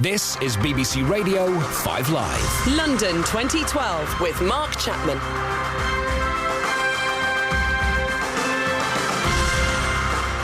This is BBC Radio 5 Live. London 2012 with Mark Chapman.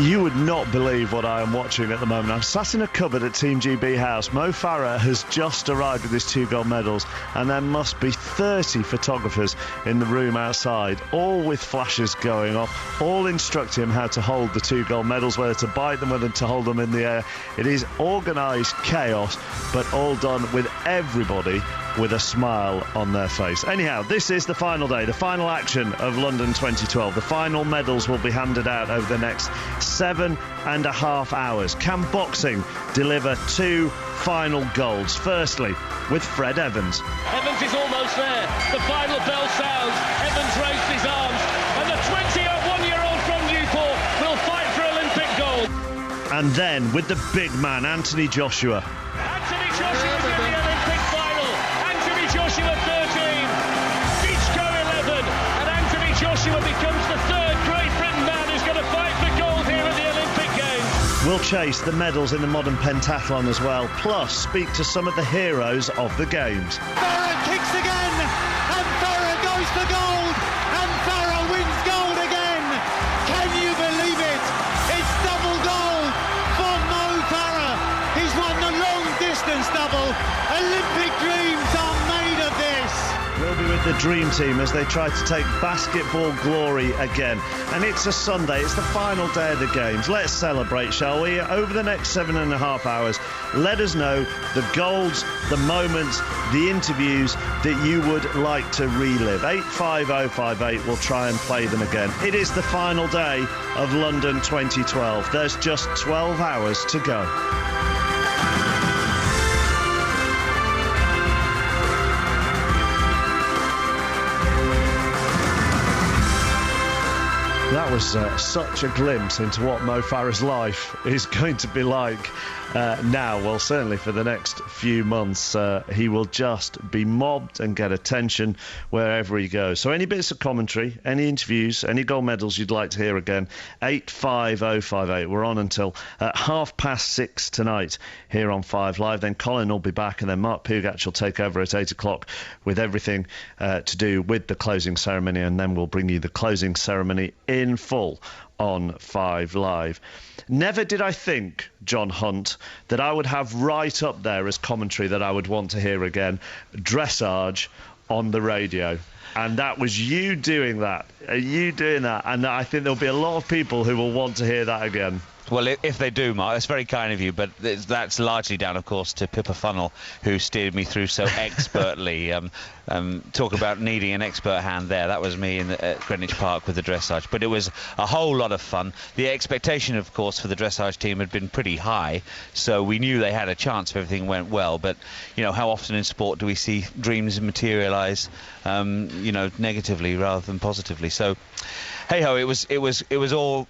You would not believe what I am watching at the moment. I'm sat in a cupboard at Team GB House. Mo Farah has just arrived with his 2 gold medals, and there must be 30 photographers in the room outside, all with flashes going off, all instructing him how to hold the 2 gold medals, whether to bite them, whether to hold them in the air. It is organised chaos, but all done with everybody with a smile on their face. Anyhow, this is the final day, the final action of London 2012. The final medals will be handed out over the next 7.5 hours. Can boxing deliver 2 final golds? Firstly, with Fred Evans. Evans is almost there. The final bell sounds. Evans raised his arms. And the 21-year-old from Newport will fight for Olympic gold. And then, with the big man, Anthony Joshua. Anthony Joshua's in the Olympic final. Anthony Joshua 13. Ditchko 11. And Anthony Joshua becomes the 3rd Great Britain man who's going to fight for gold here at the Olympic Games. We'll chase the medals in the modern pentathlon as well, plus speak to some of the heroes of the Games. Farah kicks again, and Farah goes for gold, and Farah wins gold again. Can you believe it? It's double gold for Mo Farah. He's won the long distance double. Olympic dreams are made of this. We'll be with the Dream Team as they try to take basketball glory again. And it's a Sunday, it's the final day of the Games. Let's celebrate, shall we? Over the next 7.5 hours, let us know the golds, the moments, the interviews that you would like to relive. 85058, we'll try and play them again. It is the final day of London 2012. There's just 12 hours to go. That was such a glimpse into what Mo Farah's life is going to be like now. Well, certainly for the next few months, he will just be mobbed and get attention wherever he goes. So any bits of commentary, any interviews, any gold medals you'd like to hear again, 85058. We're on until 6:30 tonight here on 5 Live. Then Colin will be back, and then Mark Pugach will take over at 8 o'clock with everything to do with the closing ceremony, and then we'll bring you the closing ceremony in full on 5 Live. Never did I think, John Hunt, that I would have right up there as commentary that I would want to hear again, dressage on the radio. And that was you doing that. And I think there'll be a lot of people who will want to hear that again. Well, if they do, Mark, that's very kind of you, but that's largely down, of course, to Pippa Funnell, who steered me through so expertly. Talk about needing an expert hand there. That was me at Greenwich Park with the dressage. But it was a whole lot of fun. The expectation, of course, for the dressage team had been pretty high, so we knew they had a chance if everything went well. But, you know, how often in sport do we see dreams materialise, negatively rather than positively? So, hey-ho, it was all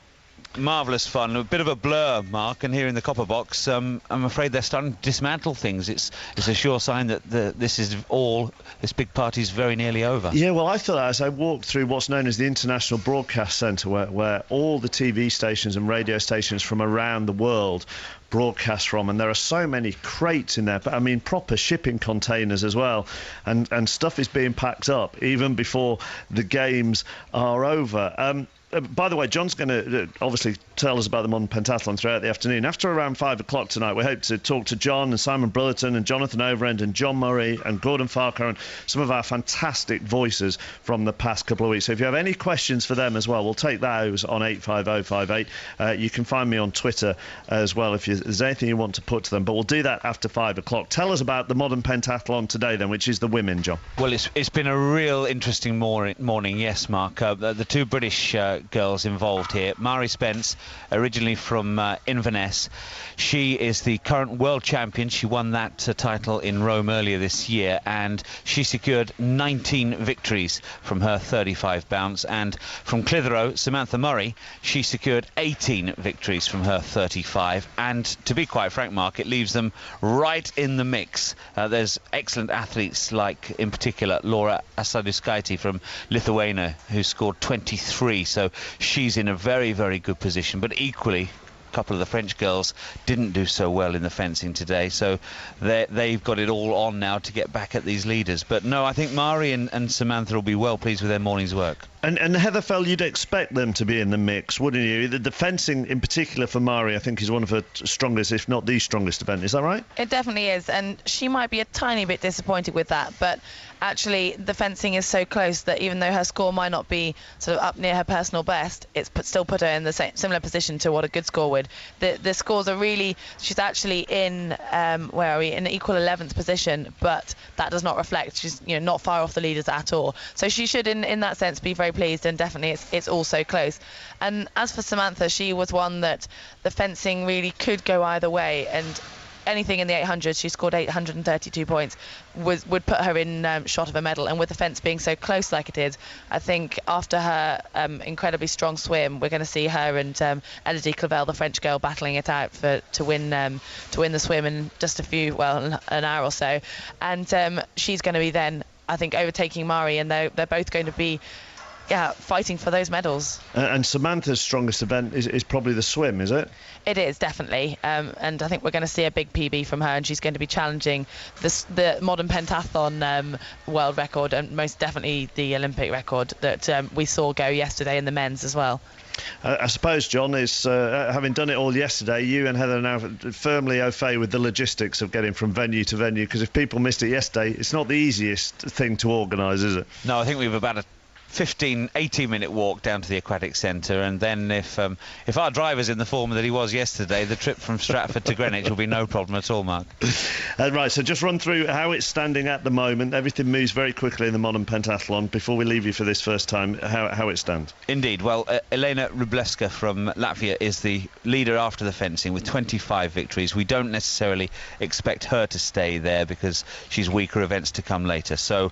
marvellous fun. A bit of a blur, Mark, and here in the copper box, I'm afraid they're starting to dismantle things. It's a sure sign that this big party's very nearly over. Yeah, well, I thought that as I walked through what's known as the International Broadcast Centre, where all the TV stations and radio stations from around the world broadcast from, and there are so many crates in there, but I mean proper shipping containers as well, and stuff is being packed up even before the Games are over. By the way, John's going to obviously tell us about the modern pentathlon throughout the afternoon. After around 5 o'clock tonight, we hope to talk to John and Simon Brotherton and Jonathan Overend and John Murray and Gordon Farquhar and some of our fantastic voices from the past couple of weeks. So if you have any questions for them as well, we'll take those on 85058. You can find me on Twitter as well if there's anything you want to put to them. But we'll do that after 5 o'clock. Tell us about the modern pentathlon today then, which is the women, John. Well, it's been a real interesting morning, yes, Mark. The 2 British girls involved here. Mari Spence, originally from Inverness. She is the current world champion. She won that title in Rome earlier this year, and she secured 19 victories from her 35 bounce. And from Clitheroe, Samantha Murray, she secured 18 victories from her 35. And to be quite frank, Mark, it leaves them right in the mix. There's excellent athletes like, in particular, Laura Asaduskaite from Lithuania, who scored 23. So she's in a very, very good position. But equally, couple of the French girls didn't do so well in the fencing today, so they've got it all on now to get back at these leaders. But no, I think Mari and Samantha will be well pleased with their morning's work. And Heather Fell, you'd expect them to be in the mix, wouldn't you? The fencing, in particular for Mari, I think is one of her strongest, if not the strongest event. Is that right? It definitely is, and she might be a tiny bit disappointed with that, but actually the fencing is so close that even though her score might not be sort of up near her personal best, it's still put her in the similar position to what a good score would. The scores are really, she's actually in where are we, in an equal 11th position, but that does not reflect, she's not far off the leaders at all, so she should in that sense be very pleased, and definitely it's all so close. And as for Samantha, she was one that the fencing really could go either way, and anything in the 800s, she scored 832 points, would put her in shot of a medal. And with the fence being so close like it is, I think after her incredibly strong swim, we're going to see her and Elodie Clavel, the French girl, battling it out to win the swim in just an hour or so. And she's going to be then, I think, overtaking Mari, and they're both going to be fighting for those medals. And Samantha's strongest event is probably the swim, is it? It is, definitely. And I think we're going to see a big PB from her, and she's going to be challenging the modern pentathlon world record, and most definitely the Olympic record that we saw go yesterday in the men's as well. I suppose, John, is having done it all yesterday, you and Heather are now firmly au fait with the logistics of getting from venue to venue, because if people missed it yesterday, it's not the easiest thing to organise, is it? No, I think we've about a 18-minute walk down to the Aquatic Centre, and then if our driver's in the form that he was yesterday, the trip from Stratford to Greenwich will be no problem at all, Mark. Right, so just run through how it's standing at the moment. Everything moves very quickly in the modern pentathlon. Before we leave you for this first time, how it stands. Indeed. Well, Elena Rubleska from Latvia is the leader after the fencing with 25 victories. We don't necessarily expect her to stay there because she's weaker events to come later. So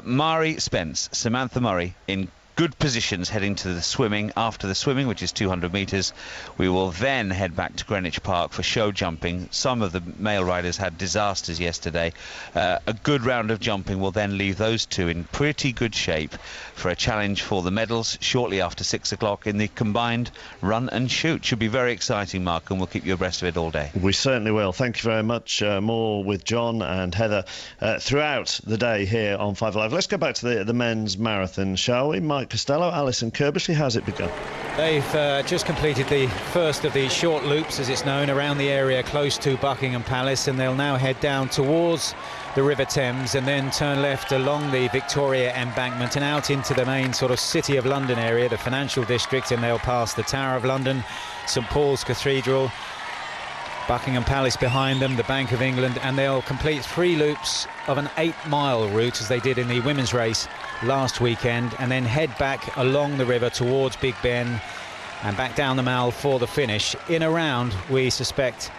Mari Spence, Samantha Murray in good positions heading to the swimming. After the swimming, which is 200 metres, we will then head back to Greenwich Park for show jumping. Some of the male riders had disasters yesterday. A good round of jumping will then leave those two in pretty good shape for a challenge for the medals shortly after 6 o'clock in the combined run and shoot. Should be very exciting, Mark, and we'll keep you abreast of it all day. We certainly will. Thank you very much. More with John and Heather throughout the day here on 5 Live. Let's go back to the men's marathon, shall we? Mike Costello, Alison Kirbishley, how's it begun? They've just completed the first of these short loops, as it's known, around the area close to Buckingham Palace, and they'll now head down towards the River Thames and then turn left along the Victoria Embankment and out into the main sort of City of London area, the financial district, and they'll pass the Tower of London, St Paul's Cathedral, Buckingham Palace behind them, the Bank of England, and they'll complete 3 loops of an 8-mile route as they did in the women's race last weekend, and then head back along the river towards Big Ben and back down the Mall for the finish in around, we suspect,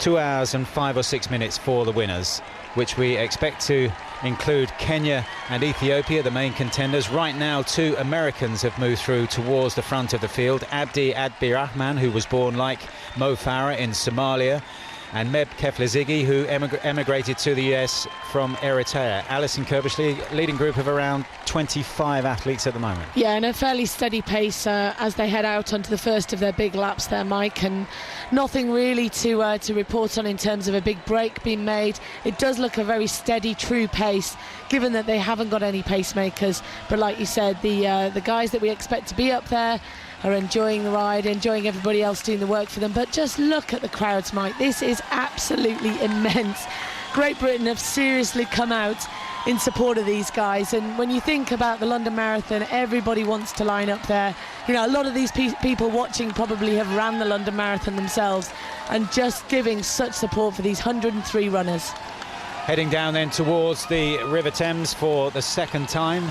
2 hours and 5 or 6 minutes for the winners, which we expect to include Kenya and Ethiopia, the main contenders. Right now 2 Americans have moved through towards the front of the field. Abdi Abdirahman, who was born like Mo Farah in Somalia, and Meb Keflezighi, who emigrated to the US from Eritrea. Alison Kirbishley, leading group of around 25 athletes at the moment. Yeah, and a fairly steady pace as they head out onto the first of their big laps there, Mike, and nothing really to report on in terms of a big break being made. It does look a very steady, true pace, given that they haven't got any pacemakers. But like you said, the guys that we expect to be up there are enjoying the ride, enjoying everybody else doing the work for them. But just look at the crowds, Mike. This is absolutely immense. Great Britain have seriously come out in support of these guys, and when you think about the London Marathon, everybody wants to line up there. You know, a lot of these people watching probably have ran the London Marathon themselves, and just giving such support for these 103 runners. Heading down then towards the River Thames for the second time.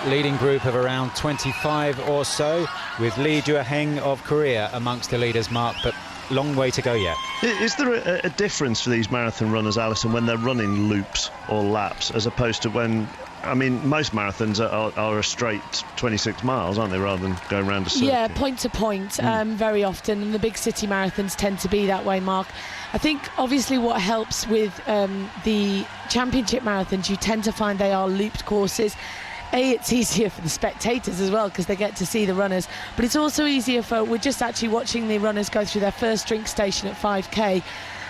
Leading group of around 25 or so, with Lee Jua-heng of Korea amongst the leaders, Mark, but long way to go yet. Is there a difference for these marathon runners, Alison, when they're running loops or laps, as opposed to when, I mean, most marathons are a straight 26 miles, aren't they, rather than going around a circuit? Yeah, point to point, very often, and the big city marathons tend to be that way, Mark. I think obviously what helps with the championship marathons, you tend to find they are looped courses. it's easier for the spectators as well because they get to see the runners, but it's also easier we're just actually watching the runners go through their first drink station at 5k.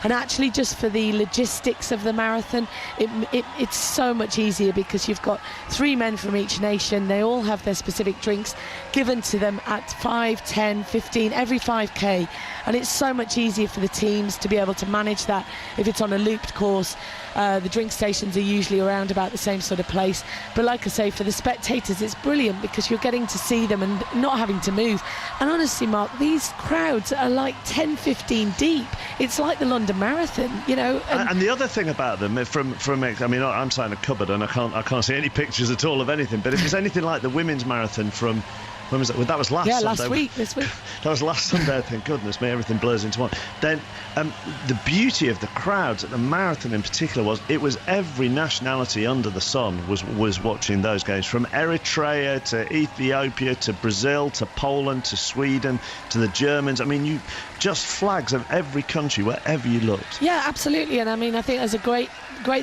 And actually, just for the logistics of the marathon, it's so much easier because you've got 3 men from each nation. They all have their specific drinks given to them at 5, 10, 15, every 5k. And it's so much easier for the teams to be able to manage that. If it's on a looped course, the drink stations are usually around about the same sort of place. But like I say, for the spectators, it's brilliant because you're getting to see them and not having to move. And honestly, Mark, these crowds are like 10, 15 deep. It's like the London Marathon, you know. And the other thing about them, I mean, I'm sat in a cupboard and I can't see any pictures at all of anything. But if it's anything like the women's marathon from, when was it? Well, that was last Sunday. Last week, this week. That was last Sunday, I think. Goodness me, everything blurs into one. Then the beauty of the crowds at the marathon in particular was every nationality under the sun was watching those games, from Eritrea to Ethiopia to Brazil to Poland to Sweden to the Germans. I mean, just flags of every country wherever you looked. Yeah, absolutely. And I mean, I think there's a great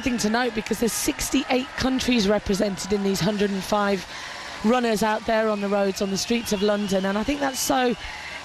thing to note because there's 68 countries represented in these 105 runners out there on the roads, on the streets of London. And I think that's so,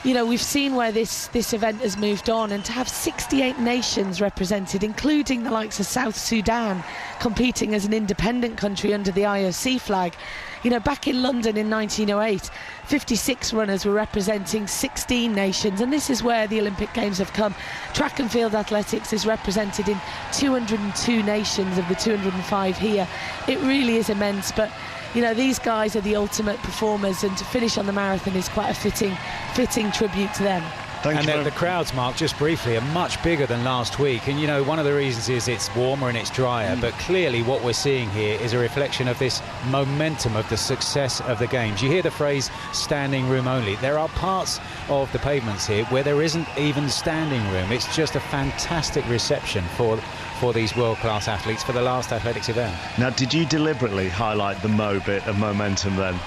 you know, we've seen where this event has moved on, and to have 68 nations represented, including the likes of South Sudan competing as an independent country under the IOC flag. You know, back in London in 1908, 56 runners were representing 16 nations, and this is where the Olympic Games have come. Track and field athletics is represented in 202 nations of the 205 here. It really is immense, but you know, these guys are the ultimate performers, and to finish on the marathon is quite a fitting tribute to them. And the crowds, Mark, just briefly, are much bigger than last week. And, you know, one of the reasons is it's warmer and it's drier. But clearly what we're seeing here is a reflection of this momentum of the success of the Games. You hear the phrase standing room only. There are parts of the pavements here where there isn't even standing room. It's just a fantastic reception for these world-class athletes for the last athletics event. Now, did you deliberately highlight the Mo bit of momentum then?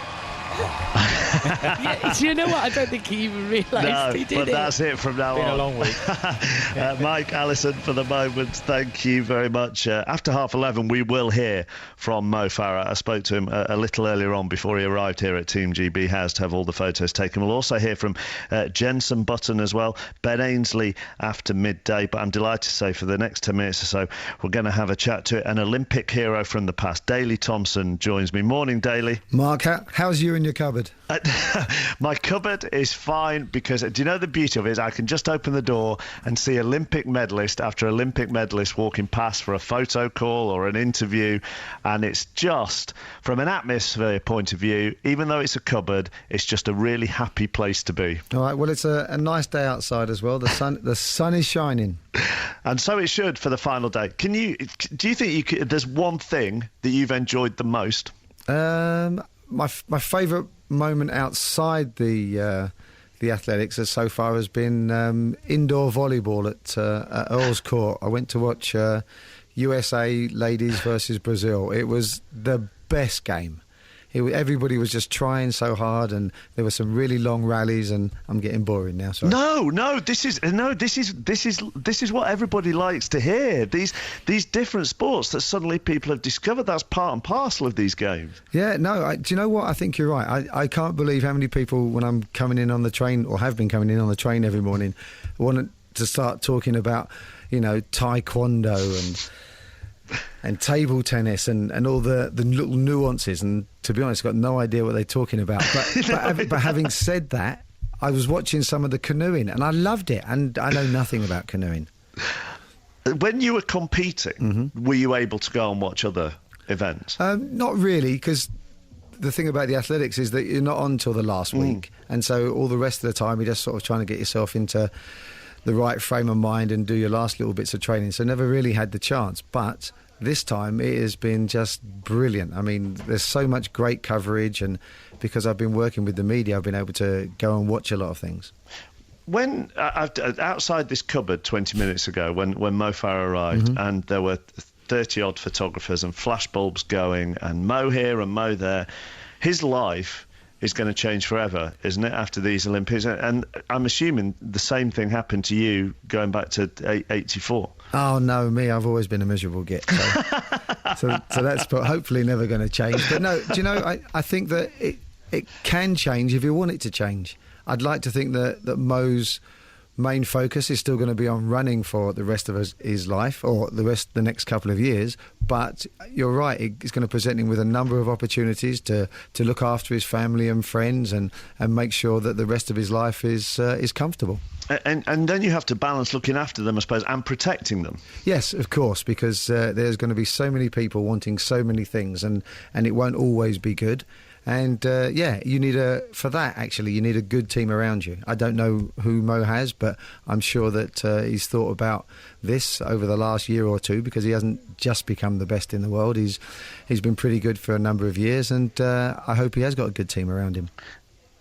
Yeah, you know what? I don't think he even realised he did but that's it from now on. It's been a long week. Mike Allison, for the moment, thank you very much. After 11:30, we will hear from Mo Farah. I spoke to him a little earlier on before he arrived here at Team GB House to have all the photos taken. We'll also hear from Jenson Button as well, Ben Ainsley after midday. But I'm delighted to say for the next 10 minutes or so, we're going to have a chat to an Olympic hero from the past. Daley Thompson joins me. Morning, Daley. Mark, how's you in your cupboard? My cupboard is fine because, do you know the beauty of it is I can just open the door and see Olympic medalist after Olympic medalist walking past for a photo call or an interview, and it's just, from an atmosphere point of view, even though it's a cupboard, it's just a really happy place to be. All right, well, it's a nice day outside as well. The sun is shining. And so it should for the final day. Do you think there's one thing that you've enjoyed the most? My favourite moment outside the athletics so far has been indoor volleyball at Earls Court. I went to watch USA ladies versus Brazil. It was the best game. Everybody was just trying so hard, and there were some really long rallies. And I'm getting boring now. Sorry. No. This is what everybody likes to hear. These different sports that suddenly people have discovered. That's part and parcel of these games. Yeah. No. Do you know what? I think you're right. I can't believe how many people, when I'm coming in on the train, or have been coming in on the train every morning, want to start talking about, you know, taekwondo and table tennis and all the little nuances, and to be honest, I've got no idea what they're talking about. But having said that, I was watching some of the canoeing and I loved it, and I know nothing about canoeing. When you were competing, were you able to go and watch other events? Not really, because the thing about the athletics is that you're not on till the last week, and so all the rest of the time you're just sort of trying to get yourself into the right frame of mind and do your last little bits of training, so never really had the chance. But this time it has been just brilliant. I mean, there's so much great coverage, and because I've been working with the media, I've been able to go and watch a lot of things. When outside this cupboard 20 minutes ago, when Mo Farah arrived, and there were 30-odd photographers and flashbulbs going, and Mo here and Mo there, his life is going to change forever, isn't it, after these Olympics? And I'm assuming the same thing happened to you going back to 84. Oh, no, me, I've always been a miserable git. So. so that's hopefully never going to change. But no, do you know, I think that it can change if you want it to change. I'd like to think that Mo's main focus is still going to be on running for the rest of his life, or the next couple of years. But you're right, it's going to present him with a number of opportunities to look after his family and friends and make sure that the rest of his life is comfortable. And then you have to balance looking after them, I suppose, and protecting them. Yes, of course, because there's going to be so many people wanting so many things, and it won't always be good. And you need you need a good team around you. I don't know who Mo has, but I'm sure that he's thought about this over the last year or two, because he hasn't just become the best in the world. He's been pretty good for a number of years, and I hope he has got a good team around him.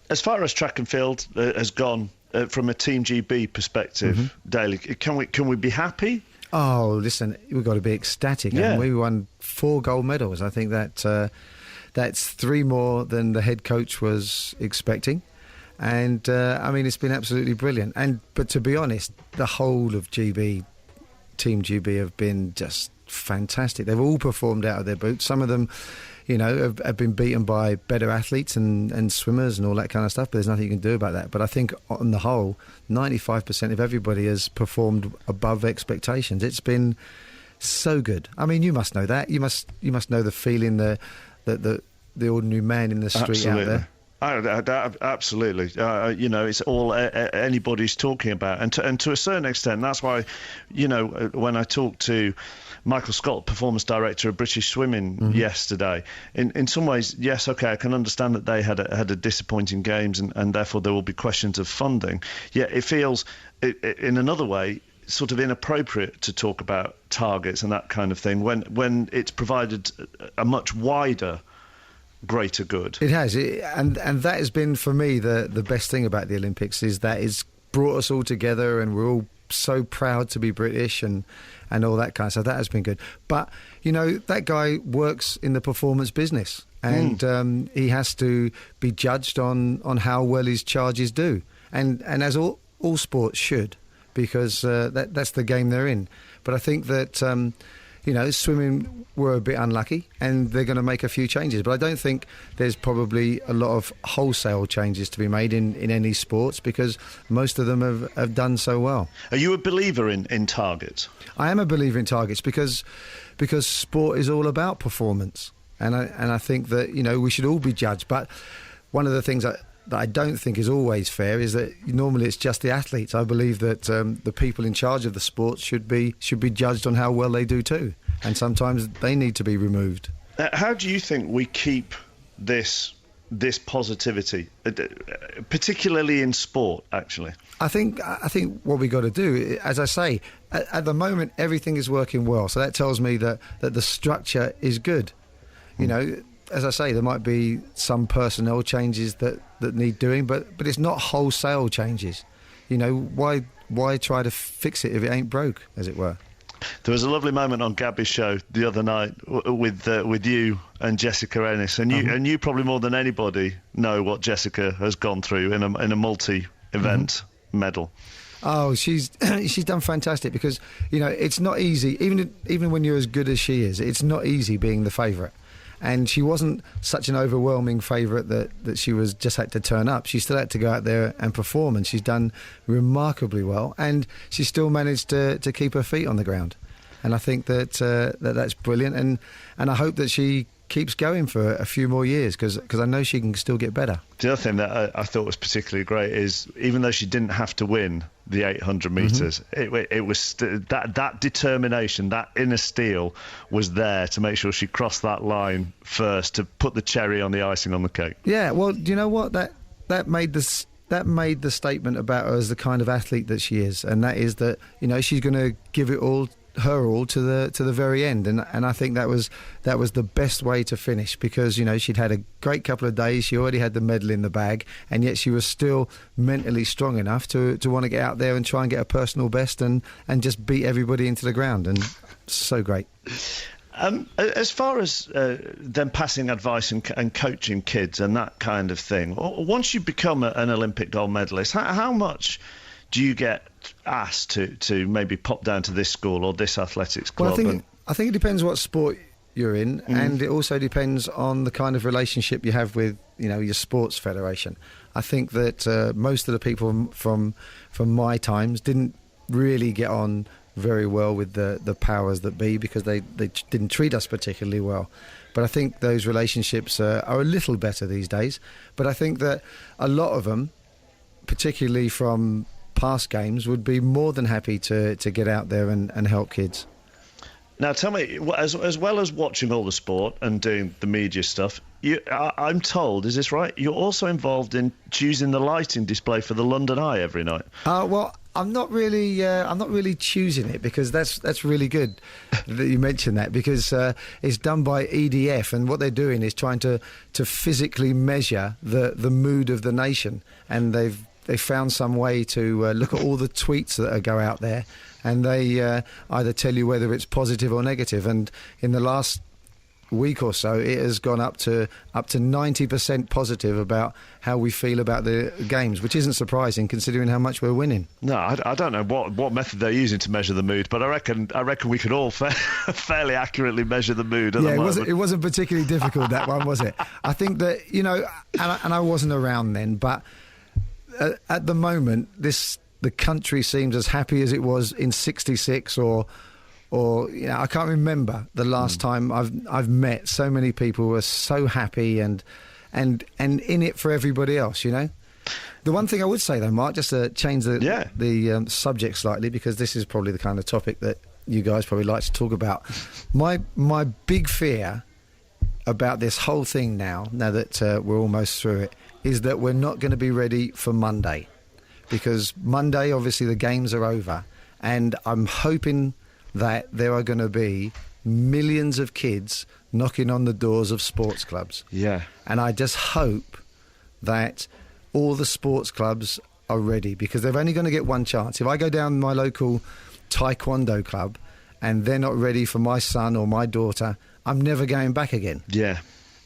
As far as track and field has gone, from a Team GB perspective, Daly, can we be happy? Oh, listen, we've got to be ecstatic. Yeah. We won 4 gold medals. I think that that's 3 more than the head coach was expecting. And, it's been absolutely brilliant. But to be honest, the whole of GB, Team GB, have been just fantastic. They've all performed out of their boots. Some of them, have been beaten by better athletes and swimmers and all that kind of stuff, but there's nothing you can do about that. But I think on the whole, 95% of everybody has performed above expectations. It's been so good. I mean, you must know that. You must know the feeling, the ordinary man in the street out there. Absolutely. It's all anybody's talking about. And to a certain extent, that's why, when I talked to Michael Scott, Performance Director of British Swimming, yesterday, in some ways, yes, okay, I can understand that they had a disappointing games and therefore there will be questions of funding. Yet it feels, in another way, sort of inappropriate to talk about targets and that kind of thing when it's provided a much wider, greater good. It has, and that has been for me the best thing about the Olympics, is that it's brought us all together, and we're all so proud to be British and all that kind of stuff. That has been good. But that guy works in the performance business, and he has to be judged on how well his charges do, and as all sports should, because that's the game they're in. But I think that swimming were a bit unlucky, and they're going to make a few changes. But I don't think there's probably a lot of wholesale changes to be made in any sports, because most of them have done so well. Are you a believer in targets? I am a believer in targets because sport is all about performance, and I think that we should all be judged. But one of the things that I don't think is always fair is that normally it's just the athletes. I believe that the people in charge of the sport should be judged on how well they do too, and sometimes they need to be removed. How do you think we keep this positivity, particularly in sport, actually? I think what we got to do, as I say, at the moment everything is working well, so that tells me that the structure is good. As I say, there might be some personnel changes that need doing, but it's not wholesale changes. Why try to fix it if it ain't broke, as it were? There was a lovely moment on Gabby's show the other night with you and Jessica Ennis, and you probably more than anybody know what Jessica has gone through in a multi-event medal. Oh, she's done fantastic, because it's not easy, even when you're as good as she is. It's not easy being the favourite. And she wasn't such an overwhelming favourite that she was just had to turn up. She still had to go out there and perform, and she's done remarkably well. And she still managed to keep her feet on the ground. And I think that's brilliant. And I hope that she keeps going for a few more years, because I know she can still get better. The other thing that I thought was particularly great is, even though she didn't have to win the 800 metres, it was that determination, that inner steel was there to make sure she crossed that line first, to put the cherry on the icing on the cake. Yeah, well, do you know what? That made the statement about her as the kind of athlete that she is, and that is that she's going to give it all to the very end, and I think that was the best way to finish, because she'd had a great couple of days. She already had the medal in the bag, and yet she was still mentally strong enough to want to get out there and try and get a personal best and just beat everybody into the ground, and so great. As far as them passing advice and coaching kids and that kind of thing, once you become an Olympic gold medalist, how much do you get asked to maybe pop down to this school or this athletics club? Well, I think it depends what sport you're in, and it also depends on the kind of relationship you have with, your sports federation. I think that most of the people from my times didn't really get on very well with the powers that be, because they didn't treat us particularly well. But I think those relationships are a little better these days. But I think that a lot of them, particularly from past games, would be more than happy to get out there and help kids. Now, tell me, as well as watching all the sport and doing the media stuff, I'm told, is this right? You're also involved in choosing the lighting display for the London Eye every night. Well, I'm not really choosing it, because that's really good that you mentioned that, because it's done by EDF, and what they're doing is trying to physically measure the mood of the nation, and they've found some way to look at all the tweets that go out there, and they either tell you whether it's positive or negative. And in the last week or so, it has gone up to 90% positive about how we feel about the games, which isn't surprising considering how much we're winning. No, I don't know what method they're using to measure the mood, but I reckon we could all fairly accurately measure the mood at the moment. It wasn't particularly difficult, that one, was it? I think that, and I wasn't around then, but at the moment, the country seems as happy as it was in '66 or I can't remember the last time I've met so many people who are so happy and in it for everybody else. The one thing I would say though, Mark, just to change the subject slightly, because this is probably the kind of topic that you guys probably like to talk about. My big fear about this whole thing now that we're almost through it, is that we're not going to be ready for Monday, because Monday obviously the games are over, and I'm hoping that there are going to be millions of kids knocking on the doors of sports clubs. Yeah. And I just hope that all the sports clubs are ready, because they're only going to get one chance. If I go down my local taekwondo club and they're not ready for my son or my daughter, I'm never going back again. Yeah.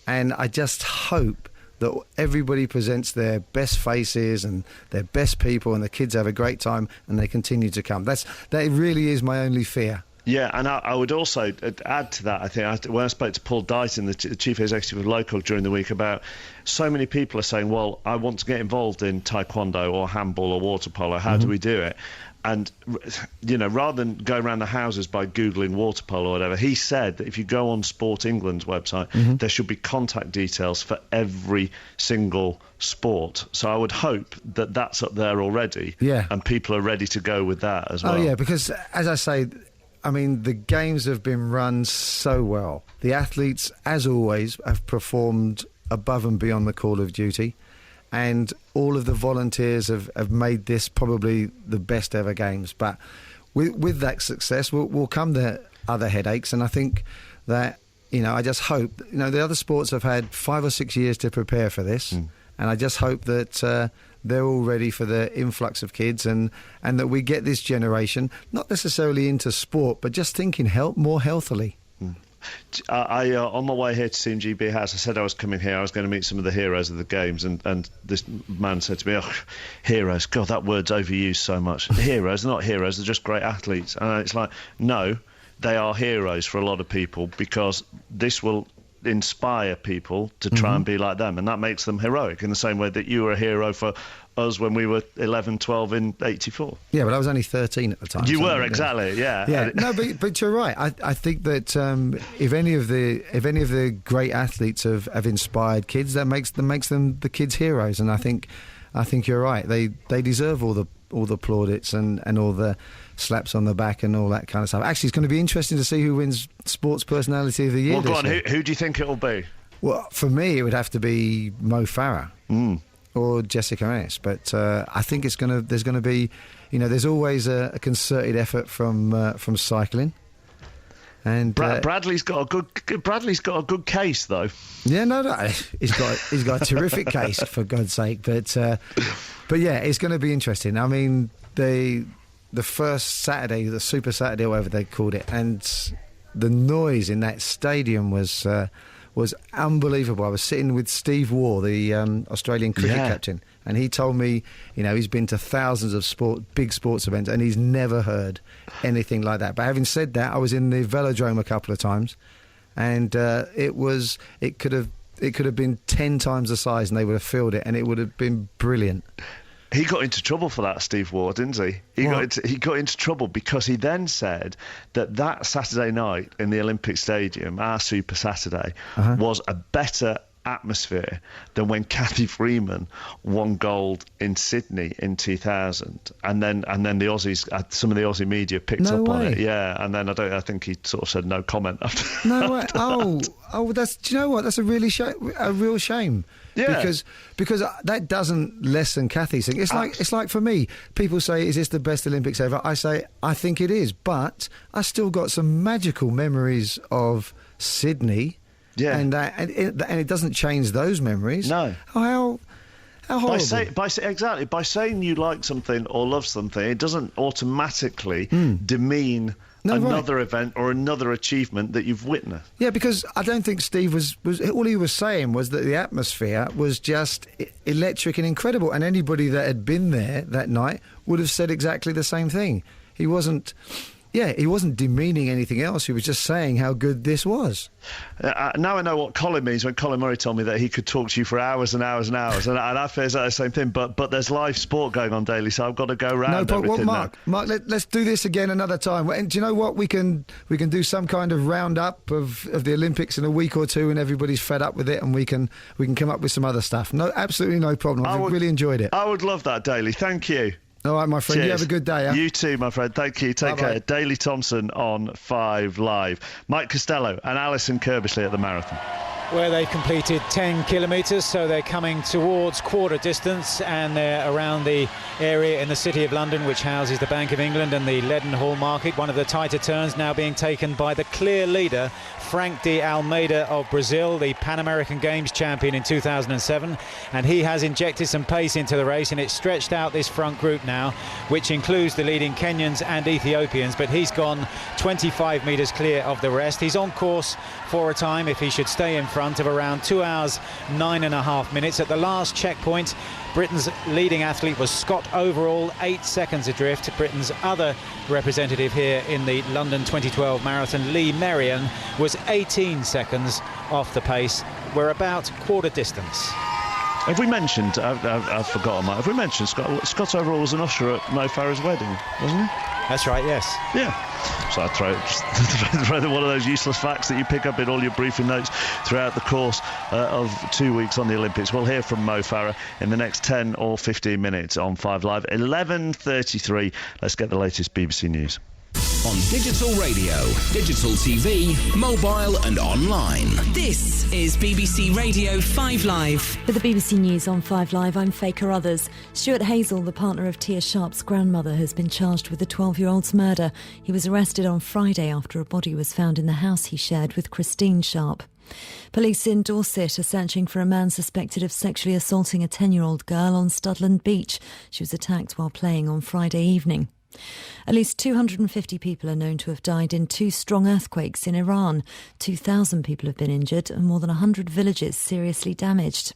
And I just hope that everybody presents their best faces and their best people, and the kids have a great time and they continue to come. That really is my only fear. Yeah, and I would also add to that, I think, when I spoke to Paul Dighton, the chief executive of Local, during the week, about so many people are saying, well, I want to get involved in taekwondo or handball or water polo. How do we do it? And, rather than go around the houses by Googling water polo or whatever, he said that if you go on Sport England's website, there should be contact details for every single sport. So I would hope that that's up there already. Yeah. And people are ready to go with that as well. Oh, yeah, because, as I say, the games have been run so well. The athletes, as always, have performed above and beyond the call of duty. And all of the volunteers have made this probably the best ever games. But with that success will come the other headaches. And I think that, I just hope, the other sports have had 5 or 6 years to prepare for this. And I just hope that they're all ready for the influx of kids, and that we get this generation, not necessarily into sport, but just thinking more healthily. I on my way here to CMGB House, I said I was coming here, I was going to meet some of the heroes of the games, and this man said to me, oh, heroes, God, that word's overused so much. Heroes, they're not heroes, they're just great athletes. And it's like, no, they are heroes for a lot of people, because this will inspire people to try and be like them, and that makes them heroic, in the same way that you were a hero for us when we were 11, 12 in 84. Yeah, but I was only 13 at the time. You were, exactly, yeah. Yeah, no, but you're right. I think that if any of the great athletes have inspired kids, that makes them the kids' heroes. And I think you're right. They deserve all the plaudits and all the slaps on the back and all that kind of stuff. Actually, it's going to be interesting to see who wins Sports Personality of the Year. Well, go on. Who do you think it'll be? Well, for me, it would have to be Mo Farah. Or Jessica Ennis, but I think there's going to be, there's always a concerted effort from cycling, and Bradley's got a good case though. Yeah, no, he's got a terrific case, for God's sake. But yeah, it's going to be interesting. The first Saturday, the Super Saturday, or whatever they called it, and the noise in that stadium was unbelievable. I was sitting with Steve Waugh, the Australian cricket captain, and he told me, he's been to thousands of big sports events, and he's never heard anything like that. But having said that, I was in the Velodrome a couple of times, and it could have been 10 times the size, and they would have filled it, and it would have been brilliant. He got into trouble for that, Steve Ward, didn't he? He got into trouble because he then said that Saturday night in the Olympic Stadium, our Super Saturday, was a better atmosphere than when Cathy Freeman won gold in Sydney in 2000, and then the Aussies, some of the Aussie media picked up on it, and then I think he sort of said no comment after. No way! Oh, do you know what? That's a real shame. Yeah. Because that doesn't lessen Cathy's thing. It's like for me, people say, "Is this the best Olympics ever?" I say, "I think it is," but I still got some magical memories of Sydney. Yeah, and it doesn't change those memories. No. How horrible. By saying you like something or love something, it doesn't automatically demean another event or another achievement that you've witnessed. Yeah, because I don't think Steve was all he was saying was that the atmosphere was just electric and incredible, and anybody that had been there that night would have said exactly the same thing. He wasn't demeaning anything else. He was just saying how good this was. Now I know what Colin means when Colin Murray told me that he could talk to you for hours and hours and hours, and I feel the same thing. But there's live sport going on daily, so I've got to go round. No, but Mark, let's do this again another time. And do you know what? We can do some kind of roundup of the Olympics in a week or two, and everybody's fed up with it, and we can come up with some other stuff. No, absolutely no problem. I really enjoyed it. I would love that, Daly. Thank you. All right, my friend. Cheers. You have a good day. You too, my friend. Thank you. Take care. Daly Thompson on 5 Live. Mike Costello and Alison Kirbishley at the marathon, where they completed 10 kilometres, so they're coming towards quarter distance, and they're around the area in the City of London which houses the Bank of England and the Leadenhall Market. One of the tighter turns now being taken by the clear leader, Frank de Almeida of Brazil, the Pan American Games champion in 2007, and he has injected some pace into the race, and it's stretched out this front group now, which includes the leading Kenyans and Ethiopians, but he's gone 25 metres clear of the rest. He's on course for a time, if he should stay in front, of around 2 hours 9.5 minutes. At the last checkpoint, Britain's leading athlete was Scott Overall, 8 seconds adrift. Britain's other representative here in the London 2012 marathon, Lee Merrion, was 18 seconds off the pace. We're about quarter distance. Have we mentioned, I've forgotten, Mike, have we mentioned Scott Overall was an usher at Mo Farah's wedding, wasn't he? That's right, yes. Yeah. So I throw one of those useless facts that you pick up in all your briefing notes throughout the course of 2 weeks on the Olympics. We'll hear from Mo Farah in the next 10 or 15 minutes on 5 Live. 11:33. Let's get the latest BBC News. On digital radio, digital TV, mobile and online. This is BBC Radio 5 Live. For the BBC News on 5 Live, I'm Faye Carruthers. Stuart Hazel, the partner of Tia Sharp's grandmother, has been charged with the 12-year-old's murder. He was arrested on Friday after a body was found in the house he shared with Christine Sharp. Police in Dorset are searching for a man suspected of sexually assaulting a 10-year-old girl on Studland Beach. She was attacked while playing on Friday evening. At least 250 people are known to have died in 2 strong earthquakes in Iran. 2,000 people have been injured and more than 100 villages seriously damaged.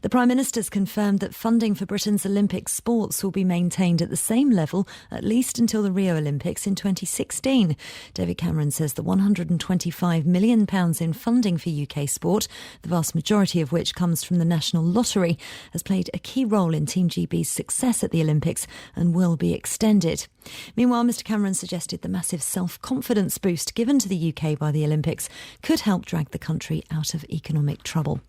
The Prime Minister's confirmed that funding for Britain's Olympic sports will be maintained at the same level at least until the Rio Olympics in 2016. David Cameron says the £125 million in funding for UK sport, the vast majority of which comes from the National Lottery, has played a key role in Team GB's success at the Olympics and will be extended. Meanwhile, Mr Cameron suggested the massive self-confidence boost given to the UK by the Olympics could help drag the country out of economic trouble.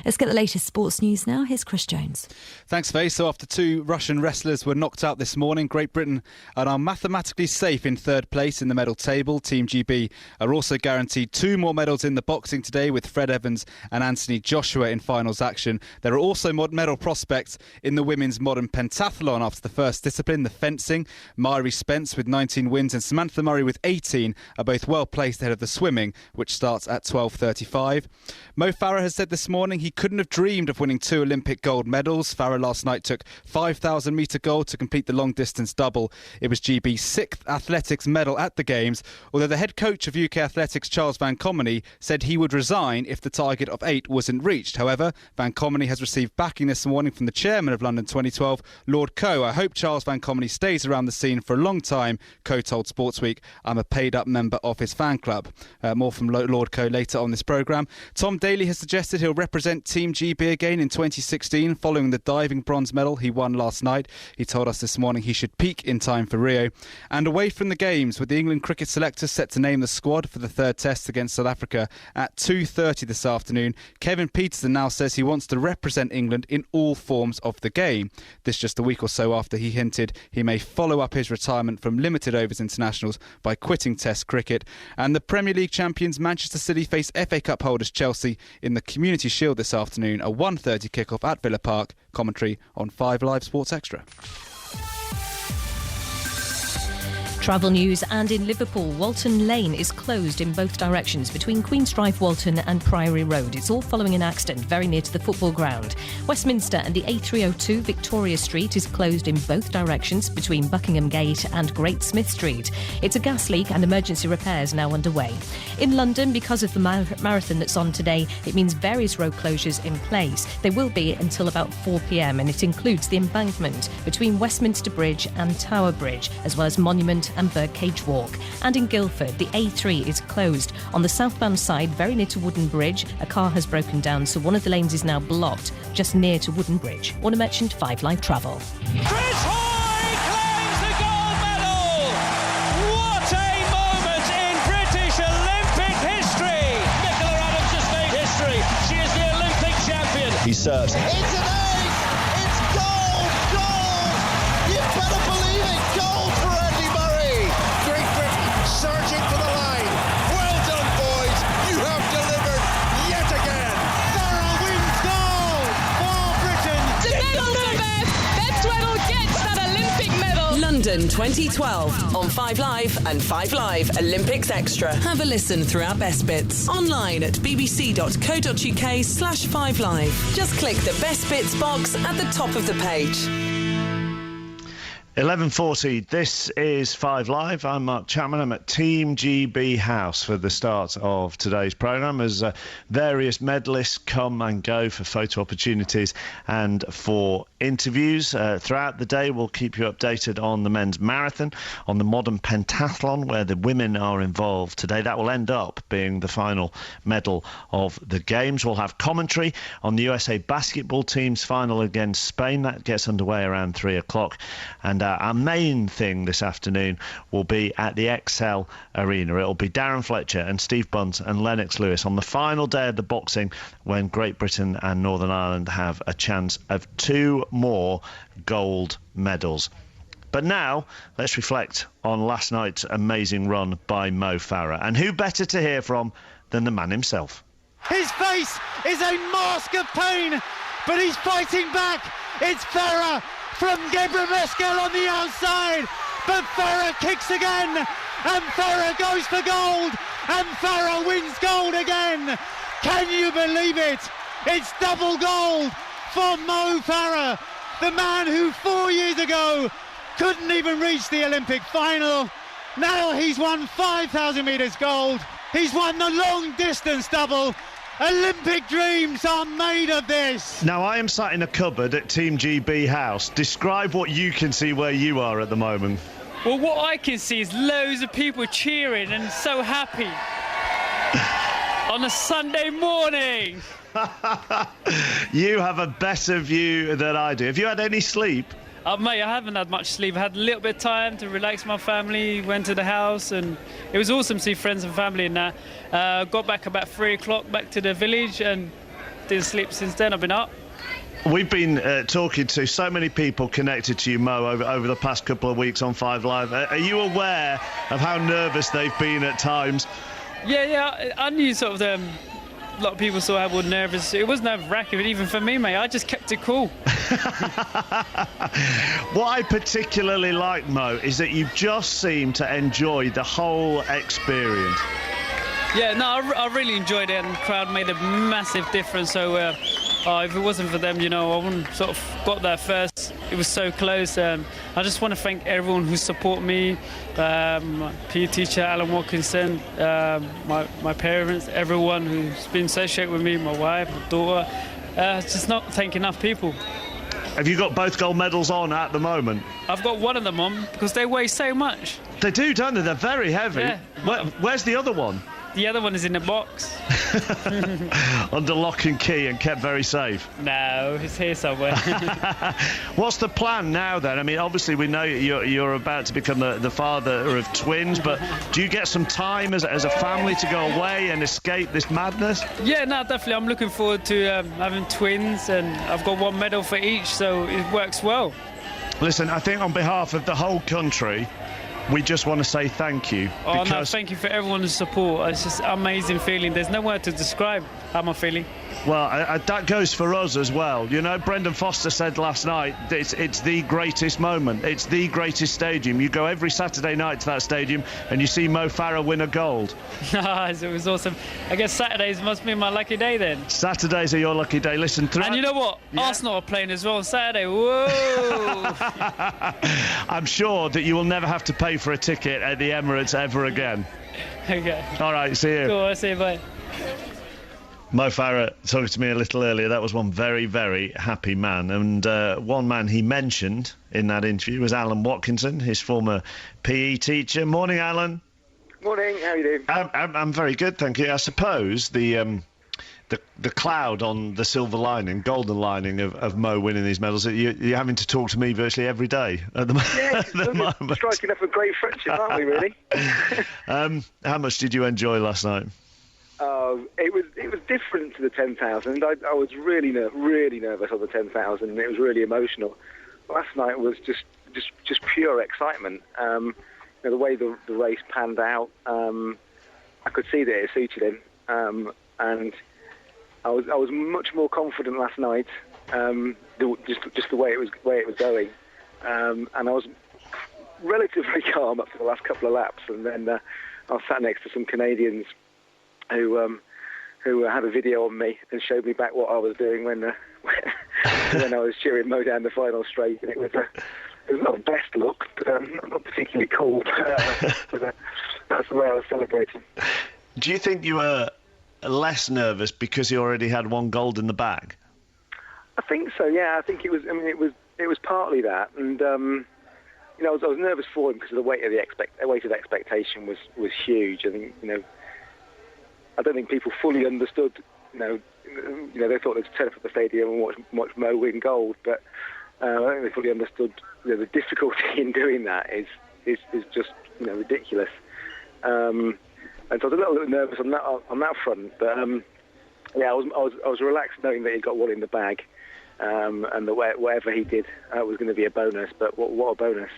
Let's get the latest sports news now. Here's Chris Jones. Thanks, Faye. So after 2 Russian wrestlers were knocked out this morning, Great Britain are now mathematically safe in 3rd place in the medal table. Team GB are also guaranteed 2 more medals in the boxing today, with Fred Evans and Anthony Joshua in finals action. There are also medal prospects in the women's modern pentathlon after the first discipline, the fencing. Mary Spence with 19 wins and Samantha Murray with 18 are both well placed ahead of the swimming, which starts at 12:35. Mo Farah has said this morning he couldn't have dreamed of winning 2 Olympic gold medals. Farah last night took 5,000 metre gold to complete the long distance double. It was GB's 6th athletics medal at the Games, although the head coach of UK Athletics, Charles Van Comeny, said he would resign if the target of 8 wasn't reached. However, Van Comeny has received backing this morning from the chairman of London 2012, Lord Coe. I hope Charles Van Comeny stays around the scene for a long time. Coe told Sportsweek, "I'm a paid-up member of his fan club." More from Lord Coe later on this programme. Tom Daley has suggested he'll represent Team GB again in 2016 following the diving bronze medal he won last night. He told us this morning he should peak in time for Rio. And away from the games, with the England cricket selectors set to name the squad for the third test against South Africa at 2:30 this afternoon, Kevin Peterson now says he wants to represent England in all forms of the game. This just a week or so after he hinted he may follow up his retirement from limited overs internationals by quitting Test cricket. And the Premier League champions Manchester City face FA Cup holders Chelsea in the Community Shield this afternoon, a 1:30 kick-off at Villa Park. Commentary on 5 Live Sports Extra. Travel news, and in Liverpool, Walton Lane is closed in both directions between Queen's Drive, Walton and Priory Road. It's all following an accident very near to the football ground. Westminster and the A302 Victoria Street is closed in both directions between Buckingham Gate and Great Smith Street. It's a gas leak and emergency repairs now underway. In London, because of the marathon that's on today, it means various road closures in place. They will be until about 4 p.m, and it includes the embankment between Westminster Bridge and Tower Bridge, as well as Monument and Birdcage Walk. And in Guildford, the A3 is closed. On the southbound side, very near to Wooden Bridge, a car has broken down, so one of the lanes is now blocked, just near to Wooden Bridge. Warner Merchant, 5 Live Travel. Chris Hoy claims the gold medal! What a moment in British Olympic history! Nicola Adams has made history. She is the Olympic champion. He serves. It's an ace! It's gold! Gold! You better believe it! Gold for Andy Murray! Great Britain surging for the line. Well done, boys! You have delivered yet again! Farah wins gold for Britain! The medal for Beth! Beth Tweddle gets that Olympic medal! London 2012 on 5 Live and 5 Live Olympics Extra. Have a listen through our best bits online at bbc.co.uk/5 Live. Just click the best bits box at the top of the page. 11:40, this is 5 Live. I'm Mark Chapman. I'm at Team GB House for the start of today's programme as various medalists come and go for photo opportunities and for interviews. Throughout the day, we'll keep you updated on the men's marathon, on the modern pentathlon, where the women are involved today. That will end up being the final medal of the Games. We'll have commentary on the USA basketball team's final against Spain. That gets underway around 3 o'clock. And our main thing this afternoon will be at the XL Arena. It'll be Darren Fletcher and Steve Bunt and Lennox Lewis on the final day of the boxing, when Great Britain and Northern Ireland have a chance of 2 more gold medals. But now, let's reflect on last night's amazing run by Mo Farah. And who better to hear from than the man himself? His face is a mask of pain, but he's fighting back. It's Farah from Gebre Meskel on the outside, but Farah kicks again, and Farah goes for gold, and Farah wins gold again. Can you believe it? It's double gold for Mo Farah, the man who 4 years ago couldn't even reach the Olympic final. Now he's won 5,000 metres gold. He's won the long distance double. Olympic dreams are made of this. Now, I am sat in a cupboard at Team GB House. Describe what you can see where you are at the moment. Well, what I can see is loads of people cheering and so happy on a Sunday morning. You have a better view than I do. Have you had any sleep? Mate, I haven't had much sleep. I had a little bit of time to relax my family, went to the house, and it was awesome to see friends and family and that. Got back about 3 o'clock, back to the village, and didn't sleep since then. I've been up. We've been talking to so many people connected to you, Mo, over the past couple of weeks on 5 Live. Are you aware of how nervous they've been at times? Yeah, I knew sort of a lot of people saw I was nervous. It was nerve-wracking, even for me, mate. I just kept it cool. What I particularly like, Mo, is that you just seem to enjoy the whole experience. Yeah, no, I really enjoyed it, and the crowd made a massive difference. So if it wasn't for them, I wouldn't sort of got there first. It was so close. I just want to thank everyone who support me, my PE teacher Alan Watkinson, my parents, everyone who's been associated with me, my wife, my daughter. It's just not thank enough people. Have you got both gold medals on at the moment? I've got one of them on because they weigh so much. They do, don't they? They're very heavy. Yeah. Where's the other one? The other one is in the box. Under lock and key and kept very safe. No, it's here somewhere. What's the plan now then? I mean, obviously we know you're about to become the father of twins, but do you get some time as a family to go away and escape this madness? Yeah, no, definitely. I'm looking forward to having twins, and I've got one medal for each, so it works well. Listen, I think on behalf of the whole country, we just want to say thank you. Oh, no, thank you for everyone's support. It's just an amazing feeling. There's no word to describe how I'm feeling. Well, that goes for us as well. You know, Brendan Foster said last night that it's the greatest moment. It's the greatest stadium. You go every Saturday night to that stadium and you see Mo Farah win a gold. It was awesome. I guess Saturdays must be my lucky day then. Saturdays are your lucky day. Listen, and you know what? Yeah. Arsenal are playing as well on Saturday. Whoa! I'm sure that you will never have to pay for a ticket at the Emirates ever again. Okay. All right, see you. Cool, I'll see you, bye. Mo Farah talking to me a little earlier. That was one very, very happy man. And one man he mentioned in that interview was Alan Watkinson, his former PE teacher. Morning, Alan. Morning. How are you doing? I'm very good, thank you. I suppose the cloud on the silver lining, golden lining of Mo winning these medals, you're having to talk to me virtually every day at the, yeah, at the moment. Striking up a great friendship, aren't we, really? How much did you enjoy last night? It was different to the 10,000. I was really nervous on the 10,000, and it was really emotional. Last night was just pure excitement. The way the race panned out, I could see that it suited him, and I was much more confident last night. Just the way it was going, and I was relatively calm up for the last couple of laps, and then I was sat next to some Canadians who had a video on me and showed me back what I was doing when I was cheering Mo down the final straight, and it was not the best look, but not particularly cool. But that's the way I was celebrating. Do you think you were less nervous because you already had one gold in the bag? I think so. Yeah, I think it was. I mean, it was partly that, and I was nervous for him because of the weight of the expectation was huge. I think I don't think people fully understood. They thought they'd turn up at the stadium and watch Mo win gold, but I don't think they fully understood the difficulty in doing that is just ridiculous. And so I was a little bit nervous on that front, but I was relaxed knowing that he got one in the bag, and that whatever he did was going to be a bonus. But what a bonus!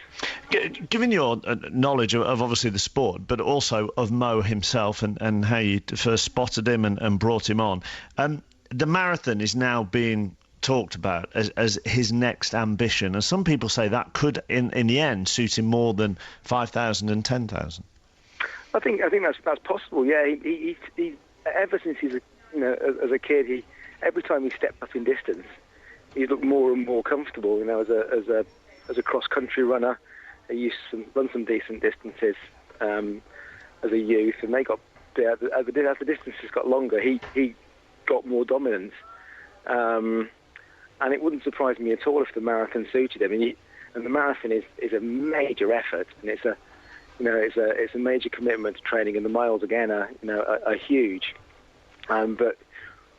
Given your knowledge of obviously the sport, but also of Mo himself and how you first spotted him and brought him on, the marathon is now being talked about as his next ambition, and some people say that could in the end suit him more than 5,000 and 10,000. I think that's possible. Yeah, he ever since he's as a kid, every time he stepped up in distance, he looked more and more comfortable. As a cross country runner, he used to run some decent distances as a youth, and as the distances got longer, he got more dominance. And it wouldn't surprise me at all if the marathon suited him. And the marathon is a major effort, and it's a major commitment to training, and the miles again are huge. But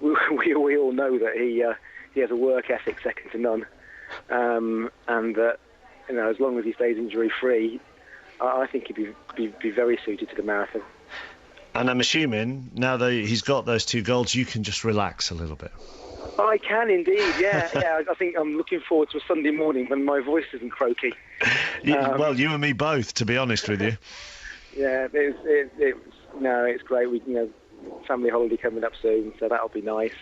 we all know that he has a work ethic second to none, and that as long as he stays injury free, I think he'd be very suited to the marathon. And I'm assuming now that he's got those 2 golds, you can just relax a little bit. I can indeed, yeah. I think I'm looking forward to a Sunday morning when my voice isn't croaky. Well, you and me both, to be honest with you. Yeah, it's great. We family holiday coming up soon, so that'll be nice.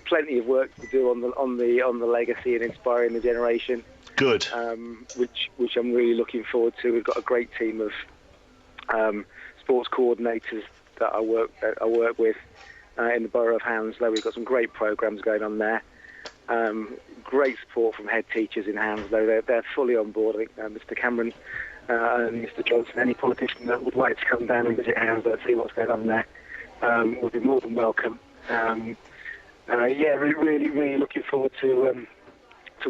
Plenty of work to do on the legacy and inspiring the generation. Good. Which I'm really looking forward to. We've got a great team of sports coordinators that I work with in the borough of Hounslow. We've got some great programs going on there. Great support from head teachers in Hounslow. They're fully on board. I think Mr. Cameron and Mr. Johnson, any politician that would like to come down and visit Hounslow and see what's going on there, would be more than welcome. Really looking forward to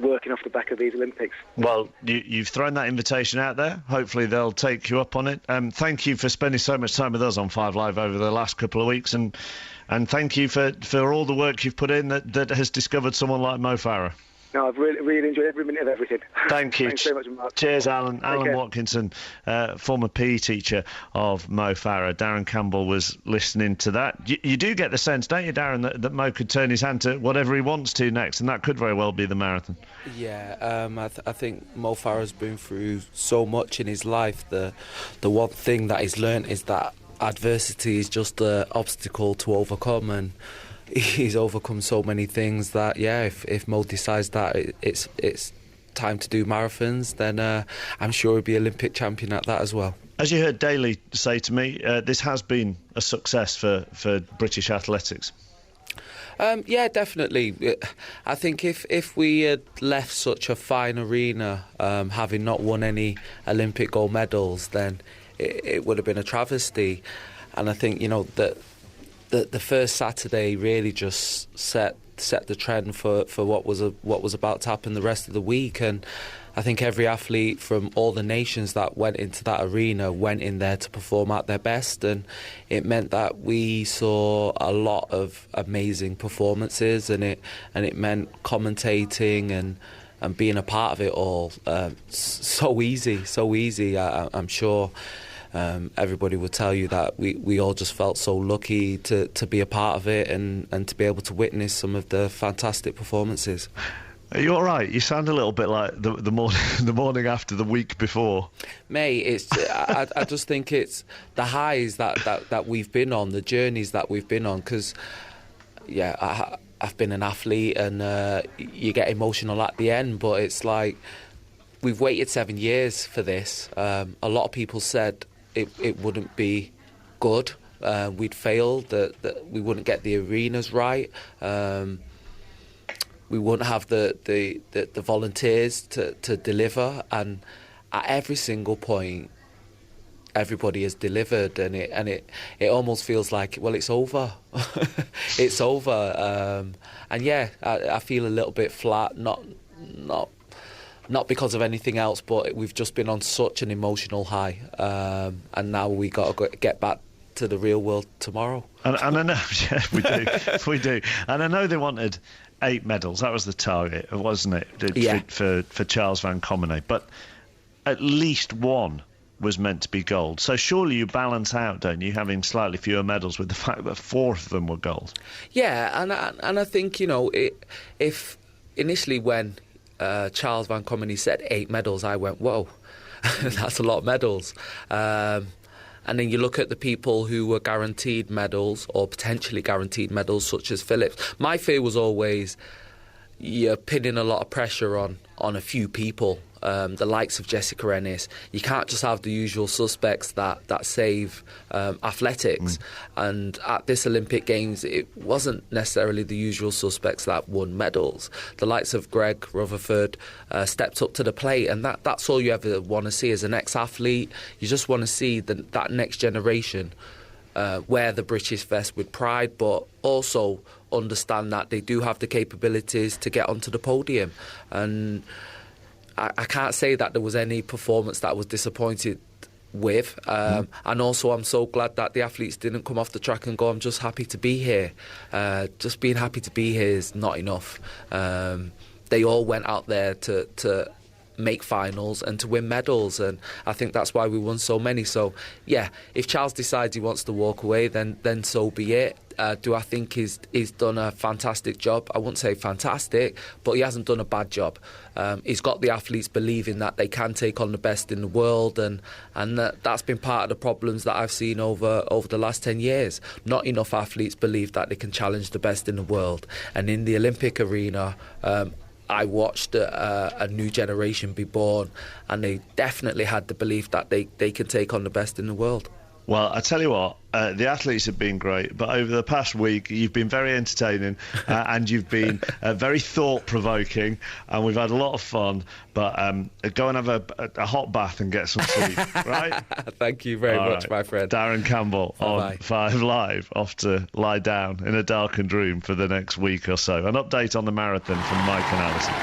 working off the back of these Olympics. Well, you've thrown that invitation out there. Hopefully they'll take you up on it. Thank you for spending so much time with us on 5 Live over the last couple of weeks, and thank you for all the work you've put in that has discovered someone like Mo Farah. No, I've really enjoyed every minute of everything. Thank you. Thanks very much, Mark. Cheers, Alan. Alan care. Watkinson, former PE teacher of Mo Farah. Darren Campbell was listening to that. You do get the sense, don't you, Darren, that Mo could turn his hand to whatever he wants to next, and that could very well be the marathon. Yeah, I think Mo Farah's been through so much in his life. The one thing that he's learnt is that adversity is just an obstacle to overcome, and he's overcome so many things that, if Mo decides that it's time to do marathons, then I'm sure he'll be Olympic champion at that as well. As you heard Daly say to me, this has been a success for British athletics. Yeah, definitely. I think if we had left such a fine arena, having not won any Olympic gold medals, then it would have been a travesty. And I think, that the first Saturday really just set the trend for what was about to happen the rest of the week. And I think every athlete from all the nations that went into that arena went in there to perform at their best, and it meant that we saw a lot of amazing performances, and it meant commentating and being a part of it all so easy. I'm sure everybody would tell you that we all just felt so lucky to be a part of it and to be able to witness some of the fantastic performances. Are you all right? You sound a little bit like the morning after the week before. Mate, I just think it's the highs that we've been on, the journeys that we've been on, because I've been an athlete, and you get emotional at the end, but it's like we've waited 7 years for this. A lot of people said it wouldn't be good. We'd failed, that we wouldn't get the arenas right. We wouldn't have the volunteers to deliver, and at every single point, everybody has delivered, and it almost feels like, well, it's over. It's over, and I feel a little bit flat, not because of anything else, but we've just been on such an emotional high, and now we got to get back to the real world tomorrow. And I know, we do, and I know they wanted 8 medals. That was the target, wasn't it? For Charles Van Commenay, but at least one was meant to be gold. So surely you balance out, don't you, having slightly fewer medals with the fact that 4 of them were gold? Yeah, and I think, if initially when Charles Van Commenay said 8 medals, I went, whoa, that's a lot of medals. And then you look at the people who were guaranteed medals or potentially guaranteed medals, such as Phillips. My fear was always you're pinning a lot of pressure on a few people, the likes of Jessica Ennis. You can't just have the usual suspects that save athletics. And at this Olympic Games, it wasn't necessarily the usual suspects that won medals. The likes of Greg Rutherford stepped up to the plate, and that's all you ever want to see as an ex-athlete. You just want to see that next generation wear the British vest with pride, but also understand that they do have the capabilities to get onto the podium. And I can't say that there was any performance that I was disappointed with. And also I'm so glad that the athletes didn't come off the track and go, I'm just happy to be here. Just being happy to be here is not enough. They all went out there to make finals and to win medals, and I think that's why we won so many. So yeah, if Charles decides he wants to walk away, then so be it. Do I think he's done a fantastic job? I wouldn't say fantastic, but he hasn't done a bad job. He's got the athletes believing that they can take on the best in the world, and that's been part of the problems that I've seen over the last 10 years. Not enough athletes believe that they can challenge the best in the world. And in the Olympic arena, I watched a new generation be born, and they definitely had the belief that they can take on the best in the world. Well, I tell you what, the athletes have been great, but over the past week, you've been very entertaining and you've been very thought-provoking, and we've had a lot of fun. But go and have a hot bath and get some sleep, right? Thank you very much, right. my friend. Darren Campbell Bye-bye. on 5 Live, off to lie down in a darkened room for the next week or so. An update on the marathon from Mike and Alison.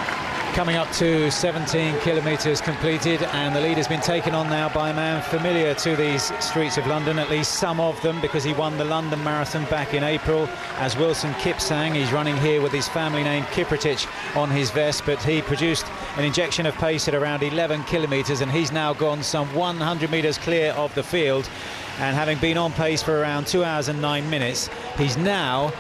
Coming up to 17 kilometres completed, and the lead has been taken on now by a man familiar to these streets of London, at least some of them, because he won the London Marathon back in April as Wilson Kipsang. He's running here with his family name Kiprotich on his vest, but he produced an injection of pace at around 11 kilometres, and he's now gone some 100 metres clear of the field, and having been on pace for around 2 hours and 9 minutes, he's now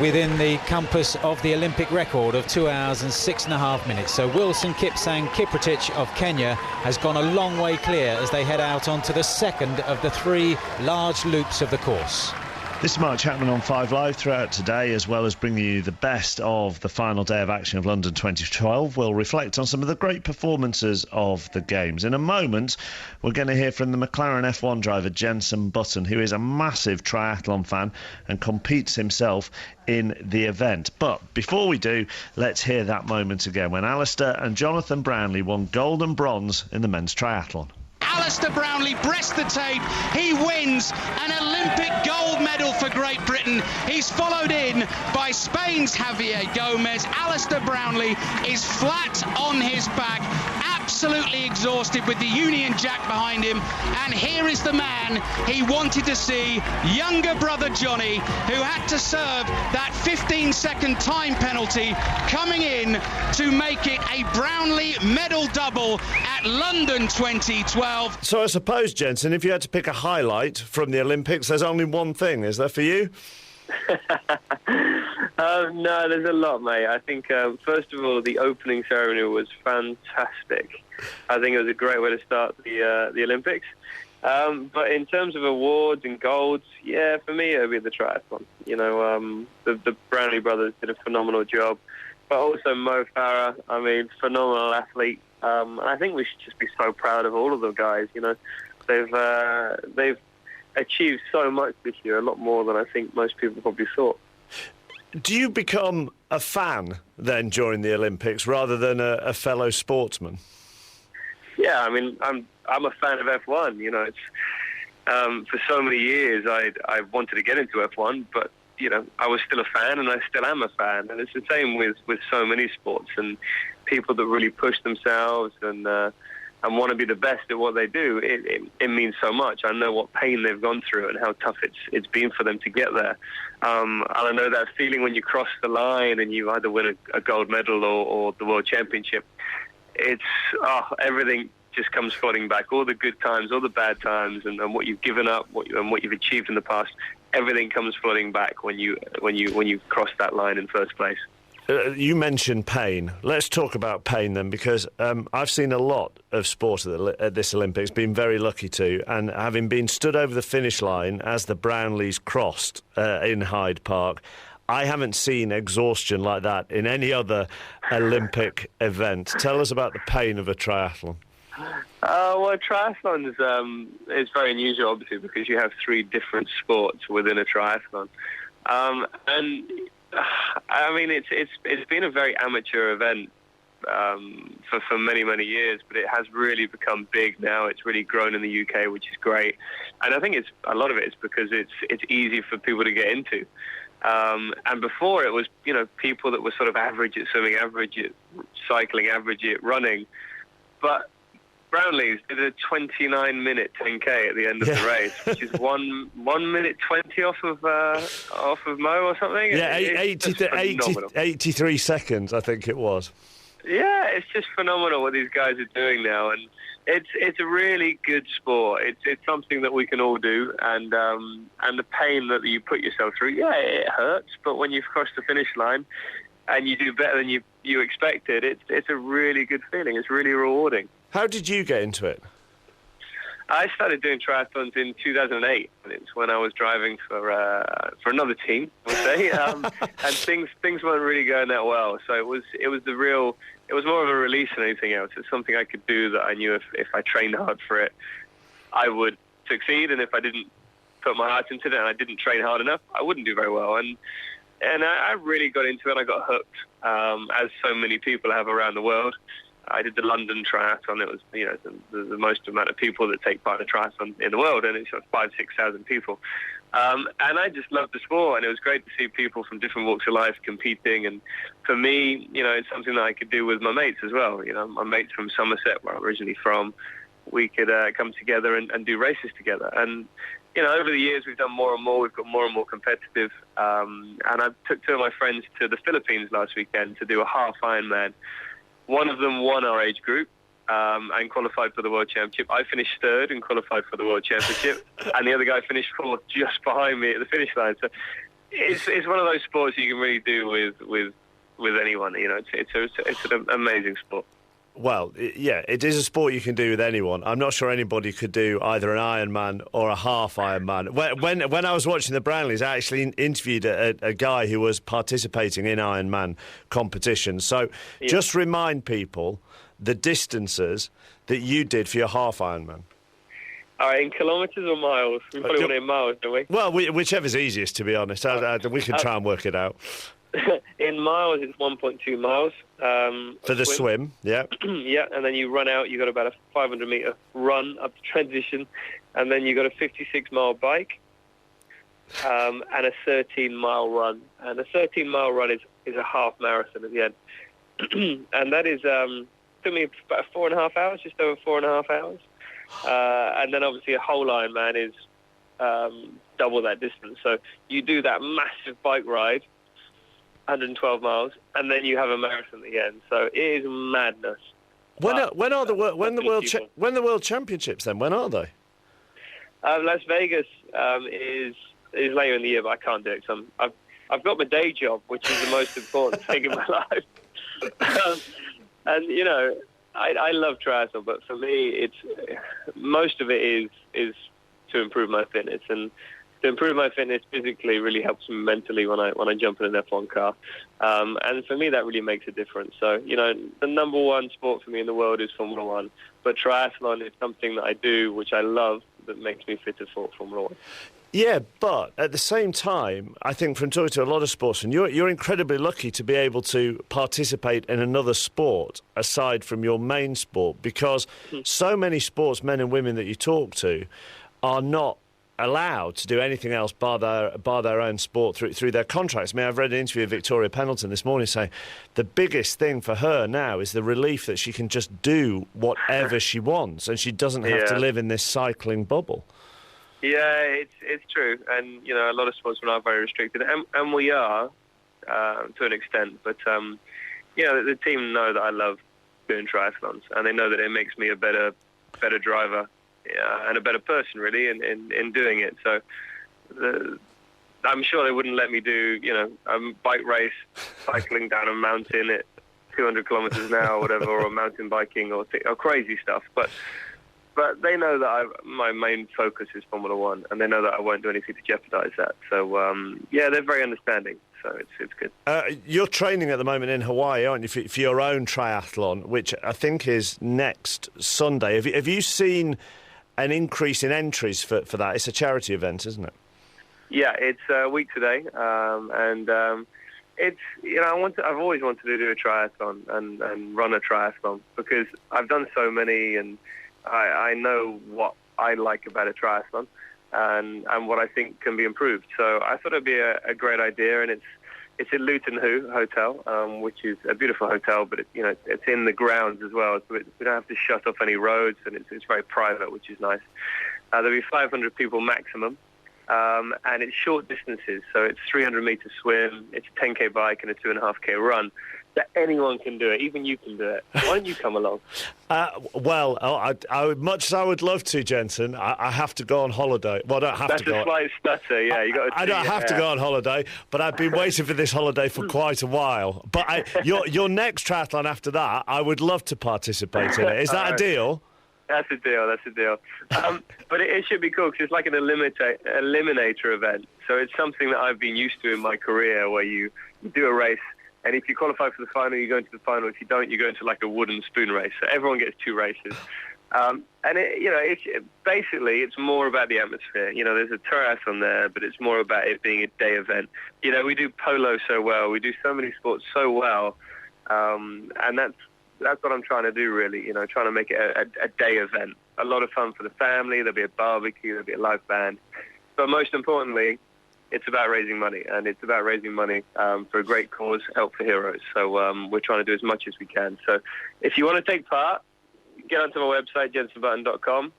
within the compass of the Olympic record of 2 hours and 6.5 minutes. So Wilson Kipsang Kiprotich of Kenya has gone a long way clear as they head out onto the second of the 3 large loops of the course. This is Mark Chapman on 5 Live throughout today, as well as bringing you the best of the final day of action of London 2012. We'll reflect on some of the great performances of the Games. In a moment, we're going to hear from the McLaren F1 driver Jenson Button, who is a massive triathlon fan and competes himself in the event. But before we do, let's hear that moment again when Alistair and Jonathan Brownlee won gold and bronze in the men's triathlon. Alistair Brownlee breasts the tape. He wins an Olympic gold medal for Great Britain. He's followed in by Spain's Javier Gomez. Alistair Brownlee is flat on his back, absolutely exhausted with the Union Jack behind him. And here is the man he wanted to see, younger brother Johnny, who had to serve that 15-second time penalty, coming in to make it a Brownlee medal double at London 2012. So I suppose, Jensen, if you had to pick a highlight from the Olympics, there's only one thing, is there for you? No, there's a lot, mate. I think, first of all, the opening ceremony was fantastic. I think it was a great way to start the Olympics. But in terms of awards and golds, yeah, for me, it would be the triathlon. You know, the Brownlee brothers did a phenomenal job. But also Mo Farah, I mean, phenomenal athlete. And I think we should just be so proud of all of the guys. You know, they've achieved so much this year, a lot more than I think most people probably thought. Do you become a fan then during the Olympics rather than a fellow sportsman? Yeah, I mean, I'm a fan of F1. You know, it's for so many years I wanted to get into F1, but you know, I was still a fan, and I still am a fan. And it's the same with so many sports and people that really push themselves and want to be the best at what they do. It means so much. I know what pain they've gone through and how tough it's been for them to get there. And I know that feeling when you cross the line and you either win a gold medal or the World Championship. It's everything just comes flooding back. All the good times, all the bad times, and what you've given up, what you've achieved in the past. Everything comes flooding back when you cross that line in first place. You mentioned pain. Let's talk about pain then, because I've seen a lot of sport at this Olympics, been very lucky to, and having been stood over the finish line as the Brownlees crossed in Hyde Park, I haven't seen exhaustion like that in any other Olympic event. Tell us about the pain of a triathlon. Well, triathlon is very unusual, obviously, because you have 3 different sports within a triathlon, and I mean it's been a very amateur event for many years, but it has really become big now. It's really grown in the UK, which is great, and I think a lot of it is because it's easy for people to get into. And before it was, you know, people that were sort of average at swimming, average at cycling, average at running, but Brownlees did a 29-minute 10K at the end of the race, which is 1 minute 20 off of Mo or something. Yeah, 83 seconds, I think it was. Yeah, it's just phenomenal what these guys are doing now, and it's a really good sport. It's something that we can all do, and the pain that you put yourself through, yeah, it hurts, but when you've crossed the finish line and you do better than you expected, it's a really good feeling. It's really rewarding. How did you get into it? I started doing triathlons in 2008. It's when I was driving for another team, I would say, and things weren't really going that well. So it was more of a release than anything else. It's something I could do that I knew if I trained hard for it, I would succeed, and if I didn't put my heart into it and I didn't train hard enough, I wouldn't do very well. And I really got into it. I got hooked, as so many people have around the world. I did the London Triathlon. It was, the most amount of people that take part in a triathlon in the world, and it's 5,000-6,000 people. And I just loved the sport, and it was great to see people from different walks of life competing. And for me, it's something that I could do with my mates as well. My mates from Somerset, where I'm originally from, we could come together and do races together. And over the years, we've done more and more. We've got more and more competitive. And I took two of my friends to the Philippines last weekend to do a half Ironman. One of them won our age group and qualified for the World Championship. I finished third and qualified for the World Championship. And the other guy finished fourth just behind me at the finish line. So it's one of those sports you can really do with anyone. It's an amazing sport. Well, yeah, it is a sport you can do with anyone. I'm not sure anybody could do either an Ironman or a half Ironman. When I was watching the Brownlees, I actually interviewed a guy who was participating in Ironman competitions. So just remind people the distances that you did for your half Ironman. All right, in kilometres or miles? We probably want it in miles, don't we? Well, whichever's easiest, to be honest. We can try and work it out. In miles, it's 1.2 miles. For the swim, yeah. Yeah, and then you run out, you got about a 500-metre run up to transition, and then you got a 56-mile bike and a 13-mile run. And a 13-mile run is a half marathon at the end. And that is, took me about 4.5 hours, just over 4.5 hours. And then obviously a whole Ironman is double that distance. So you do that massive bike ride, 112 miles, and then you have a marathon at the end. So it is madness. When are the World Championships then? When are they? Las Vegas is later in the year, but I can't do it. So I've got my day job, which is the most important thing in my life. And I love triathlon, but for me, it's most of it is to improve my fitness. And to improve my fitness physically really helps me mentally when I jump in an F1 car. And for me, that really makes a difference. So, the number one sport for me in the world is Formula One. But triathlon is something that I do, which I love, that makes me fitter for Formula One. Yeah, but at the same time, I think from talking to a lot of sportsmen, you're incredibly lucky to be able to participate in another sport aside from your main sport, because so many sportsmen and women that you talk to are not allowed to do anything else bar their own sport through their contracts. I mean, I've read an interview with Victoria Pendleton this morning saying the biggest thing for her now is the relief that she can just do whatever she wants and she doesn't have to live in this cycling bubble. Yeah, it's true. And, a lot of sportsmen are very restricted, and we are to an extent. But, the team know that I love doing triathlons, and they know that it makes me a better driver. And a better person, really, in doing it. So I'm sure they wouldn't let me do, a bike race, cycling down a mountain at 200 kilometres an hour or whatever, or mountain biking or crazy stuff. But they know that my main focus is Formula One, and they know that I won't do anything to jeopardise that. So, they're very understanding. So it's good. You're training at the moment in Hawaii, aren't you, for your own triathlon, which I think is next Sunday. Have you seen an increase in entries for that? It's a charity event, isn't it? Yeah, it's a week today, and it's I've always wanted to do a triathlon and run a triathlon because I've done so many, and I know what I like about a triathlon and what I think can be improved. So I thought it'd be a great idea, and it's at Luton Hoo Hotel, which is a beautiful hotel, but it's in the grounds as well. So we don't have to shut off any roads, and it's very private, which is nice. There'll be 500 people maximum, and it's short distances. So it's 300 meter swim, it's a 10k bike, and a 2.5k run. That anyone can do it. Even you can do it. Why don't you come along? Much as I would love to, Jensen, I have to go on holiday. Well, I don't have to go. That's a slight stutter, yeah. I don't have to go on holiday, but I've been waiting for this holiday for quite a while. But your next triathlon after that, I would love to participate in it. Is that a deal? That's a deal. But it should be cool because it's like an eliminator event. So it's something that I've been used to in my career, where you do a race, and if you qualify for the final, you go into the final. If you don't, you go into like a wooden spoon race. So everyone gets two races. And basically it's more about the atmosphere. There's a triathlon there, but it's more about it being a day event. We do polo so well, we do so many sports so well, and that's what I'm trying to do, really. Trying to make it a day event, a lot of fun for the family. There'll be a barbecue, there'll be a live band, but most importantly, it's about raising money, and it's about raising money for a great cause, Help for Heroes. So we're trying to do as much as we can. So if you want to take part, get onto my website, jensenbutton.com.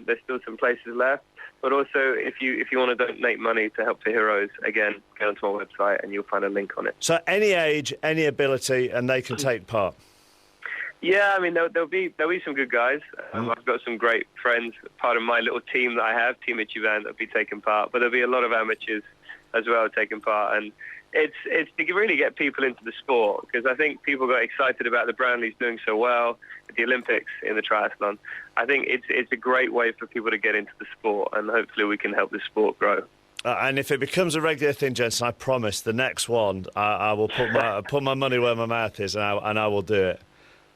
There's still some places left. But also, if you want to donate money to Help for Heroes, again, get onto my website and you'll find a link on it. So any age, any ability, and they can take part? Yeah, I mean, there'll be some good guys. I've got some great friends, part of my little team that I have, Team Itchy Van, that'll be taking part. But there'll be a lot of amateurs as well taking part. And it's to really get people into the sport, because I think people got excited about the Brownlees doing so well at the Olympics in the triathlon. I think it's a great way for people to get into the sport, and hopefully we can help the sport grow. And if it becomes a regular thing, Jensen, I promise the next one I will put my money where my mouth is, and I will do it.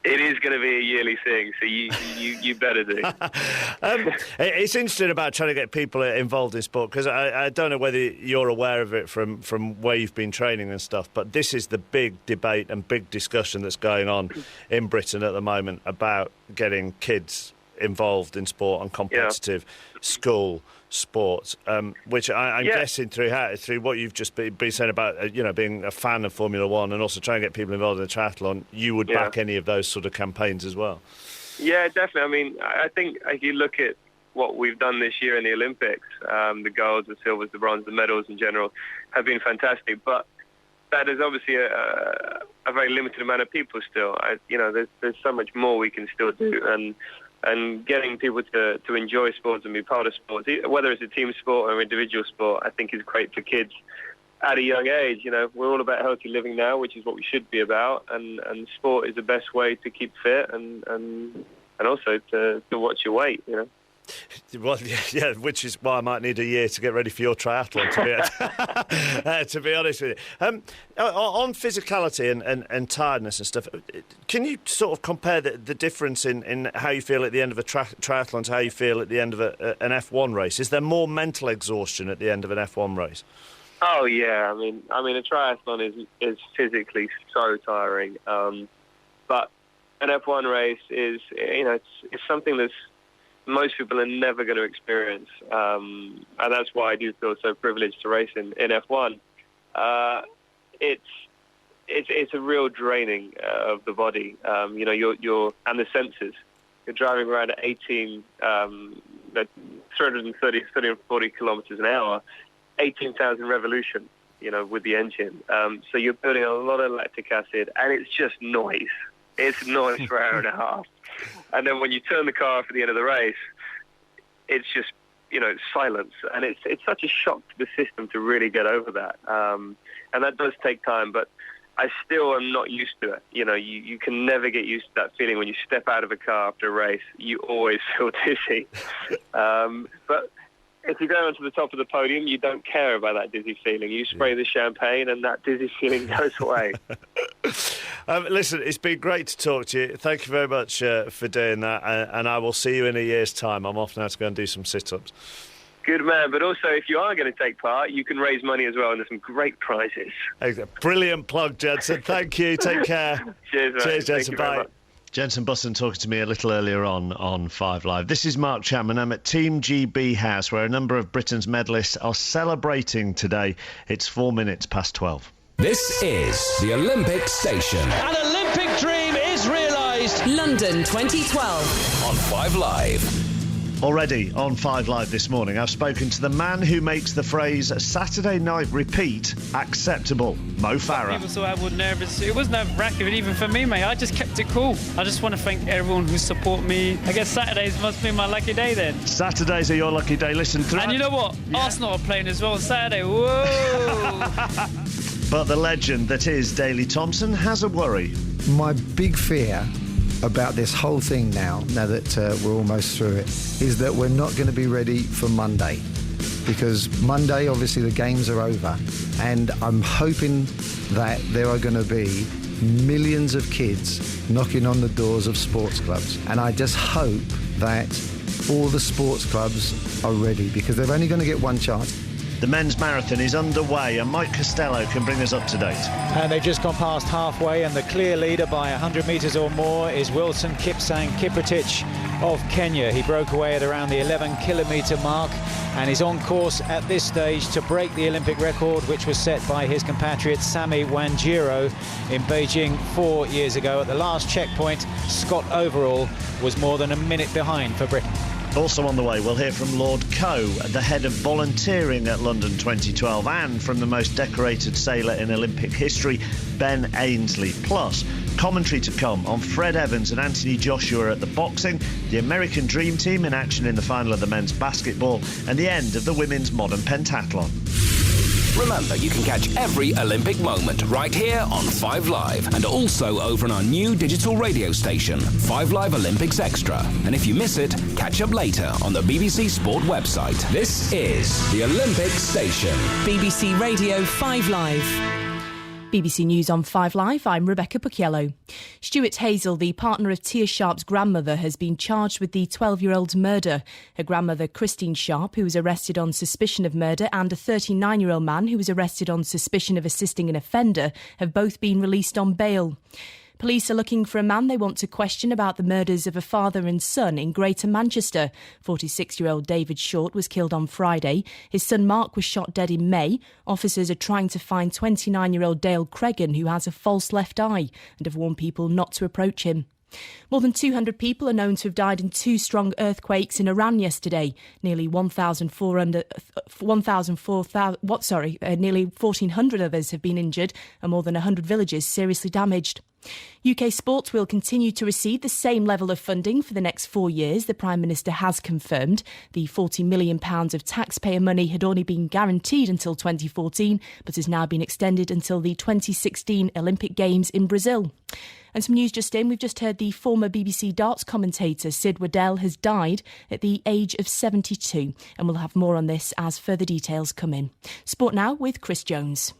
It is going to be a yearly thing, so you better do. It's interesting about trying to get people involved in sport, because I don't know whether you're aware of it from where you've been training and stuff, but this is the big debate and big discussion that's going on in Britain at the moment about getting kids involved in sport and competitive school sports, which I'm guessing through what you've just been saying about being a fan of Formula One and also trying to get people involved in the triathlon, you would back any of those sort of campaigns as well. Yeah, definitely. I mean, I think if you look at what we've done this year in the Olympics, the golds, the silvers, the bronze, the medals in general have been fantastic, but that is obviously a very limited amount of people still. There's so much more we can still do, and getting people to enjoy sports and be part of sports, whether it's a team sport or individual sport, I think is great for kids at a young age. We're all about healthy living now, which is what we should be about, and sport is the best way to keep fit and also to watch your weight, Well, yeah, which is why I might need a year to get ready for your triathlon, to be honest with you. On physicality and tiredness and stuff, can you sort of compare the difference in how you feel at the end of a triathlon to how you feel at the end of an F1 race? Is there more mental exhaustion at the end of an F1 race? Oh, yeah. I mean, a triathlon is physically so tiring. But an F1 race is, it's something that's most people are never going to experience, and that's why I do feel so privileged to race in F1. It's a real draining of the body. You're and the senses. You're driving around at 340 kilometers an hour, 18,000 revolution, with the engine. So you're building a lot of lactic acid, and it's just noise. It's noise for an hour and a half. And then when you turn the car off at the end of the race, it's just, it's silence. And it's such a shock to the system to really get over that. And that does take time, but I still am not used to it. You can never get used to that feeling when you step out of a car after a race. You always feel dizzy. But if you go onto the top of the podium, you don't care about that dizzy feeling. You spray the champagne and that dizzy feeling goes away. Listen, it's been great to talk to you. Thank you very much for doing that, and I will see you in a year's time. I'm off now to go and do some sit-ups. Good man, but also if you are going to take part, you can raise money as well, and there's some great prizes. Brilliant plug, Jensen. Thank you. Take care. Cheers, mate. Cheers, Jensen. Bye. Jensen Button talking to me a little earlier on 5 Live. This is Mark Chapman. I'm at Team GB House, where a number of Britain's medalists are celebrating today. It's 4 minutes past 12. This is the Olympic Station. An Olympic dream is realised. London 2012. On 5 Live. Already on 5 Live this morning, I've spoken to the man who makes the phrase Saturday night repeat acceptable, Mo Farah. People thought I was nervous. It was nerve-wracking, even for me, mate. I just kept it cool. I just want to thank everyone who support me. I guess Saturdays must be my lucky day then. Saturdays are your lucky day. Listen, and you know what? Yeah. Arsenal are playing as well on Saturday. Whoa! But the legend that is Daley Thompson has a worry. My big fear about this whole thing now that we're almost through it, is that we're not going to be ready for Monday. Because Monday, obviously, the games are over. And I'm hoping that there are going to be millions of kids knocking on the doors of sports clubs. And I just hope that all the sports clubs are ready, because they're only going to get one chance. The men's marathon is underway and Mike Costello can bring us up to date. And they've just gone past halfway, and the clear leader by 100 metres or more is Wilson Kipsang Kiprotich of Kenya. He broke away at around the 11-kilometre mark and is on course at this stage to break the Olympic record, which was set by his compatriot Sami Wanjiru in Beijing 4 years ago. At the last checkpoint, Scott Overall was more than a minute behind for Britain. Also on the way, we'll hear from Lord Coe, the head of volunteering at London 2012, and from the most decorated sailor in Olympic history, Ben Ainsley. Plus, commentary to come on Fred Evans and Anthony Joshua at the boxing, the American Dream Team in action in the final of the men's basketball, and the end of the women's modern pentathlon. Remember, you can catch every Olympic moment right here on 5 Live, and also over on our new digital radio station, 5 Live Olympics Extra. And if you miss it, catch up later on the BBC Sport website. This is the Olympic Station. BBC Radio 5 Live. BBC News on 5 Live, I'm Rebecca Pucchiello. Stuart Hazel, the partner of Tia Sharp's grandmother, has been charged with the 12-year-old's murder. Her grandmother, Christine Sharp, who was arrested on suspicion of murder, and a 39-year-old man who was arrested on suspicion of assisting an offender have both been released on bail. Police are looking for a man they want to question about the murders of a father and son in Greater Manchester. 46-year-old David Short was killed on Friday. His son Mark was shot dead in May. Officers are trying to find 29-year-old Dale Cregan, who has a false left eye, and have warned people not to approach him. More than 200 people are known to have died in 2 strong earthquakes in Iran yesterday. Nearly 1,400 others have been injured, and more than 100 villages seriously damaged. UK sport will continue to receive the same level of funding for the next 4 years, the Prime Minister has confirmed. The £40 million of taxpayer money had only been guaranteed until 2014, but has now been extended until the 2016 Olympic Games in Brazil. And some news just in, we've just heard the former BBC darts commentator Sid Waddell has died at the age of 72, and we'll have more on this as further details come in. Sport now with Chris Jones.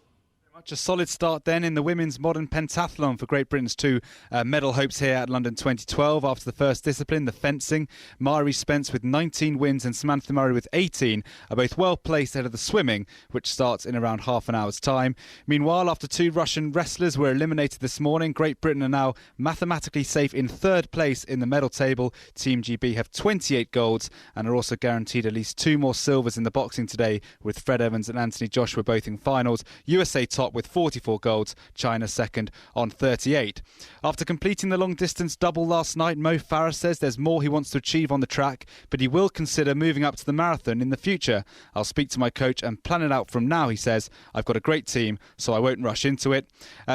A solid start then in the women's modern pentathlon for Great Britain's 2 medal hopes here at London 2012. After the first discipline, the fencing, Mari Spence with 19 wins and Samantha Murray with 18 are both well placed ahead of the swimming, which starts in around half an hour's time. Meanwhile, after 2 Russian wrestlers were eliminated this morning, Great Britain are now mathematically safe in 3rd place in the medal table. Team GB have 28 golds and are also guaranteed at least 2 more silvers in the boxing today, with Fred Evans and Anthony Joshua both in finals. USA top with 44 golds, China second on 38. After completing the long-distance double last night, Mo Farah says there's more he wants to achieve on the track, but he will consider moving up to the marathon in the future. I'll speak to my coach and plan it out from now, he says. I've got a great team, so I won't rush into it.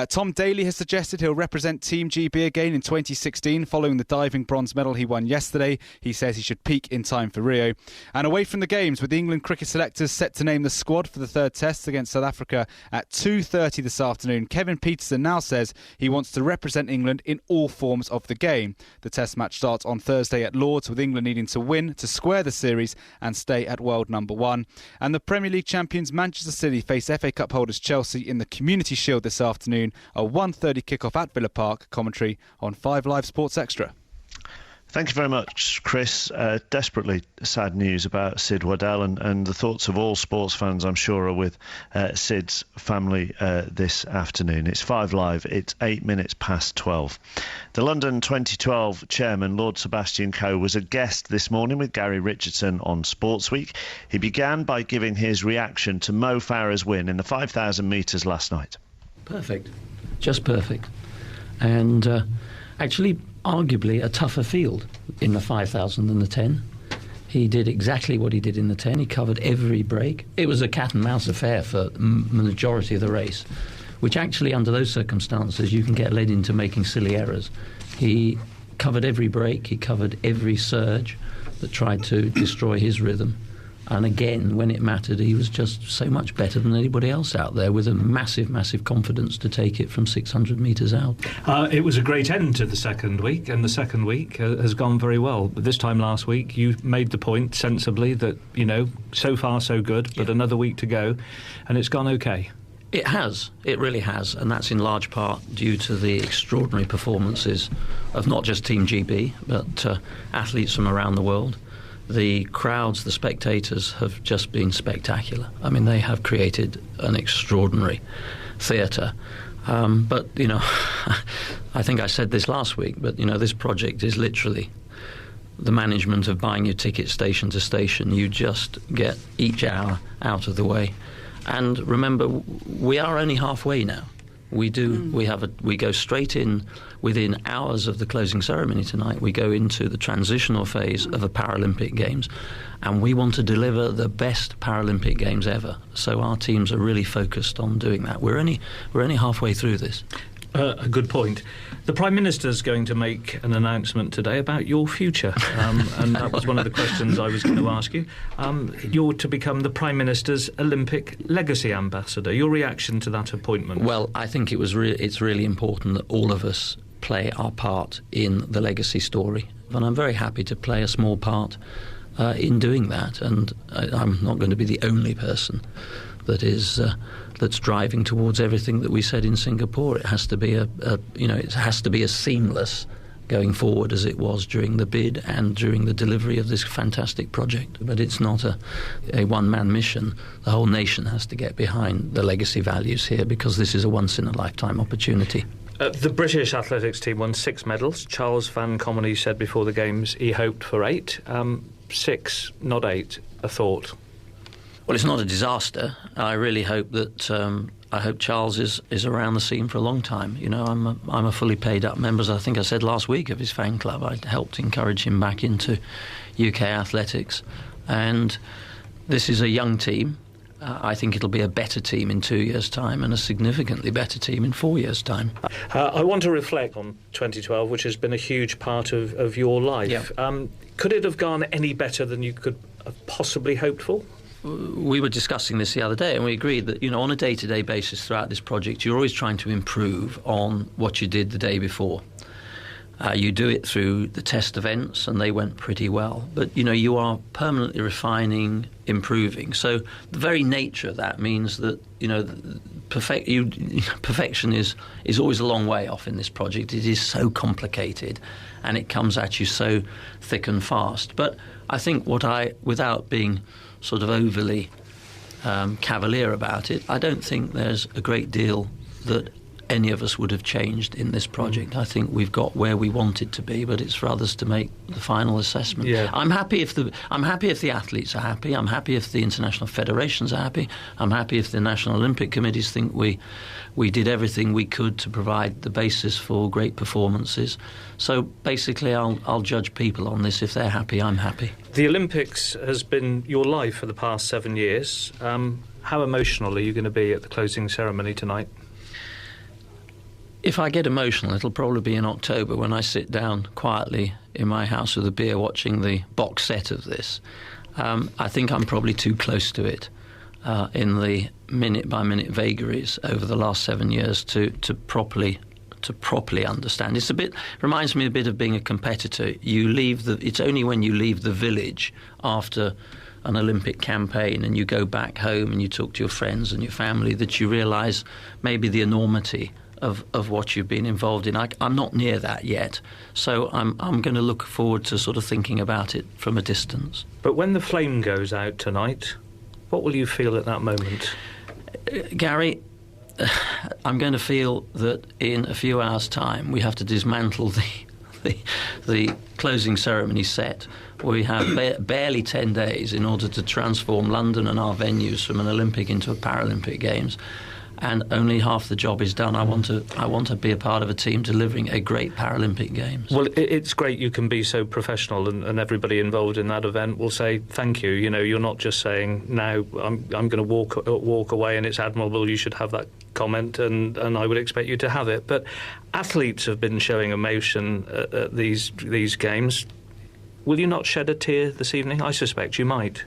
Tom Daley has suggested he'll represent Team GB again in 2016 following the diving bronze medal he won yesterday. He says he should peak in time for Rio. And away from the games, with the England cricket selectors set to name the squad for the 3rd test against South Africa at 2:30 this afternoon, Kevin Peterson now says he wants to represent England in all forms of the game. The test match starts on Thursday at Lords, with England needing to win to square the series and stay at world number 1. And the Premier League champions Manchester City face FA Cup holders Chelsea in the Community Shield this afternoon. A 1:30 kick-off at Villa Park. Commentary on 5 Live Sports Extra. Thank you very much, Chris. Desperately sad news about Sid Waddell, and the thoughts of all sports fans, I'm sure, are with Sid's family this afternoon. It's 5 Live. It's 8 minutes past 12. The London 2012 chairman, Lord Sebastian Coe, was a guest this morning with Gary Richardson on Sports Week. He began by giving his reaction to Mo Farah's win in the 5,000 metres last night. Perfect. Just perfect. And actually, arguably a tougher field in the 5,000 than the 10. He did exactly what he did in the 10. He covered every break. It was a cat and mouse affair for the majority of the race, which actually under those circumstances you can get led into making silly errors. He covered every break. He covered every surge that tried to destroy his rhythm. And again, when it mattered, he was just so much better than anybody else out there, with a massive, massive confidence to take it from 600 metres out. It was a great end to the second week, and the second week has gone very well. But this time last week, you made the point sensibly that, so far so good, but another week to go, and it's gone okay. It has. It really has. And that's in large part due to the extraordinary performances of not just Team GB, but athletes from around the world. The crowds, the spectators, have just been spectacular. I mean, they have created an extraordinary theatre. But, you know, I think I said this last week, but, you know, this project is literally the management of buying your ticket station to station. You just get each hour out of the way. And remember, we are only halfway now. We go straight in within hours of the closing ceremony tonight. We go into the transitional phase of the Paralympic Games, and we want to deliver the best Paralympic Games ever. So our teams are really focused on doing that. We're only halfway through this. A good point. The Prime Minister's going to make an announcement today about your future, and that was one of the questions I was going to ask you. You're to become the Prime Minister's Olympic Legacy Ambassador. Your reaction to that appointment? Well, I think it's really important that all of us play our part in the legacy story, and I'm very happy to play a small part in doing that, and I'm not going to be the only person that is that's driving towards everything that we said in Singapore. It has to be it has to be as seamless going forward as it was during the bid and during the delivery of this fantastic project. But it's not a one-man mission. The whole nation has to get behind the legacy values here, because this is a once-in-a-lifetime opportunity. The British athletics team won 6 medals. Charles Van Comedy said before the Games he hoped for 8. 6, not 8, a thought. Well, it's not a disaster. I really hope that I hope Charles is around the scene for a long time. You know, I'm a fully paid up member, as I think I said last week, of his fan club. I helped encourage him back into UK athletics, and this is a young team. I think it'll be a better team in 2 years' time, and a significantly better team in 4 years' time. I want to reflect on 2012, which has been a huge part of your life. Yeah. Could it have gone any better than you could have possibly hoped for? We were discussing this the other day, and we agreed that, you know, on a day-to-day basis throughout this project, you're always trying to improve on what you did the day before. You do it through the test events, and they went pretty well. But, you know, you are permanently refining, improving. So the very nature of that means that, you know, perfection is always a long way off in this project. It is so complicated, and it comes at you so thick and fast. But I think without being sort of overly cavalier about it, I don't think there's a great deal that any of us would have changed in this project. I think we've got where we wanted to be, but it's for others to make the final assessment. Yeah. I'm happy if the athletes are happy. I'm happy if the international federations are happy. I'm happy if the National Olympic Committees think we did everything we could to provide the basis for great performances. So basically, I'll judge people on this. If they're happy, I'm happy. The Olympics has been your life for the past 7 years. How emotional are you going to be at the closing ceremony tonight? If I get emotional, it'll probably be in October when I sit down quietly in my house with a beer watching the box set of this. I think I'm probably too close to it in the minute-by-minute vagaries over the last 7 years to properly understand. Reminds me a bit of being a competitor. It's only when you leave the village after an Olympic campaign and you go back home and you talk to your friends and your family that you realise maybe the enormity of what you've been involved in. I'm not near that yet, so I'm going to look forward to sort of thinking about it from a distance. But when the flame goes out tonight, what will you feel at that moment? Gary, I'm going to feel that in a few hours' time we have to dismantle the closing ceremony set. We have barely 10 days in order to transform London and our venues from an Olympic into a Paralympic Games. And only half the job is done. I want to be a part of a team delivering a great Paralympic Games. Well, it's great you can be so professional, and everybody involved in that event will say thank you. You know, you're not just saying now I'm going to walk away and it's admirable. You should have that comment, and I would expect you to have it. But athletes have been showing emotion at these games. Will you not shed a tear this evening? I suspect you might.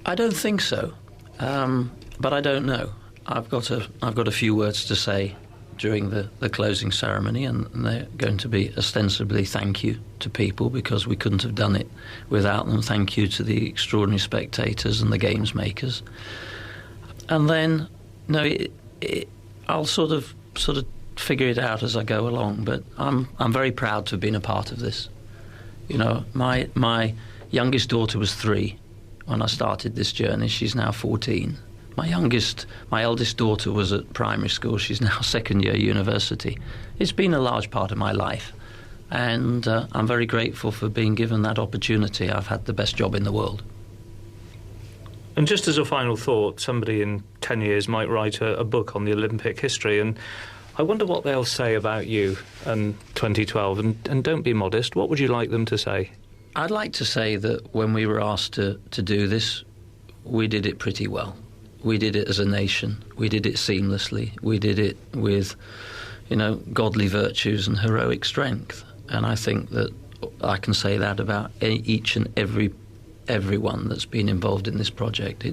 I don't think so, but I don't know. I've got a few words to say during the closing ceremony, and they're going to be ostensibly thank you to people, because we couldn't have done it without them. Thank you to the extraordinary spectators and the games makers. And then No, I'll sort of figure it out as I go along. But I'm very proud to have been a part of this. You know, my youngest daughter was 3 when I started this journey. She's now 14. My eldest daughter was at primary school. She's now second year university. It's been a large part of my life, and I'm very grateful for being given that opportunity. I've had the best job in the world. And just as a final thought, somebody in 10 years might write a book on the Olympic history, and I wonder what they'll say about you and 2012. And don't be modest, what would you like them to say? I'd like to say that when we were asked to do this, we did it pretty well. We did it as a nation. We did it seamlessly. We did it with, godly virtues and heroic strength. And I think that I can say that about each and everyone that's been involved in this project.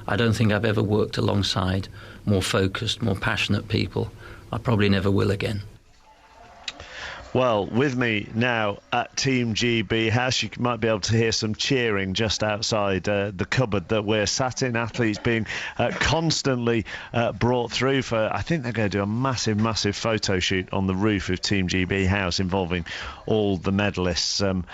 I don't think I've ever worked alongside more focused, more passionate people. I probably never will again. Well, with me now at Team GB House, you might be able to hear some cheering just outside the cupboard that we're sat in. Athletes being constantly brought through for, I think they're going to do a massive, massive photo shoot on the roof of Team GB House involving all the medalists. And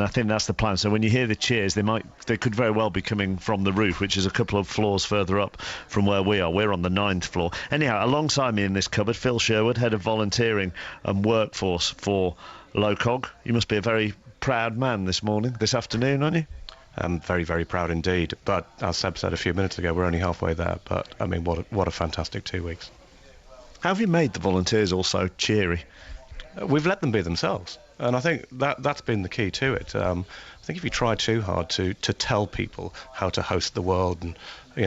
I think that's the plan. So when you hear the cheers, they could very well be coming from the roof, which is a couple of floors further up from where we are. We're on the 9th floor. Anyhow, alongside me in this cupboard, Phil Sherwood, Head of Volunteering and Workforce for LOCOG. You must be a very proud man this afternoon, aren't you? I'm very, very proud indeed. But as Seb said a few minutes ago, we're only halfway there. But I mean, what a fantastic 2 weeks. How have you made the volunteers all so cheery? We've let them be themselves, and I think that's been the key to it. I think if you try too hard to tell people how to host the world and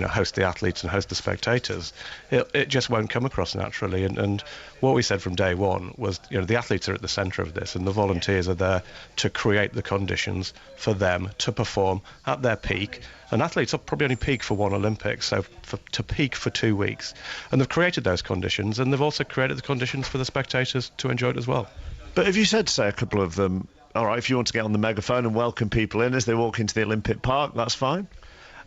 host the athletes and host the spectators, it just won't come across naturally. And what we said from day one was, the athletes are at the centre of this, and the volunteers are there to create the conditions for them to perform at their peak. And athletes will probably only peak for one Olympics, so to peak for 2 weeks. And they've created those conditions, and they've also created the conditions for the spectators to enjoy it as well. But have you said to say a couple of them, all right, if you want to get on the megaphone and welcome people in as they walk into the Olympic Park, that's fine?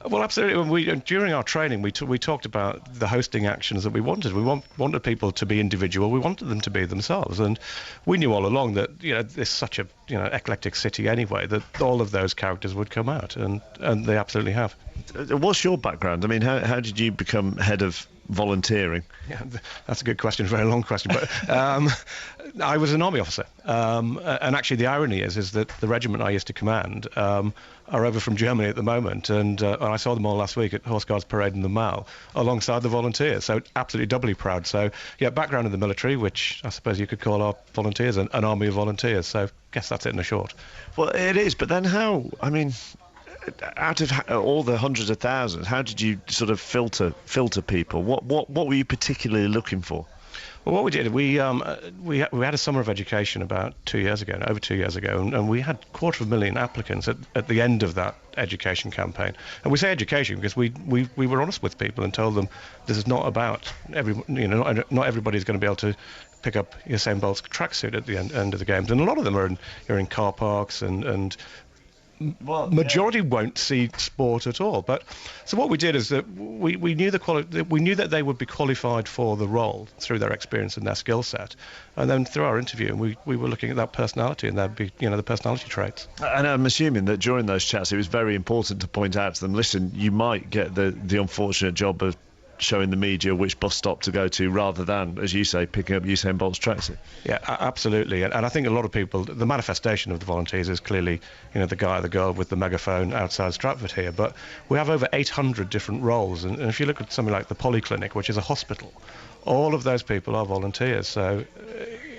Well, absolutely. During our training, we talked about the hosting actions that we wanted. We wanted people to be individual. We wanted them to be themselves, and we knew all along that it's such a eclectic city anyway that all of those characters would come out, and they absolutely have. What's your background? I mean, how did you become head of volunteering? Yeah, that's a good question, a very long question. But I was an army officer, and actually the irony is that the regiment I used to command are over from Germany at the moment, and I saw them all last week at Horse Guards Parade in the Mall alongside the volunteers, so absolutely doubly proud. So yeah, background in the military, which I suppose you could call our volunteers an army of volunteers, so I guess that's it in a short. Well, it is, but then how, I mean, out of all the hundreds of thousands, how did you sort of filter people? What were you particularly looking for? Well, what we did, we had a summer of education about 2 years ago, over 2 years ago, and we had 250,000 applicants at the end of that education campaign. And we say education because we were honest with people and told them this is not about not everybody's going to be able to pick up Usain Bolt's tracksuit at the end of the games, and a lot of them are in car parks and majority won't see sport at all. But so what we did is that we knew that they would be qualified for the role through their experience and their skill set, and then through our interview we were looking at that personality and the personality traits. And I'm assuming that during those chats it was very important to point out to them, listen, you might get the unfortunate job of showing the media which bus stop to go to rather than, as you say, picking up Usain Bolt's tracksuit. Yeah, absolutely. And I think a lot of people, the manifestation of the volunteers is clearly, the guy or the girl with the megaphone outside Stratford here. But we have over 800 different roles. And if you look at something like the Polyclinic, which is a hospital, all of those people are volunteers. So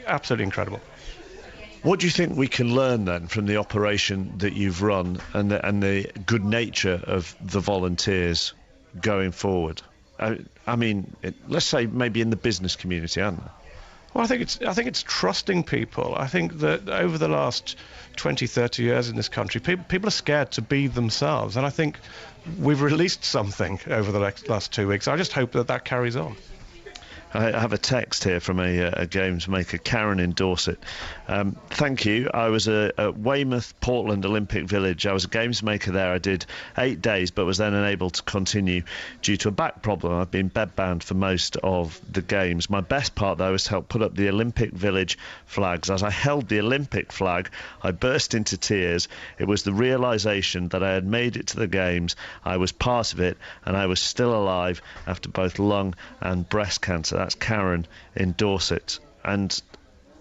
absolutely incredible. What do you think we can learn then from the operation that you've run and the good nature of the volunteers going forward? I mean, let's say maybe in the business community, aren't they? Well, I think it's trusting people. I think that over the last 20, 30 years in this country, people are scared to be themselves, and I think we've released something over the last 2 weeks. I just hope that carries on. I have a text here from a games maker, Karen in Dorset. Thank you. I was at Weymouth Portland Olympic Village. I was a games maker there. I did 8 days, but was then unable to continue due to a back problem. I've been bedbound for most of the games. My best part, though, was to help put up the Olympic Village flags. As I held the Olympic flag, I burst into tears. It was the realisation that I had made it to the games, I was part of it, and I was still alive after both lung and breast cancer. That's Karen in Dorset. And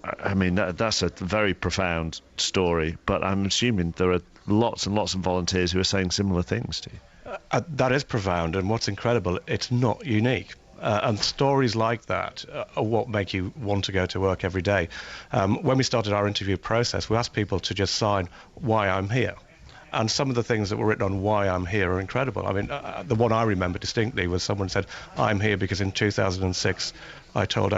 I mean, that's a very profound story, but I'm assuming there are lots and lots of volunteers who are saying similar things to you. That is profound, and what's incredible, it's not unique. And stories like that are what make you want to go to work every day. When we started our interview process, we asked people to just sign why I'm here. And some of the things that were written on why I'm here are incredible. I mean, the one I remember distinctly was someone said, I'm here because in 2006 I was told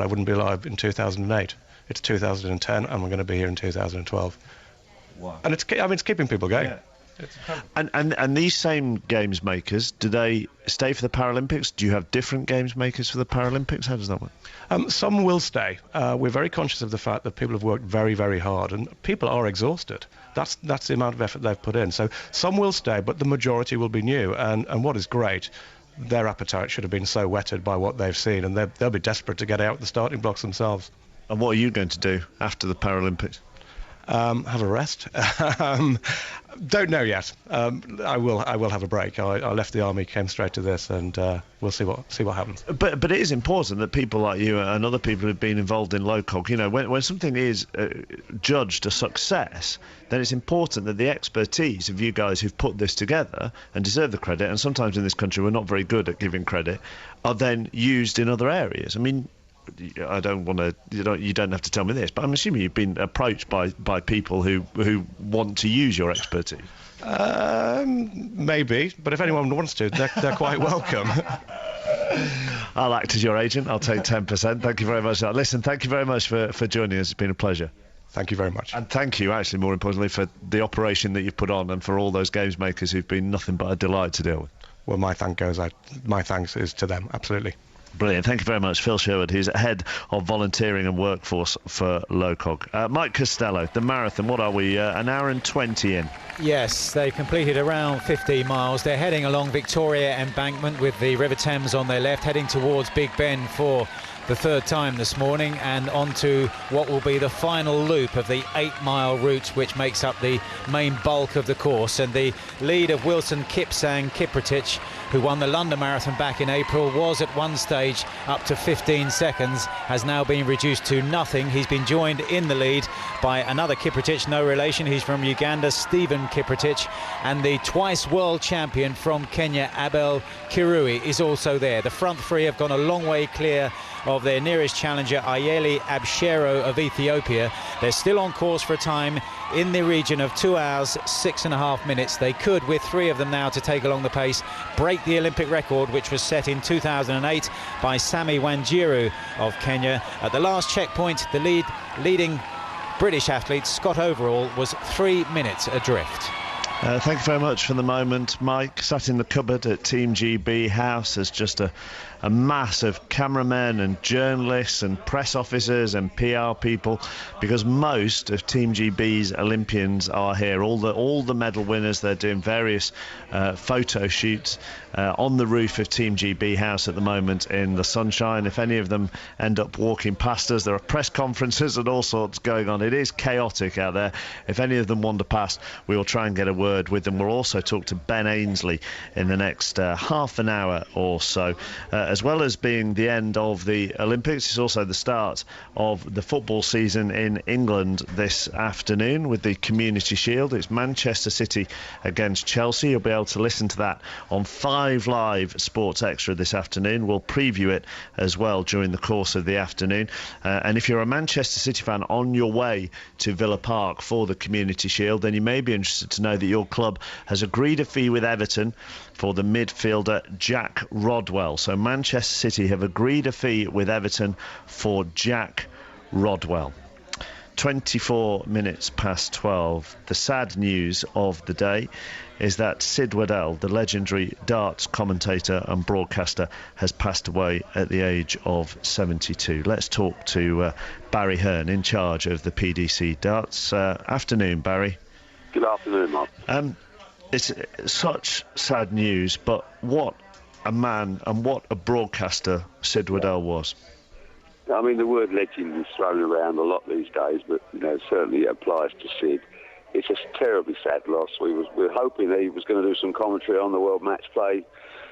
I wouldn't be alive in 2008. It's 2010 and we're going to be here in 2012. Wow. And it's keeping people going. Yeah. And these same games makers, do they stay for the Paralympics? Do you have different games makers for the Paralympics? How does that work? Some will stay. We're very conscious of the fact that people have worked very, very hard, and people are exhausted. That's the amount of effort they've put in. So some will stay, but the majority will be new. And what is great, their appetite should have been so whetted by what they've seen, and they'll be desperate to get out the starting blocks themselves. And what are you going to do after the Paralympics? Have a rest. Don't know yet. I will have a break. I left the army, came straight to this, and we'll see what happens. But it is important that people like you and other people who've been involved in LOCOG, you know, when something is judged a success, then it's important that the expertise of you guys who've put this together and deserve the credit, and sometimes in this country we're not very good at giving credit, are then used in other areas. I mean, I don't want to. You don't have to tell me this, but I'm assuming you've been approached by people who want to use your expertise. Maybe, but if anyone wants to, they're quite welcome. I'll act as your agent. I'll take 10%. Thank you very much. Listen, thank you very much for joining us. It's been a pleasure. Thank you very much. And thank you, actually, more importantly, for the operation that you've put on and for all those games makers who've been nothing but a delight to deal with. Well, my thanks is to them, absolutely. Brilliant. Thank you very much, Phil Sherwood, who's head of volunteering and workforce for LOCOG. Mike Costello, the marathon, what are we, an hour and 20 in? Yes, they've completed around 15 miles. They're heading along Victoria Embankment with the River Thames on their left, heading towards Big Ben for the third time this morning, and onto what will be the final loop of the 8-mile route, which makes up the main bulk of the course. And the lead of Wilson Kipsang Kiprotich, who won the London Marathon back in April, was at one stage up to 15 seconds, has now been reduced to nothing. He's been joined in the lead by another Kiprotich, no relation. He's from Uganda, Stephen Kiprotich, and the twice world champion from Kenya, Abel Kirui, is also there. The front three have gone a long way clear of their nearest challenger, Ayeli Abshero of Ethiopia. They're still on course for a time in the region of 2 hours, 6.5 minutes. They could, with three of them now to take along the pace, break the Olympic record, which was set in 2008 by Sami Wanjiru of Kenya. At the last checkpoint, the leading British athlete, Scott Overall, was 3 minutes adrift. Thank you very much for the moment, Mike. Sat in the cupboard at Team GB House as just a mass of cameramen and journalists and press officers and PR people, because most of Team GB's Olympians are here. All the medal winners, they're doing various photo shoots on the roof of Team GB House at the moment in the sunshine. If any of them end up walking past us, there are press conferences and all sorts going on. It is chaotic out there. If any of them wander past, we will try and get a word with them. We'll also talk to Ben Ainsley in the next half an hour or so. As well as being the end of the Olympics, it's also the start of the football season in England this afternoon with the Community Shield. It's Manchester City against Chelsea. You'll be able to listen to that on 5 Live Sports Extra this afternoon. We'll preview it as well during the course of the afternoon. And if you're a Manchester City fan on your way to Villa Park for the Community Shield, then you may be interested to know that your club has agreed a fee with Everton for the midfielder Jack Rodwell. So Manchester City have agreed a fee with Everton for Jack Rodwell. 24 minutes past 12. The sad news of the day is that Sid Waddell, the legendary darts commentator and broadcaster, has passed away at the age of 72. Let's talk to Barry Hearn, in charge of the PDC Darts. Afternoon, Barry. Good afternoon, Mark. It's such sad news, but what a man and what a broadcaster Sid Waddell was. I mean, the word legend is thrown around a lot these days, but, certainly it applies to Sid. It's a terribly sad loss. We were hoping that he was going to do some commentary on the World Match Play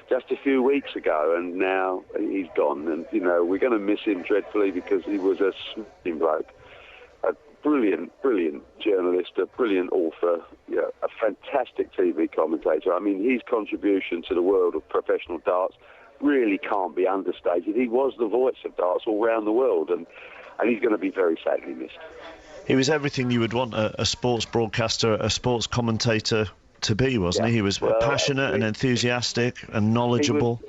just a few weeks ago, and now he's gone. And, we're going to miss him dreadfully because he was a smashing bloke. A brilliant journalist, a brilliant author, a fantastic TV commentator. I mean, his contribution to the world of professional darts really can't be understated. He was the voice of darts all around the world, and he's going to be very sadly missed. He was everything you would want a sports broadcaster, a sports commentator to be, wasn't he? He was passionate and enthusiastic and knowledgeable.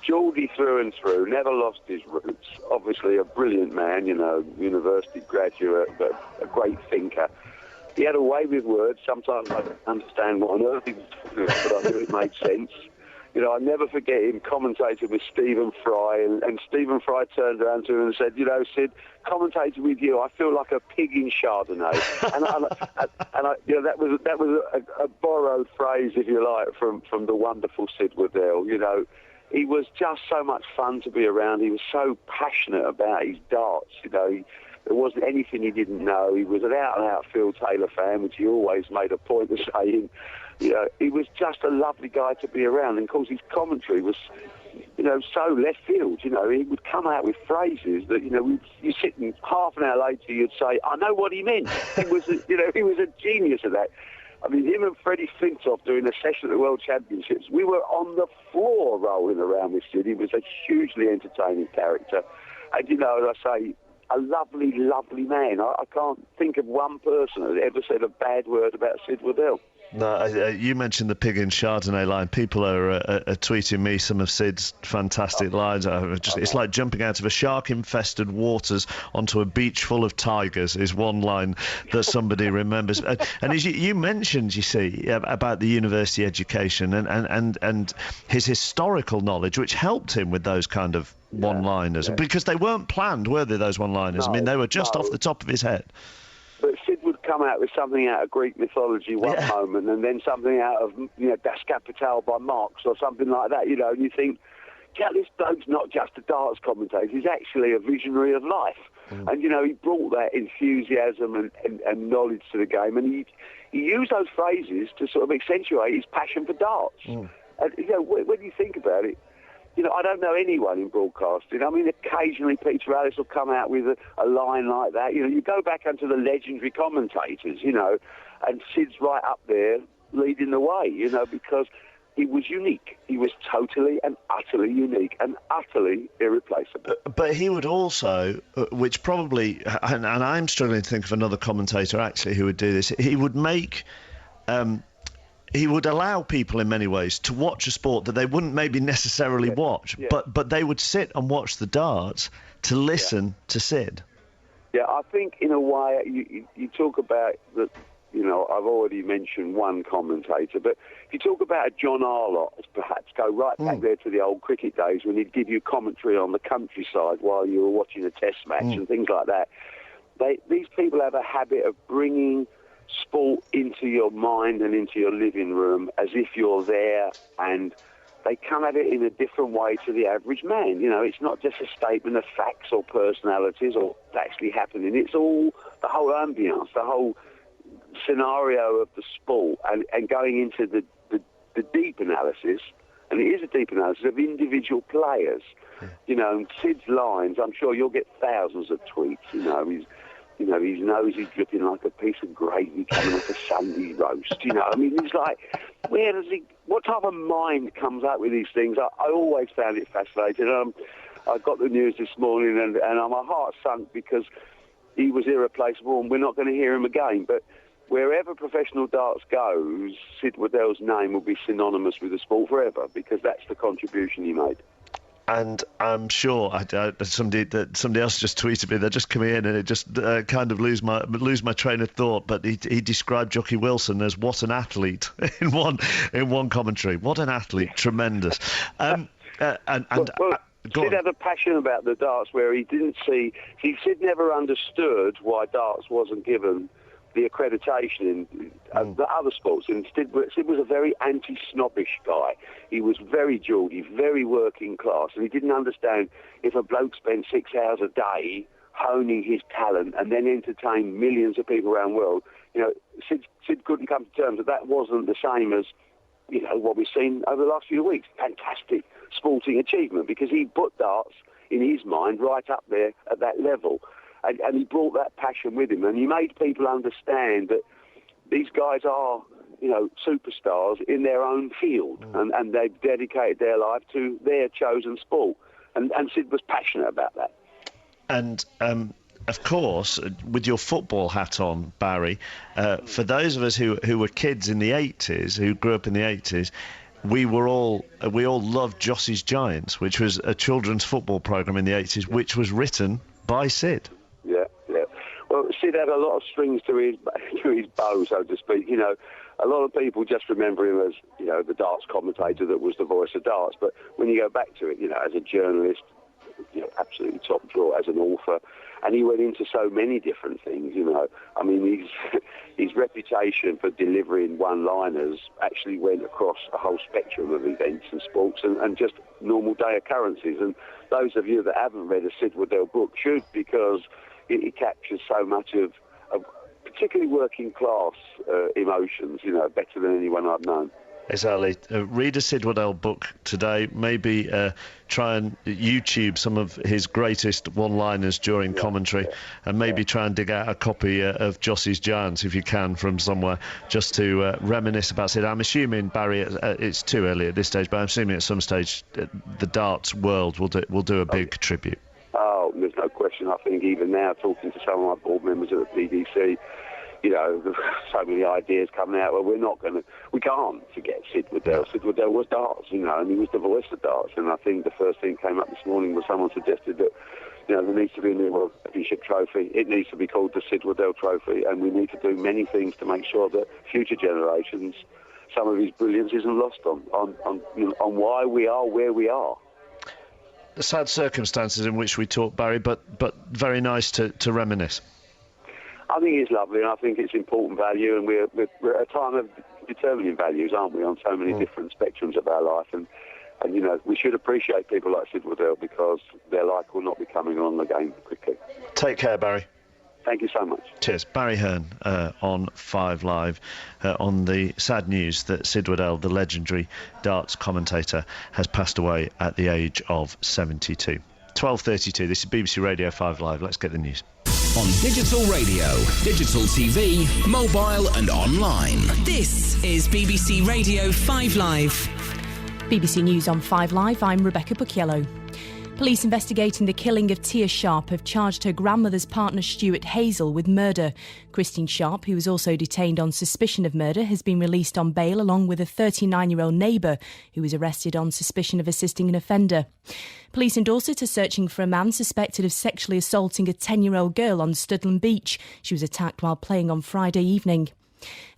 Geordie through and through, never lost his roots. Obviously a brilliant man, university graduate, but a great thinker. He had a way with words. Sometimes I don't understand what on earth he was talking about, but I knew it made sense. I never forget him commentating with Stephen Fry, and Stephen Fry turned around to him and said, Sid, commentating with you, I feel like a pig in Chardonnay. and that was a borrowed phrase, if you like, from the wonderful Sid Waddell. He was just so much fun to be around. He was so passionate about his darts. There wasn't anything he didn't know. He was an out-and-out Phil Taylor fan, which he always made a point of saying. He was just a lovely guy to be around. And, of course, his commentary was, so left field. He would come out with phrases that, you sit and half an hour later, you'd say, I know what he meant. He was a genius at that. I mean, him and Freddie Flintoff doing a session at the World Championships, we were on the floor rolling around with Sid. He was a hugely entertaining character. And, as I say, a lovely, lovely man. I can't think of one person that ever said a bad word about Sid Waddell. No, you mentioned the pig in Chardonnay line. People are tweeting me some of Sid's fantastic lines. It's like jumping out of a shark-infested waters onto a beach full of tigers is one line that somebody remembers. And as you mentioned, you see, about the university education and his historical knowledge, which helped him with those kind of one-liners. Because they weren't planned, were they, those one-liners? No, I mean, they were just off the top of his head. But Sid would come out with something out of Greek mythology one moment, and then something out of Das Kapital by Marx or something like that. And you think, this bloke's not just a darts commentator; he's actually a visionary of life. And he brought that enthusiasm and knowledge to the game, and he used those phrases to sort of accentuate his passion for darts. And when you think about it. I don't know anyone in broadcasting. I mean, occasionally Peter Ellis will come out with a line like that. You go back onto the legendary commentators, and Sid's right up there leading the way, because he was unique. He was totally and utterly unique and utterly irreplaceable. But he would also, which probably, and I'm struggling to think of another commentator actually who would do this, he would make... he would allow people in many ways to watch a sport that they wouldn't maybe necessarily watch, but they would sit and watch the darts to listen to Sid. Yeah, I think in a way, you talk about the, I've already mentioned one commentator, but if you talk about John Arlott, perhaps go right back there to the old cricket days when he'd give you commentary on the countryside while you were watching a test match and things like that. These people have a habit of bringing sport into your mind and into your living room as if you're there, and they come at it in a different way to the average man. It's not just a statement of facts or personalities or what's actually happening. It's all the whole ambience, the whole scenario of the sport, and going into the deep analysis, and it is a deep analysis of individual players. And Sid's lines, I'm sure you'll get thousands of tweets. His nose is dripping like a piece of gravy coming off a Sunday roast. I mean, it's like, what type of mind comes up with these things? I always found it fascinating. I got the news this morning, and my heart sunk because he was irreplaceable, and we're not going to hear him again. But wherever professional darts goes, Sid Waddell's name will be synonymous with the sport forever, because that's the contribution he made. And I'm sure somebody else just tweeted me. They're just coming in, and it just kind of lose my train of thought. But he described Jockey Wilson as what an athlete in one commentary. What an athlete, tremendous. Sid had a passion about the darts where Sid never understood why darts wasn't given the accreditation in the other sports. And Sid was a very anti-snobbish guy. He was very Geordie, very working class, and he didn't understand if a bloke spent 6 hours a day honing his talent and then entertained millions of people around the world. Sid couldn't come to terms that wasn't the same as what we've seen over the last few weeks. Fantastic sporting achievement, because he put darts in his mind right up there at that level. And he brought that passion with him, and he made people understand that these guys are, superstars in their own field, and they've dedicated their life to their chosen sport. And Sid was passionate about that. And of course, with your football hat on, Barry, for those of us who were kids in the 80s, who grew up in the 80s, we all loved Jossie's Giants, which was a children's football programme in the 80s, which was written by Sid. Yeah. Well, Sid had a lot of strings to his bow, so to speak. A lot of people just remember him as, the darts commentator that was the voice of darts. But when you go back to it, as a journalist, absolutely top drawer, as an author, and he went into so many different things. I mean, his reputation for delivering one-liners actually went across a whole spectrum of events and sports and just normal day occurrences. And those of you that haven't read a Sid Waddell book should, because it captures so much of particularly working class emotions, better than anyone I've known. Exactly. Read a Sid Waddell book today. Maybe try and YouTube some of his greatest one-liners during commentary, and maybe try and dig out a copy of Jossie's Giants, if you can, from somewhere, just to reminisce about Sid. I'm assuming, Barry, it's too early at this stage, but I'm assuming at some stage the darts world will do a big tribute. Oh, there's no question. I think even now, talking to some of my board members at the PDC, so many ideas coming out. Well, we can't forget Sid Waddell. Sid Waddell was darts, and he was the voice of darts. And I think the first thing came up this morning was someone suggested that, there needs to be a new World Championship trophy. It needs to be called the Sid Waddell Trophy, and we need to do many things to make sure that future generations, some of his brilliance isn't lost on why we are where we are. The sad circumstances in which we talk, Barry, but very nice to reminisce. I think it's lovely, and I think it's important value, and we're at a time of determining values, aren't we, on so many different spectrums of our life, and we should appreciate people like Sid Waddell, because their like will not be coming on again quickly. Take care, Barry. Thank you so much. Cheers. Barry Hearn on 5 Live on the sad news that Sid Waddell, the legendary darts commentator, has passed away at the age of 72. 12:32. This is BBC Radio 5 Live. Let's get the news. On digital radio, digital TV, mobile and online. This is BBC Radio 5 Live. BBC News on 5 Live, I'm Rebecca Bucchiello. Police investigating the killing of Tia Sharp have charged her grandmother's partner Stuart Hazel with murder. Christine Sharp, who was also detained on suspicion of murder, has been released on bail along with a 39-year-old neighbour who was arrested on suspicion of assisting an offender. Police in Dorset are searching for a man suspected of sexually assaulting a 10-year-old girl on Studland Beach. She was attacked while playing on Friday evening.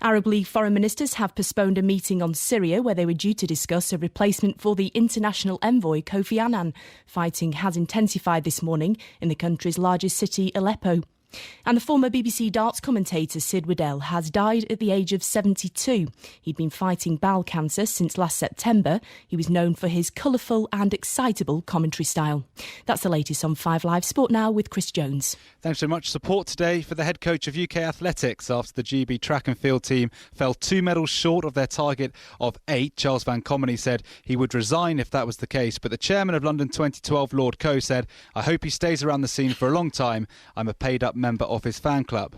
Arab League foreign ministers have postponed a meeting on Syria where they were due to discuss a replacement for the international envoy Kofi Annan. Fighting has intensified this morning in the country's largest city, Aleppo. And the former BBC darts commentator Sid Waddell has died at the age of 72. He'd been fighting bowel cancer since last September. He was known for his colourful and excitable commentary style. That's the latest on 5 Live Sport Now with Chris Jones. Thanks so much. Support today for the head coach of UK Athletics after the GB track and field team fell 2 medals short of their target of 8. Charles Van Comeny said he would resign if that was the case, but the chairman of London 2012, Lord Coe, said, "I hope he stays around the scene for a long time. I'm a paid-up member of his fan club."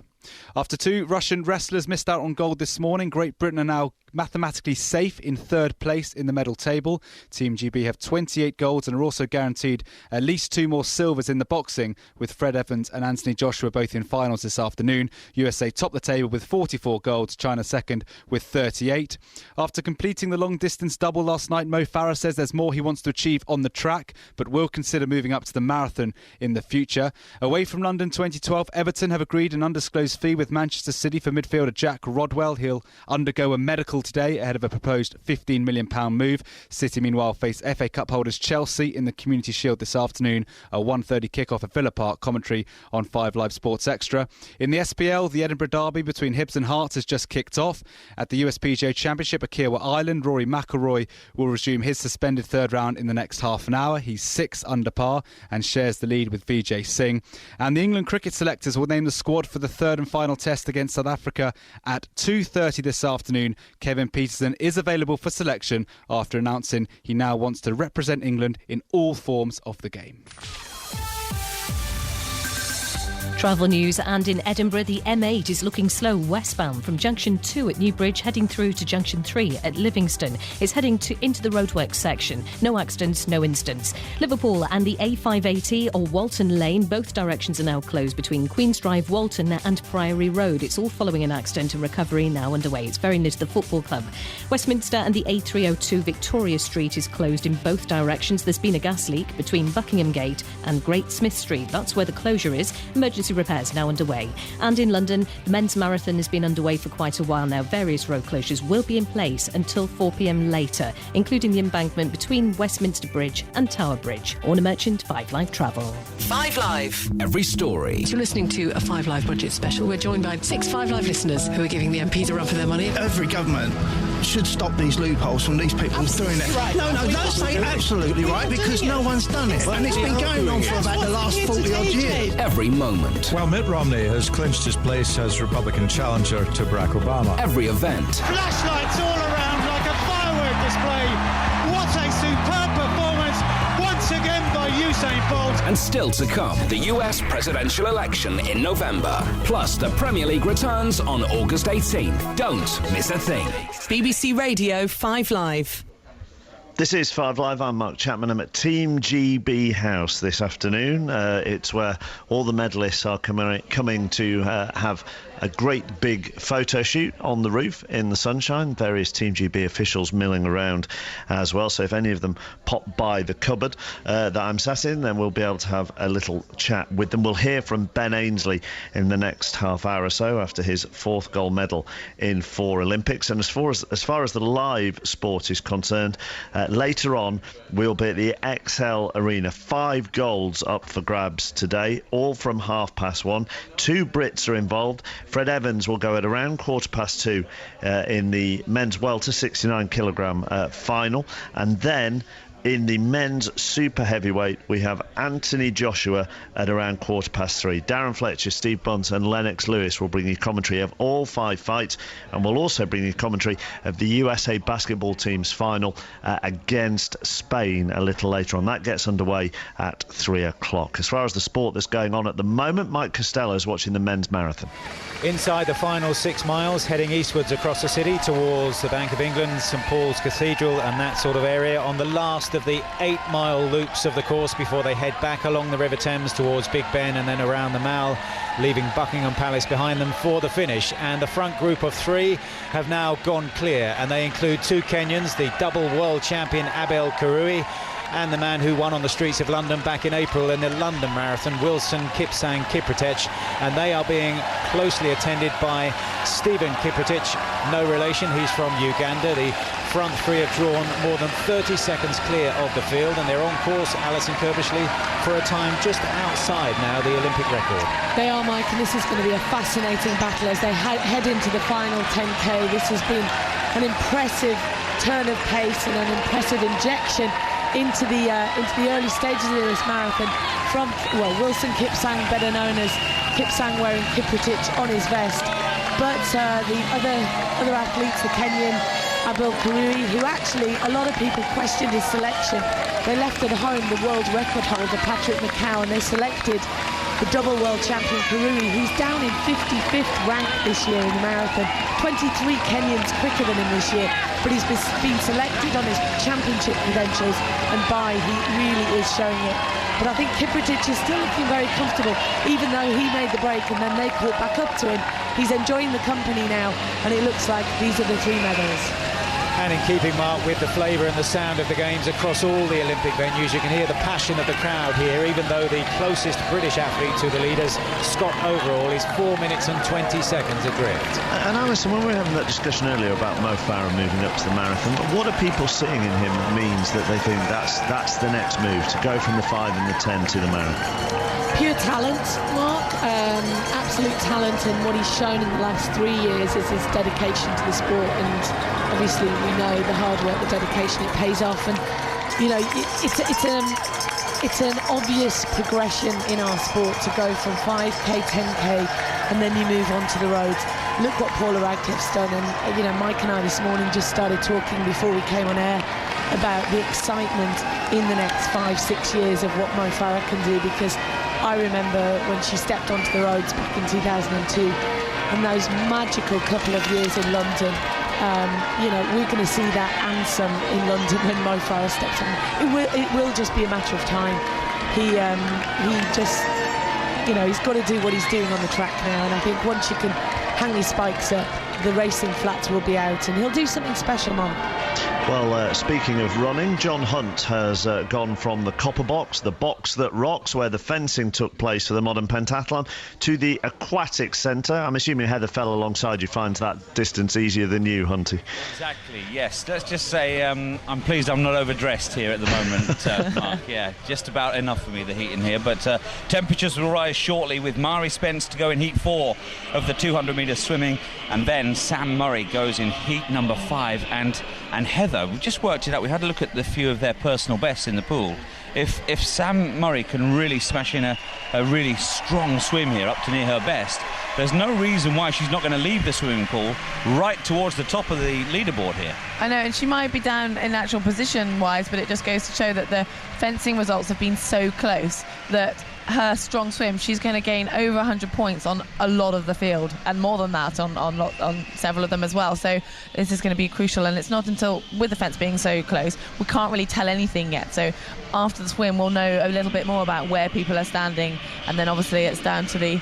After 2 Russian wrestlers missed out on gold this morning, Great Britain are now mathematically safe in third place in the medal table. Team GB have 28 golds and are also guaranteed at least 2 more silvers in the boxing, with Fred Evans and Anthony Joshua both in finals this afternoon. USA top the table with 44 golds, China second with 38. After completing the long-distance double last night, Mo Farah says there's more he wants to achieve on the track, but will consider moving up to the marathon in the future. Away from London 2012, Everton have agreed an undisclosed fee with Manchester City for midfielder Jack Rodwell. He'll undergo a medical today ahead of a proposed £15 million move. City, meanwhile, face FA Cup holders Chelsea in the Community Shield this afternoon. A 1:30 kick-off at Villa Park. Commentary on 5 Live Sports Extra. In the SPL, the Edinburgh Derby between Hibs and Hearts has just kicked off. At the USPGA Championship at Kiawah Island, Rory McIlroy will resume his suspended third round in the next half an hour. He's 6 under par and shares the lead with Vijay Singh. And the England cricket selectors will name the squad for the third and final test against South Africa at 2:30 this afternoon. Kevin Peterson is available for selection after announcing he now wants to represent England in all forms of the game. Travel news, and in Edinburgh, the M8 is looking slow westbound from Junction 2 at Newbridge, heading through to Junction 3 at Livingston. It's heading into the roadworks section. No accidents, no incidents. Liverpool and the A580 or Walton Lane, both directions are now closed between Queen's Drive, Walton and Priory Road. It's all following an accident and recovery now underway. It's very near to the football club. Westminster and the A302 Victoria Street is closed in both directions. There's been a gas leak between Buckingham Gate and Great Smith Street. That's where the closure is. Emergency repairs now underway. And in London, the men's marathon has been underway for quite a while now. Various road closures will be in place until 4 p.m. later, including the embankment between Westminster Bridge and Tower Bridge. Orna Merchant, 5 Live Travel. 5 Live. Every story. You're listening to a 5 Live budget special. We're joined by 6 5 Live listeners who are giving the MPs a run for their money. Every government should stop these loopholes from these people doing it. Right. No, don't say absolutely right, because no one's done it. And it's been going on for about the last 40-odd years. Every moment. Well, Mitt Romney has clinched his place as Republican challenger to Barack Obama. Every event. Flashlights all around like a firework display. What a superb performance once again by Usain Bolt. And still to come, the US presidential election in November. Plus, the Premier League returns on August 18th. Don't miss a thing. BBC Radio 5 Live. This is 5 Live. I'm Mark Chapman. I'm at Team GB House this afternoon. It's where all the medalists are coming to have a great big photo shoot on the roof in the sunshine. Various Team GB officials milling around as well. So if any of them pop by the cupboard that I'm sat in, then we'll be able to have a little chat with them. We'll hear from Ben Ainsley in the next half hour or so after his 4th gold medal in 4 Olympics. And as far as the live sport is concerned, later on we'll be at the XL Arena. 5 golds up for grabs today, all from 1:30. 2 Brits are involved. Fred Evans will go at around 2:15 in the men's welter 69 kilogram final, and then in the men's super heavyweight, we have Anthony Joshua at around 3:15. Darren Fletcher, Steve Bunt and Lennox Lewis will bring you commentary of all 5 fights, and we'll also bring you commentary of the USA basketball team's final against Spain a little later on. That gets underway at 3 o'clock. As far as the sport that's going on at the moment, Mike Costello is watching the men's marathon. Inside the final 6 miles, heading eastwards across the city towards the Bank of England, St Paul's Cathedral and that sort of area, on the last of the 8-mile loops of the course before they head back along the River Thames towards Big Ben and then around the Mall, leaving Buckingham Palace behind them for the finish. And the front group of 3 have now gone clear, and they include 2 Kenyans, the double world champion Abel Kirui and the man who won on the streets of London back in April in the London Marathon, Wilson Kipsang Kiprotich, and they are being closely attended by Stephen Kiprotich, no relation, he's from Uganda. The front 3 have drawn more than 30 seconds clear of the field, and they're on course, Alison Kirbishley, for a time just outside now the Olympic record. They are, Mike, and this is going to be a fascinating battle as they head into the final 10k. This has been an impressive turn of pace and an impressive injection into the early stages of this marathon from, well, Wilson Kipsang, better known as Kipsang, wearing Kiprotich on his vest, but the other athletes, the Kenyan Abel Kirui, who actually a lot of people questioned his selection. They left at home the world record holder Patrick McCow, and they selected the double world champion Kirui, who's down in 55th rank this year in the marathon. 23 Kenyans quicker than him this year, but he's been selected on his championship credentials, and he really is showing it. But I think Kiprotich is still looking very comfortable, even though he made the break and then they caught back up to him. He's enjoying the company now, and it looks like these are the 3 medals. And in keeping, Mark, with the flavour and the sound of the games across all the Olympic venues, you can hear the passion of the crowd here, even though the closest British athlete to the leaders, Scott Overall, is 4 minutes and 20 seconds adrift. And Alison, when we were having that discussion earlier about Mo Farah moving up to the marathon, what are people seeing in him that means that they think that's the next move, to go from the 5 and the 10 to the marathon? Pure talent, Mark, absolute talent, and what he's shown in the last 3 years is his dedication to the sport, and obviously we know the hard work, the dedication, it pays off. And you know, it's an obvious progression in our sport to go from 5k, 10k, and then you move on to the roads. Look what Paula Radcliffe's done, and you know, Mike and I this morning just started talking before we came on air about the excitement in the next 5-6 years of what Mo Farah can do, because I remember when she stepped onto the roads back in 2002, and those magical couple of years in London. You know, we're going to see that and some in London when Mo Farah steps on. It will just be a matter of time. He just, you know, he's got to do what he's doing on the track now, and I think once you can hang his spikes up, the racing flats will be out, and he'll do something special, Mark. Well, speaking of running, John Hunt has gone from the Copper Box, the box that rocks, where the fencing took place for the modern pentathlon, to the aquatic centre. I'm assuming Heather fell alongside you finds that distance easier than you, Hunty. Exactly, yes. Let's just say I'm pleased I'm not overdressed here at the moment, Mark. Yeah, just about enough for me, the heat in here. But temperatures will rise shortly, with Mari Spence to go in heat 4 of the 200 metres swimming, and then Sam Murray goes in heat number 5, and Heather, we just worked it out. We had a look at the few of their personal bests in the pool. If Sam Murray can really smash in a really strong swim here up to near her best, there's no reason why she's not going to leave the swimming pool right towards the top of the leaderboard here. I know, and she might be down in actual position wise, but it just goes to show that the fencing results have been so close that her strong swim, she's going to gain over 100 points on a lot of the field, and more than that on several of them as well. So this is going to be crucial, and it's not until, with the fence being so close, we can't really tell anything yet. So after the swim, we'll know a little bit more about where people are standing, and then obviously it's down to the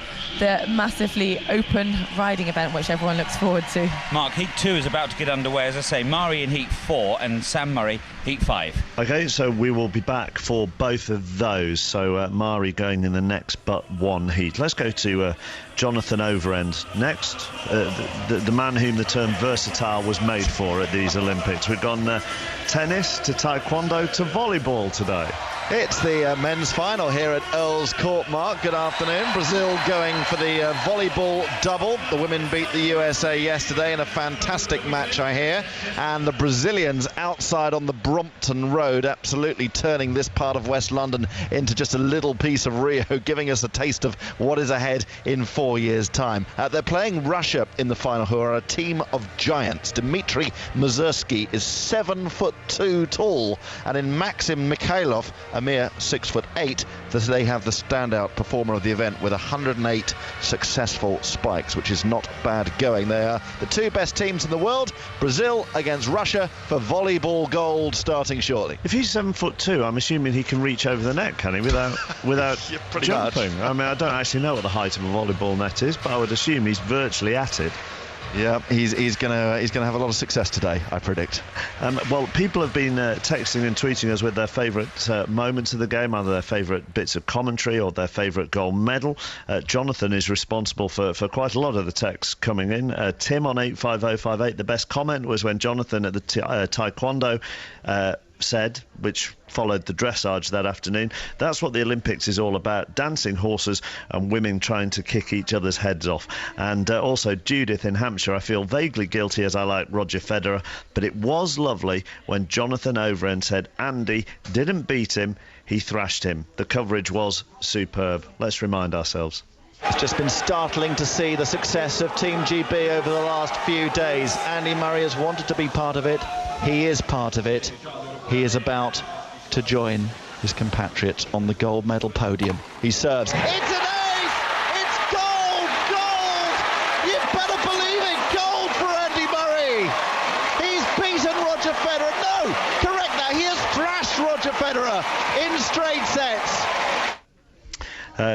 massively open riding event, which everyone looks forward to. Mark, heat 2 is about to get underway. As I say, Mari in heat 4 and Sam Murray heat 5. Okay, so we will be back for both of those. So Mari going in the next but one heat. Let's go to Jonathan Overend next, the man whom the term versatile was made for at these Olympics. We've gone tennis to taekwondo to volleyball today. It's the men's final here at Earls Court, Mark. Good afternoon. Brazil going for the volleyball double. The women beat the USA yesterday in a fantastic match, I hear. And the Brazilians outside on the Brompton Road, absolutely turning this part of West London into just a little piece of Rio, giving us a taste of what is ahead in 4 years' time. They're playing Russia in the final, who are a team of giants. Dmitry Muzersky is 7'2" tall, and in Maxim Mikhailov, a mere 6'8", they have the standout performer of the event with 108 successful spikes, which is not bad going. They are the two best teams in the world. Brazil against Russia for volleyball gold, starting shortly. If he's 7'2", I'm assuming he can reach over the net, can he, without yeah, jumping? Much. I mean, I don't actually know what the height of a volleyball net is, but I would assume he's virtually at it. Yeah, he's gonna have a lot of success today, I predict. Well, people have been texting and tweeting us with their favourite moments of the game, either their favourite bits of commentary or their favourite gold medal. Jonathan is responsible for quite a lot of the texts coming in. Tim on 85058, the best comment was when Jonathan at the taekwondo said, which followed the dressage that afternoon, that's what the Olympics is all about: dancing horses and women trying to kick each other's heads off. And also Judith in Hampshire, I feel vaguely guilty as I like Roger Federer, but it was lovely when Jonathan Overend said Andy didn't beat him, he thrashed him. The coverage was superb. Let's remind ourselves. It's just been startling to see the success of Team GB over the last few days. Andy Murray has wanted to be part of it. He is part of it. He is about to join his compatriots on the gold medal podium. He serves. It's an no! Correct that. He has thrashed Roger Federer in straight sets.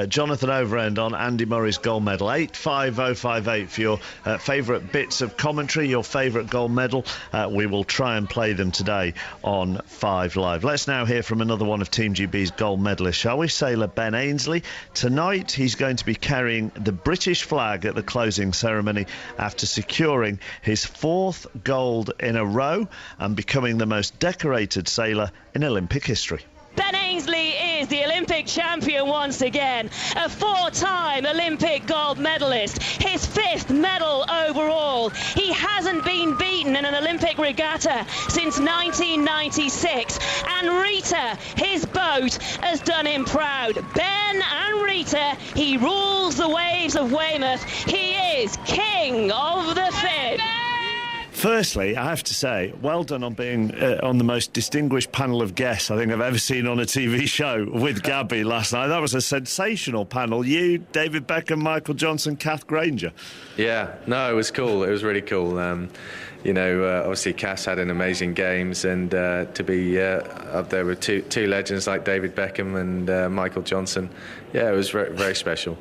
Jonathan Overend on Andy Murray's gold medal. 85058 for your favourite bits of commentary, your favourite gold medal. We will try and play them today on 5 Live. Let's now hear from another one of Team GB's gold medalists, shall we? Sailor Ben Ainslie. Tonight he's going to be carrying the British flag at the closing ceremony after securing his 4th gold in a row and becoming the most decorated sailor in Olympic history. Ben Ainslie is the Olympic champion once again, a 4-time Olympic gold medalist, his 5th medal overall. He hasn't been beaten in an Olympic regatta since 1996, and Rita, his boat, has done him proud. Ben and Rita, he rules the waves of Weymouth. He is king of the Fib. Firstly, I have to say, well done on being on the most distinguished panel of guests I think I've ever seen on a TV show with Gabby last night. That was a sensational panel. You, David Beckham, Michael Johnson, Kath Granger. Yeah, no, it was cool. It was really cool. Obviously Cass had an amazing games, and to be up there with two legends like David Beckham and Michael Johnson, yeah, it was very special.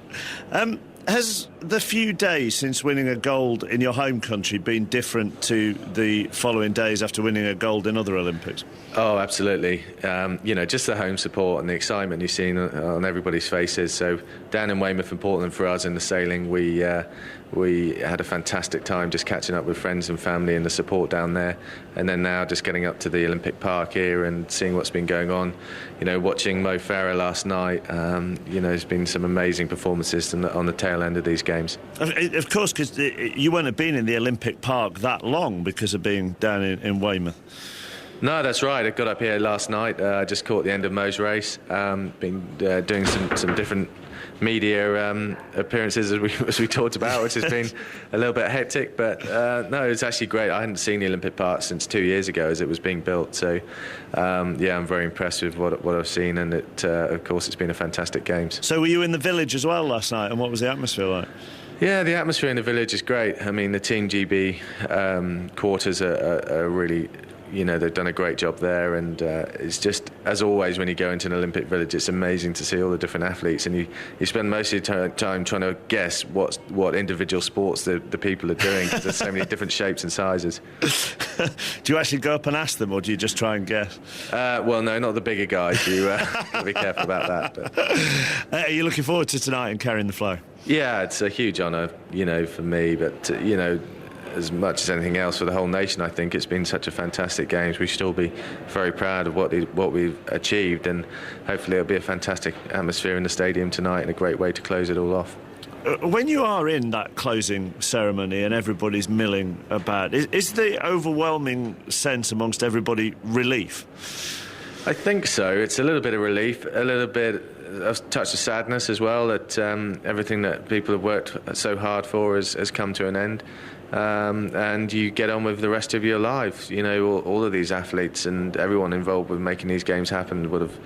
Has the few days since winning a gold in your home country been different to the following days after winning a gold in other Olympics? Oh, absolutely. Just the home support and the excitement you've seen on everybody's faces. So down in Weymouth and Portland for us in the sailing, we had a fantastic time just catching up with friends and family and the support down there. And then now just getting up to the Olympic Park here and seeing what's been going on. Watching Mo Farah last night, there's been some amazing performances on the tail end of these games. Of course, because you wouldn't have been in the Olympic Park that long because of being down in Weymouth. No, that's right. I got up here last night. I just caught the end of Mo's race. Been doing some different media appearances as we talked about, which has been a little bit hectic. But no, it's actually great. I hadn't seen the Olympic Park since 2 years ago as it was being built. So I'm very impressed with what I've seen, and of course it's been a fantastic games. So were you in the village as well last night, and what was the atmosphere like? Yeah, the atmosphere in the village is great. I mean, the Team GB quarters are really... they've done a great job there, and it's just, as always, when you go into an Olympic village, it's amazing to see all the different athletes, and you spend most of your time trying to guess what individual sports the people are doing, because there's so many different shapes and sizes. Do you actually go up and ask them, or do you just try and guess? Well, no, not the bigger guys. You got to be careful about that. Are you looking forward to tonight and carrying the flag? Yeah, it's a huge honour, for me, but, as much as anything else for the whole nation, I think it's been such a fantastic games. We should all be very proud of what we've achieved, and hopefully it'll be a fantastic atmosphere in the stadium tonight and a great way to close it all off. When you are in that closing ceremony and everybody's milling about, is the overwhelming sense amongst everybody relief? I think so. It's a little bit of relief, a little bit of touch of sadness as well, that everything that people have worked so hard for has come to an end. And you get on with the rest of your life. All of these athletes and everyone involved with making these games happen would have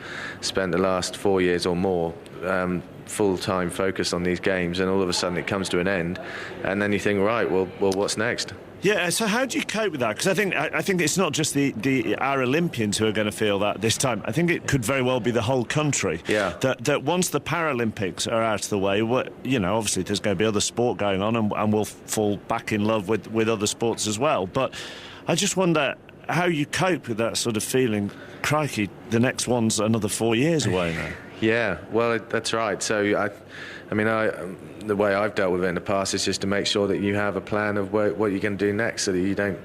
spent the last 4 years or more full-time focused on these games, and all of a sudden it comes to an end, and then you think, right, well what's next? Yeah, so how do you cope with that? Because I think it's not just our Olympians who are going to feel that this time. I think it could very well be the whole country. Yeah. That once the Paralympics are out of the way, obviously there's going to be other sport going on, and we'll fall back in love with other sports as well. But I just wonder how you cope with that sort of feeling. Crikey, the next one's another 4 years away now. Yeah, well, that's right. So, the way I've dealt with it in the past is just to make sure that you have a plan of what you're going to do next, so that you don't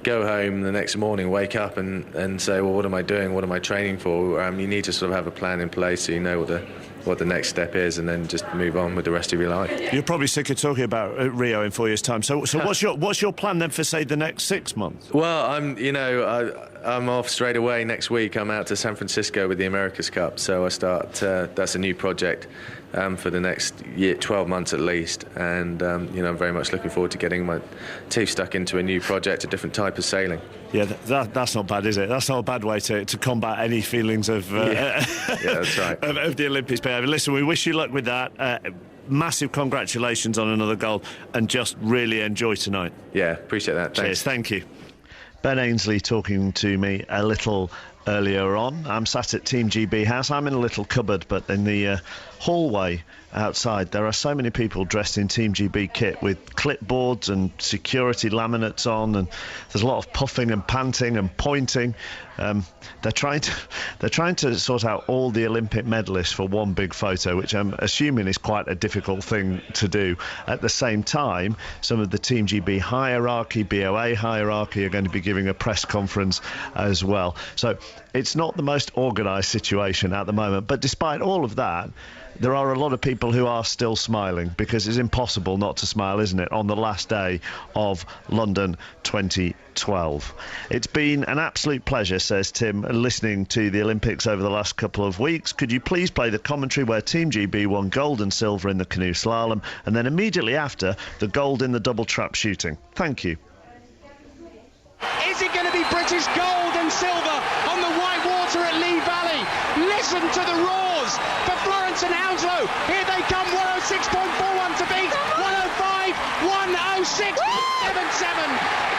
go home the next morning, wake up and say, well, what am I doing? What am I training for? You need to sort of have a plan in place so you know what the next step is, and then just move on with the rest of your life. You're probably sick of talking about Rio in 4 years' time. So what's your plan then for, say, the next 6 months? Well, I'm off straight away next week. I'm out to San Francisco with the America's Cup, so I start. That's a new project for the next 12 months at least, and I'm very much looking forward to getting my teeth stuck into a new project, a different type of sailing. Yeah, that's not bad, is it? That's not a bad way to combat any feelings of yeah, that's right. of the Olympics. But listen, we wish you luck with that. Massive congratulations on another goal, and just really enjoy tonight. Yeah, appreciate that. Thanks. Cheers, thank you. Ben Ainsley talking to me a little earlier on. I'm sat at Team GB House. I'm in a little cupboard, but in the hallway outside there are so many people dressed in Team GB kit with clipboards and security laminates on, and there's a lot of puffing and panting and pointing. They're trying to sort out all the Olympic medalists for one big photo, which I'm assuming is quite a difficult thing to do. At the same time, some of the Team GB hierarchy, BOA hierarchy, are going to be giving a press conference as well. So it's not the most organised situation at the moment, but despite all of that, there are a lot of people who are still smiling, because it's impossible not to smile, isn't it, on the last day of London 2012. It's been an absolute pleasure, says Tim, listening to the Olympics over the last couple of weeks. Could you please play the commentary where Team GB won gold and silver in the canoe slalom, and then immediately after, the gold in the double trap shooting? Thank you. Is it going to be British gold and silver on the white water at Lee Valley? Listen to the roars for Florence and Hounslow. Here they come, 106.41 to beat, 105, 106.77.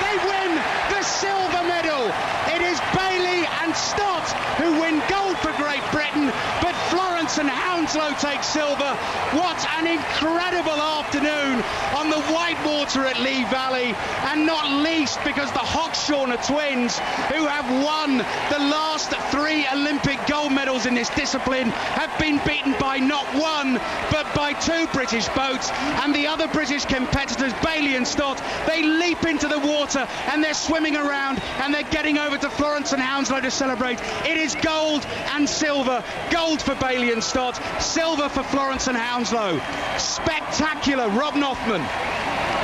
They win the silver medal. It is Bailey and Stott who win gold for Great Britain, but Florence and Hounslow take silver. What an incredible afternoon on the white water at Lee Valley, and not least because the Hawkshaw twins, who have won the last 3 Olympic gold medals in this discipline, have been beaten by not one but by 2 British boats, and the other British competitors, Bailey and Stott, they leap into the water and they're swimming around and they're getting over to Florence and Hounslow to celebrate. It is gold and silver. Gold for Bailey and Stott, silver for Florence and Hounslow. Spectacular, Rob Nothman.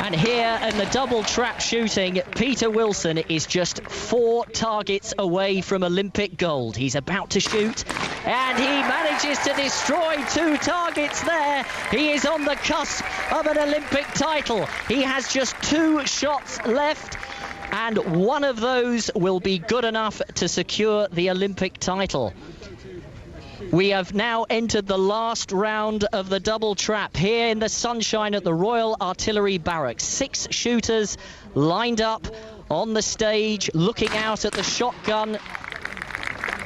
And here in the double trap shooting, Peter Wilson is just 4 targets away from Olympic gold. He's about to shoot, and he manages to destroy 2 targets there. He is on the cusp of an Olympic title. He has just 2 shots left, and one of those will be good enough to secure the Olympic title. We have now entered the last round of the double trap here in the sunshine at the Royal Artillery Barracks. 6 shooters lined up on the stage, looking out at the shotgun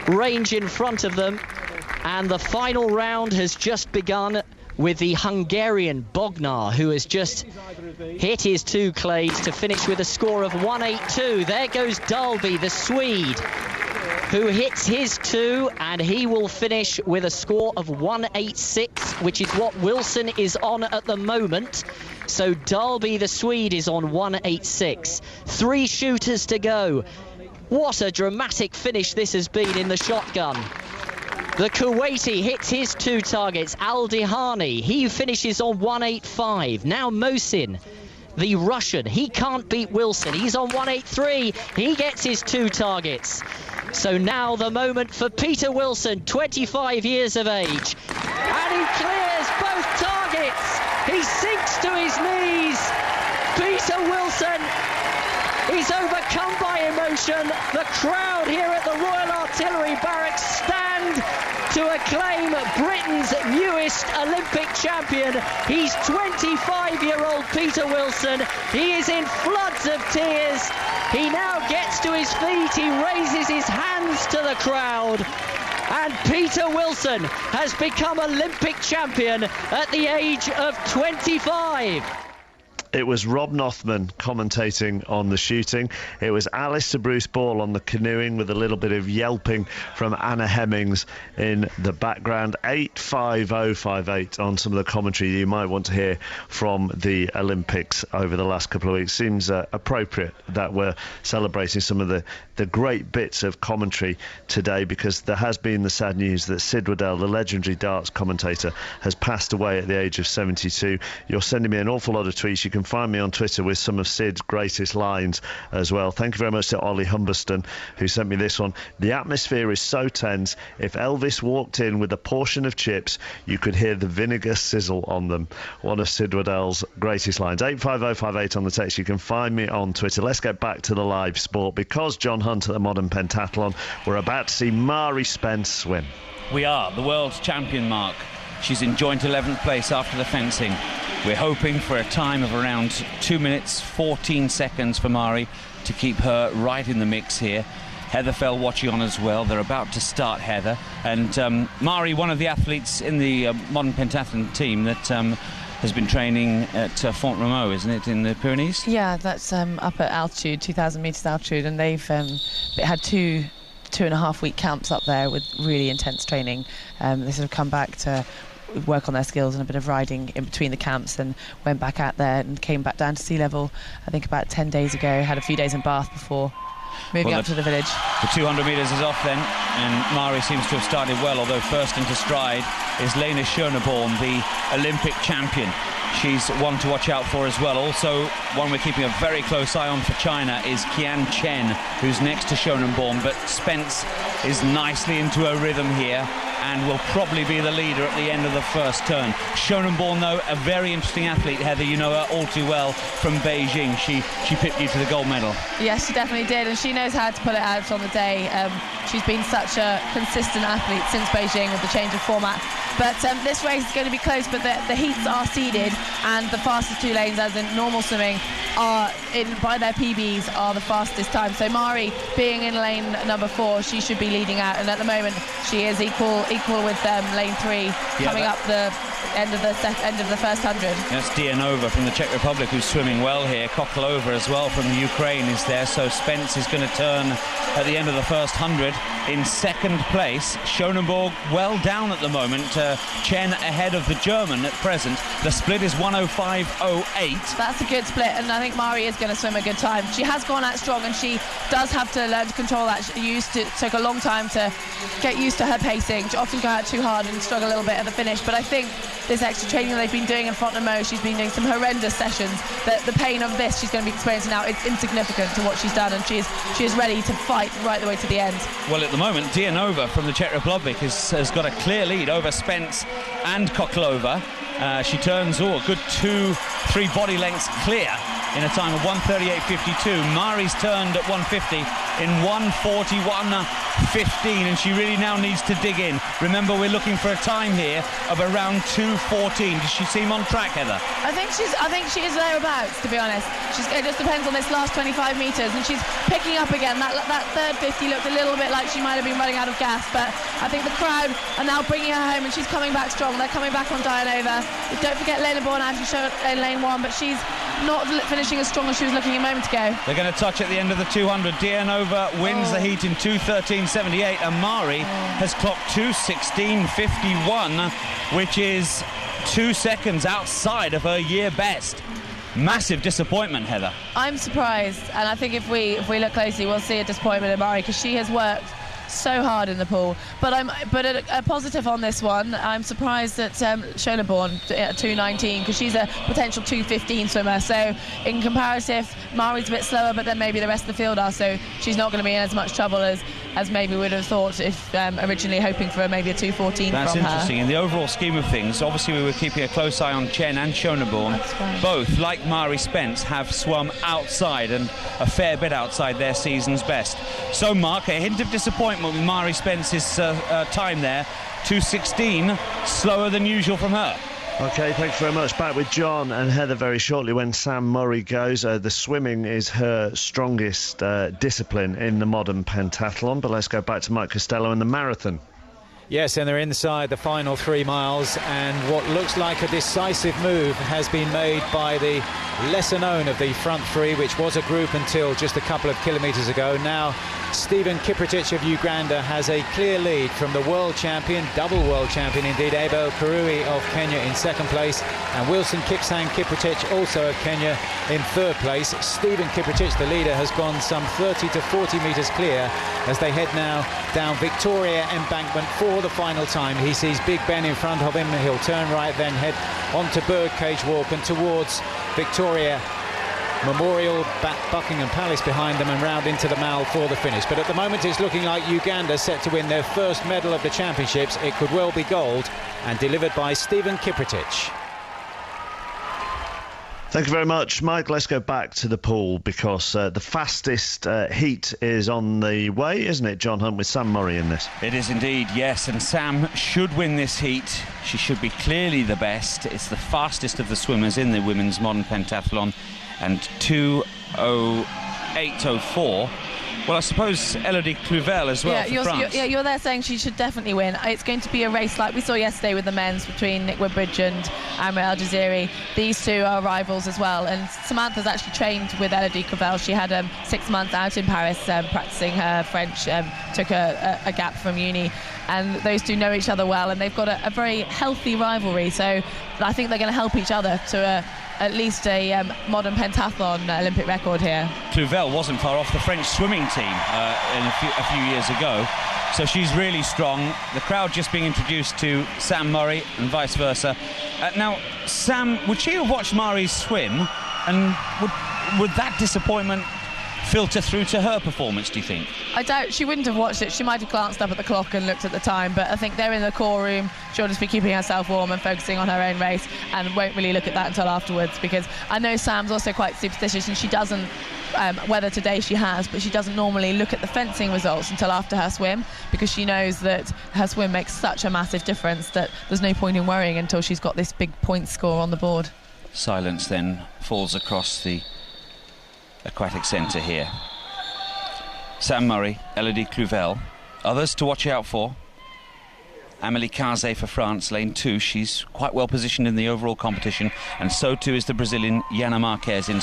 range in front of them. And the final round has just begun with the Hungarian Bognar, who has just hit his 2 clays to finish with a score of 182. There goes Dalby, the Swede, who hits his 2, and he will finish with a score of 186, which is what Wilson is on at the moment. So Dalby, the Swede, is on 186. 3 shooters to go. What a dramatic finish this has been in the shotgun. The Kuwaiti hits his 2 targets. Al Dihani, he finishes on 185. Now Mohsin, the Russian, he can't beat Wilson. He's on 183. He gets his 2 targets. So now the moment for Peter Wilson, 25 years of age. And he clears both targets. He sinks to his knees. Peter Wilson is overcome by emotion. The crowd here at the Royal Artillery Barracks stand to acclaim Britain's newest Olympic champion. He's 25-year-old Peter Wilson. He is in floods of tears. He now gets to his feet. He raises his hands to the crowd. And Peter Wilson has become Olympic champion at the age of 25. It was Rob Nothman commentating on the shooting. It was Alistair Bruce Ball on the canoeing, with a little bit of yelping from Anna Hemmings in the background. 85058 on some of the commentary you might want to hear from the Olympics over the last couple of weeks. Seems appropriate that we're celebrating some of the great bits of commentary today, because there has been the sad news that Sid Waddell, the legendary darts commentator, has passed away at the age of 72. You're sending me an awful lot of tweets. You can find me on Twitter with some of Sid's greatest lines as well. Thank you very much to Ollie Humberston, who sent me this one. The atmosphere is so tense. If Elvis walked in with a portion of chips, you could hear the vinegar sizzle on them. One of Sid Waddell's greatest lines. 85058 on the text. You can find me on Twitter. Let's get back to the live sport, because John Hunt at the Modern Pentathlon, we're about to see Mari Spence swim. We are. The world's champion, Mark. She's in joint 11th place after the fencing. We're hoping for a time of around 2 minutes 14 seconds for Mari to keep her right in the mix here. Heather Fell watching on as well. They're about to start, Heather. And Mari, one of the athletes in the modern pentathlon team that has been training at Font-Romeu, isn't it, in the Pyrenees? Yeah, that's up at altitude, 2,000 metres altitude, and they've had 2.5 week camps up there with really intense training. They sort of come back to work on their skills and a bit of riding in between the camps, and went back out there and came back down to sea level, I think about 10 days ago. Had a few days in Bath before moving up to the village. The 200 metres is off then, and Mari seems to have started well, although first into stride is Lena Schöneborn, the Olympic champion. She's one to watch out for as well. Also, one we're keeping a very close eye on for China is Qian Chen, who's next to Schöneborn, but Spence is nicely into a rhythm here and will probably be the leader at the end of the first turn. Schöneborn, though, a very interesting athlete. Heather, you know her all too well from Beijing. She pipped you to the gold medal. Yes, she definitely did, and she knows how to put it out on the day. She's been such a consistent athlete since Beijing with the change of format. But this race is going to be close, but the heats are seeded, and the fastest 2 lanes, as in normal swimming, by their PBs, are the fastest time. So Mari, being in lane number 4, she should be leading out, and at the moment she is equal with lane 3, coming up the end of the first 100. That's Dianova from the Czech Republic, who's swimming well here. Koklova as well from the Ukraine is there. So Spence is going to turn at the end of the first 100 in second place. Schöneborn well down at the moment. Chen ahead of the German at present. The split is 1:05.08. That's a good split, and I think Mari is going to swim a good time. She has gone out strong, and she does have to learn to control that. It took a long time to get used to her pacing. She often go out too hard and struggle a little bit at the finish, but I think this extra training that they've been doing in Font-Romeu, she's been doing some horrendous sessions. The pain of this she's going to be experiencing now is insignificant to what she's done, and she is ready to fight right the way to the end. Well, at the moment, Dianova from the Czech Republic has got a clear lead over Spence and Koklova. She turns a good 2-3 body lengths clear in a time of 1:38.52. Mari's turned at 1:50 in 1:41.15, and she really now needs to dig in. Remember, we're looking for a time here of around 2:14. Does she seem on track, Heather? I think she is thereabouts, to be honest. It just depends on this last 25 metres, and she's picking up again. That third 50 looked a little bit like she might have been running out of gas, but I think the crowd are now bringing her home, and she's coming back strong. They're coming back on Dianova. Don't forget Lena Born actually showed in lane 1, but she's not finishing as strong as she was looking a moment ago. They're going to touch at the end of the 200. Dianova wins the heat in 2:13.78, and Mari has clocked 2:16.51, which is 2 seconds outside of her year best. Massive disappointment, Heather. I'm surprised, and I think if we look closely, we'll see a disappointment in Mari, because she has worked so hard in the pool. But a positive on this one. I'm surprised that Schöneborn at 2:19, because she's a potential 2:15 swimmer. So in comparative, Mari's a bit slower, but then maybe the rest of the field are. So she's not going to be in as much trouble as maybe we'd have thought if originally hoping for maybe a 2:14 That's from her. interesting. In the overall scheme of things, obviously we were keeping a close eye on Chen and Schöneborn. Both, like Mari Spence, have swum outside, and a fair bit outside their season's best. So, Mark, a hint of disappointment with Mari Spence's time there. 2:16, slower than usual from her. OK, thanks very much. Back with John and Heather very shortly when Sam Murray goes. The swimming is her strongest discipline in the modern pentathlon. But let's go back to Mike Costello and the marathon. Yes, and they're inside the final 3 miles, and what looks like a decisive move has been made by the lesser known of the front 3, which was a group until just a couple of kilometres ago. Now Stephen Kiprotich of Uganda has a clear lead from the world champion, double world champion indeed, Abel Kirui of Kenya in second place, and Wilson Kipsang Kiprotich also of Kenya in third place. Stephen Kiprotich, the leader, has gone some 30 to 40 metres clear as they head now down Victoria Embankment for the final time. He sees Big Ben in front of him. He'll turn right, then head onto Birdcage Walk and towards Victoria Memorial, Buckingham Palace behind them, and round into the Mall for the finish. But at the moment it's looking like Uganda set to win their first medal of the championships. It could well be gold, and delivered by Stephen Kiprotich. Thank you very much, Mike. Let's go back to the pool because the fastest heat is on the way, isn't it, John Hunt, with Sam Murray in this? It is indeed, yes, and Sam should win this heat. She should be clearly the best. It's the fastest of the swimmers in the women's modern pentathlon, and 2:08.04. Well, I suppose Elodie Cluvel as well for France. You're there saying she should definitely win. It's going to be a race like we saw yesterday with the men's between Nick Woodbridge and Amr El Jaziri. These two are rivals as well. And Samantha's actually trained with Elodie Cluvel. She had 6 months out in Paris practicing her French, took a gap from uni. And those two know each other well, and they've got a very healthy rivalry. So I think they're going to help each other to at least a modern pentathlon Olympic record here. Cluvel wasn't far off the French swimming team a few years ago, so she's really strong. The crowd just being introduced to Sam Murray and vice versa. Now, Sam, would she have watched Murray's swim, and would that disappointment filter through to her performance, do you think? I doubt she wouldn't have watched it. She might have glanced up at the clock and looked at the time, but I think they're in the core room. She'll just be keeping herself warm and focusing on her own race and won't really look at that until afterwards, because I know Sam's also quite superstitious, and she doesn't, whether today she has, but she doesn't normally look at the fencing results until after her swim, because she knows that her swim makes such a massive difference that there's no point in worrying until she's got this big point score on the board. Silence then falls across the aquatic centre here. Sam Murray, Elodie Cluvel. Others to watch out for. Amélie Cazé for France, lane 2. She's quite well positioned in the overall competition, and so too is the Brazilian Yana Marquez in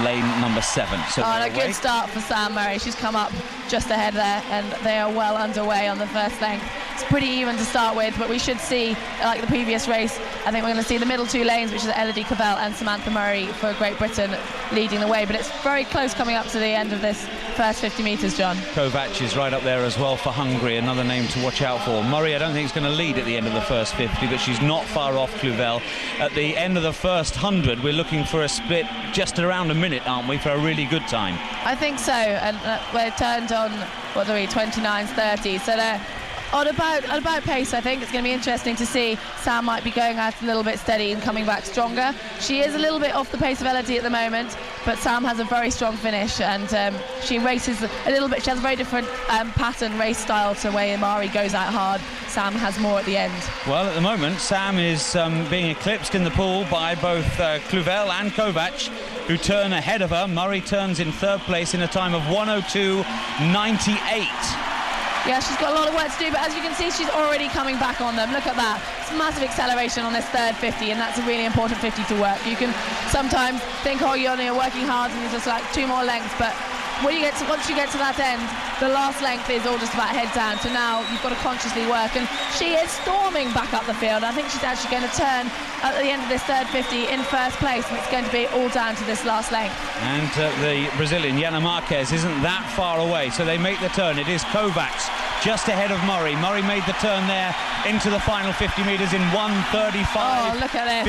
lane number 7. So a good start for Sam Murray. She's come up just ahead there, and they are well underway on the first length. It's pretty even to start with, but we should see, like the previous race, I think we're going to see the middle two lanes, which is Elodie Cluvel and Samantha Murray for Great Britain leading the way, but it's very close coming up to the end of this first 50 metres, John. Kovac is right up there as well for Hungary, another name to watch out for. Murray, I don't think is going to lead at the end of the first 50, but she's not far off Cluvel. At the end of the first 100, we're looking for a split just around a minute, aren't we, for a really good time? I think so, and we're turned on, 29:30, so they're on about pace. I think it's going to be interesting to see. Sam might be going out a little bit steady and coming back stronger. She is a little bit off the pace of Elodie at the moment, but Sam has a very strong finish, and she races a little bit. She has a very different pattern, race style to where Mari goes out hard. Sam has more at the end. Well, at the moment, Sam is being eclipsed in the pool by both Cluvel and Kovac, who turn ahead of her. Murray turns in third place in a time of 1:02.98. Yeah, she's got a lot of work to do, but as you can see, she's already coming back on them. Look at that. It's massive acceleration on this third 50, and that's a really important 50 to work. You can sometimes think, you're working hard and you're just like 2 more lengths, but once you get to that end, the last length is all just about head down. So now you've got to consciously work, and she is storming back up the field. I think she's actually going to turn at the end of this third 50 in first place, and it's going to be all down to this last length. And the Brazilian Yana Marquez isn't that far away, so they make the turn. It is Kovac just ahead of Murray. Murray made the turn there into the final 50 metres in 1:35.54. Look at this.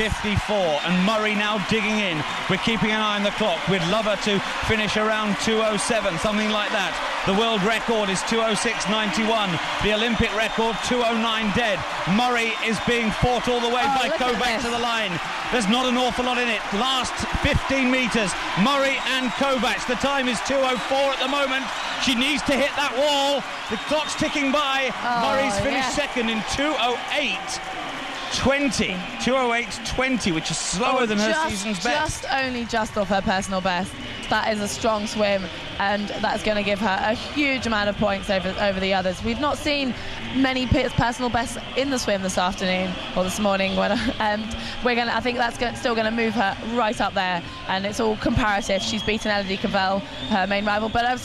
And Murray now digging in. We're keeping an eye on the clock. We'd love her to finish around 2:07, something like that. The world record is 2:06.91. The Olympic record 2:09 dead. Murray is being fought all the way by Kovac to the line. There's not an awful lot in it. Last 15 metres, Murray and Kovac. The time is 2:04 at the moment. She needs to hit that wall. The clock's ticking by. Murray's finished second in 2:08.20. 2:08.20, which is slower than her season's best. Just off her personal best. That is a strong swim, and that's going to give her a huge amount of points over the others. We've not seen many personal bests in the swim this afternoon or this morning, and I think that's still going to move her right up there, and it's all comparative. She's beaten Elodie Cluvel, her main rival, but a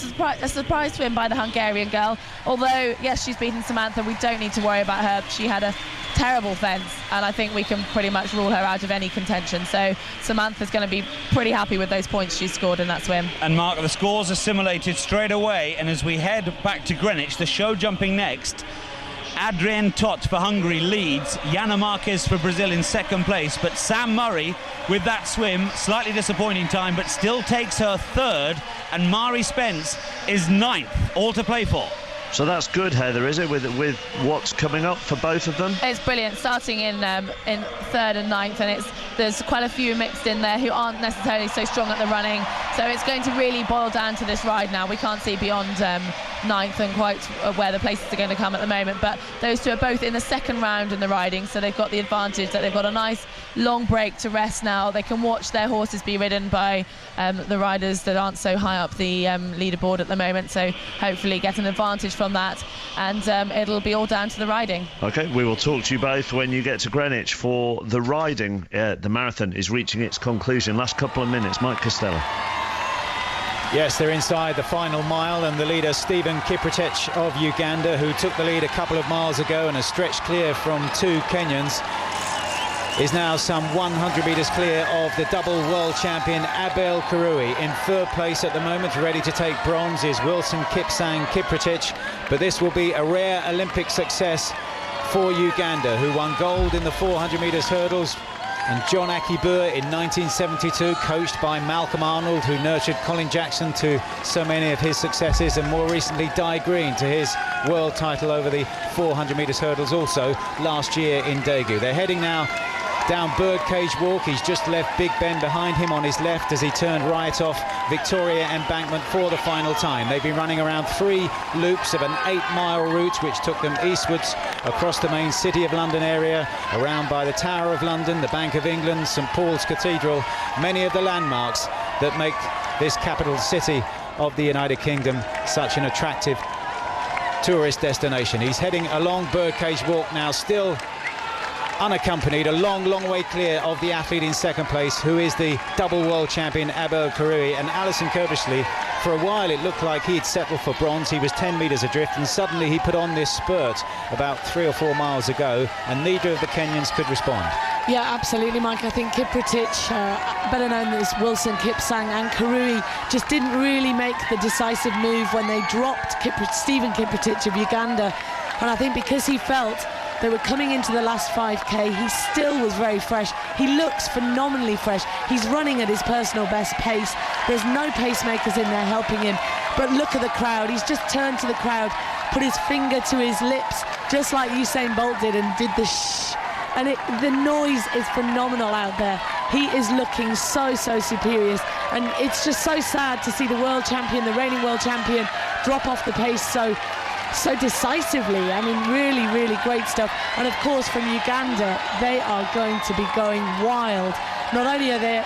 surprise swim by the Hungarian girl. Although, yes, she's beaten Samantha, we don't need to worry about her. She had a terrible fence, and I think we can pretty much rule her out of any contention. So Samantha's going to be pretty happy with those points she scored in that swim. And Mark, the scores assimilated straight away, and as we head back to Greenwich, the show jumping next, Adrienne Tot for Hungary leads, Yana Marquez for Brazil in second place, but Sam Murray with that swim, slightly disappointing time, but still takes her third, and Mari Spence is ninth, all to play for. So that's good, Heather, is it, with what's coming up for both of them? It's brilliant, starting in third and ninth, and there's quite a few mixed in there who aren't necessarily so strong at the running. So it's going to really boil down to this ride now. We can't see beyond ninth and quite where the places are going to come at the moment, but those two are both in the second round in the riding, so they've got the advantage that they've got a nice long break to rest now. They can watch their horses be ridden by the riders that aren't so high up the leaderboard at the moment, so hopefully get an advantage from that, and it'll be all down to the riding. OK, we will talk to you both when you get to Greenwich for the riding. The marathon is reaching its conclusion. Last couple of minutes, Mike Costello. Yes, they're inside the final mile, and the leader, Stephen Kiprotich of Uganda, who took the lead a couple of miles ago and has stretched clear from two Kenyans, is now some 100 metres clear of the double world champion Abel Kirui. In third place at the moment, ready to take bronze, is Wilson Kipsang Kiprotich, but this will be a rare Olympic success for Uganda, who won gold in the 400 metres hurdles. And John Akibur in 1972, coached by Malcolm Arnold, who nurtured Colin Jackson to so many of his successes, and more recently Di Green to his world title over the 400 metres hurdles also last year in Daegu. They're heading now down Birdcage Walk. He's just left Big Ben behind him on his left as he turned right off Victoria Embankment for the final time. They've been running around 3 loops of an 8-mile route which took them eastwards across the main City of London area, around by the Tower of London, the Bank of England, St Paul's Cathedral, many of the landmarks that make this capital city of the United Kingdom such an attractive tourist destination. He's heading along Birdcage Walk now, still unaccompanied, a long way clear of the athlete in second place, who is the double world champion Abel Kirui. And Alison Kirbishley, for a while it looked like he'd settled for bronze. He was 10 metres adrift, and suddenly he put on this spurt about 3 or 4 miles ago, and neither of the Kenyans could respond. Yeah, absolutely, Mike. I think Kiprotich, better known as Wilson Kipsang, and Kirui just didn't really make the decisive move when they dropped Stephen Kiprotich of Uganda. And I think because he felt they were coming into the last 5k, he still was very fresh. He looks phenomenally fresh. He's running at his personal best pace. There's no pacemakers in there helping him. But look at the crowd. He's just turned to the crowd, put his finger to his lips, just like Usain Bolt did, and did the shh. And the noise is phenomenal out there. He is looking so superior. And it's just so sad to see the world champion, the reigning world champion, drop off the pace so decisively. I mean, really great stuff. And of course from Uganda, they are going to be going wild. Not only are they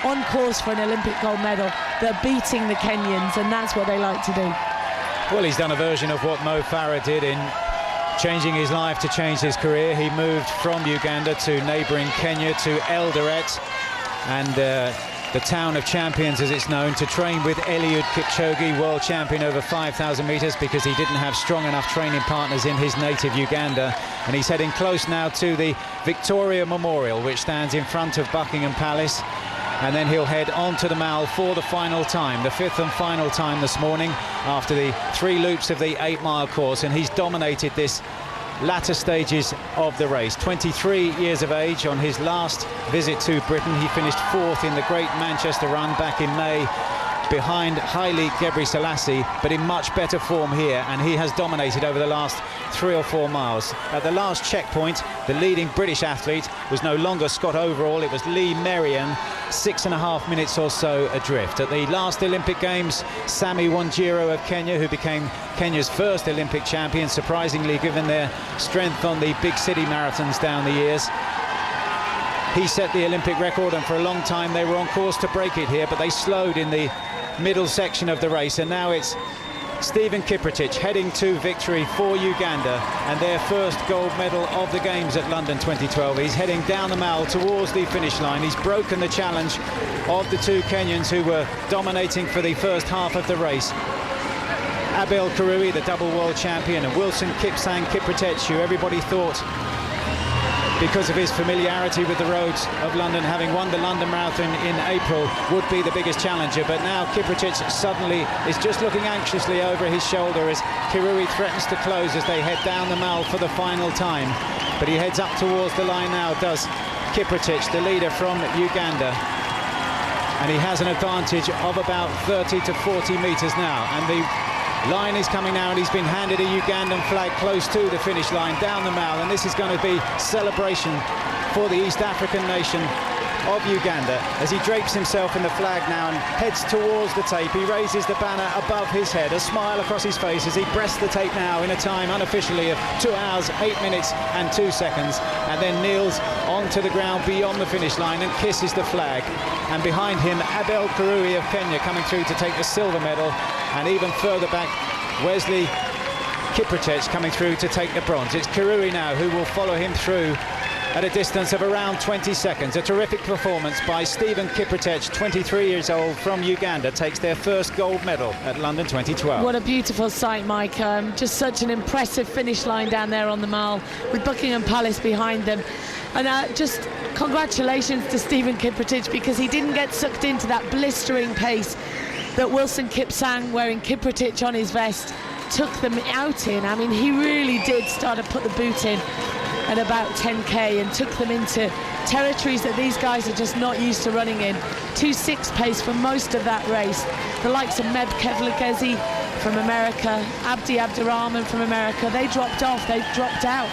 on course for an Olympic gold medal, they're beating the Kenyans, and that's what they like to do. Well, he's done a version of what Mo Farah did in changing his life to change his career. He moved from Uganda to neighbouring Kenya, to Eldoret, and the town of champions as it's known, to train with Eliud Kipchoge, world champion over 5,000 metres, because he didn't have strong enough training partners in his native Uganda. And he's heading close now to the Victoria Memorial, which stands in front of Buckingham Palace, and then he'll head on to the Mall for the final time, the 5th and final time this morning, after the 3 loops of the 8-mile course. And he's dominated this latter stages of the race. 23 years of age. On his last visit to Britain, he finished 4th in the Great Manchester Run back in May, behind Haile Gebrselassie, but in much better form here, and he has dominated over the last 3 or 4 miles. At the last checkpoint, the leading British athlete was no longer Scott Overall, it was Lee Merriam, 6.5 minutes or so adrift. At the last Olympic Games, Sammy Wanjiru of Kenya, who became Kenya's first Olympic champion, surprisingly given their strength on the big city marathons down the years. He set the Olympic record, and for a long time they were on course to break it here, but they slowed in the middle section of the race, and now it's Stephen Kiprotich heading to victory for Uganda and their first gold medal of the Games at London 2012. He's heading down the Mall towards the finish line. He's broken the challenge of the 2 Kenyans who were dominating for the first half of the race. Abel Kirui, the double world champion, and Wilson Kipsang Kiprotich, who everybody thought, because of his familiarity with the roads of London, having won the London Marathon in April, would be the biggest challenger. But now Kiprotich suddenly is just looking anxiously over his shoulder as Kirui threatens to close as they head down the Mall for the final time. But he heads up towards the line now, does Kiprotich, the leader from Uganda. And he has an advantage of about 30 to 40 metres now. And the Line is coming now, and he's been handed a Ugandan flag close to the finish line down the mile, and this is going to be celebration for the East African nation of Uganda as he drapes himself in the flag now and heads towards the tape. He raises the banner above his head, a smile across his face as he breasts the tape now in a time unofficially of 2 hours, 8 minutes and 2 seconds, and then kneels onto the ground beyond the finish line and kisses the flag. And behind him, Abel Kirui of Kenya coming through to take the silver medal, and even further back, Wesley Kiprotich coming through to take the bronze. It's Kirui now who will follow him through at a distance of around 20 seconds. A terrific performance by Stephen Kiprotich, 23 years old, from Uganda, takes their first gold medal at London 2012. What a beautiful sight, Mike. Just such an impressive finish line down there on the Mall with Buckingham Palace behind them. And just congratulations to Stephen Kiprotich, because he didn't get sucked into that blistering pace that Wilson Kipsang, wearing Kiprotich on his vest, took them out in. I mean, he really did start to put the boot in at about 10k and took them into territories that these guys are just not used to running in. 2.6 pace for most of that race. The likes of Meb Kefligezi from America, Abdi Abdirahman from America, they dropped off, they dropped out.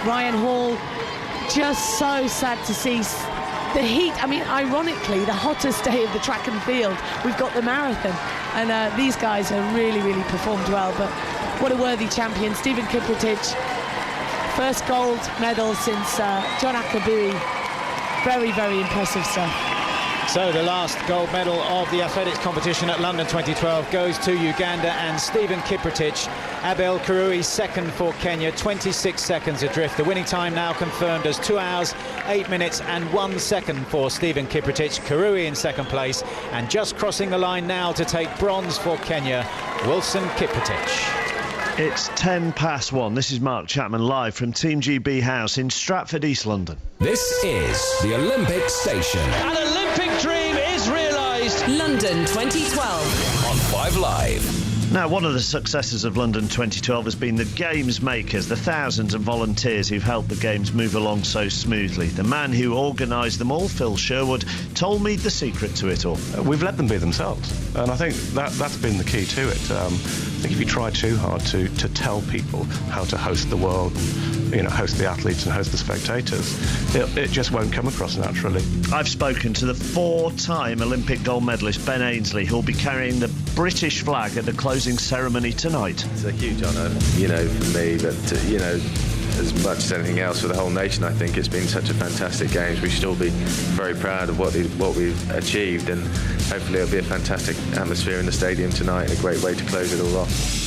Ryan Hall, just so sad to see the heat. I mean, ironically, the hottest day of the track and field, we've got the marathon, and these guys have really, really performed well. But what a worthy champion, Stephen Kiprotich. First gold medal since John Akabui. Very, very impressive stuff. So the last gold medal of the athletics competition at London 2012 goes to Uganda and Stephen Kiprotich. Abel Kirui second for Kenya, 26 seconds adrift. The winning time now confirmed as 2 hours, 8 minutes and 1 second for Stephen Kiprotich. Kirui in second place, and just crossing the line now to take bronze for Kenya, Wilson Kiprotich. It's 1:10. This is Mark Chapman live from Team GB House in Stratford, East London. This is the Olympic Station. An Olympic dream is realised. London 2012 on 5 Live. Now, one of the successes of London 2012 has been the games makers, the thousands of volunteers who've helped the games move along so smoothly. The man who organised them all, Phil Sherwood, told me the secret to it all. We've let them be themselves, and I think that's been the key to it. I think if you try too hard to tell people how to host the world, host the athletes and host the spectators, it just won't come across naturally. I've spoken to the 4-time Olympic gold medalist Ben Ainsley, who'll be carrying the British flag at the closing ceremony tonight. It's a huge honour, for me, but, as much as anything else for the whole nation, I think it's been such a fantastic games. We should all be very proud of what we've achieved, and hopefully it'll be a fantastic atmosphere in the stadium tonight and a great way to close it all off.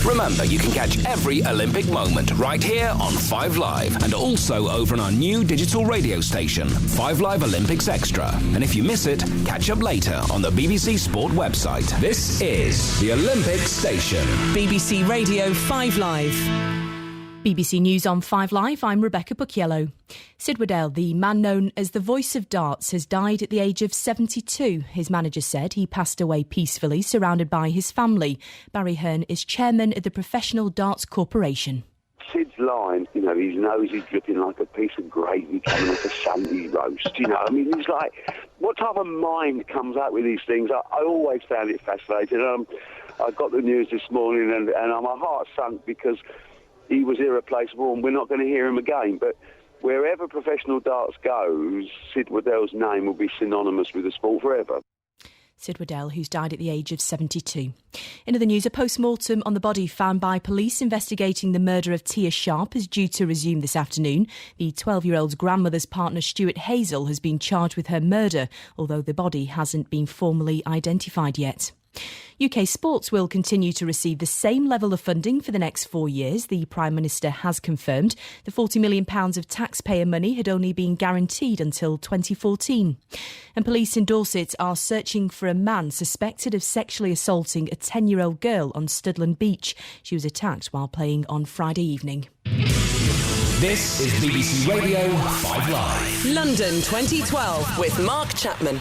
Remember, you can catch every Olympic moment right here on 5 Live, and also over on our new digital radio station, 5 Live Olympics Extra. And if you miss it, catch up later on the BBC Sport website. This is the Olympic Station. BBC Radio 5 Live. BBC News on 5 Live, I'm Rebecca Bucchiello. Sid Waddell, the man known as the voice of darts, has died at the age of 72. His manager said he passed away peacefully, surrounded by his family. Barry Hearn is chairman of the Professional Darts Corporation. Sid's line, his nose is dripping like a piece of gravy coming off a Sunday roast, I mean, it's like, what type of mind comes up with these things? I always found it fascinating. I got the news this morning and my heart sunk because he was irreplaceable and we're not going to hear him again. But wherever professional darts goes, Sid Waddell's name will be synonymous with the sport forever. Sid Waddell, who's died at the age of 72. In other news, a post-mortem on the body found by police investigating the murder of Tia Sharp is due to resume this afternoon. The 12-year-old's grandmother's partner, Stuart Hazel, has been charged with her murder, although the body hasn't been formally identified yet. UK sports will continue to receive the same level of funding for the next 4 years. The Prime Minister has confirmed the £40 million of taxpayer money had only been guaranteed until 2014. And police in Dorset are searching for a man suspected of sexually assaulting a 10-year-old girl on Studland Beach. She was attacked while playing on Friday evening. This is BBC Radio 5 Live. London 2012 with Mark Chapman.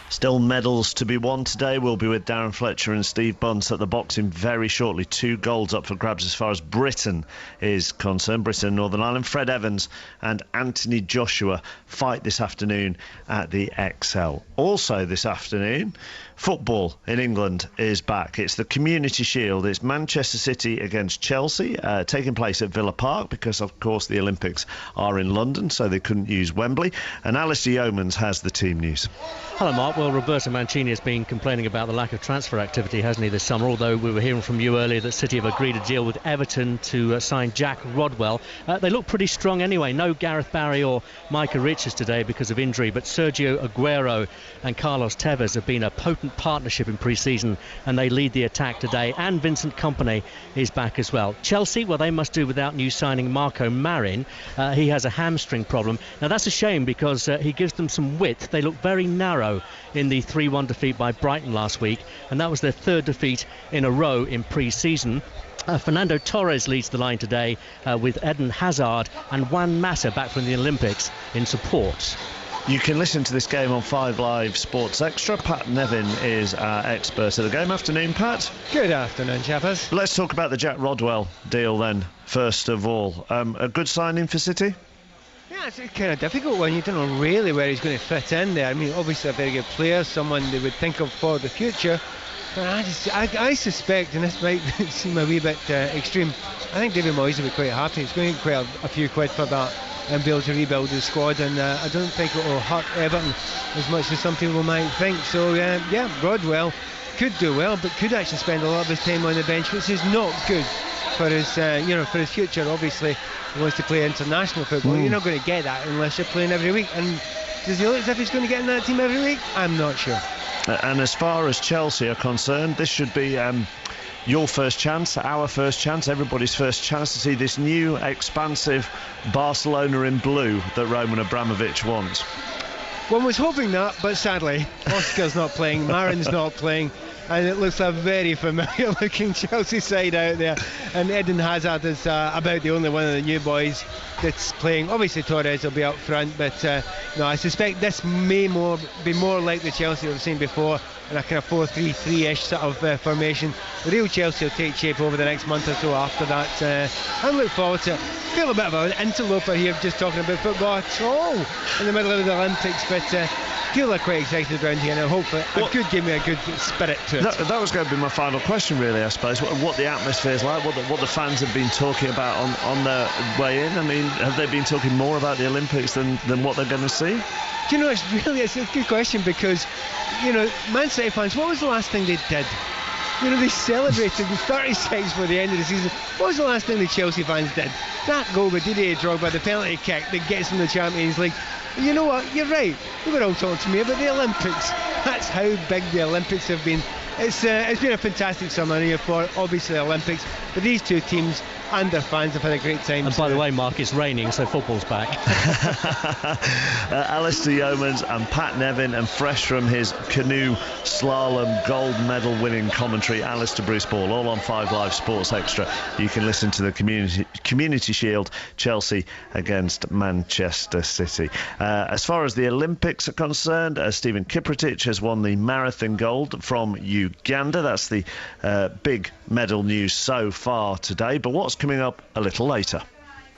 Still medals to be won today. We'll be with Darren Fletcher and Steve Bunce at the boxing very shortly. 2 golds up for grabs as far as Britain is concerned. Britain and Northern Ireland. Fred Evans and Anthony Joshua fight this afternoon at the XL. Also this afternoon, football in England is back. It's the Community Shield. It's Manchester City against Chelsea, taking place at Villa Park because, of course, the Olympics are in London, so they couldn't use Wembley. And Alistair Yeomans has the team news. Hello, Mark. Well, Roberto Mancini has been complaining about the lack of transfer activity, hasn't he, this summer? Although we were hearing from you earlier that City have agreed a deal with Everton to sign Jack Rodwell. They look pretty strong anyway. No Gareth Barry or Micah Richards today because of injury, but Sergio Aguero and Carlos Tevez have been a potent partnership in pre-season, and they lead the attack today. And Vincent Kompany is back as well. Chelsea, well, they must do without new signing Marco Marin. He has a hamstring problem. Now, that's a shame because he gives them some width. They look very narrow in the 3-1 defeat by Brighton last week, and that was their 3rd defeat in a row in pre-season. Fernando Torres leads the line today with Eden Hazard and Juan Mata back from the Olympics in support. You can listen to this game on 5 Live Sports Extra. Pat Nevin is our expert of the game. Afternoon, Pat. Good afternoon, chappers. Let's talk about the Jack Rodwell deal then, first of all. A good signing for City? Yeah, it's a kind of difficult one. You don't know really where he's going to fit in there. I mean, obviously a very good player, someone they would think of for the future. But I suspect, and this might seem a wee bit extreme, I think David Moyes will be quite happy. He's going to get quite a few quid for that and be able to rebuild his squad, and I don't think it will hurt Everton as much as some people might think. So yeah, Rodwell could do well, but could actually spend a lot of his time on the bench, which is not good for his for his future. Obviously he wants to play international football. You're not going to get that unless you're playing every week, and does he look as if he's going to get in that team every week? I'm not sure. And as far as Chelsea are concerned, this should be your first chance, our first chance, everybody's first chance to see this new expansive Barcelona in blue that Roman Abramovich wants. One was hoping that, but sadly Oscar's not playing, Marin's not playing, and it looks a very familiar looking Chelsea side out there, and Eden Hazard is about the only one of the new boys that's playing. Obviously Torres will be up front, but no, I suspect this may be more like the Chelsea we've seen before, in a kind of 4-3-3-ish sort of formation. The real Chelsea will take shape over the next month or so after that, and look forward to it. Feel a bit of an interloper here just talking about football at all in the middle of the Olympics, but feel quite excited around here, and I hope it could give me a good spirit to it. That was going to be my final question, really, I suppose. What the atmosphere is like, what the fans have been talking about on their way in. I mean, have they been talking more about the Olympics than what they're going to see? Do you know, it's a good question, because, you know, Man City fans, what was the last thing they did? You know, they celebrated 30 seconds for the end of the season. What was the last thing the Chelsea fans did? That goal with Didier Drogba, the penalty kick that gets them the Champions League. You know what? You're right. They were all talking to me about the Olympics. That's how big the Olympics have been. It's been a fantastic summer here for, obviously, the Olympics. But these two teams and their fans have had a great time. And by the way, Mark, it's raining, so football's back. Alistair Yeomans and Pat Nevin, and fresh from his canoe slalom gold medal winning commentary, Alistair Bruce Ball, all on 5 Live Sports Extra. You can listen to the Community Shield, Chelsea against Manchester City. As far as the Olympics are concerned, Stephen Kiprotich has won the marathon gold from Uganda. That's the big medal news so far today. But what's coming up a little later?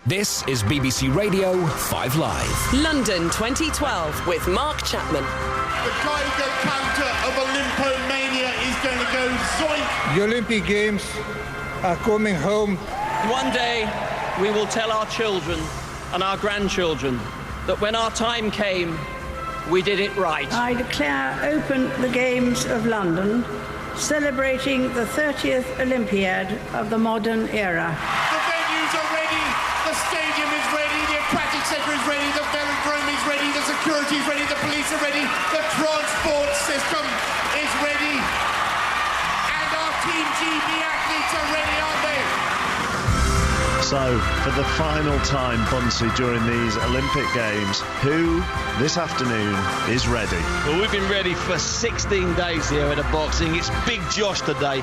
This is BBC Radio 5 Live. London 2012 with Mark Chapman. The Geiger counter of Olympomania is going to go zoink. The Olympic Games are coming home. One day we will tell our children and our grandchildren that when our time came, we did it right. I declare open the Games of London, celebrating the 30th Olympiad of the modern era. The venues are ready, the stadium is ready, the aquatic centre is ready, the velodrome is ready, the security is ready, the police are ready, the transport system is ready, and our Team GB athletes are ready, aren't they? So, for the final time, Bunsey, during these Olympic Games, who this afternoon is ready? Well, we've been ready for 16 days here at the boxing. It's Big Josh today,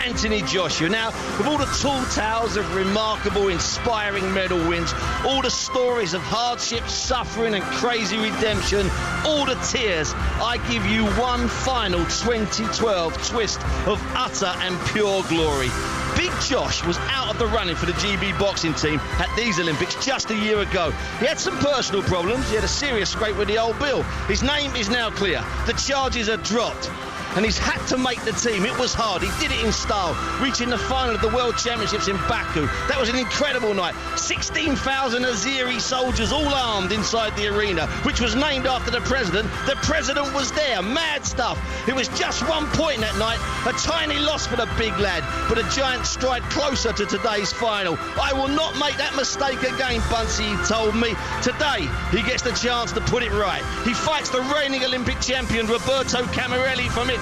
Anthony Joshua. Now, with all the tall tales of remarkable, inspiring medal wins, all the stories of hardship, suffering and crazy redemption, all the tears, I give you one final 2012 twist of utter and pure glory. Big Josh was out of the running for the GB boxing team at these Olympics just a year ago. He had some personal problems. He had a serious scrape with the old Bill. His name is now clear. The charges are dropped. And he's had to make the team. It was hard. He did it in style, reaching the final of the World Championships in Baku. That was an incredible night. 16,000 Azeri soldiers all armed inside the arena, which was named after the president. The president was there. Mad stuff. It was just 1 point that night. A tiny loss for the big lad, but a giant stride closer to today's final. I will not make that mistake again, Bunsey, he told me. Today, he gets the chance to put it right. He fights the reigning Olympic champion, Roberto Camarelli from Italy.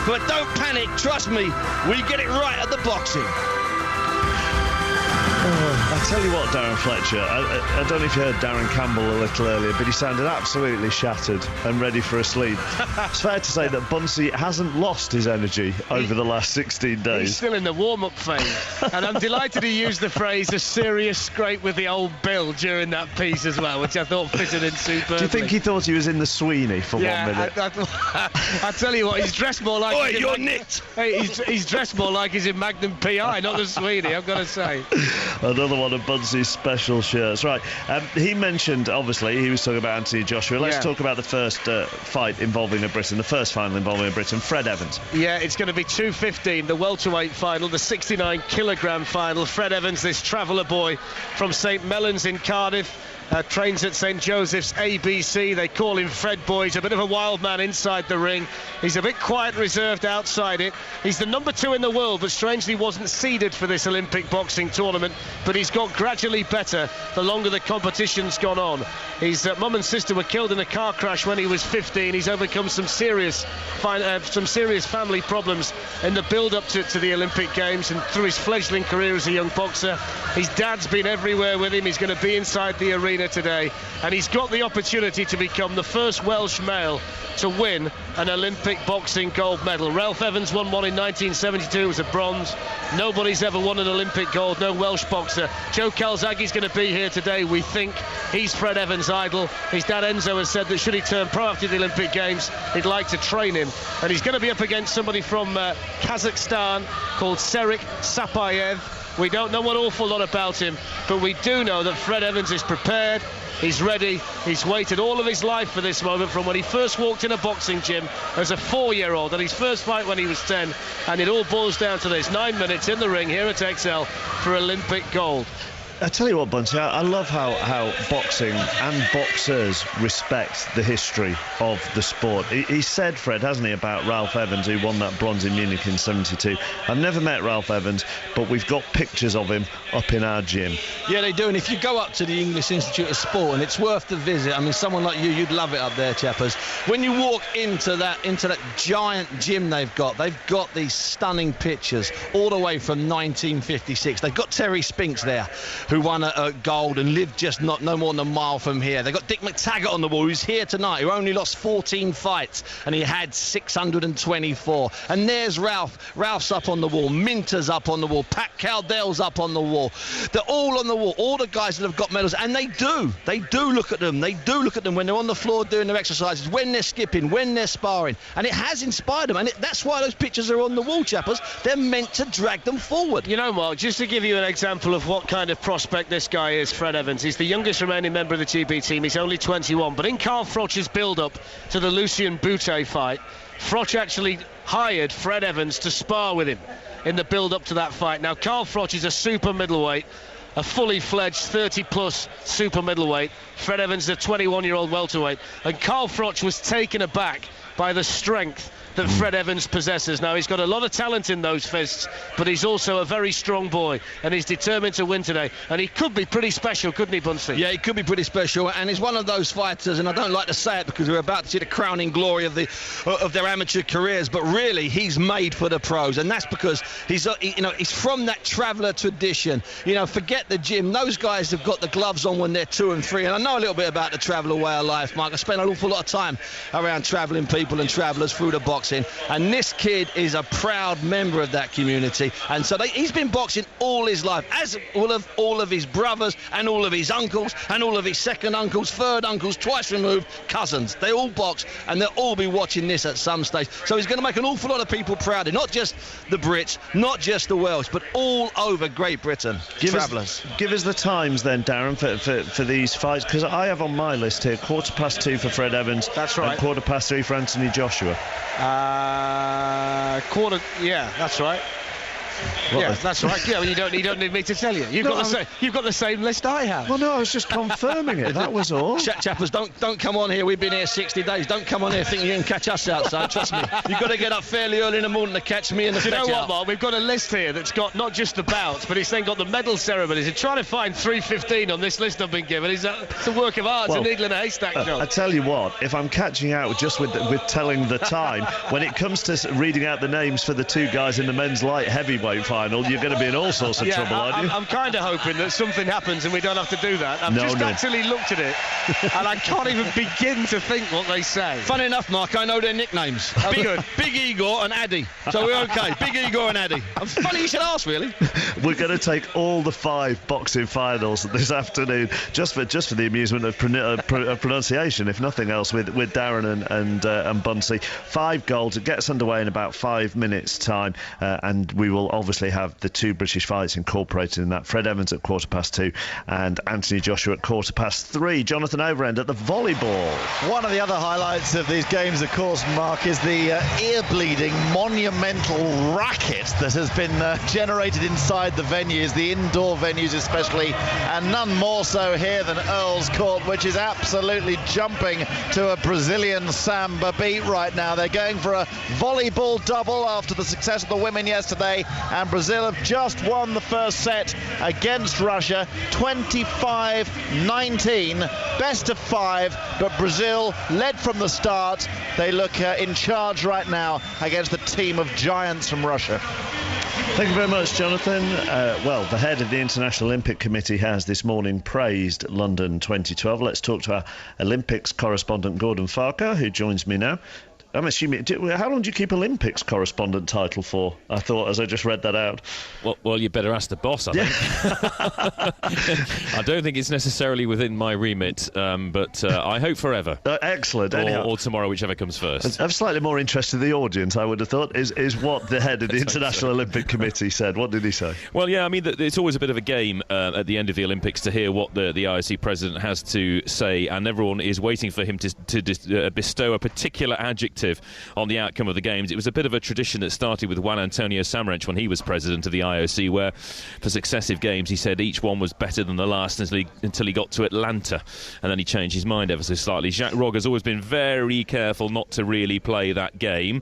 But don't panic, trust me, we get it right at the boxing. I tell you what, Darren Fletcher, I don't know if you heard Darren Campbell a little earlier, but he sounded absolutely shattered and ready for a sleep. It's fair to say that Bunsey hasn't lost his energy over the last 16 days. He's still in the warm-up phase, and I'm delighted he used the phrase "a serious scrape with the old Bill" during that piece as well, which I thought fitted in superbly. Do you think he thought he was in the Sweeney for 1 minute? I tell you what, he's dressed more like... Oi, you're nicked! Hey, he's dressed more like he's in Magnum PI, not the Sweeney, I've got to say. Another one of Bunsey's special shirts. Right, he mentioned, obviously, he was talking about Anthony Joshua. Let's talk about the first fight involving a Briton, the first final involving a Briton, Fred Evans. Yeah, it's going to be 2:15, the welterweight final, the 69-kilogram final. Fred Evans, this traveller boy from St Mellons in Cardiff, trains at St Joseph's ABC. They call him Fred Boy. He's a bit of a wild man inside the ring. He's a bit quiet, reserved outside it. He's the number 2 in the world, but strangely wasn't seeded for this Olympic boxing tournament. But he's got gradually better the longer the competition's gone on. His mum and sister were killed in a car crash when he was 15. He's overcome some serious family problems in the build-up to the Olympic Games and through his fledgling career as a young boxer. His dad's been everywhere with him. He's going to be inside the arena today, and he's got the opportunity to become the first Welsh male to win an Olympic boxing gold medal. Ralph Evans won one in 1972, it was a bronze. Nobody's ever won an Olympic gold, no Welsh boxer. Joe Calzaghe's going to be here today. We think he's Fred Evans' idol. His dad Enzo has said that should he turn pro after the Olympic Games, he'd like to train him, and he's going to be up against somebody from Kazakhstan called Serik Sapayev. We don't know an awful lot about him, but we do know that Fred Evans is prepared, he's ready, he's waited all of his life for this moment from when he first walked in a boxing gym as a 4-year-old, and his first fight when he was 10, and it all boils down to this: 9 minutes in the ring here at XL for Olympic gold. I tell you what, Bunsey, I love how boxing and boxers respect the history of the sport. He said, Fred, hasn't he, about Ralph Evans, who won that bronze in Munich in 72. I've never met Ralph Evans, but we've got pictures of him up in our gym. Yeah, they do, and if you go up to the English Institute of Sport, and it's worth the visit. I mean, someone like you'd love it up there, chappers. When you walk into that giant gym they've got these stunning pictures all the way from 1956. They've got Terry Spinks there, who won a gold and lived just no more than a mile from here. They've got Dick McTaggart on the wall, who's here tonight, who only lost 14 fights, and he had 624. And there's Ralph. Ralph's up on the wall. Minter's up on the wall. Pat Cowdell's up on the wall. They're all on the wall. All the guys that have got medals, and they do look at them. They do look at them when they're on the floor doing their exercises, when they're skipping, when they're sparring. And it has inspired them, and that's why those pictures are on the wall, chappers. They're meant to drag them forward. You know, Mark, just to give you an example of what kind of prospect this guy is, Fred Evans. He's the youngest remaining member of the GB team. He's only 21. But in Carl Froch's build-up to the Lucien Boutte fight, Froch actually hired Fred Evans to spar with him in the build-up to that fight. Now, Carl Froch is a super middleweight, a fully fledged 30-plus super middleweight. Fred Evans is a 21-year-old welterweight. And Carl Froch was taken aback by the strength that Fred Evans possesses. Now, he's got a lot of talent in those fists, but he's also a very strong boy, and he's determined to win today. And he could be pretty special, couldn't he, Bunsey? Yeah, he could be pretty special, and he's one of those fighters, and I don't like to say it because we're about to see the crowning glory of their amateur careers, but really, he's made for the pros, and that's because he's from that traveller tradition. Forget the gym. Those guys have got the gloves on when they're 2 and 3, and I know a little bit about the traveller way of life, Mark. I spent an awful lot of time around travelling people and travellers through the boxing, and this kid is a proud member of that community, and so he's been boxing all his life, as all of his brothers and all of his uncles and all of his second uncles, third uncles, twice removed cousins. They all box, and they'll all be watching this at some stage. So he's going to make an awful lot of people proud, not just the Brits, not just the Welsh, but all over Great Britain. Give us the times then, Darren, for these fights, because I have on my list here 2:15 for Fred Evans. That's right. And 3:15 for Anthony Joshua. That's right. That's right. Yeah, well, you don't need me to tell you. You've got the same list I have. Well, no, I was just confirming it. That was all. Chappers, don't come on here. We've been here 60 days. Don't come on here thinking you can catch us outside. Trust me. You've got to get up fairly early in the morning to catch me in the. Do you know what, Mark? We've got a list here that's got not just the bouts, but it's then got the medal ceremonies. And trying to find 3:15 on this list I've been given it's a work of art. It's a needle in a haystack job. I tell you what, if I'm catching out just with telling the time, when it comes to reading out the names for the 2 guys in the men's light heavyweight final, you're going to be in all sorts of trouble, aren't you? I'm kind of hoping that something happens and we don't have to do that. I've just actually looked at it and I can't even begin to think what they say. Funny enough, Mark, I know their nicknames. Big Igor and Addy. So we're okay. Big Igor and Addy. Funny you should ask, really. We're going to take all the 5 boxing finals this afternoon just for the amusement of pronunciation, if nothing else, with Darren and Bunsey. 5 golds. It gets underway in about 5 minutes' time, and we will obviously have the 2 British fights incorporated in that. Fred Evans at 2:15 and Anthony Joshua at 3:15. Jonathan Overend at the volleyball. One of the other highlights of these games, of course, Mark, is the ear-bleeding, monumental racket that has been generated inside the venues, the indoor venues especially, and none more so here than Earls Court, which is absolutely jumping to a Brazilian samba beat right now. They're going for a volleyball double after the success of the women yesterday, and Brazil have just won the first set against Russia, 25-19, best of 5, but Brazil led from the start. They look in charge right now against the team of giants from Russia. Thank you very much, Jonathan. The head of the International Olympic Committee has this morning praised London 2012. Let's talk to our Olympics correspondent Gordon Farquhar, who joins me now. I'm assuming, how long do you keep Olympics correspondent title for? I thought, as I just read that out. Well, you better ask the boss, I think. I don't think it's necessarily within my remit, but I hope forever. Excellent. Or tomorrow, whichever comes first. I'm slightly more interested in the audience, I would have thought, is what the head of the International Olympic Committee said. What did he say? Well, yeah, I mean, it's always a bit of a game at the end of the Olympics to hear what the IOC president has to say, and everyone is waiting for him to bestow a particular adjective on the outcome of the games. It was a bit of a tradition that started with Juan Antonio Samaranch when he was president of the IOC, where for successive games he said each one was better than the last until he got to Atlanta, and then he changed his mind ever so slightly. Jacques Rogge has always been very careful not to really play that game.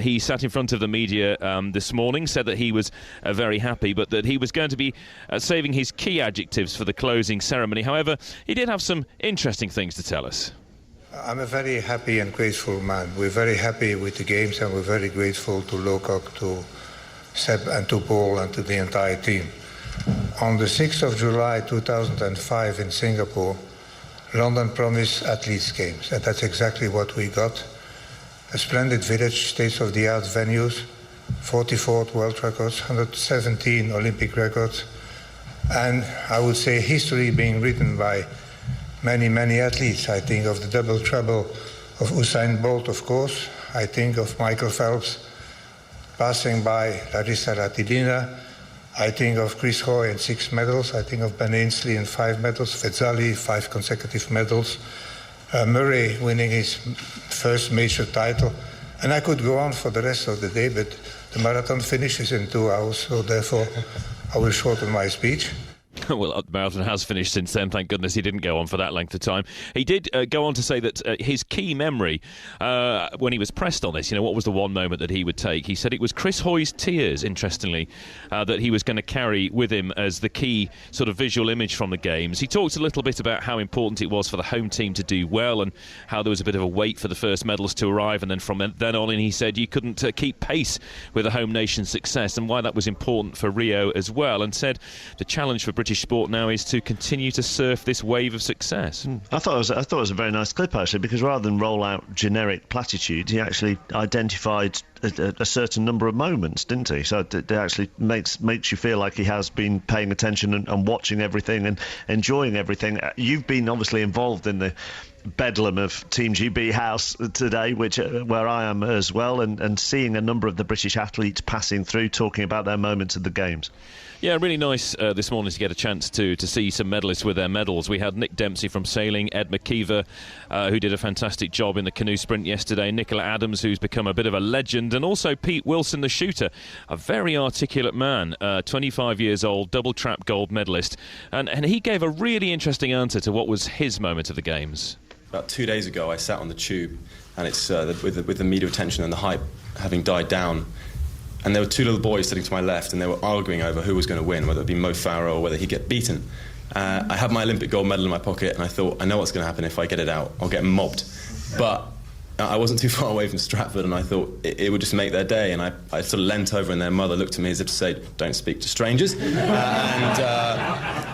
He sat in front of the media this morning, said that he was very happy, but that he was going to be saving his key adjectives for the closing ceremony. However, he did have some interesting things to tell us. I'm a very happy and grateful man. We're very happy with the games, and we're very grateful to Lowcock, to Seb and to Paul and to the entire team. On the 6th of July 2005 in Singapore, London promised athletes games, and that's exactly what we got. A splendid village, state-of-the-art venues, 44 world records, 117 Olympic records, and I would say history being written by many athletes. I think of the double treble of Usain Bolt, of course. I think of Michael Phelps passing by Larissa Ratidina. I think of Chris Hoy and 6 medals. I think of Ben Ainsley and 5 medals. Vezzali, 5 consecutive medals. Murray winning his first major title. And I could go on for the rest of the day, but the marathon finishes in 2 hours, so therefore I will shorten my speech. Well, the marathon has finished since then. Thank goodness he didn't go on for that length of time. He did go on to say that his key memory, when he was pressed on this, what was the one moment that he would take? He said it was Chris Hoy's tears, interestingly, that he was going to carry with him as the key sort of visual image from the games. He talked a little bit about how important it was for the home team to do well and how there was a bit of a wait for the first medals to arrive, and then from then on, he said you couldn't keep pace with the home nation's success, and why that was important for Rio as well, and said the challenge for British sport now is to continue to surf this wave of success. I thought it was a very nice clip, actually, because rather than roll out generic platitudes, he actually identified a certain number of moments, didn't he? So it actually makes you feel like he has been paying attention and watching everything and enjoying everything. You've been obviously involved in the bedlam of Team GB House today, where I am as well, and seeing a number of the British athletes passing through, talking about their moments of the games. Yeah, really nice this morning to get a chance to see some medalists with their medals. We had Nick Dempsey from sailing, Ed McKeever, who did a fantastic job in the canoe sprint yesterday, Nicola Adams, who's become a bit of a legend, and also Pete Wilson, the shooter, a very articulate man, 25 years old, double trap gold medalist, and he gave a really interesting answer to what was his moment of the Games. About 2 days ago, I sat on the tube, and it's with the media attention and the hype having died down. And there were two little boys sitting to my left, and they were arguing over who was going to win, whether it be Mo Farah or whether he'd get beaten. I had my Olympic gold medal in my pocket, and I thought, I know what's going to happen if I get it out. I'll get mobbed. But I wasn't too far away from Stratford, and I thought it would just make their day. And I sort of leant over, and their mother looked at me as if to say, don't speak to strangers, and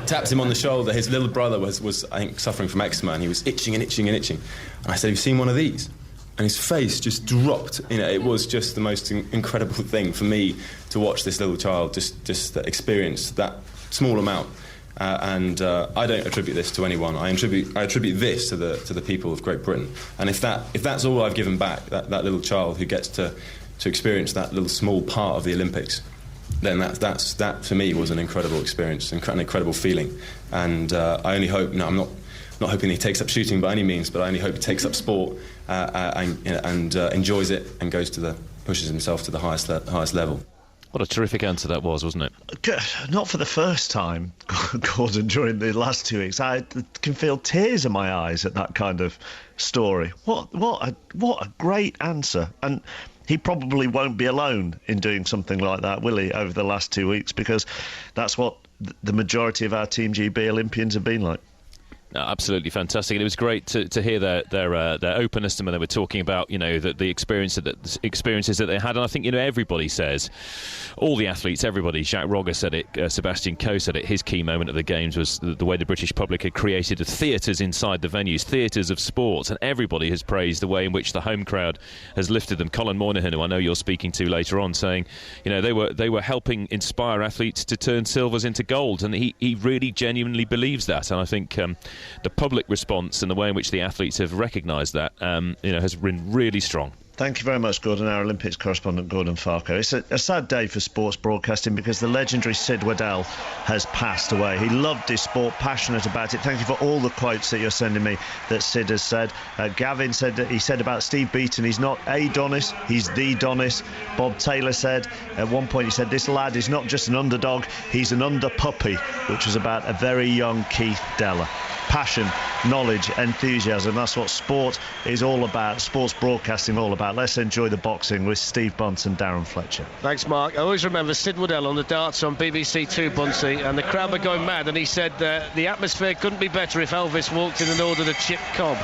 tapped him on the shoulder. His little brother was I think, suffering from eczema, and he was itching and itching and itching. And I said, have you seen one of these? And his face just dropped. It was just the most incredible thing for me to watch this little child just experience that small amount. And I don't attribute this to anyone. I attribute this to the people of Great Britain. And if that's all I've given back, that little child who gets to experience that little small part of the Olympics, then that for me was an incredible experience, an incredible feeling. And I only hope. I'm not hoping he takes up shooting by any means, but I only hope he takes up sport and enjoys it and pushes himself to the highest level. What a terrific answer that was, wasn't it? Not for the first time, Gordon, during the last 2 weeks. I can feel tears in my eyes at that kind of story. What a great answer. And he probably won't be alone in doing something like that, will he, over the last 2 weeks? Because that's what the majority of our Team GB Olympians have been like. No, absolutely fantastic, and it was great to hear their openness to when they were talking about the experiences that they had, and I think everybody says, all the athletes, everybody. Jacques Rogge said it, Sebastian Coe said it. His key moment of the Games was the way the British public had created the theatres inside the venues, theatres of sports, and everybody has praised the way in which the home crowd has lifted them. Colin Moynihan, who I know you're speaking to later on, saying they were helping inspire athletes to turn silvers into gold, and he really genuinely believes that, and I think the public response and the way in which the athletes have recognised that, has been really strong. Thank you very much, Gordon. Our Olympics correspondent, Gordon Farquhar. It's a sad day for sports broadcasting because the legendary Sid Waddell has passed away. He loved his sport, passionate about it. Thank you for all the quotes that you're sending me that Sid has said. Gavin said that he said about Steve Beaton, he's not a Donis, he's the Donis. Bob Taylor said at one point, he said, this lad is not just an underdog, he's an under puppy, which was about a very young Keith Deller. Passion, knowledge, enthusiasm, that's what sport is all about, sports broadcasting all about. Let's enjoy the boxing with Steve Bunce and Darren Fletcher. Thanks, Mark. I always remember Sid Waddell on the darts on BBC Two, Buncey, and the crowd were going mad, and he said the atmosphere couldn't be better if Elvis walked in and ordered a chip cob.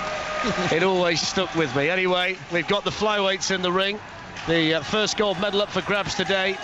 It always stuck with me. Anyway, we've got the flyweights in the ring. The first gold medal up for grabs today.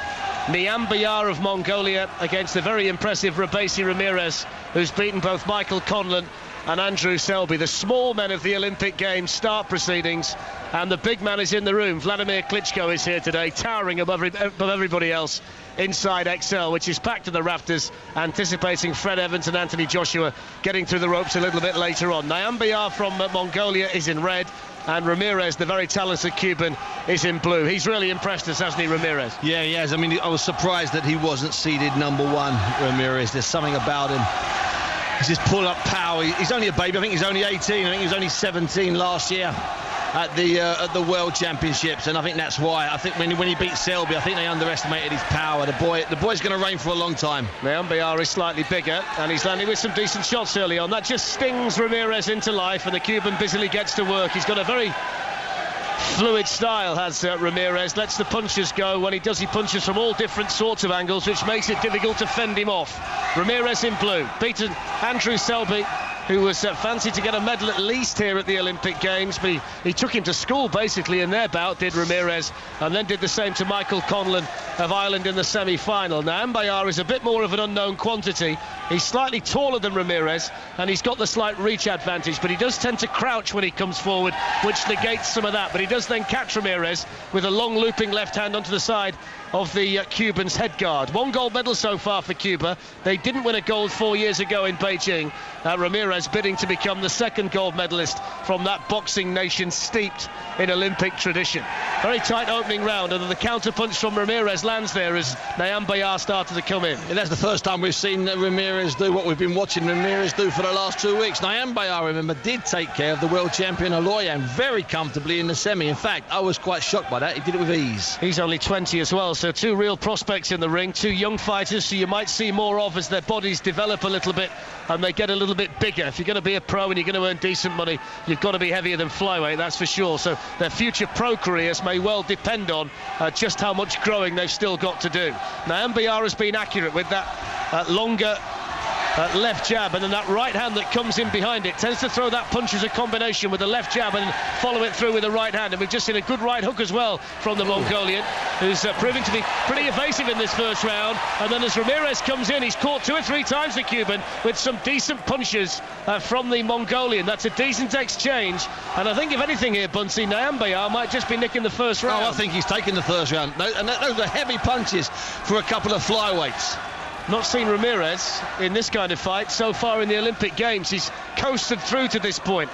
Niam Bayar of Mongolia against the very impressive Rabesi Ramirez, who's beaten both Michael Conlon and Andrew Selby. The small men of the Olympic Games start proceedings, and the big man is in the room. Vladimir Klitschko is here today, towering above everybody else inside XL, which is packed to the rafters, anticipating Fred Evans and Anthony Joshua getting through the ropes a little bit later on. Niam Bayar from Mongolia is in red, and Ramirez, the very talented Cuban, is in blue. He's really impressed us, hasn't he, Ramirez? Yeah, he has. I mean, I was surprised that he wasn't seeded number one, Ramirez. There's something about him. He's just pull-up power. He's only a baby. I think he's only 18. I think he was only 17 last year. at the World Championships, and I think that's why. I think when he beat Selby, I think they underestimated his power. The boy's going to reign for a long time. Nyambayar is slightly bigger, and he's landing with some decent shots early on. That just stings Ramirez into life, and the Cuban busily gets to work. He's got a very fluid style, has Ramirez. Lets the punches go. When he does, he punches from all different sorts of angles, which makes it difficult to fend him off. Ramirez in blue, beaten Andrew Selby, who was fancied to get a medal at least here at the Olympic Games, but he took him to school basically in their bout, did Ramirez, and then did the same to Michael Conlon of Ireland in the semi-final. Now Nyambayar is a bit more of an unknown quantity. He's slightly taller than Ramirez, and he's got the slight reach advantage, but he does tend to crouch when he comes forward, which negates some of that. But he does then catch Ramirez with a long looping left hand onto the side of the Cuban's head guard. 1 gold medal so far for Cuba. They didn't win a gold 4 years ago in Beijing. Ramirez bidding to become the 2nd gold medalist from that boxing nation steeped in Olympic tradition. Very tight opening round, and the counter-punch from Ramirez lands there as Nyambayar started to come in. And that's the first time we've seen Ramirez do what we've been watching Ramirez do for the last 2 weeks. Nyambayar, remember, did take care of the world champion Aloyan very comfortably in the semi. In fact, I was quite shocked by that. He did it with ease. He's only 20 as well, so 2 real prospects in the ring, 2 young fighters who you might see more of as their bodies develop a little bit and they get a little bit bigger. If you're going to be a pro and you're going to earn decent money, you've got to be heavier than flyweight, that's for sure. So their future pro careers may well depend on just how much growing they've still got to do. Nyambayar has been accurate with that longer left jab, and then that right hand that comes in behind it tends to throw that punch as a combination with the left jab and follow it through with the right hand. And we've just seen a good right hook as well from the Mongolian, who's proving to be pretty evasive in this first round. And then as Ramirez comes in, he's caught 2 or 3 times the Cuban with some decent punches from the Mongolian. That's a decent exchange, and I think if anything here, Bunsey, Nyambayar might just be nicking the first round. Oh, I think he's taking the first round. And those are heavy punches for a couple of flyweights. Not seen Ramirez in this kind of fight so far in the Olympic Games. He's coasted through to this point.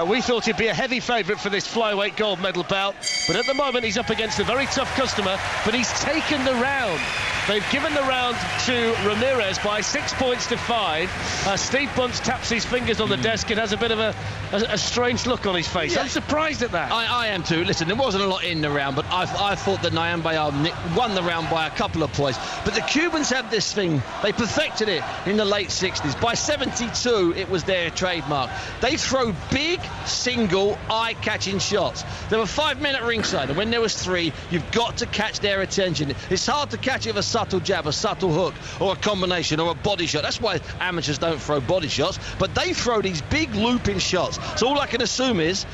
We thought he'd be a heavy favourite for this flyweight gold medal bout, but at the moment he's up against a very tough customer, but he's taken the round. They've given the round to Ramirez by 6 points to 5. Steve Bunce taps his fingers on the desk and has a bit of a strange look on his face. Yeah. I'm surprised at that. I am too. Listen, there wasn't a lot in the round, but I thought that Nyambayar won the round by a couple of points. But the Cubans have this thing. They perfected it in the late 60s. By 72, it was their trademark. They throw big, single, eye-catching shots. There were 5 men at ringside, and when there was 3, you've got to catch their attention. It's hard to catch it with a subtle jab, a subtle hook, or a combination, or a body shot. That's why amateurs don't throw body shots, but they throw these big looping shots. So all I can assume is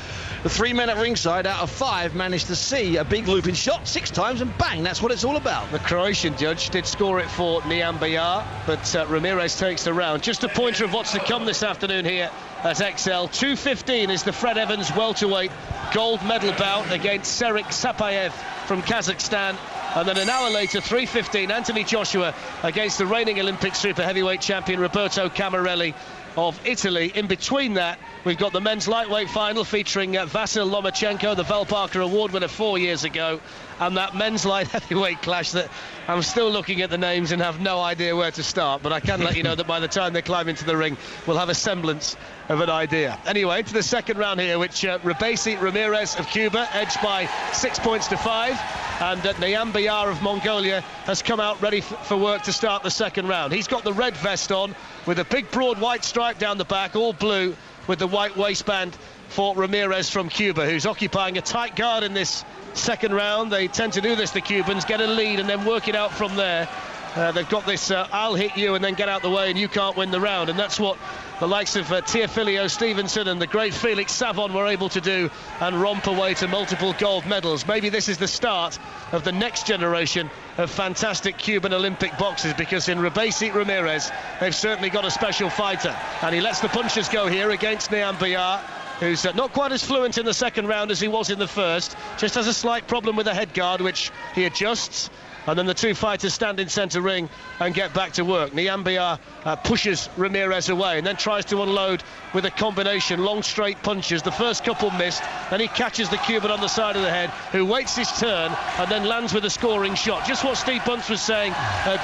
the 3 men at ringside out of 5 managed to see a big looping shot 6 times, and bang, that's what it's all about. The Croatian judge did score it for Nyambayar, but Ramirez takes the round. Just a pointer of what's to come this afternoon here at XL. 2:15 is the Fred Evans welterweight gold medal bout against Serik Sapayev from Kazakhstan. And then an hour later, 3:15, Anthony Joshua against the reigning Olympic super heavyweight champion Roberto Camarelli of Italy. In between that, we've got the men's lightweight final featuring Vasil Lomachenko, the Val Parker Award winner 4 years ago, and that men's light heavyweight clash that I'm still looking at the names and have no idea where to start, but I can let you know that by the time they climb into the ring, we'll have a semblance of an idea. Anyway, to the second round here, which Rebesi Ramirez of Cuba edged by 6 points to 5, and Nyambayar of Mongolia has come out ready for work to start the second round. He's got the red vest on with a big broad white stripe down the back, all blue with the white waistband for Ramirez from Cuba, who's occupying a tight guard in this second round. They tend to do this, the Cubans, get a lead and then work it out from there. They've got this I'll hit you and then get out the way and you can't win the round, and that's what the likes of Teofilio Stevenson and the great Felix Savon were able to do and romp away to multiple gold medals. Maybe this is the start of the next generation of fantastic Cuban Olympic boxers, because in Rebesi Ramirez they've certainly got a special fighter, and he lets the punches go here against Nyambayar, who's not quite as fluent in the second round as he was in the first, just has a slight problem with the head guard, which he adjusts. and then the two fighters stand in centre ring and get back to work. Nyambayar pushes Ramirez away and then tries to unload with a combination, long straight punches. The first couple missed, then he catches the Cuban on the side of the head, who waits his turn and then lands with a scoring shot. Just what Steve Bunce was saying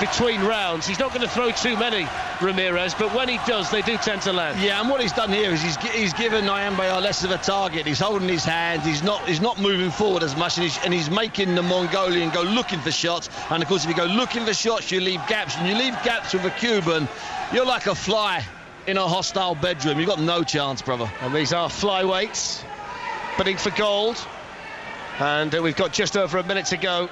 between rounds. He's not going to throw too many, Ramirez, but when he does, they do tend to land. Yeah, and what he's done here is he's given Nyambayar less of a target. He's holding his hands, he's not moving forward as much, and he's making the Mongolian go looking for shots. And of course, if you go looking for shots, you leave gaps, and you leave gaps with a Cuban, you're like a fly in a hostile bedroom. You've got no chance, brother. And these are flyweights bidding for gold, and we've got just over a minute to go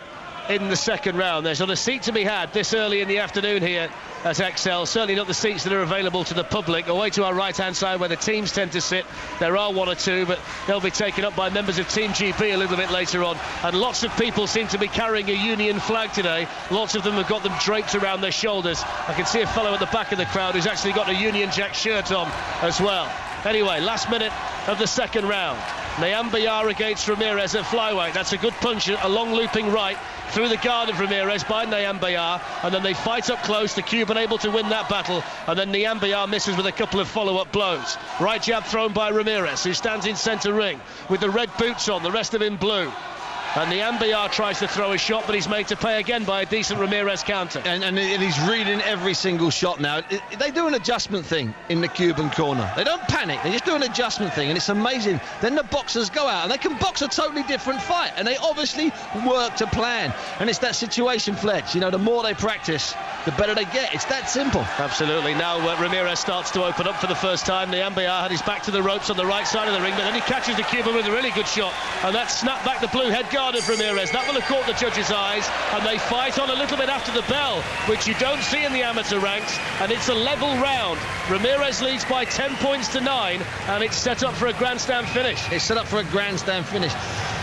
in the second round. There's not a seat to be had this early in the afternoon here at Excel. Certainly not the seats that are available to the public. Away to our right-hand side where the teams tend to sit, there are one or two, but they'll be taken up by members of Team GB a little bit later on. And lots of people seem to be carrying a Union flag today. Lots of them have got them draped around their shoulders. I can see a fellow at the back of the crowd who's actually got a Union Jack shirt on as well. Anyway, last minute of the second round. Nyambayar against Ramirez at flyweight. That's a good punch, a long looping right through the guard of Ramirez by Nyambayar, and then they fight up close. The Cuban able to win that battle, and then Nyambayar misses with a couple of follow-up blows. Right jab thrown by Ramirez, who stands in centre ring with the red boots on, the rest of him blue. And Nyambayar tries to throw a shot, but he's made to pay again by a decent Ramirez counter. And he's reading every single shot now. They do an adjustment thing in the Cuban corner. They don't panic, they just do an adjustment thing, and it's amazing. Then the boxers go out and they can box a totally different fight, and they obviously work to plan. And it's that situation, Fletch. You know, the more they practice, the better they get. It's that simple. Absolutely. Now Ramirez starts to open up for the first time. Nyambayar had his back to the ropes on the right side of the ring, but then he catches the Cuban with a really good shot, and that snapped back the blue head guard of Ramirez. That will have caught the judges' eyes, and they fight on a little bit after the bell, which you don't see in the amateur ranks, and it's a level round. Ramirez leads by 10 points to 9, and it's set up for a grandstand finish. It's set up for a grandstand finish.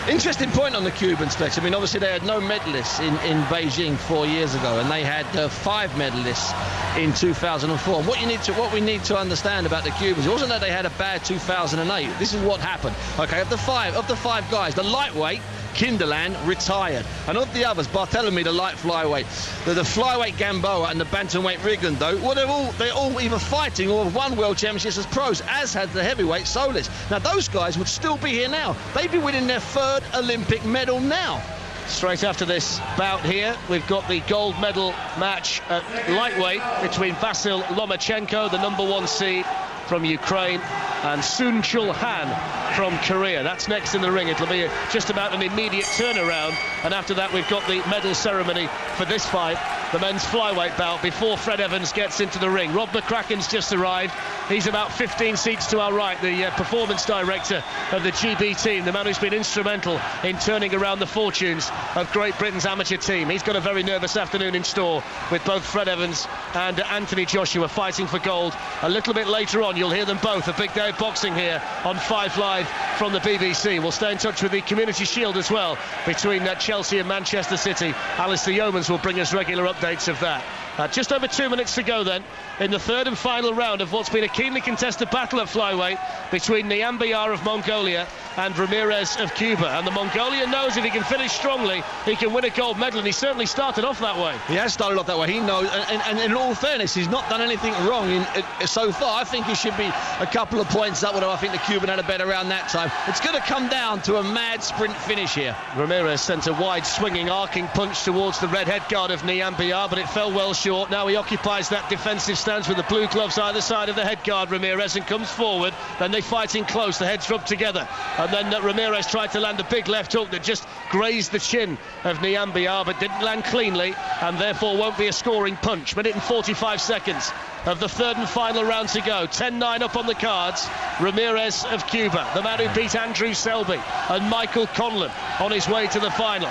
Interesting point on the Cubans, Fletch. I mean, obviously they had no medalists in Beijing 4 years ago, and they had 5 medalists in 2004. And what we need to understand about the Cubans, it wasn't that they had a bad 2008. This is what happened. Okay, of the five guys, the lightweight Kinderland retired, and of the others, Barthélemy, the light flyweight, the flyweight Gamboa, and the bantamweight Rigondeaux, well, they're all either fighting or have won world championships as pros, as had the heavyweight Solis. Now those guys would still be here now. They'd be winning their 3rd Olympic medal now. Straight after this bout here, we've got the gold medal match at lightweight between Vasyl Lomachenko, the #1 seed from Ukraine, and Sun Chul Han from Korea. That's next in the ring. It'll be just about an immediate turnaround, and after that we've got the medal ceremony for this fight, the men's flyweight bout, before Fred Evans gets into the ring. Rob McCracken's just arrived. He's about 15 seats to our right, the performance director of the GB team, the man who's been instrumental in turning around the fortunes of Great Britain's amateur team. He's got a very nervous afternoon in store with both Fred Evans and Anthony Joshua fighting for gold. A little bit later on, you'll hear them both. A big day of boxing here on 5 Live from the BBC. We'll stay in touch with the Community Shield as well between Chelsea and Manchester City. Alistair Yeomans will bring us regular updates of that. Just over 2 minutes to go then in the third and final round of what's been a keenly contested battle at flyweight between Nyambayar of Mongolia and Ramirez of Cuba. And the Mongolian knows if he can finish strongly, he can win a gold medal, and he certainly started off that way. He has started off that way. He knows, and in all fairness, he's not done anything wrong so far. I think he should be a couple of points up, although I think the Cuban had a better round that time. It's going to come down to a mad sprint finish here. Ramirez sent a wide swinging arcing punch towards the red head guard of Nyambayar, but it fell well short. Now he occupies that defensive stance with the blue gloves either side of the head guard, Ramirez, and comes forward. Then they fight in close, the heads rub together, and then Ramirez tried to land a big left hook that just grazed the chin of Nyambayar, but didn't land cleanly, and therefore won't be a scoring punch. Minute and 45 seconds of the third and final round to go. 10-9 up on the cards. Ramirez of Cuba, the man who beat Andrew Selby and Michael Conlan on his way to the final.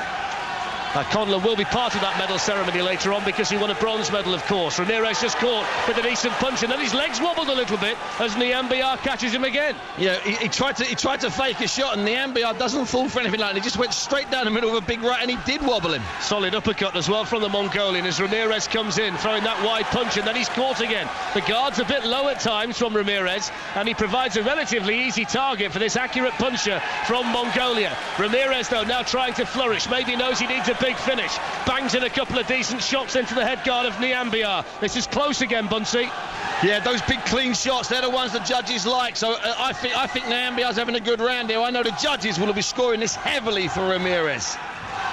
Conlan will be part of that medal ceremony later on because he won a bronze medal, of course. Ramirez just caught with a decent punch, and then his legs wobbled a little bit as Nyambayar catches him again. Yeah, he tried to fake a shot, and Nyambayar doesn't fall for anything like that. He just went straight down the middle of a big right, and he did wobble him. Solid uppercut as well from the Mongolian as Ramirez comes in, throwing that wide punch, and then he's caught again. The guard's a bit low at times from Ramirez, and he provides a relatively easy target for this accurate puncher from Mongolia. Ramirez, though, now trying to flourish. Maybe knows he needs a big finish. Bangs in a couple of decent shots into the head guard of Niambiar. This is close again, Bunsey. Yeah, those big clean shots, they're the ones the judges like. So I think Niambiar's having a good round here. I know the judges will be scoring this heavily for Ramirez.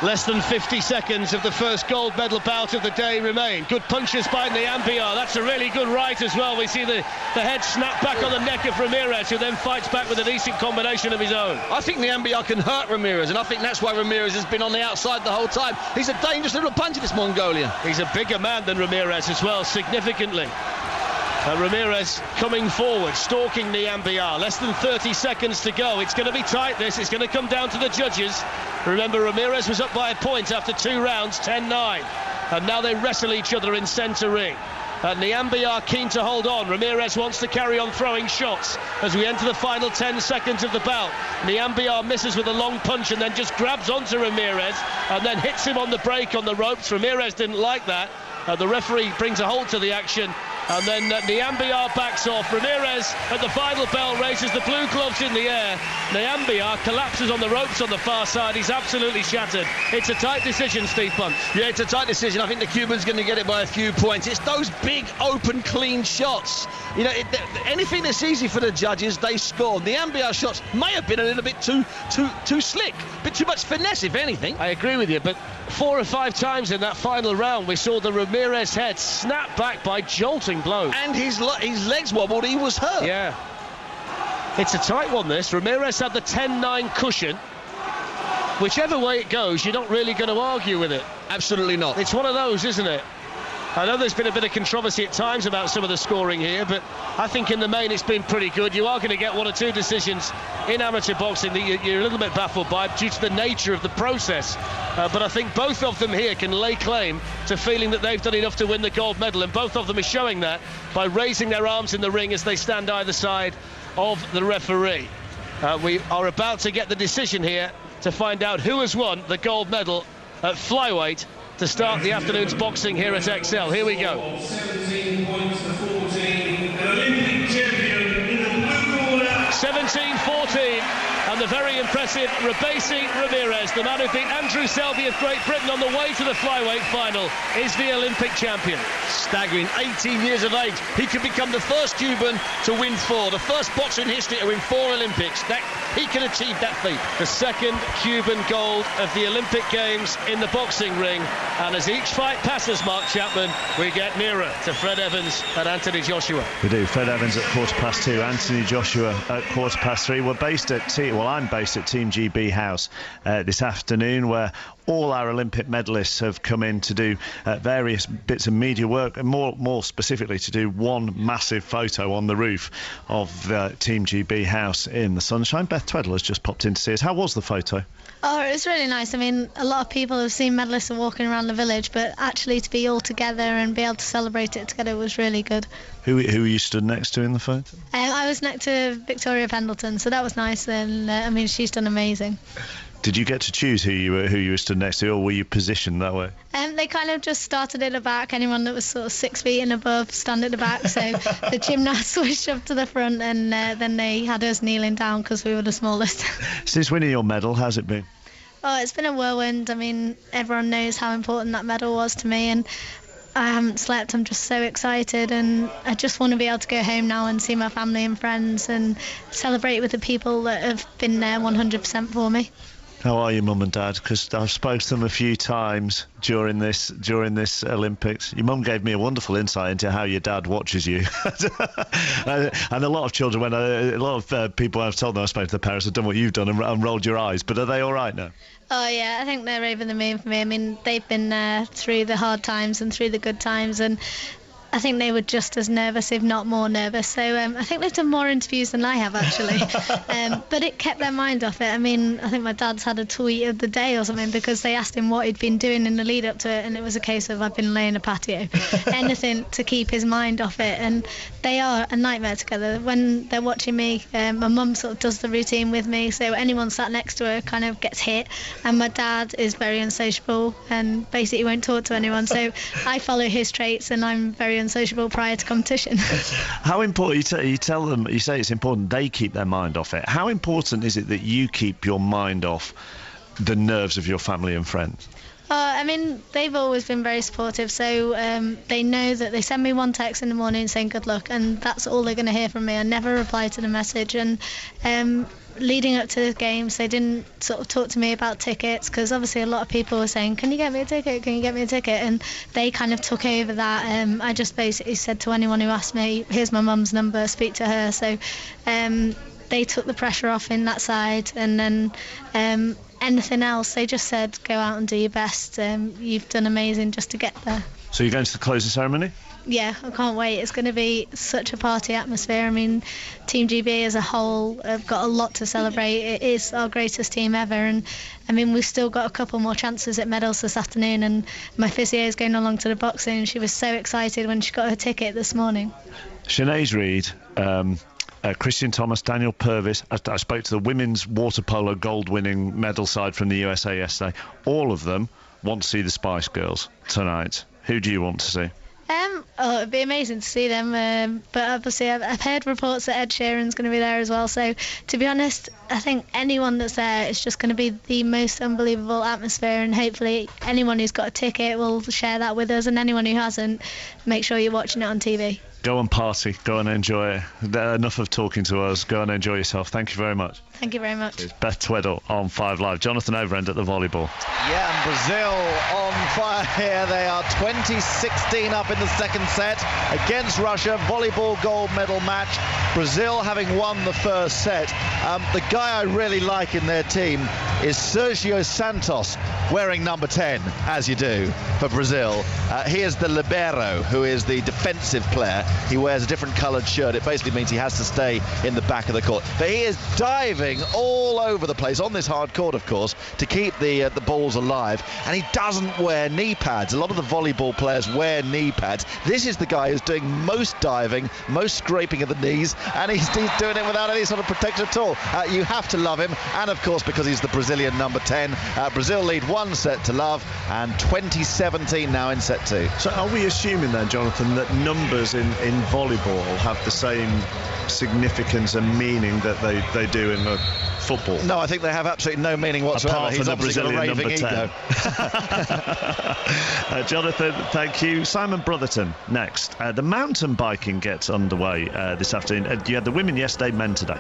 Less than 50 seconds of the first gold medal bout of the day remain. Good punches by Niambiar. That's a really good right as well. We see the head snap back on the neck of Ramirez, who then fights back with a decent combination of his own. I think Niambiar can hurt Ramirez, and I think that's why Ramirez has been on the outside the whole time. He's a dangerous little puncher, this Mongolian. He's a bigger man than Ramirez as well, significantly. Ramirez coming forward, stalking Niambiar. Less than 30 seconds to go. It's going to be tight, this. It's going to come down to the judges. Remember, Ramirez was up by a point after 2 rounds, 10-9. And now they wrestle each other in centre ring. Niambiar keen to hold on. Ramirez wants to carry on throwing shots as we enter the final 10 seconds of the bout. Niambiar misses with a long punch and then just grabs onto Ramirez and then hits him on the break on the ropes. Ramirez didn't like that. The referee brings a halt to the action, and then Niambiar backs off. Ramirez at the final bell raises the blue gloves in the air. Niambiar collapses on the ropes on the far side. He's absolutely shattered. It's a tight decision, Steve Bunce. Yeah, it's a tight decision. I think the Cuban's going to get it by a few points. It's those big, open, clean shots. You know, anything that's easy for the judges, they score. The Niambiar shots may have been a little bit too slick, a bit too much finesse, if anything. I agree with you, but 4 or 5 times in that final round we saw the Ramirez head snap back by jolting blows. And his legs wobbled, he was hurt. Yeah. It's a tight one, this. Ramirez had the 10-9 cushion. Whichever way it goes, you're not really going to argue with it. Absolutely not. It's one of those, isn't it? I know there's been a bit of controversy at times about some of the scoring here, but I think in the main it's been pretty good. You are going to get 1 or 2 decisions in amateur boxing that you're a little bit baffled by due to the nature of the process. But I think both of them here can lay claim to feeling that they've done enough to win the gold medal, and both of them are showing that by raising their arms in the ring as they stand either side of the referee. We are about to get the decision here to find out who has won the gold medal at flyweight to start the afternoon's boxing here at XL. Here we go. 17 points to 14, the Olympic champion in the blue corner. 17-14, and the very impressive Rabesi Ramirez, the man who beat Andrew Selby of Great Britain on the way to the flyweight final, is the Olympic champion. Staggering, 18 years of age. He could become the first Cuban to win 4, the first boxer in history to win 4 Olympics. He can achieve that feat. The second Cuban gold of the Olympic Games in the boxing ring. And as each fight passes, Mark Chapman, we get nearer to Fred Evans and Anthony Joshua. We do. Fred Evans at 2:15, Anthony Joshua at 3:15. We're based at I'm based at Team GB House this afternoon, where all our Olympic medalists have come in to do various bits of media work, and more specifically to do one massive photo on the roof of Team GB House in the sunshine. Beth Tweddle has just popped in to see us. How was the photo? Oh, it was really nice. I mean, a lot of people have seen medalists walking around the village, but actually to be all together and be able to celebrate it together was really good. Who were you stood next to in the photo? I was next to Victoria Pendleton, so that was nice, and I mean, she's done amazing. Did you get to choose who you were stood next to, or were you positioned that way? They kind of just started at the back. Anyone that was sort of 6 feet and above stand at the back. So the gymnasts switched up to the front, and then they had us kneeling down because we were the smallest. Since winning your medal, how's it been? Oh, it's been a whirlwind. I mean, everyone knows how important that medal was to me, and I haven't slept. I'm just so excited, and I just want to be able to go home now and see my family and friends and celebrate with the people that have been there 100% for me. How are you, Mum and Dad? Because I've spoken to them a few times during this Olympics. Your mum gave me a wonderful insight into how your dad watches you. And a lot of children, a lot of people I've told them I've spoken to the parents have done what you've done and rolled your eyes. But are they all right now? Oh yeah, I think they're over the moon for me. I mean, they've been there through the hard times and through the good times, and I think they were just as nervous, if not more nervous. So I think they've done more interviews than I have, actually. But it kept their mind off it. I mean, I think my dad's had a tweet of the day or something because they asked him what he'd been doing in the lead up to it, and it was a case of I've been laying a patio. Anything to keep his mind off it. And they are a nightmare together. When they're watching me, my mum sort of does the routine with me, so anyone sat next to her kind of gets hit. And my dad is very unsociable and basically won't talk to anyone. So I follow his traits, and I'm very unsociable prior to competition. How important, you tell them, you say it's important they keep their mind off it. How important is it that you keep your mind off the nerves of your family and friends? I mean, they've always been very supportive, so they know that they send me one text in the morning saying good luck, and that's all they're going to hear from me. I never reply to the message, and leading up to the games, they didn't sort of talk to me about tickets, because obviously a lot of people were saying, can you get me a ticket, can you get me a ticket, and they kind of took over that. I just basically said to anyone who asked me, here's my mum's number, speak to her, so they took the pressure off in that side, and then anything else, they just said, go out and do your best. You've done amazing just to get there. So you're going to the closing ceremony? Yeah, I can't wait. It's going to be such a party atmosphere. I mean, Team GB as a whole have got a lot to celebrate. It is our greatest team ever, and I mean, we've still got a couple more chances at medals this afternoon, and my physio is going along to the boxing, and she was so excited when she got her ticket this morning. Sinead Reid, Christian Thomas, Daniel Purvis. I spoke to the women's water polo gold-winning medal side from the USA yesterday. All of them want to see the Spice Girls tonight. Who do you want to see? It'd be amazing to see them, but obviously I've heard reports that Ed Sheeran's going to be there as well, so to be honest, I think anyone that's there is just going to be the most unbelievable atmosphere, and hopefully anyone who's got a ticket will share that with us, and anyone who hasn't, make sure you're watching it on TV. Go and party, go and enjoy it. Enough of talking to us, go and enjoy yourself. Thank you very much. Thank you very much. It's Beth Tweddle on 5 Live. Jonathan Overend at the volleyball. Yeah, and Brazil on fire here. They are 20-16 up in the second set against Russia. Volleyball gold medal match. Brazil having won the first set. The guy I really like in their team is Sergio Santos, wearing number 10, as you do, for Brazil. He is the libero, who is the defensive player. He wears a different coloured shirt. It basically means he has to stay in the back of the court. But he is diving all over the place on this hard court, of course, to keep the balls alive, and he doesn't wear knee pads. A lot of the volleyball players wear knee pads. This is the guy who's doing most diving, most scraping of the knees, and he's doing it without any sort of protection at all. You have to love him, and of course because he's the Brazilian number 10. Brazil lead 1-0 and 20-17 now in set 2. So are we assuming then, Jonathan, that numbers in volleyball have the same significance and meaning that they do in the football? No, I think they have absolutely no meaning whatsoever. Apart from He's obviously got a raving ego. Jonathan, thank you. Simon Brotherton next. The mountain biking gets underway this afternoon. You had the women yesterday, men today.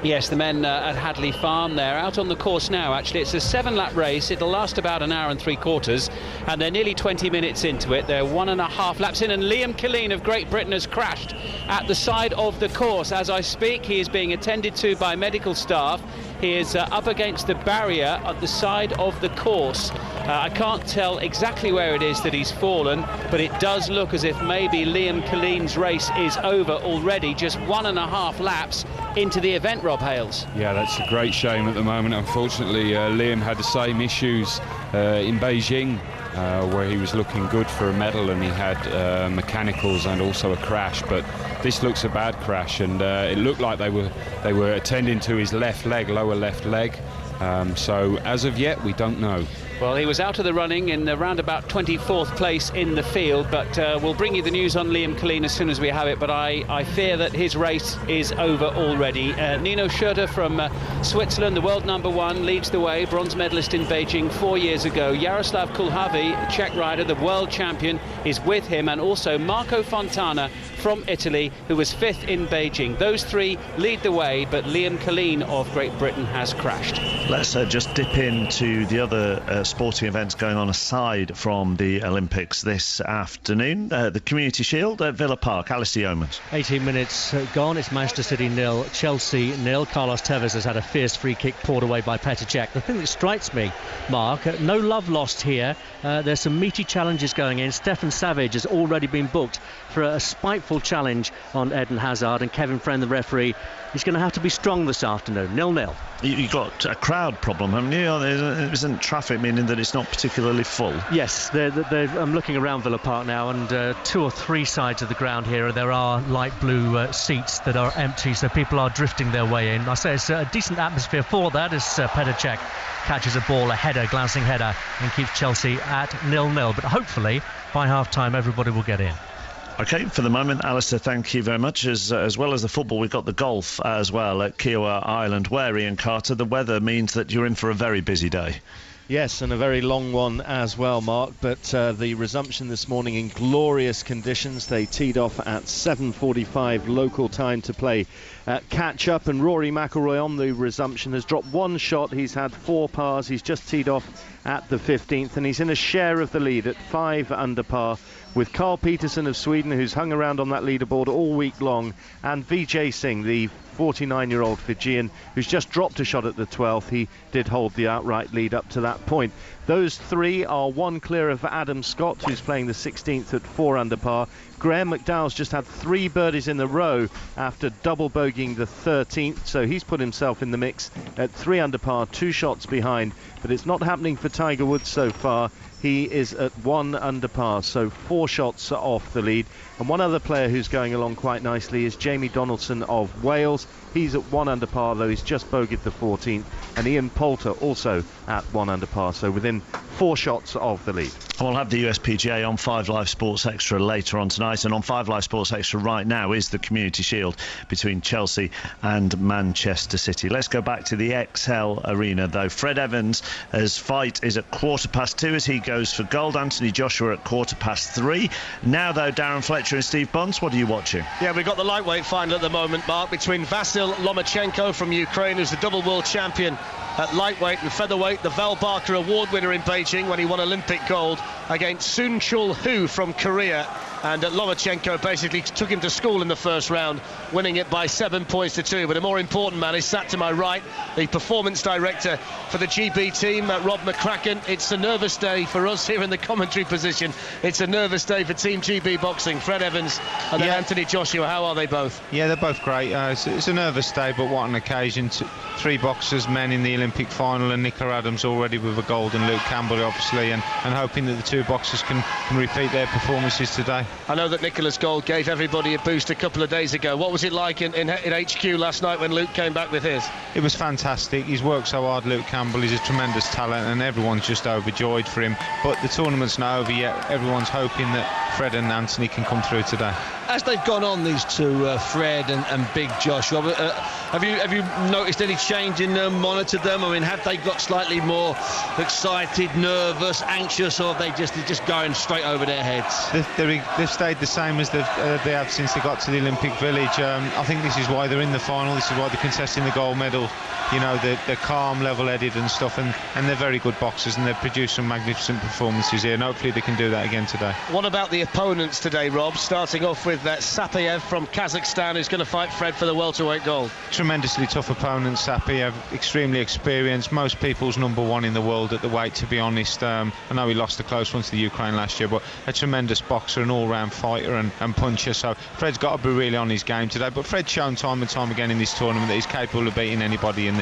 Yes, the men at Hadley Farm, they're out on the course now. Actually, it's a 7-lap race. It'll last about an hour and 3/4, and they're nearly 20 minutes into it. They're 1.5 laps in, and Liam Killeen of Great Britain has crashed at the side of the course. As I speak, he is being attended to by medical staff. He is up against the barrier at the side of the course. I can't tell exactly where it is that he's fallen, but it does look as if maybe Liam Killeen's race is over already, just 1.5 laps into the event, Rob Hales. Yeah, that's a great shame at the moment. Unfortunately, Liam had the same issues in Beijing, where he was looking good for a medal, and he had mechanicals and also a crash. But this looks a bad crash, and it looked like they were attending to his left leg, lower left leg. So as of yet, we don't know. Well, he was out of the running in around about 24th place in the field, but we'll bring you the news on Liam Killeen as soon as we have it, but I fear that his race is over already. Nino Schurter from Switzerland, the world number 1, leads the way, bronze medalist in Beijing 4 years ago. Jaroslav Kulhavy, Czech rider, the world champion, is with him, and also Marco Fontana from Italy, who was 5th in Beijing. Those 3 lead the way, but Liam Killeen of Great Britain has crashed. Let's just dip into the other sporting events going on aside from the Olympics this afternoon. The Community Shield at Villa Park. Alistair Yeomans. 18 minutes gone. It's Manchester City 0, Chelsea 0. Carlos Tevez has had a fierce free kick poured away by Petr Cech. The thing that strikes me, Mark, no love lost here. There's some meaty challenges going in. Stefan Savage has already been booked for a spiteful challenge on Eden Hazard, and Kevin Friend, the referee, is going to have to be strong this afternoon. 0-0. You've got a crowd problem, haven't you? There isn't traffic, meaning that it's not particularly full. Yes, I'm looking around Villa Park now, and 2 or 3 sides of the ground here, there are light blue seats that are empty, so people are drifting their way in. I say it's a decent atmosphere for that, as Petr Cech catches a ball, a header, glancing header, and keeps Chelsea at 0-0. But hopefully, by half-time, everybody will get in. OK, for the moment, Alistair, thank you very much. As well as the football, we've got the golf as well at Kiowa Island, where, Ian Carter, the weather means that you're in for a very busy day. Yes, and a very long one as well, Mark, but the resumption this morning in glorious conditions. They teed off at 7:45 local time to play catch up, and Rory McIlroy on the resumption has dropped one shot. He's had 4 pars. He's just teed off at the 15th, and he's in a share of the lead at 5 under par with Carl Peterson of Sweden, who's hung around on that leaderboard all week long, and Vijay Singh, the 49-year-old Fijian, who's just dropped a shot at the 12th. He did hold the outright lead up to that point. Those 3 are 1 clear of Adam Scott, who's playing the 16th at 4 under par. Graham McDowell's just had 3 birdies in a row after double bogeying the 13th, so he's put himself in the mix at 3 under par, 2 shots behind, but it's not happening for Tiger Woods so far. He is at 1 under par, so 4 shots off the lead. And one other player who's going along quite nicely is Jamie Donaldson of Wales. He's at 1 under par, though he's just bogeyed the 14th. And Ian Poulter also at 1 under par, so within 4 shots of the lead. And we'll have the USPGA on 5 Live Sports Extra later on tonight, and on 5 Live Sports Extra right now is the Community Shield between Chelsea and Manchester City. Let's go back to the XL Arena, though. Fred Evans' fight is at 2:15 as he goes for gold. Anthony Joshua at 2:15. Now, though, Darren Fletcher and Steve Bunce, what are you watching? Yeah, we've got the lightweight final at the moment, Mark, between Vasyl Lomachenko from Ukraine, who's the double world champion at lightweight and featherweight, the Val Barker Award winner in Beijing when he won Olympic gold, against Soon Chul Hu from Korea. And Lomachenko basically took him to school in the first round, winning it by 7 points to 2. But a more important man is sat to my right, the performance director for the GB team, Rob McCracken. It's a nervous day for us here in the commentary position. It's a nervous day for Team GB Boxing. Fred Evans and then Anthony Joshua. How are they both? Yeah, they're both great. It's a nervous day, but what an occasion. 3 boxers, men in the Olympic final, and Nicola Adams already with a gold, and Luke Campbell obviously, and hoping that the 2 boxers can repeat their performances today. I know that Nicola's gold gave everybody a boost a couple of days ago. What was it like in HQ last night when Luke came back with his? It was fantastic. He's worked so hard, Luke Campbell. He's a tremendous talent, and everyone's just overjoyed for him. But the tournament's not over yet. Everyone's hoping that Fred and Anthony can come through today. As they've gone on, these 2, Fred and Big Joshua, have you noticed any change in them, monitored them? I mean, have they got slightly more excited, nervous, anxious, or are they just going straight over their heads? They've stayed the same as they have since they got to the Olympic Village. I think this is why they're in the final. This is why they're contesting the gold medal. You know, they're calm, level-headed and stuff, and they're very good boxers, and they've produced some magnificent performances here, and hopefully they can do that again today. What about the opponents today, Rob? Starting off with Sapayev from Kazakhstan, who's going to fight Fred for the welterweight gold. Tremendously tough opponent, Sapayev, extremely experienced, most people's number 1 in the world at the weight, to be honest. I know he lost a close one to the Ukraine last year, but a tremendous boxer, an all-round fighter and puncher, so Fred's got to be really on his game today. But Fred's shown time and time again in this tournament that he's capable of beating anybody in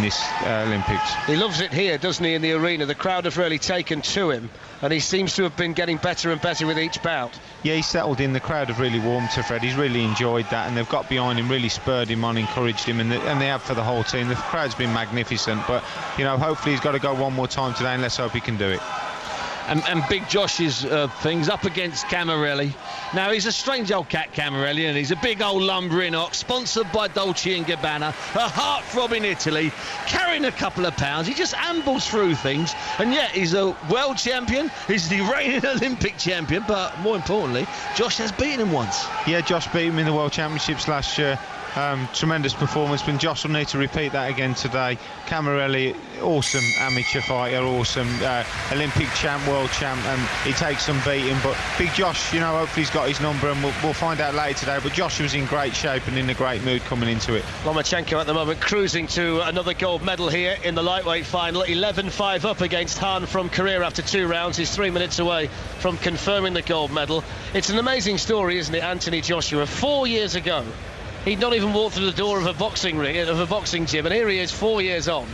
this Olympics. He loves it here, doesn't he, in the arena? The crowd have really taken to him, and he seems to have been getting better and better with each bout. Yeah, he's settled in. The crowd have really warmed to Fred. He's really enjoyed that, and they've got behind him, really spurred him on, encouraged him, and they have for the whole team. The crowd's been magnificent, but you know, hopefully he's got to go one more time today, and let's hope he can do it. And Big Josh's things up against Camarelli. Now, he's a strange old cat, Camarelli, and he's a big old lumbering ox, sponsored by Dolce & Gabbana, a heartthrob in Italy, carrying a couple of pounds. He just ambles through things, and yet he's a world champion, he's the reigning Olympic champion, but more importantly, Josh has beaten him once. Yeah, Josh beat him in the World Championships last year. Tremendous performance, but Josh will need to repeat that again today. Camarelli, awesome amateur fighter, awesome Olympic champ, world champ, and he takes some beating. But Big Josh, you know, hopefully he's got his number, and we'll find out later today. But Josh was in great shape and in a great mood coming into it. Lomachenko at the moment cruising to another gold medal here in the lightweight final. 11-5 up against Han from Korea after 2 rounds. He's 3 minutes away from confirming the gold medal. It's an amazing story, isn't it, Anthony Joshua? 4 years ago, he'd not even walked through the door of a boxing ring, of a boxing gym, and here he is 4 years on.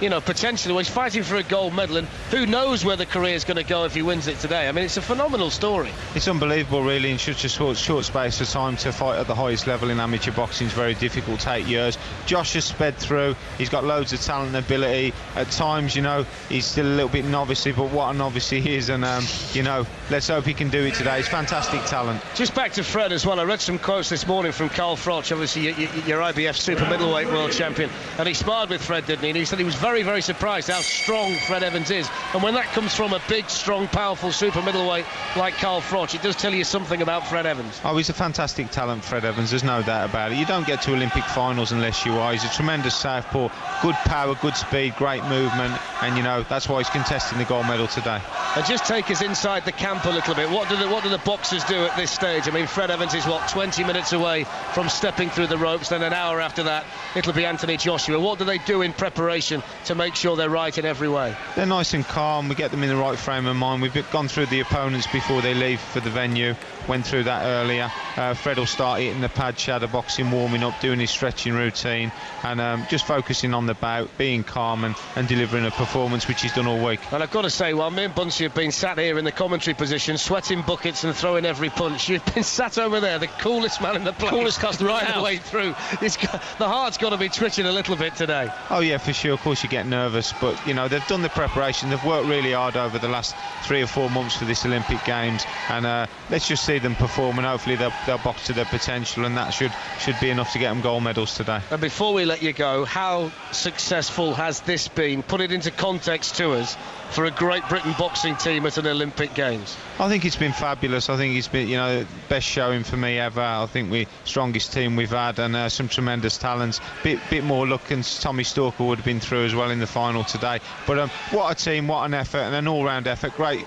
You know, potentially, well, he's fighting for a gold medal, and who knows where the career is going to go if he wins it today. I mean, it's a phenomenal story. It's unbelievable, really, in such a short space of time to fight at the highest level in amateur boxing. It's very difficult to 8 years. Josh has sped through. He's got loads of talent and ability. At times, you know, he's still a little bit novice, but what a novice he is, and, you know, let's hope he can do it today. It's fantastic talent. Just back to Fred as well. I read some quotes this morning from Carl Froch, obviously your IBF super middleweight world champion, and he sparred with Fred, didn't he? And he said he was very very, very surprised how strong Fred Evans is. And when that comes from a big, strong, powerful super middleweight like Carl Froch, it does tell you something about Fred Evans. Oh, he's a fantastic talent, Fred Evans. There's no doubt about it. You don't get to Olympic finals unless you are. He's a tremendous southpaw, good power, good speed, great movement, and you know that's why he's contesting the gold medal today. And just take us inside the camp a little bit. What do the boxers do at this stage? I mean, Fred Evans is 20 minutes away from stepping through the ropes. Then an hour after that, it'll be Anthony Joshua. What do they do in preparation to make sure they're right in every way? They're nice and calm. We get them in the right frame of mind. We've gone through the opponents before they leave for the venue. Went through that earlier. Fred will start hitting the pad, shadow boxing, warming up, doing his stretching routine, and just focusing on the bout, being calm and delivering a performance which he's done all week. And I've got to say, while me and Buncey have been sat here in the commentary position, sweating buckets and throwing every punch, you've been sat over there, the coolest man in the place, coolest customer right the way through. The heart's got to be twitching a little bit today. Oh yeah, for sure. Of course you get nervous, but you know they've done the preparation. They've worked really hard over the last 3 or 4 months for this Olympic Games, and let's just see them perform, and hopefully they'll box to their potential, and that should be enough to get them gold medals today. And before we let you go, how successful has this been? Put it into context to us for a Great Britain boxing team at an Olympic Games. I think it's been fabulous. I think it's been, you know, best showing for me ever. I think we strongest team we've had, and some tremendous talents. Bit more luck, and Tommy Stalker would have been through as well in the final today. But what a team, what an effort, and an all-round effort. Great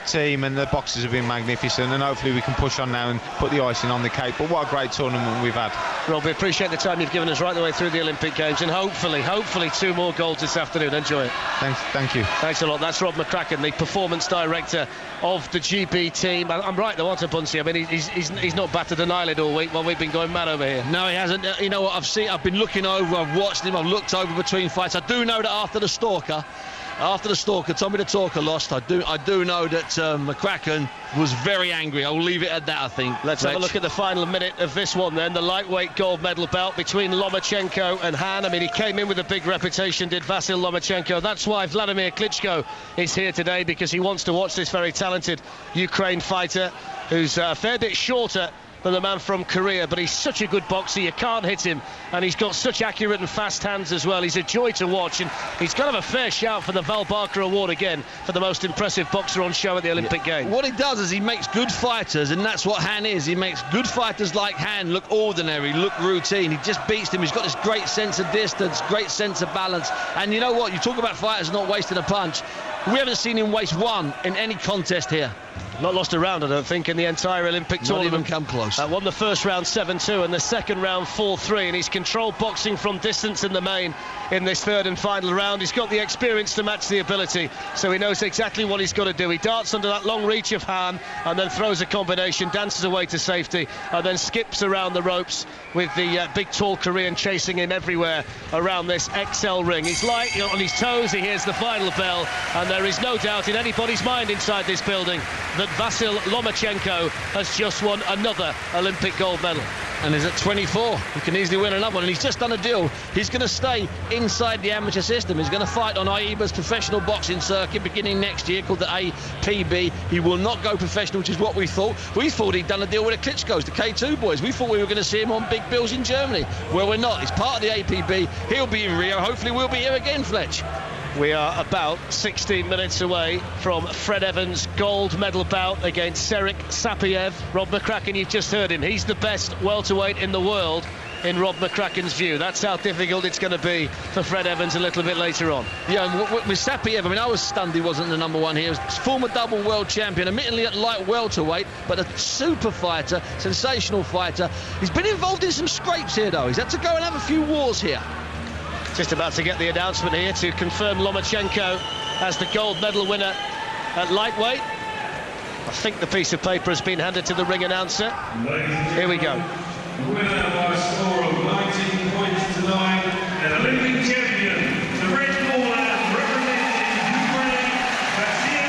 team, and the boxers have been magnificent. And hopefully we can push on now and put the icing on the cake. But what a great tournament we've had. Rob, we appreciate the time you've given us right the way through the Olympic Games, and hopefully 2 more golds this afternoon. Enjoy it. Thank you. Thanks a lot. That's Rob McCracken, the performance director of the GB team. I'm right though, aren't I, Buncey? I mean, he's not battered an eyelid all week while we've been going mad over here. No, he hasn't. You know what, I've been looking over, I've watched him, I've looked over between fights. I do know that after the Stalker, Tommy the Talker lost. I do know that McCracken was very angry. I'll leave it at that, I think. Let's have a look at the final minute of this one then. The lightweight gold medal bout between Lomachenko and Han. I mean, he came in with a big reputation, did Vasil Lomachenko. That's why Vladimir Klitschko is here today, because he wants to watch this very talented Ukraine fighter who's a fair bit shorter than the man from Korea, but he's such a good boxer, you can't hit him, and he's got such accurate and fast hands as well. He's a joy to watch, and he's got to have a fair shout for the Val Barker Award again for the most impressive boxer on show at the Olympic Games. What he does is he makes good fighters, and that's what Han is. He makes good fighters like Han look ordinary, look routine. He just beats them. He's got this great sense of distance, great sense of balance, and you know what, you talk about fighters not wasting a punch. We haven't seen him waste one in any contest here. Not lost a round, I don't think, in the entire Olympic tournament. Not even come close. Won the first round 7-2 and the second round 4-3, and he's controlled boxing from distance in the main in this third and final round. He's got the experience to match the ability, so he knows exactly what he's got to do. He darts under that long reach of Han and then throws a combination, dances away to safety, and then skips around the ropes with the big tall Korean chasing him everywhere around this XL ring. He's light on his toes, he hears the final bell, and there is no doubt in anybody's mind inside this building that Vasil Lomachenko has just won another Olympic gold medal. And he's at 24. He can easily win another one, and he's just done a deal. He's going to stay inside the amateur system. He's going to fight on AIBA's professional boxing circuit beginning next year, called the APB. He will not go professional, which is what we thought. We thought he'd done a deal with the Klitschko's, the K2 boys. We thought we were going to see him on big bills in Germany. Well, we're not. He's part of the APB. He'll be in Rio. Hopefully we'll be here again, Fletch. We are about 16 minutes away from Fred Evans' gold medal bout against Serhiy Sapiev. Rob McCracken, you've just heard him. He's the best welterweight in the world in Rob McCracken's view. That's how difficult it's going to be for Fred Evans a little bit later on. Yeah, with Sapiev, I mean, I was stunned he wasn't the number one here. He was former double world champion, admittedly at light welterweight, but a super fighter, sensational fighter. He's been involved in some scrapes here, though. He's had to go and have a few wars here. Just about to get the announcement here to confirm Lomachenko as the gold medal winner at lightweight. I think the piece of paper has been handed to the ring announcer. Here we go. Winner by a score of 19 points to 9, an Olympic champion, the red corner, representing Ukraine, Vasil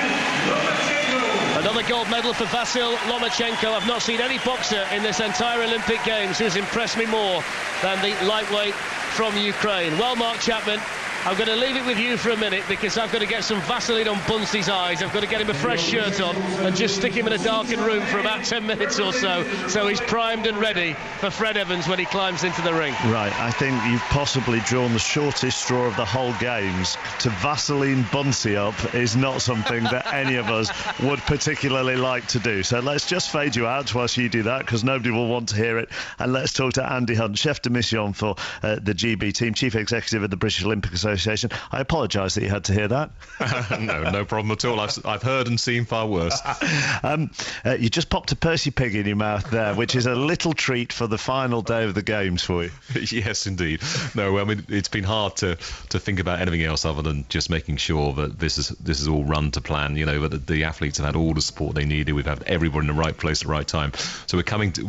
Lomachenko. Another gold medal for Vasil Lomachenko. I've not seen any boxer in this entire Olympic Games who's impressed me more than the lightweight from Ukraine. Well, Mark Chapman, I'm going to leave it with you for a minute because I've got to get some Vaseline on Bunsey's eyes. I've got to get him a fresh shirt on and just stick him in a darkened room for about 10 minutes or so he's primed and ready for Fred Evans when he climbs into the ring. Right, I think you've possibly drawn the shortest straw of the whole games. To Vaseline Bunsey up is not something that any of us would particularly like to do. So let's just fade you out whilst you do that, because nobody will want to hear it. And let's talk to Andy Hunt, chef de mission for the GB team, chief executive of the British Olympic Association. I apologise that you had to hear that. No problem at all. I've heard and seen far worse. You just popped a Percy Pig in your mouth there, which is a little treat for the final day of the games for you. Yes, indeed. No, I mean, it's been hard to think about anything else other than just making sure that this is all run to plan. You know, that the athletes have had all the support they needed. We've had everybody in the right place at the right time. So we're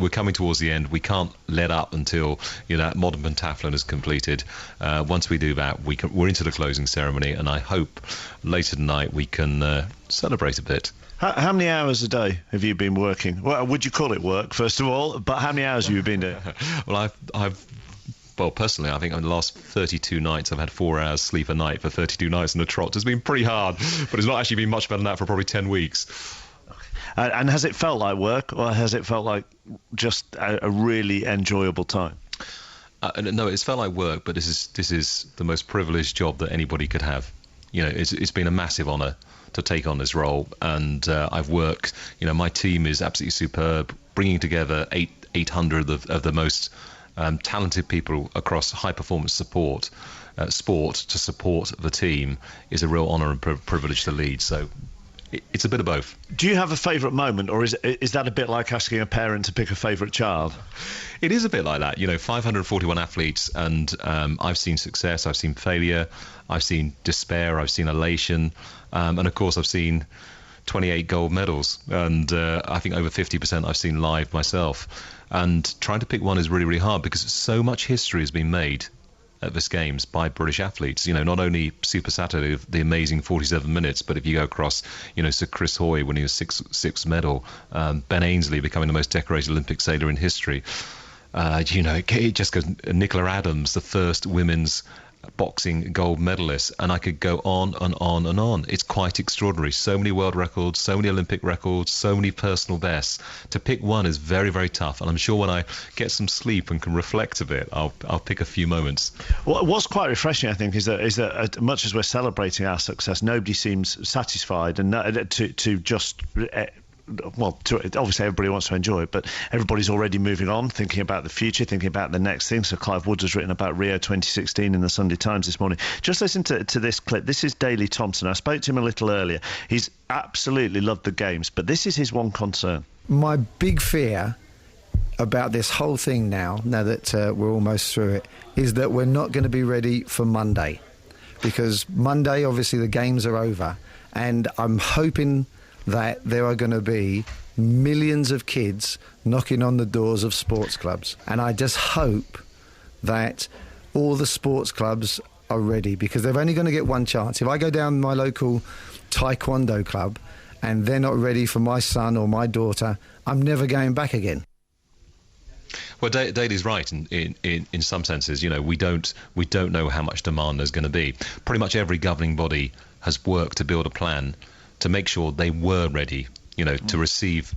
coming towards the end. We can't let up until that modern pentathlon is completed. Once we do that, we're into the closing ceremony, and I hope later tonight we can celebrate a bit. How many hours a day have you been working? Well, would you call it work, first of all? But how many hours have you been doing? Well, personally, I think in the last 32 nights, I've had 4 hours sleep a night for 32 nights in a trot. It's been pretty hard, but it's not actually been much better than that for probably 10 weeks. And has it felt like work, or has it felt like just a really enjoyable time? No, it's felt like work, but this is the most privileged job that anybody could have. It's been a massive honour to take on this role, and I've worked. My team is absolutely superb, bringing together 800 of the most talented people across high performance sport to support the team is a real honour and privilege to lead. So it's a bit of both. Do you have a favourite moment, or is that a bit like asking a parent to pick a favourite child? It is a bit like that. 541 athletes, and I've seen success, I've seen failure, I've seen despair, I've seen elation, and of course I've seen 28 gold medals, and I think over 50% I've seen live myself. And trying to pick one is really, really hard because so much history has been made at this Games by British athletes. Not only Super Saturday, the amazing 47 minutes, but if you go across, Sir Chris Hoy winning a sixth medal, Ben Ainsley becoming the most decorated Olympic sailor in history. It just goes, Nicola Adams, the first women's boxing gold medalist, and I could go on and on and on. It's quite extraordinary. So many world records, so many Olympic records, so many personal bests. To pick one is very, very tough, and I'm sure when I get some sleep and can reflect a bit, I'll pick a few moments. What's quite refreshing, I think, is that much as we're celebrating our success, nobody seems satisfied, and to just obviously everybody wants to enjoy it, but everybody's already moving on, thinking about the future, thinking about the next thing. So Clive Woods has written about Rio 2016 in the Sunday Times this morning. Just listen to this clip. This is Daley Thompson. I spoke to him a little earlier. He's absolutely loved the Games, but this is his one concern. My big fear about this whole thing now that we're almost through it, is that we're not going to be ready for Monday, because Monday, obviously, the Games are over, and I'm hoping that there are going to be millions of kids knocking on the doors of sports clubs. And I just hope that all the sports clubs are ready, because they're only going to get one chance. If I go down my local taekwondo club and they're not ready for my son or my daughter, I'm never going back again. Well, Daley's right in some senses. We don't know how much demand there's going to be. Pretty much every governing body has worked to build a plan to make sure they were ready, to receive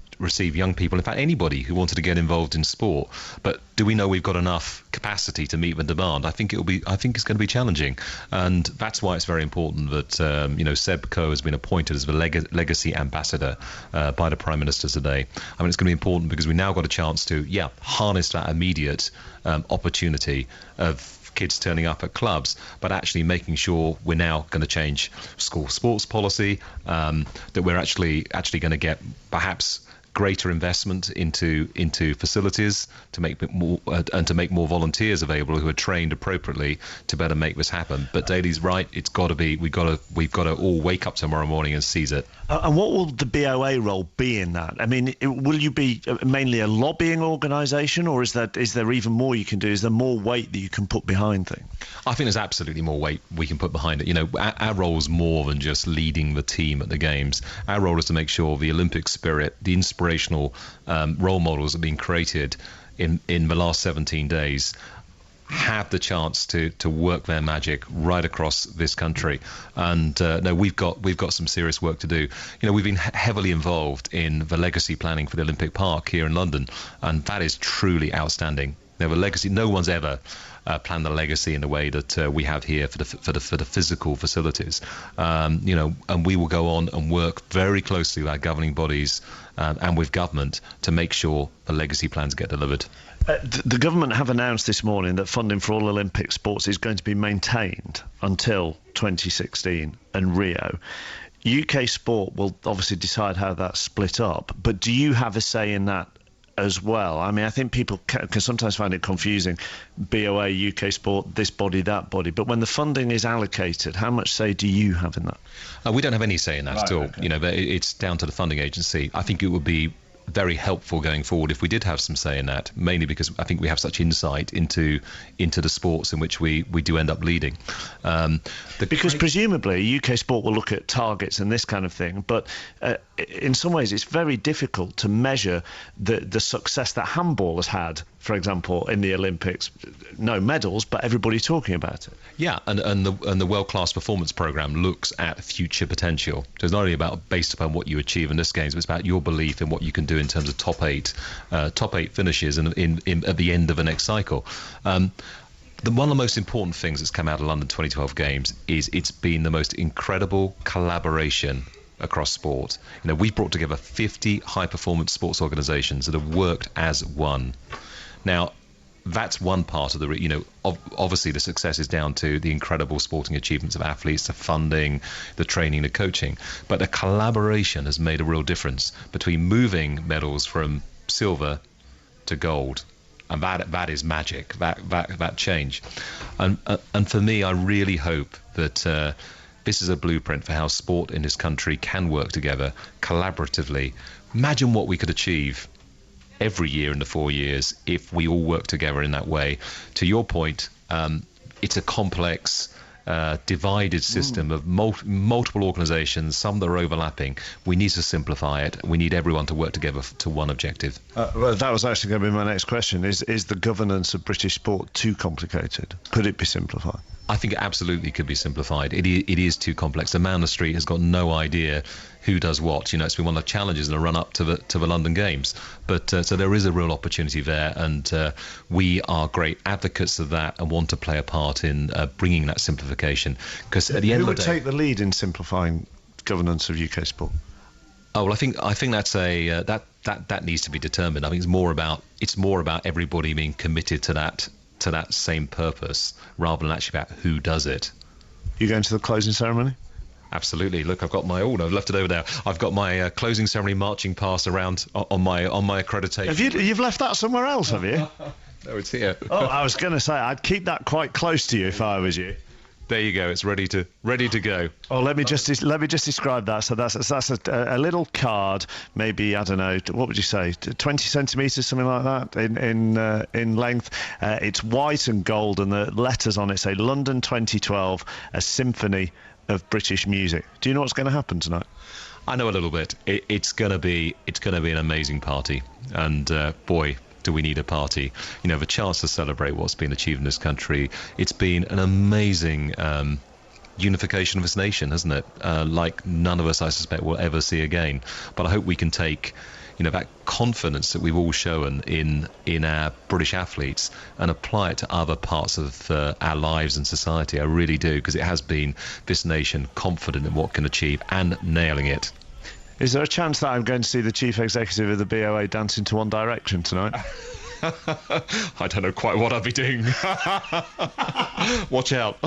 young people, in fact anybody who wanted to get involved in sport. But do we know we've got enough capacity to meet the demand? I think it's going to be challenging, and that's why it's very important that Seb Coe has been appointed as the legacy ambassador by the Prime Minister today. I mean, it's going to be important because we now got a chance to harness that immediate opportunity of kids turning up at clubs, but actually making sure we're now going to change school sports policy, that we're actually going to get perhaps greater investment into facilities to make more and to make more volunteers available who are trained appropriately to better make this happen. But Daley's right; it's got to be. We've got to all wake up tomorrow morning and seize it. And what will the BOA role be in that? I mean, will you be mainly a lobbying organisation, or is there even more you can do? Is there more weight that you can put behind things? I think there's absolutely more weight we can put behind it. Our role is more than just leading the team at the Games. Our role is to make sure the Olympic spirit, the inspirational role models that have been created in the last 17 days have the chance to work their magic right across this country. And no, we've got some serious work to do. You know, we've been heavily involved in the legacy planning for the Olympic Park here in London, and that is truly outstanding. Now, the legacy, no one's ever planned the legacy in the way that we have here for the physical facilities. You know, and we will go on and work very closely with our governing bodies and with government to make sure the legacy plans get delivered. The government have announced this morning that funding for all Olympic sports is going to be maintained until 2016 and Rio. UK Sport will obviously decide how that's split up, but do you have a say in that as well? I mean, I think people can sometimes find it confusing. BOA, UK Sport, this body, that body. But when the funding is allocated, how much say do you have in that? We don't have any say in that at all. Okay. You know, but it's down to the funding agency. I think it would be very helpful going forward if we did have some say in that, mainly because I think we have such insight into the sports in which we do end up leading. Because presumably UK Sport will look at targets and this kind of thing, but in some ways it's very difficult to measure the success that handball has had, for example, in the Olympics. No medals, but everybody talking about it. Yeah, and the world-class performance program looks at future potential. So it's not only about based upon what you achieve in this games, but it's about your belief in what you can do in terms of top eight finishes at the end of the next cycle. One of the most important things that's come out of London 2012 Games is it's been the most incredible collaboration across sport. You know, we've brought together 50 high-performance sports organisations that have worked as one. Now, that's one part of the, you know, obviously the success is down to the incredible sporting achievements of athletes, the funding, the training, the coaching. But the collaboration has made a real difference between moving medals from silver to gold. And that is magic, that change. And for me, I really hope that this is a blueprint for how sport in this country can work together collaboratively. Imagine what we could achieve every year in the 4 years if we all work together in that way. To your point, it's a complex, divided system of multiple organisations, some that are overlapping. We need to simplify it. We need everyone to work together to one objective. Well, that was actually going to be my next question. Is the governance of British sport too complicated? Could it be simplified? I think it absolutely could be simplified. It is too complex. The man on the street has got no idea who does what. You know, it's been one of the challenges in the run up to the London Games. But so there is a real opportunity there, and we are great advocates of that and want to play a part in bringing that simplification. Because at the end who of the day, would take the lead in simplifying governance of UK sport? Oh well, I think that's that needs to be determined. I think it's more about everybody being committed to that same purpose rather than actually about who does it. You going to the closing ceremony? Absolutely. Look, I've got my I've left it over there. I've got my closing ceremony marching past around on my accreditation. You've left that somewhere else, have you? No, it's here. Oh, I was going to say I'd keep that quite close to you if I was you. There you go. It's ready to go. Oh, let me just describe that. So that's a little card, maybe, I don't know, what would you say, 20 centimetres, something like that in length. It's white and gold, and the letters on it say London 2012, a symphony of British music. Do you know what's going to happen tonight? I know a little bit. It's going to be an amazing party, and boy, do we need a party. You know, the chance to celebrate what's been achieved in this country. It's been an amazing unification of this nation, hasn't it? Like none of us, I suspect, will ever see again. But I hope we can take, you know, that confidence that we've all shown in our British athletes and apply it to other parts of our lives and society. I really do, because it has been this nation confident in what it can achieve and nailing it. Is there a chance that I'm going to see the chief executive of the BOA dancing to One Direction tonight? I don't know quite what I'll be doing. Watch out.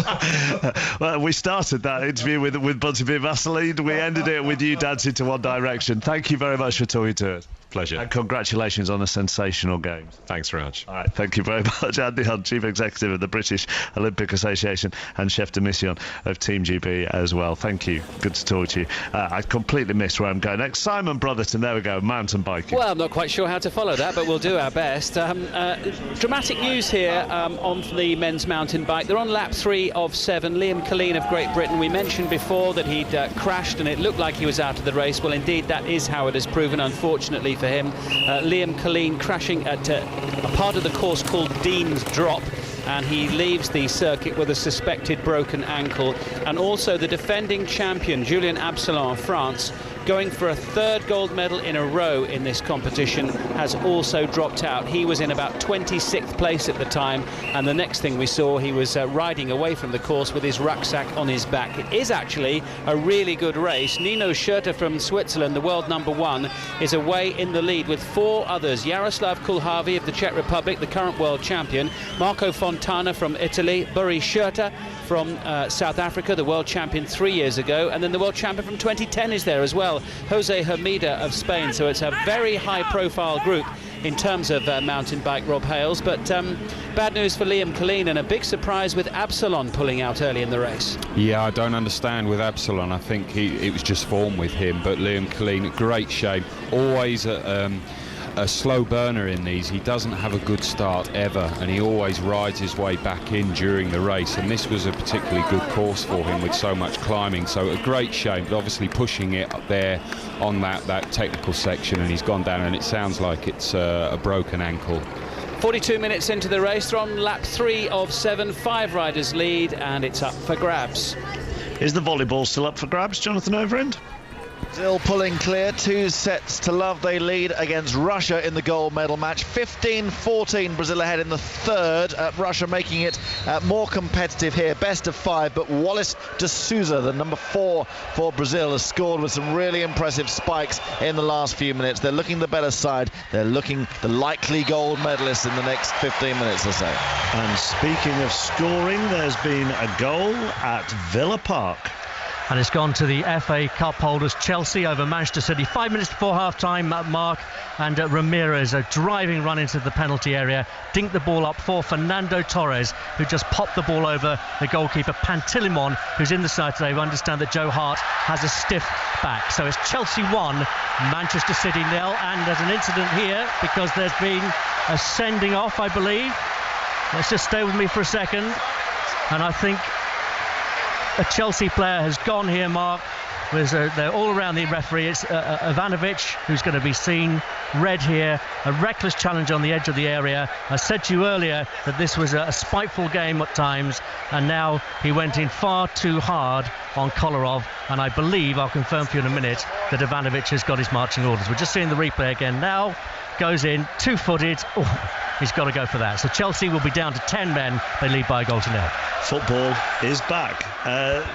Well, we started that interview with Bunty Beer Vaseline. We ended it with you dancing to One Direction. Thank you very much for talking to us. Pleasure. And congratulations on a sensational Games. Thanks very much. All right, thank you very much. Andy Hunt, Chief Executive of the British Olympic Association, and Chef de Mission of Team GB as well. Thank you. Good to talk to you. I completely missed where I'm going next. Simon Brotherton, there we go, mountain biking. Well, I'm not quite sure how to follow that, but we'll do our best. Dramatic news here on the men's mountain bike. They're on lap 3 of 7. Liam Killeen of Great Britain. We mentioned before that he'd crashed and it looked like he was out of the race. Well, indeed, that is how it has proven, unfortunately for him. Liam Killeen crashing at a part of the course called Dean's Drop, and he leaves the circuit with a suspected broken ankle. And also the defending champion, Julien Absalon of France, going for a third gold medal in a row in this competition, has also dropped out. He was in about 26th place at the time, and the next thing we saw, he was riding away from the course with his rucksack on his back. It is actually a really good race. Nino Schurter from Switzerland, the world #1, is away in the lead with 4 others. Jaroslav Kulhavy of the Czech Republic, the current world champion, Marco Fontana from Italy, Boris Schurter from South Africa, the world champion 3 years ago, and then the world champion from 2010 is there as well, Jose Hermida of Spain. So it's a very high-profile group in terms of mountain bike, Rob Hales. But bad news for Liam Killeen, and a big surprise with Absalon pulling out early in the race. Yeah, I don't understand with Absalon. I think it was just form with him. But Liam Killeen, great shame. Always a slow burner in these. He doesn't have a good start ever, and he always rides his way back in during the race, and this was a particularly good course for him with so much climbing. So a great shame, but obviously pushing it up there on that technical section, and he's gone down, and it sounds like it's a broken ankle. 42 minutes into the race, they're on lap 3 of 7. 5 riders lead, and it's up for grabs. Is the volleyball still up for grabs, Jonathan Overend? Still pulling clear, 2 sets to love. They lead against Russia in the gold medal match. 15-14, Brazil ahead in the third. Russia making it more competitive here. Best of 5, but Wallace de Souza, the number 4 for Brazil, has scored with some really impressive spikes in the last few minutes. They're looking the better side. They're looking the likely gold medalists in the next 15 minutes or so. And speaking of scoring, there's been a goal at Villa Park. And it's gone to the FA Cup holders, Chelsea over Manchester City. 5 minutes before half-time, Mark, and Ramirez, a driving run into the penalty area, dinked the ball up for Fernando Torres, who just popped the ball over the goalkeeper, Pantilimon, who's in the side today. We understand that Joe Hart has a stiff back. So it's Chelsea 1, Manchester City 0, and there's an incident here because there's been a sending off, I believe. Let's just stay with me for a second. And I think a Chelsea player has gone here, Mark. They're all around the referee. It's Ivanovic who's going to be seen. Red here, a reckless challenge on the edge of the area. I said to you earlier that this was a spiteful game at times, and now he went in far too hard on Kolarov, and I believe, I'll confirm for you in a minute, that Ivanovic has got his marching orders. We're just seeing the replay again now. Goes in, 2-footed. He's got to go for that. So Chelsea will be down to 10 men. They lead by a goal to 0. Football is back.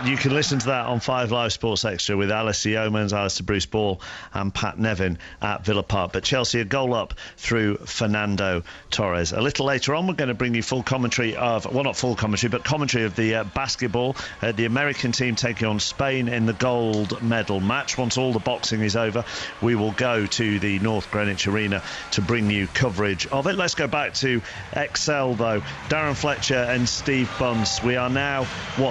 You can listen to that on 5 Live Sports Extra with Alice Yeomans, Alistair Bruce Ball and Pat Nevin at Villa Park. But Chelsea a goal up through Fernando Torres. A little later on, we're going to bring you full commentary of, well, not full commentary, but commentary of the basketball. The American team taking on Spain in the gold medal match. Once all the boxing is over, we will go to the North Greenwich Arena to bring you coverage of it. Let's go back to Excel, though. Darren Fletcher and Steve Bunce. We are now,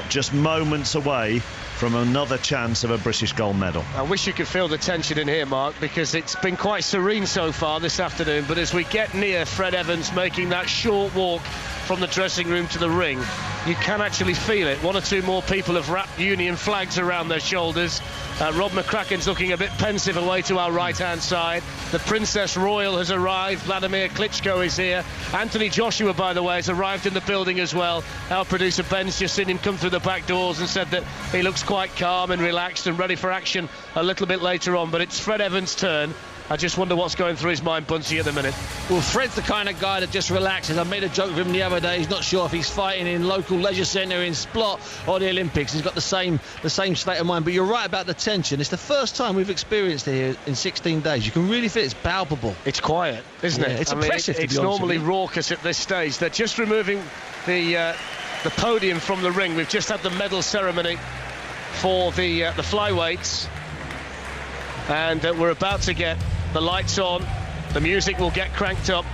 just moments away from another chance of a British gold medal. I wish you could feel the tension in here, Mark, because it's been quite serene so far this afternoon, but as we get near Fred Evans making that short walk from the dressing room to the ring, you can actually feel it. 1 or 2 more people have wrapped Union flags around their shoulders. Rob McCracken's looking a bit pensive away to our right-hand side. The Princess Royal has arrived. Vladimir Klitschko is here. Anthony Joshua, by the way, has arrived in the building as well. Our producer Ben's just seen him come through the back doors and said that he looks quite calm and relaxed and ready for action a little bit later on. But it's Fred Evans' turn. I just wonder what's going through his mind, Buncey, at the minute. Well, Fred's the kind of guy that just relaxes. I made a joke with him the other day. He's not sure if he's fighting in local leisure centre in Splot or the Olympics. He's got the same state of mind. But you're right about the tension. It's the first time we've experienced it here in 16 days. You can really feel it's palpable. It's quiet, isn't it? It's oppressive. It's normally raucous at this stage. They're just removing the podium from the ring. We've just had the medal ceremony for the flyweights, and we're about to get the lights on. The music will get cranked up,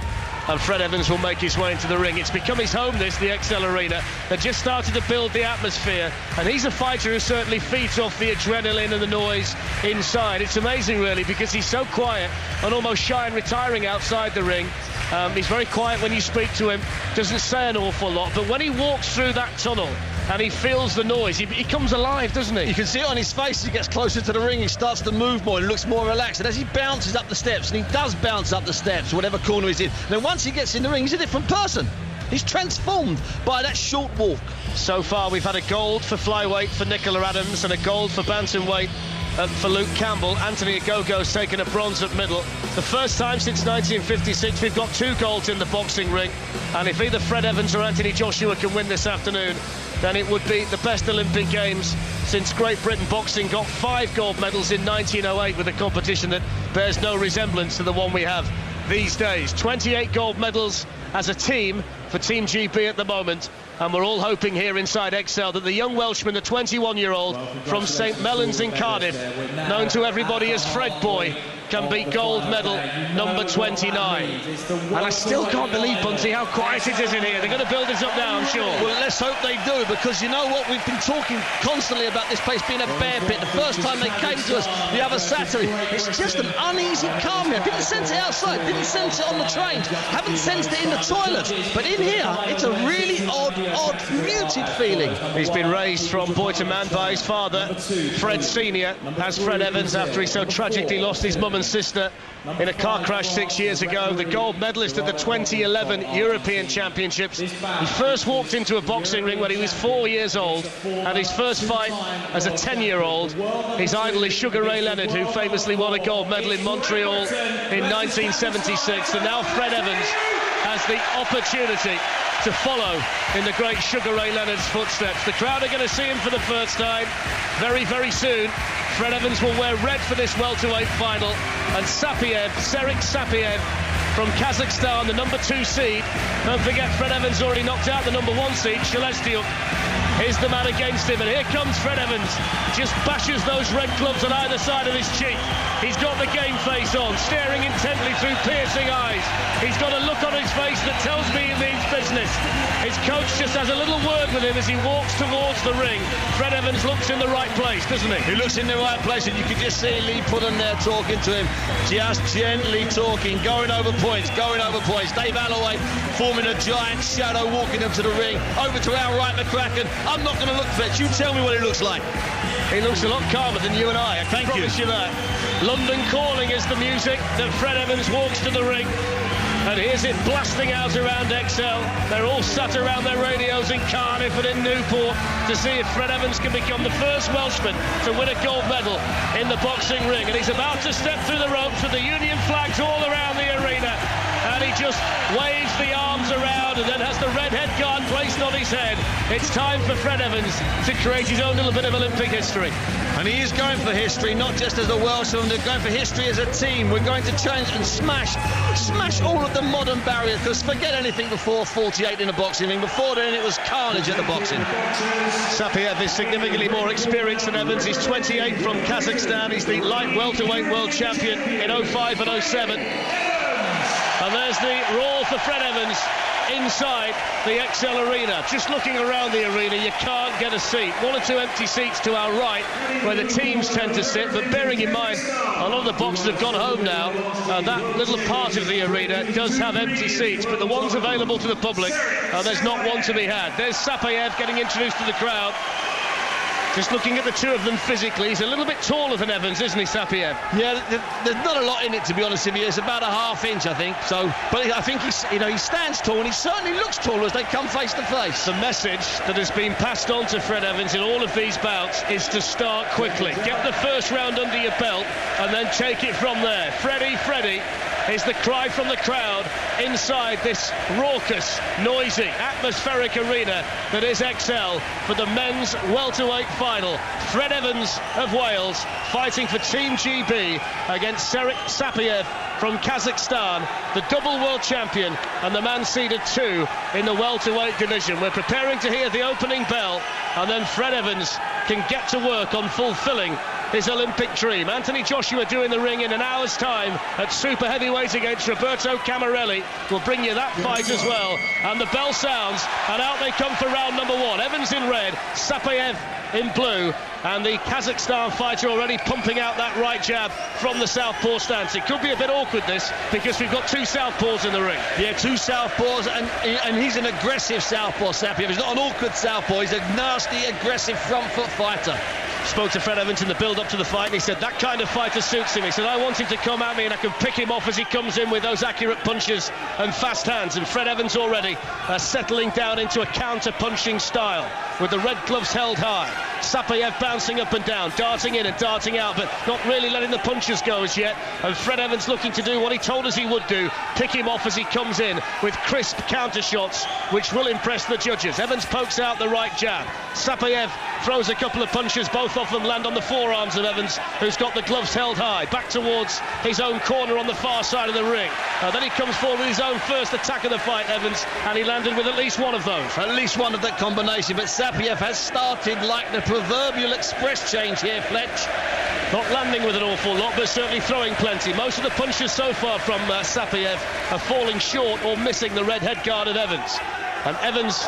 and Fred Evans will make his way into the ring. It's become his home, the XL Arena. They just started to build the atmosphere, and he's a fighter who certainly feeds off the adrenaline and the noise inside. It's amazing, really, because he's so quiet and almost shy and retiring outside the ring. He's very quiet when you speak to him, doesn't say an awful lot, but when he walks through that tunnel and he feels the noise, he comes alive, doesn't he? You can see it on his face. As he gets closer to the ring, he starts to move more and looks more relaxed. And as he bounces up the steps, and he does bounce up the steps, whatever corner he's in, then once he gets in the ring, he's a different person. He's transformed by that short walk. So far we've had a gold for flyweight for Nicola Adams and a gold for bantamweight for Luke Campbell. Anthony Ogogo's taken a bronze at middle. The first time since 1956 we've got 2 golds in the boxing ring, and if either Fred Evans or Anthony Joshua can win this afternoon, then it would be the best Olympic Games since Great Britain boxing got 5 gold medals in 1908 with a competition that bears no resemblance to the one we have these days. 28 gold medals as a team for Team GB at the moment, and we're all hoping here inside Excel that the young Welshman, the 21-year-old from St Mellons in Cardiff, known to everybody as Fred Boy, can beat gold medal number 29. And I still can't believe, Bunty, how quiet it is in here. They're going to build this up now, I'm sure. Well, let's hope they do, because you know what? We've been talking constantly about this place being a bear pit. The first time they came to us the other Saturday, it's just an uneasy calm here. Didn't sense it outside, didn't sense it on the trains, haven't sensed it in the toilets. But in here, it's a really odd, muted feeling. He's been raised from boy to man by his father, Fred Sr., as Fred Evans, after he so tragically lost his mum and sister in a car crash 6 years ago. The gold medalist at the 2011 European Championships. He first walked into a boxing ring when he was 4 years old, and his first fight as a 10-year-old. His idol is Sugar Ray Leonard, who famously won a gold medal in Montreal in 1976, and now Fred Evans has the opportunity to follow in the great Sugar Ray Leonard's footsteps. The crowd are going to see him for the first time very, very soon. Fred Evans will wear red for this welterweight final, and Serik Sapiev from Kazakhstan, the number 2 seed. Don't forget, Fred Evans already knocked out the number 1 seed, Shelestiuk, is the man against him. And here comes Fred Evans, just bashes those red clubs on either side of his cheek. He's got the game face on, staring intently through piercing eyes. He's got a look on his face that tells me he means business. His coach just has a little word with him as he walks towards the ring. Fred Evans looks in the right place, doesn't he? He looks in the right place, and you can just see Lee Pullen there talking to him, just gently talking, going over points. Dave Alloway forming a giant shadow, walking up to the ring. Over to Al Wright McCracken. I'm not going to look for it. You tell me what it looks like. He looks a lot calmer than you and I can promise you that. London Calling is the music that Fred Evans walks to the ring. And here's it blasting out around Excel. They're all sat around their radios in Cardiff and in Newport to see if Fred Evans can become the first Welshman to win a gold medal in the boxing ring. And he's about to step through the ropes with the Union flags all around the arena. And he just waves the arms around and then has the red head guard placed on his head. It's time for Fred Evans to create his own little bit of Olympic history. And he is going for history, not just as a Welshman, they're going for history as a team. We're going to change and smash all of the modern barriers, because forget anything before 48 in a boxing ring. Before then, it was carnage at the boxing. Sapiev is significantly more experienced than Evans. He's 28 from Kazakhstan. He's the light welterweight world champion in 05 and 07. And there's the roar for Fred Evans inside the Excel Arena. Just looking around the arena, you can't get a seat. 1 or 2 empty seats to our right, where the teams tend to sit. But bearing in mind, a lot of the boxers have gone home now. That little part of the arena does have empty seats, but the ones available to the public, there's not one to be had. There's Sapiev getting introduced to the crowd. Just looking at the two of them physically, he's a little bit taller than Evans, isn't he, Sapiev? Yeah, there's not a lot in it, to be honest with you. It's about a ½ inch, I think. So, but I think he stands tall, and he certainly looks taller as they come face to face. The message that has been passed on to Fred Evans in all of these bouts is to start quickly. Get the first round under your belt, and then take it from there. Freddie is the cry from the crowd inside this raucous, noisy, atmospheric arena that is Excel for the men's welterweight final. Fred Evans of Wales fighting for Team GB against Serik Sapiev from Kazakhstan, the double world champion and the man seeded 2 in the welterweight division. We're preparing to hear the opening bell, and then Fred Evans can get to work on fulfilling his Olympic dream. Anthony Joshua doing the ring in an hour's time at super heavyweight against Roberto Camarelli. We'll bring you that fight as well. And the bell sounds, and out they come for round number 1. Evans in red, Sapiev in blue, and the Kazakhstan fighter already pumping out that right jab from the southpaw stance. It could be a bit awkward, this, because we've got 2 southpaws in the ring. Yeah, 2 southpaws, and he's an aggressive southpaw, Sapiev. He's not an awkward southpaw, he's a nasty, aggressive front foot fighter. Spoke to Fred Evans in the build-up to the fight, and he said that kind of fighter suits him. He said, I want him to come at me and I can pick him off as he comes in with those accurate punches and fast hands. And Fred Evans already settling down into a counter-punching style with the red gloves held high. Sapayev bouncing up and down, darting in and darting out, but not really letting the punches go as yet. And Fred Evans looking to do what he told us he would do, pick him off as he comes in with crisp counter shots, which will impress the judges. Evans pokes out the right jab. Sapayev throws a couple of punches, both of them land on the forearms of Evans, who's got the gloves held high, back towards his own corner on the far side of the ring. Then he comes forward with his own first attack of the fight, Evans, and he landed with at least one of those. At least one of that combination, but Sapayev has started like the proverbial express change here, Fletch. Not landing with an awful lot, but certainly throwing plenty. Most of the punches so far from Sapayev are falling short or missing the red head guard of Evans. And Evans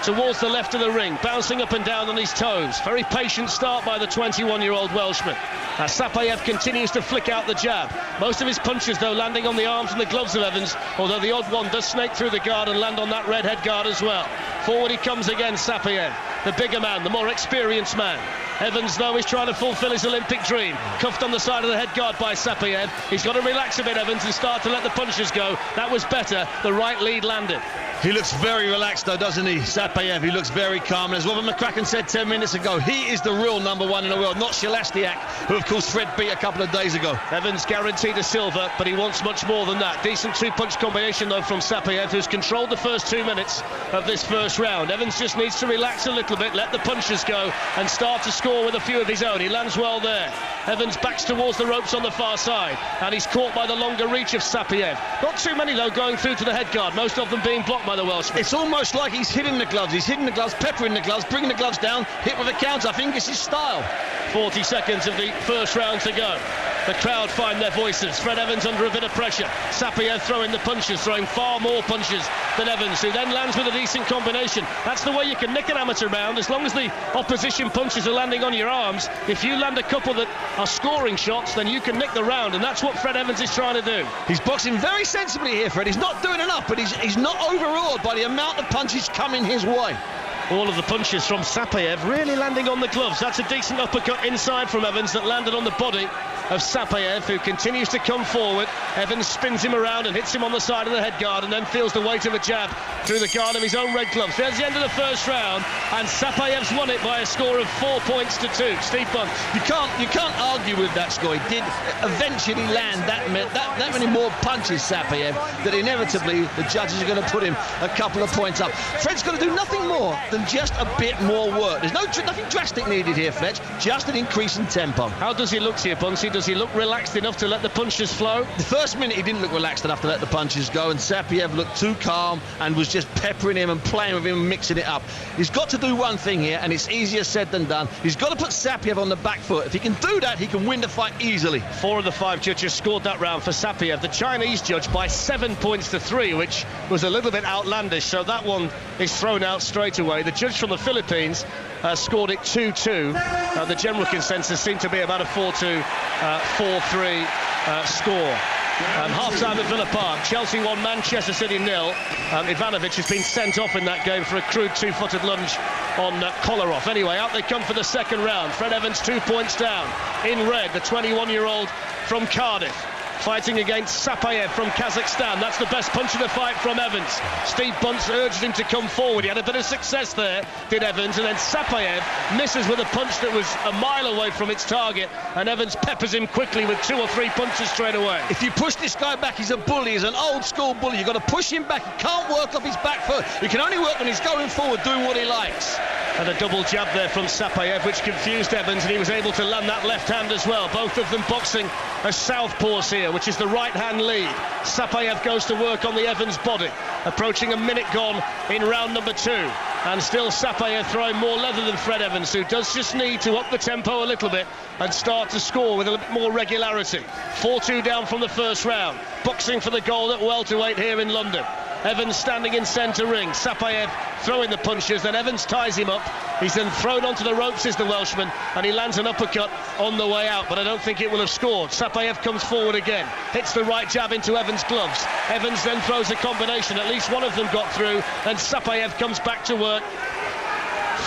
towards the left of the ring, bouncing up and down on his toes. Very patient start by the 21-year-old Welshman. Sapayev continues to flick out the jab. Most of his punches, though, landing on the arms and the gloves of Evans, although the odd one does snake through the guard and land on that red head guard as well. Forward he comes again, Sapayev, the bigger man, the more experienced man. Evans, though, is trying to fulfill his Olympic dream. Cuffed on the side of the head guard by Sapayev. He's got to relax a bit, Evans, and start to let the punches go. That was better. The right lead landed. He looks very relaxed, though, doesn't he, Sapayev? He looks very calm. And as Robert McCracken said 10 minutes ago, he is the real number one in the world, not Shalastiak, who, of course, Fred beat a couple of days ago. Evans guaranteed a silver, but he wants much more than that. Decent two-punch combination, though, from Sapayev, who's controlled the first 2 minutes of this first round. Evans just needs to relax a little bit, let the punches go, and start to score with a few of his own. He lands well there. Evans backs towards the ropes on the far side, and he's caught by the longer reach of Sapayev. Not too many, though, going through to the head guard, most of them being blocked by the Welshman. It's almost like he's hitting the gloves. He's hitting the gloves, peppering the gloves, bringing the gloves down, hit with a counter. I think it's his style. 40 seconds of the first round to go. The crowd find their voices. Fred Evans under a bit of pressure. Sapayev throwing the punches, throwing far more punches than Evans, who then lands with a decent combination. That's the way you can nick an amateur round, as long as the opposition punches are landing on your arms. If you land a couple that are scoring shots, then you can nick the round, and that's what Fred Evans is trying to do. He's boxing very sensibly here, Fred. He's not doing enough, but he's not overawed by the amount of punches coming his way. All of the punches from Sapayev really landing on the gloves. That's a decent uppercut inside from Evans that landed on the body of Sapayev, who continues to come forward. Evans spins him around and hits him on the side of the head guard, and then feels the weight of a jab through the guard of his own red gloves. There's the end of the first round, and Sapayev's won it by a score of 4 points to 2. Steve Bunce. You can't argue with that score. He did eventually land that many more punches, Sapayev, that inevitably the judges are going to put him a couple of points up. Fred's got to do nothing more than just a bit more work. There's nothing drastic needed here, Fletch, just an increase in tempo. How does he look to you, Buncey? Does he look relaxed enough to let the punches flow? The first minute he didn't look relaxed enough to let the punches go, and Sapayev looked too calm and was just peppering him and playing with him and mixing it up. He's got to do one thing here, and it's easier said than done. He's got to put Sapayev on the back foot. If he can do that, he can win the fight easily. 4 of the 5 judges scored that round for Sapayev. The Chinese judge by 7 points to 3, which was a little bit outlandish, so that one is thrown out straight away. The judge from the Philippines scored it 2-2. The general consensus seemed to be about a 4-2, 4-3 score. Half-time at Villa Park. Chelsea 1, Manchester City 0. Ivanovic has been sent off in that game for a crude two-footed lunge on Kolarov. Anyway, out they come for the second round. Fred Evans 2 points down. In red, the 21-year-old from Cardiff, fighting against Sapayev from Kazakhstan. That's the best punch of the fight from Evans. Steve Bunce urged him to come forward. He had a bit of success there, did Evans, and then Sapayev misses with a punch that was a mile away from its target, and Evans peppers him quickly with 2 or 3 punches straight away. If you push this guy back, he's a bully. He's an old-school bully. You've got to push him back. He can't work off his back foot. He can only work when he's going forward, doing what he likes. And a double jab there from Sapayev, which confused Evans, and he was able to land that left hand as well. Both of them boxing as southpaws here, which is the right hand lead. Sapayev goes to work on the Evans body, approaching a minute gone in round number 2, and still Sapayev throwing more leather than Fred Evans, who does just need to up the tempo a little bit and start to score with a little more regularity. 4-2 down from the first round. Boxing for the gold at welterweight here in London. Evans standing in centre ring. Sapayev throwing the punches, then Evans ties him up. He's then thrown onto the ropes, is the Welshman, and he lands an uppercut on the way out, but I don't think it will have scored. Sapayev comes forward again, hits the right jab into Evans' gloves. Evans then throws a combination. At least one of them got through, and Sapayev comes back to work.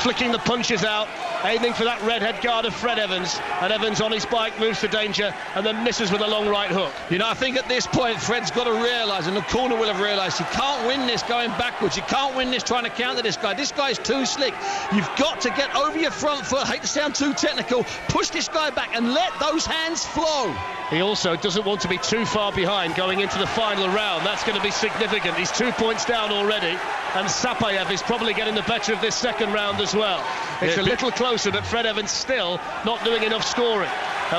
flicking the punches out, aiming for that red head guard of Fred Evans, and Evans on his bike moves to danger and then misses with a long right hook. You know, I think at this point Fred's got to realise, and the corner will have realised, you can't win this going backwards. You can't win this trying to counter this guy. This guy's too slick. You've got to get over your front foot. I hate to sound too technical. Push this guy back and let those hands flow. He also doesn't want to be too far behind going into the final round. That's going to be significant. He's 2 points down already, and Sapayev is probably getting the better of this second round as well. It's a little closer, but Fred Evans still not doing enough scoring.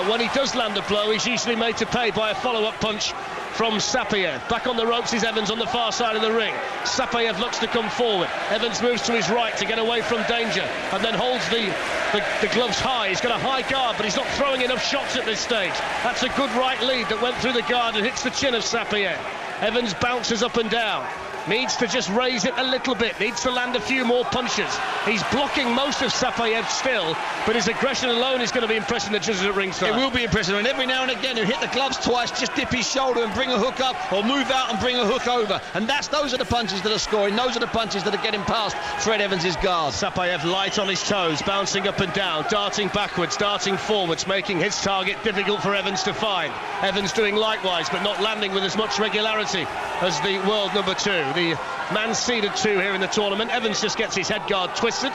When he does land a blow, he's usually made to pay by a follow-up punch from Sapayev. Back on the ropes is Evans on the far side of the ring. Sapayev looks to come forward. Evans moves to his right to get away from danger and then holds the gloves high. He's got a high guard, but he's not throwing enough shots at this stage. That's a good right lead that went through the guard and hits the chin of Sapayev. Evans bounces up and down. Needs to just raise it a little bit, needs to land a few more punches. He's blocking most of Sapayev still, but his aggression alone is going to be impressing the judges at ringside. It will be impressive, and every now and again he'll hit the gloves twice, just dip his shoulder and bring a hook up, or move out and bring a hook over. And those are the punches that are scoring, those are the punches that are getting past Fred Evans' guard. Sapayev light on his toes, bouncing up and down, darting backwards, darting forwards, making his target difficult for Evans to find. Evans doing likewise, but not landing with as much regularity as the world number 2. The man seeded 2 here in the tournament. Evans just gets his head guard twisted.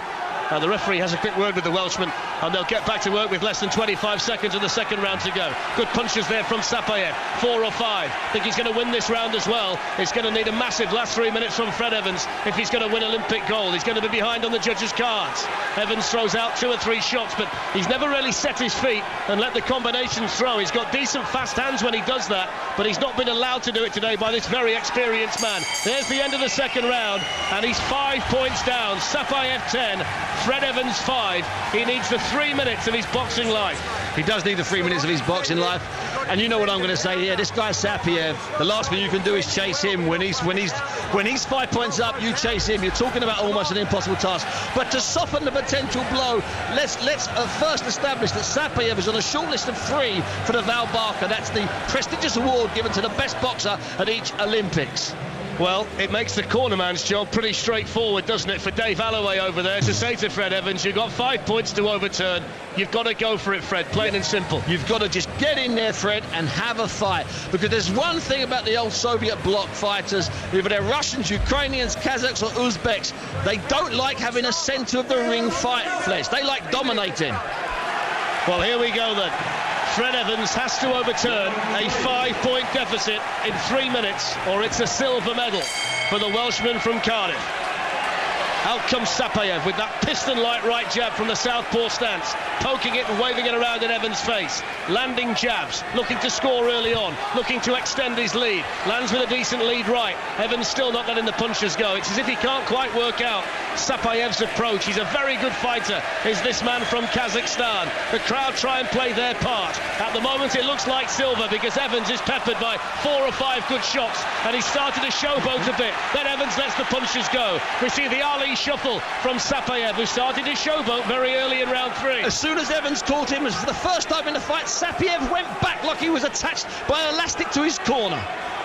The referee has a quick word with the Welshman, and they'll get back to work with less than 25 seconds of the second round to go. Good punches there from Sapayev, 4 or 5. Think he's going to win this round as well. He's going to need a massive last 3 minutes from Fred Evans if he's going to win Olympic gold. He's going to be behind on the judges' cards. Evans throws out 2 or 3 shots, but he's never really set his feet and let the combinations throw. He's got decent fast hands when he does that, but he's not been allowed to do it today by this very experienced man. There's the end of the second round, and he's 5 points down. Sapayev 10. Fred Evans 5. He needs the 3 minutes of his boxing life. He does need the 3 minutes of his boxing life. And you know what I'm going to say here. This guy Sapayev, the last thing you can do is chase him. When he's 5 points up, you chase him. You're talking about almost an impossible task. But to soften the potential blow, let's first establish that Sapayev is on a short list of 3 for the Val Barker. That's the prestigious award given to the best boxer at each Olympics. Well, it makes the cornerman's job pretty straightforward, doesn't it, for Dave Alloway over there to say to Fred Evans, you've got 5 points to overturn. You've got to go for it, Fred, plain and simple. You've got to just get in there, Fred, and have a fight. Because there's one thing about the old Soviet bloc fighters, whether they're Russians, Ukrainians, Kazakhs or Uzbeks, they don't like having a centre of the ring fight, Fletch. They like dominating. Well, here we go then. Fred Evans has to overturn a 5-point deficit in 3 minutes, or it's a silver medal for the Welshman from Cardiff. Out comes Sapayev with that piston-like right jab from the southpaw stance, poking it and waving it around in Evans' face. Landing jabs, looking to score early on, looking to extend his lead. Lands with a decent lead right. Evans still not letting the punches go. It's as if he can't quite work out Sapayev's approach. He's a very good fighter, is this man from Kazakhstan. The crowd try and play their part. At the moment it looks like silver because Evans is peppered by 4 or 5 good shots, and he's started to showboat a bit. Then Evans lets the punches go. We see the Ali shuffle from Sapayev, who started his showboat very early in round 3. As soon as Evans caught him, for the first time in the fight, Sapayev went back like he was attached by an elastic to his corner.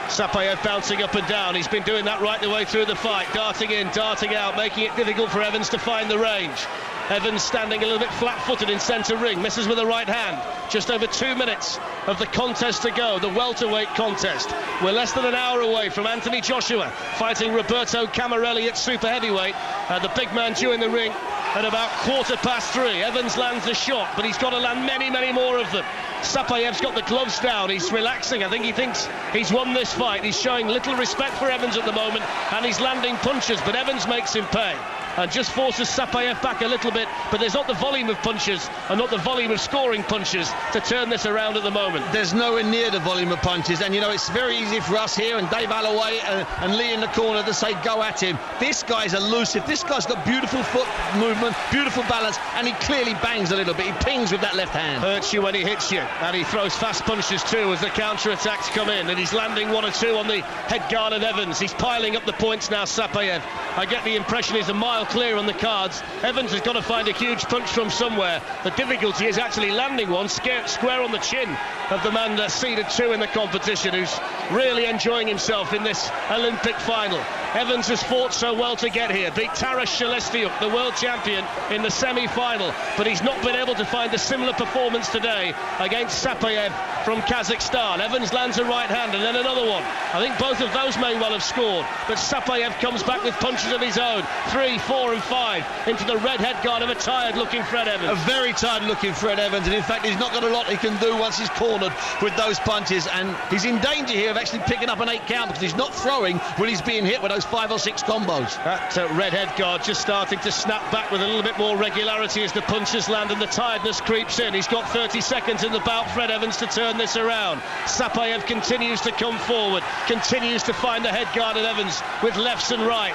Sapayev bouncing up and down. He's been doing that right the way through the fight, darting in, darting out, making it difficult for Evans to find the range. Evans standing a little bit flat-footed in centre ring, misses with the right hand. Just over 2 minutes of the contest to go, the welterweight contest. We're less than an hour away from Anthony Joshua fighting Roberto Camarelli at super heavyweight. The big man due in the ring at about 3:15. Evans lands the shot, but he's got to land many, many more of them. Sapayev's got the gloves down. He's relaxing. I think he thinks he's won this fight. He's showing little respect for Evans at the moment, and he's landing punches, but Evans makes him pay and just forces Sapayev back a little bit, but there's not the volume of punches and not the volume of scoring punches to turn this around at the moment. There's nowhere near the volume of punches, and you know it's very easy for us here and Dave Alloway and Lee in the corner to say go at him. This guy's elusive. This guy's got beautiful foot movement, beautiful balance, and he clearly bangs a little bit. He pings with that left hand. Hurts you when he hits you, and he throws fast punches too as the counter-attacks come in, and he's landing 1 or 2 on the head guard of Evans. He's piling up the points now, Sapayev. I get the impression he's a mile clear on the cards. Evans has got to find a huge punch from somewhere. The difficulty is actually landing one square on the chin of the man that's seeded 2 in the competition, who's really enjoying himself in this Olympic final. Evans has fought so well to get here, beat Taras Shelestiuk, the world champion, in the semi-final, but he's not been able to find a similar performance today against Sapayev from Kazakhstan. Evans lands a right hand and then another one. I think both of those may well have scored, but Sapayev comes back with punches of his own. 3, 4 and 5 into the red head guard of a tired-looking Fred Evans. A very tired-looking Fred Evans, and in fact he's not got a lot he can do once he's cornered with those punches, and he's in danger here of actually picking up an 8 count because he's not throwing when he's being hit with those 5 or 6 combos. That red head guard just starting to snap back with a little bit more regularity as the punches land and the tiredness creeps in. He's got 30 seconds in the bout, Fred Evans, to turn this around. Sapayev continues to come forward, continues to find the head guard of Evans with lefts and right.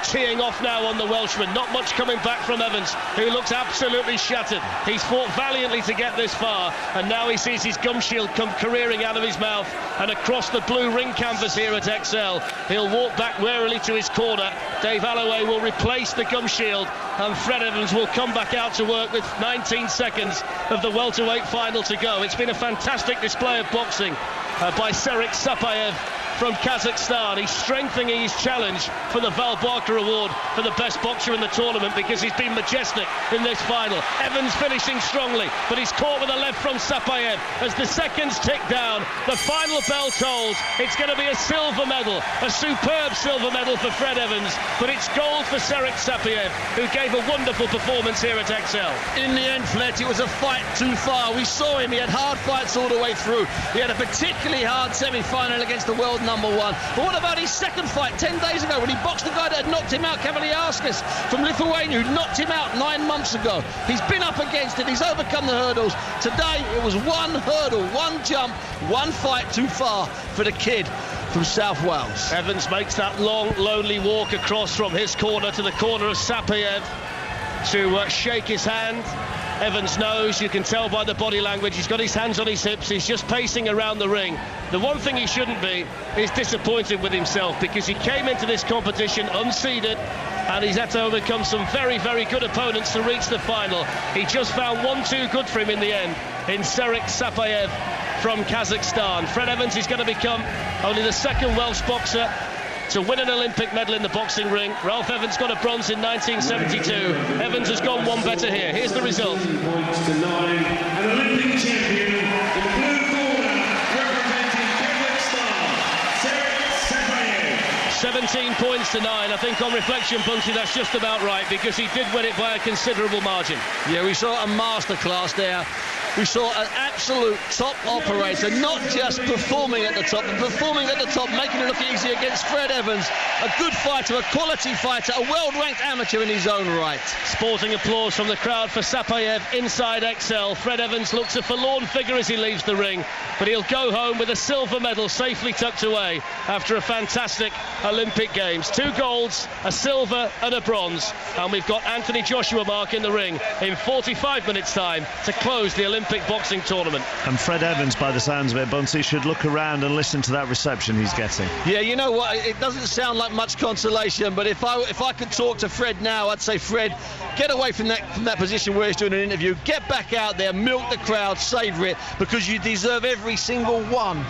Teeing off now on the Welshman. Not much coming back from Evans, who looks absolutely shattered. He's fought valiantly to get this far, and now he sees his gum shield come careering out of his mouth and across the blue ring canvas here at Excel. He'll walk back warily to his corner. Dave Alloway will replace the gum shield, and Fred Evans will come back out to work with 19 seconds of the welterweight final to go. It's been a fantastic display of boxing by Serek Sapayev from Kazakhstan. He's strengthening his challenge for the Val Barker Award for the best boxer in the tournament because he's been majestic in this final. Evans finishing strongly, but he's caught with a left from Sapayev as the seconds tick down. The final bell tolls. It's going to be a silver medal, a superb silver medal for Fred Evans, but it's gold for Serek Sapayev, who gave a wonderful performance here at Excel. In the end, Fletch, it was a fight too far. We saw him, he had hard fights all the way through. He had a particularly hard semi-final against the world number 1. But what about his second fight 10 days ago when he boxed the guy that had knocked him out, Kavaliauskas from Lithuania, who knocked him out 9 months ago? He's been up against it, he's overcome the hurdles. Today it was one hurdle, one jump, one fight too far for the kid from South Wales. Evans makes that long, lonely walk across from his corner to the corner of Sapayev to shake his hand. Evans knows, you can tell by the body language, he's got his hands on his hips, he's just pacing around the ring. The one thing he shouldn't be is disappointed with himself, because he came into this competition unseeded and he's had to overcome some very, very good opponents to reach the final. He just found one too good for him in the end in Serek Sapayev from Kazakhstan. Fred Evans is going to become only the second Welsh boxer to win an Olympic medal in the boxing ring. Ralph Evans got a bronze in 1972. Evans has gone one better here. Here's the result. 17 points to 9. An Olympic champion in the blue corner, representing Kazakhstan, Serek Sapayev. 17 points to 9. I think on reflection, Bunchy, that's just about right, because he did win it by a considerable margin. Yeah, we saw a masterclass there. We saw an absolute top operator, not just performing at the top, but performing at the top, making it look easy against Fred Evans. A good fighter, a quality fighter, a world-ranked amateur in his own right. Sporting applause from the crowd for Sapayev inside Excel. Fred Evans looks a forlorn figure as he leaves the ring, but he'll go home with a silver medal safely tucked away after a fantastic Olympic Games. 2 golds, a silver and a bronze, and we've got Anthony Joshua Mark in the ring in 45 minutes time to close the Olympic boxing tournament. And Fred Evans, by the sounds of it, Bunty, should look around and listen to that reception he's getting. Yeah, you know what, it doesn't sound like much consolation, but if I could talk to Fred now, I'd say, Fred, get away from that position where he's doing an interview, get back out there, milk the crowd, savour it, because you deserve every single one.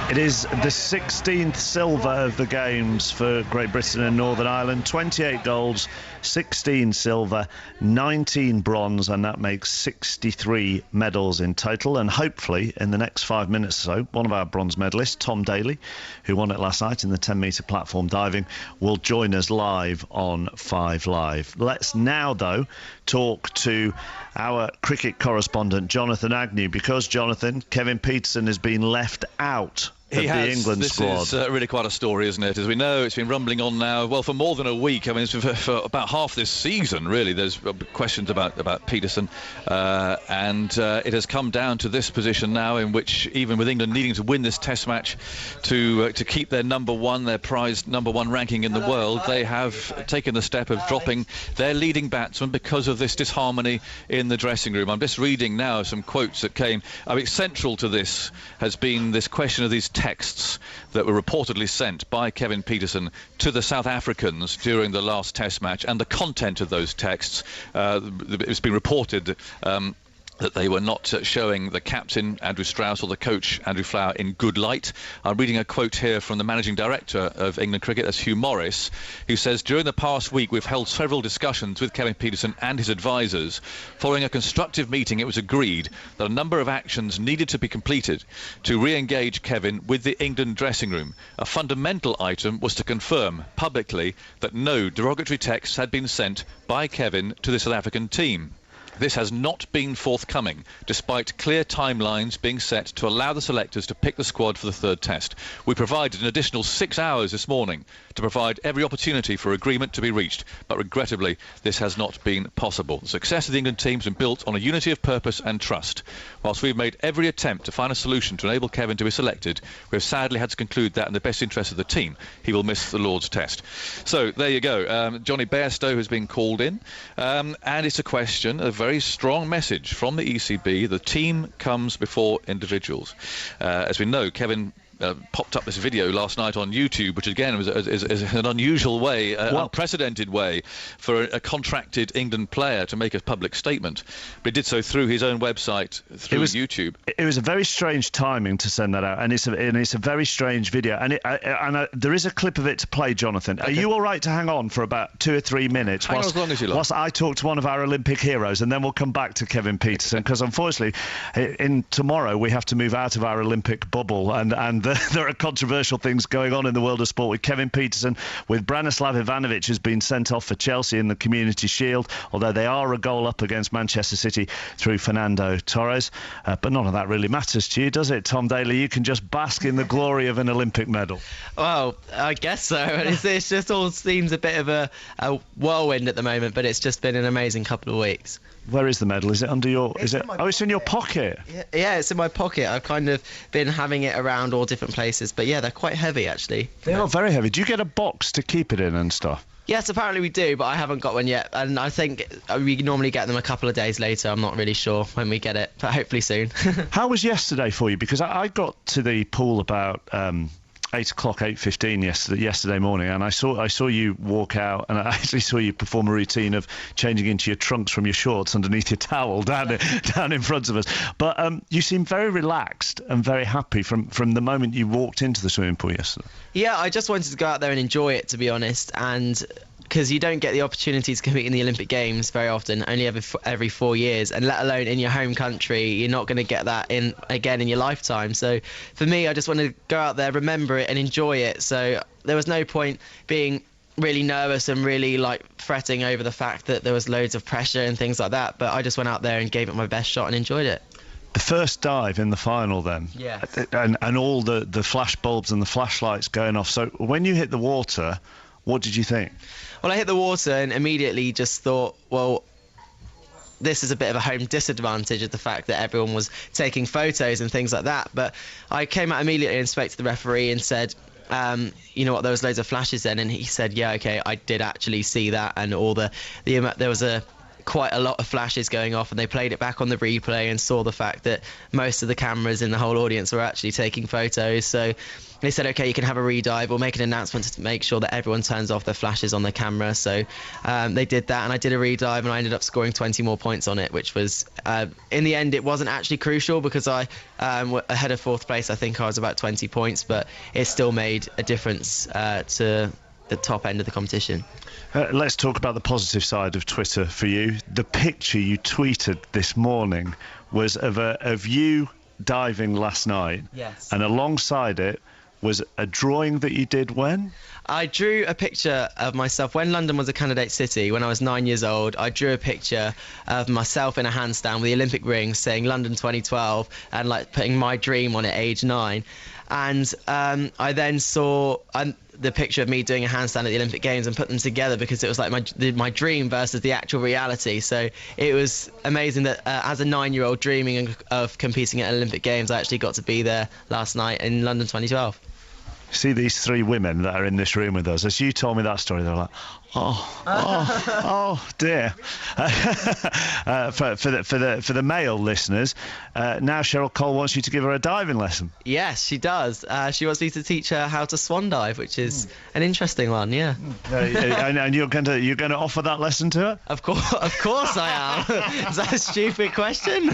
It is the 16th silver of the Games for Great Britain and Northern Ireland. 28 golds, 16 silver, 19 bronze, and that makes 63 medals in total. And hopefully, in the next 5 minutes or so, one of our bronze medalists, Tom Daly, who won it last night in the 10-metre platform diving, will join us live on 5 Live. Let's now, though, talk to our cricket correspondent, Jonathan Agnew, because, Jonathan, Kevin Peterson has been left out of the England squad. This is really quite a story, isn't it? As we know, it's been rumbling on now, well, for more than a week. I mean, it's been for about half this season, really. There's questions about Peterson, and it has come down to this position now, in which, even with England needing to win this Test match to keep their their prized number 1 ranking in the world, they have taken the step of dropping their leading batsman because of this disharmony in the dressing room. I'm just reading now some quotes that came. I mean, central to this has been this question of these texts that were reportedly sent by Kevin Peterson to the South Africans during the last Test match, and the content of those texts. It's been reported that they were not showing the captain, Andrew Strauss, or the coach, Andrew Flower, in good light. I'm reading a quote here from the managing director of England Cricket, that's Hugh Morris, who says, during the past week we've held several discussions with Kevin Pietersen and his advisors. Following a constructive meeting, it was agreed that a number of actions needed to be completed to re-engage Kevin with the England dressing room. A fundamental item was to confirm publicly that no derogatory texts had been sent by Kevin to the South African team. This has not been forthcoming, despite clear timelines being set to allow the selectors to pick the squad for the third test. We provided an additional 6 hours this morning to provide every opportunity for agreement to be reached, but regrettably this has not been possible. The success of the England team has been built on a unity of purpose and trust. Whilst we've made every attempt to find a solution to enable Kevin to be selected, we have sadly had to conclude that in the best interest of the team, he will miss the Lord's test. So there you go. Johnny Bairstow has been called in, and it's a question, a very strong message from the ECB. The team comes before individuals. As we know, Kevin popped up this video last night on YouTube, which again was is an unusual way, unprecedented way for a contracted England player to make a public statement. But he did so through his own website, through YouTube. It was a very strange timing to send that out, and it's a very strange video. And there is a clip of it to play, Jonathan. Okay. Are you all right to hang on for about 2 or 3 minutes? Hang on as long as you like. Whilst I talk to one of our Olympic heroes, and then we'll come back to Kevin Pietersen, because unfortunately, tomorrow we have to move out of our Olympic bubble, and there are controversial things going on in the world of sport with Kevin Pietersen, with Branislav Ivanovic has been sent off for Chelsea in the Community Shield, although they are a goal up against Manchester City through Fernando Torres. But none of that really matters to you, does it, Tom Daley? You can just bask in the glory of an Olympic medal. Well, I guess so. It's just all seems a bit of a whirlwind at the moment, but it's just been an amazing couple of weeks. Where is the medal? Is it under your... it's in your pocket? Yeah, it's in my pocket. I've kind of been having it around all different places. But yeah, they're quite heavy, actually. They are very heavy. Do you get a box to keep it in and stuff? Yes, apparently we do, but I haven't got one yet. And I think we normally get them a couple of days later. I'm not really sure when we get it, but hopefully soon. How was yesterday for you? Because I got to the pool about... 8 o'clock, 8:15 yesterday morning, and I saw you walk out, and I actually saw you perform a routine of changing into your trunks from your shorts underneath your towel down in front of us. But you seemed very relaxed and very happy from the moment you walked into the swimming pool yesterday. Yeah, I just wanted to go out there and enjoy it, to be honest, and because you don't get the opportunity to compete in the Olympic Games very often, only every 4 years, and let alone in your home country, you're not going to get that again in your lifetime. So for me, I just wanted to go out there, remember it and enjoy it. So there was no point being really nervous and really fretting over the fact that there was loads of pressure and things like that, but I just went out there and gave it my best shot and enjoyed it. The first dive in the final then, yeah, and all the flash bulbs and the flashlights going off. So when you hit the water, what did you think? Well, I hit the water and immediately just thought, well, this is a bit of a home disadvantage of the fact that everyone was taking photos and things like that. But I came out immediately and spoke to the referee and said, you know what, there was loads of flashes then, and he said, yeah, okay, I did actually see that, and there was quite a lot of flashes going off, and they played it back on the replay and saw the fact that most of the cameras in the whole audience were actually taking photos. So they said, okay, you can have a redive. We'll make an announcement to make sure that everyone turns off their flashes on their camera. So they did that, and I did a redive, and I ended up scoring 20 more points on it, which was, in the end, it wasn't actually crucial because I ahead of fourth place. I think I was about 20 points, but it still made a difference to the top end of the competition. Let's talk about the positive side of Twitter for you. The picture you tweeted this morning was of you diving last night. Yes. And alongside it was a drawing that you did when? I drew a picture of myself when London was a candidate city. When I was 9 years old, I drew a picture of myself in a handstand with the Olympic ring saying London 2012 and putting my dream on at age 9. And I then saw the picture of me doing a handstand at the Olympic Games and put them together because it was like my dream versus the actual reality. So it was amazing that as a 9-year-old dreaming of competing at Olympic Games, I actually got to be there last night in London 2012. See these three women that are in this room with us. As you told me that story, they're like, oh dear. For the male listeners, now Cheryl Cole wants you to give her a diving lesson. Yes, she does. She wants me to teach her how to swan dive, which is an interesting one. Yeah. And you're going to offer that lesson to her? Of course I am. Is that a stupid question?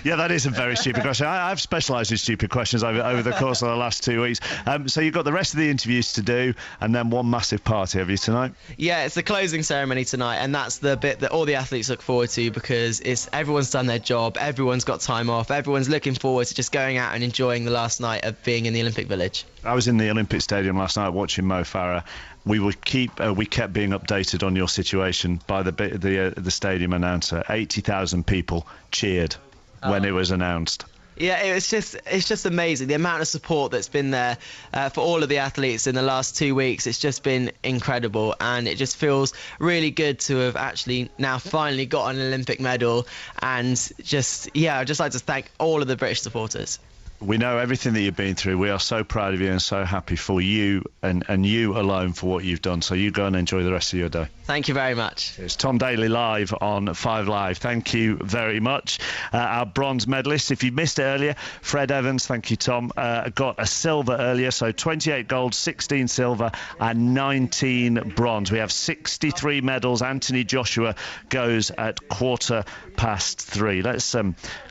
Yeah, that is a very stupid question. I've specialised in stupid questions over the course of the last 2 weeks. So you've got the rest of the interviews to do, and then one massive party, have you, tonight? Yeah, it's the closing ceremony tonight, and that's the bit that all the athletes look forward to, because everyone's done their job, everyone's got time off, everyone's looking forward to just going out and enjoying the last night of being in the Olympic Village. I was in the Olympic Stadium last night watching Mo Farah. We kept being updated on your situation by the stadium announcer. 80,000 people cheered when it was announced. Yeah, it's just amazing, the amount of support that's been there for all of the athletes in the last 2 weeks. It's just been incredible, and it just feels really good to have actually now finally got an Olympic medal. And I'd just like to thank all of the British supporters. We know everything that you've been through. We are so proud of you and so happy for you and you alone for what you've done. So you go and enjoy the rest of your day. Thank you very much. It's Tom Daley live on 5 Live. Thank you very much. Our bronze medalists, if you missed it earlier, Fred Evans, thank you, Tom, got a silver earlier. So 28 gold, 16 silver and 19 bronze. We have 63 medals. Anthony Joshua goes at 3:15. Let's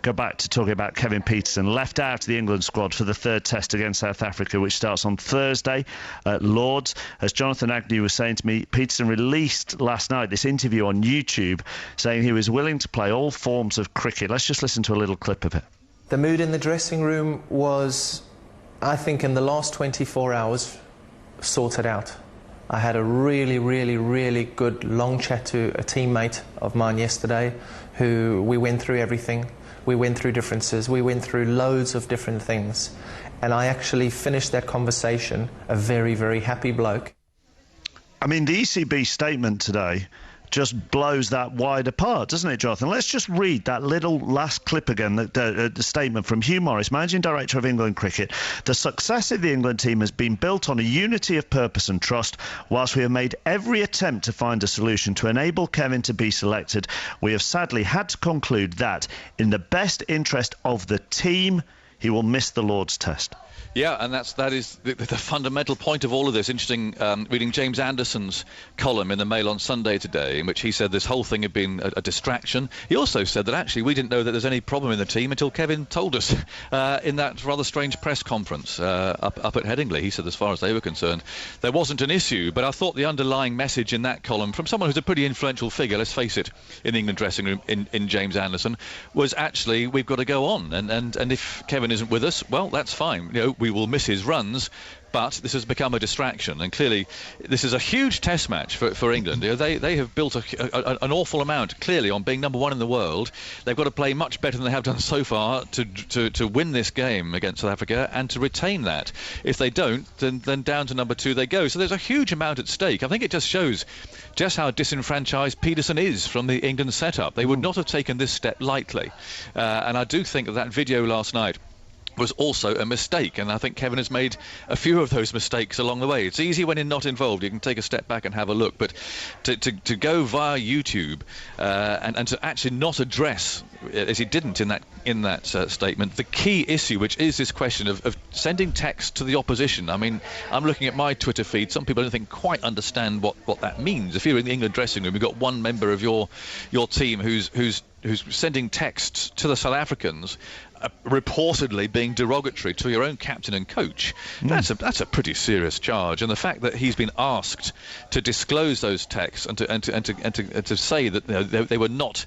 go back to talking about Kevin Pietersen. Left out of the England squad for the third test against South Africa, which starts on Thursday at Lords. As Jonathan Agnew was saying to me, Pietersen released last night this interview on YouTube saying he was willing to play all forms of cricket. Let's just listen to a little clip of it. The mood in the dressing room was, I think, in the last 24 hours, sorted out. I had a really, really, really good long chat to a teammate of mine yesterday, who we went through everything. We went through differences. We went through loads of different things. And I actually finished that conversation a very, very happy bloke. I mean, the ECB statement today just blows that wide apart, doesn't it, Jonathan? Let's just read that little last clip again, the statement from Hugh Morris, Managing Director of England Cricket. The success of the England team has been built on a unity of purpose and trust. Whilst we have made every attempt to find a solution to enable Kevin to be selected, we have sadly had to conclude that, in the best interest of the team, he will miss the Lord's Test. Yeah, and that is the fundamental point of all of this. Interesting reading James Anderson's column in the Mail on Sunday today, in which he said this whole thing had been a distraction. He also said that actually we didn't know that there's any problem in the team until Kevin told us in that rather strange press conference up at Headingley. He said as far as they were concerned there wasn't an issue, but I thought the underlying message in that column from someone who's a pretty influential figure, let's face it, in the England dressing room, in James Anderson, was actually we've got to go on, and if Kevin isn't with us, well, that's fine. You know, we will miss his runs, but this has become a distraction, and clearly this is a huge test match for England. You know, they have built an awful amount clearly on being number one in the world. They've got to play much better than they have done so far to win this game against South Africa and to retain that. If they don't, then down to number two they go. So there's a huge amount at stake. I think it just shows just how disenfranchised Pietersen is from the England setup. They would not have taken this step lightly, and I do think that video last night was also a mistake, and I think Kevin has made a few of those mistakes along the way. It's easy when you're not involved, you can take a step back and have a look, but to go via YouTube and to actually not address, as he didn't in that statement, the key issue, which is this question of sending text to the opposition. I mean, I'm looking at my Twitter feed. Some people don't think quite understand what that means. If you're in the England dressing room, you've got one member of your team who's sending texts to the South Africans, reportedly being derogatory to your own captain and coach. That's a pretty serious charge, and the fact that he's been asked to disclose those texts and to say that, you know, they were not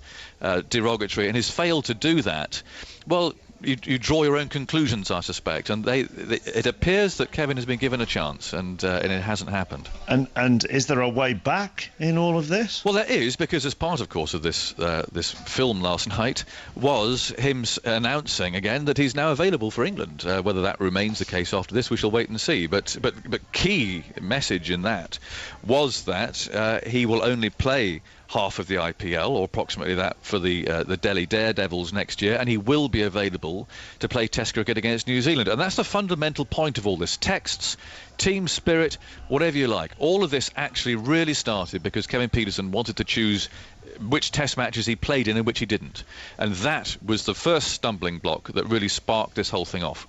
derogatory, and he's failed to do that, well, you draw your own conclusions, I suspect, and it appears that Kevin has been given a chance, and it hasn't happened. And is there a way back in all of this? Well, there is, because as part, of course, of this film last night was him announcing again that he's now available for England. Whether that remains the case after this, we shall wait and see. But key message in that was that he will only play half of the IPL, or approximately that for the Delhi Daredevils next year, and he will be available to play Test cricket against New Zealand. And that's the fundamental point of all this. Texts, team spirit, whatever you like. All of this actually really started because Kevin Pietersen wanted to choose which Test matches he played in and which he didn't. And that was the first stumbling block that really sparked this whole thing off.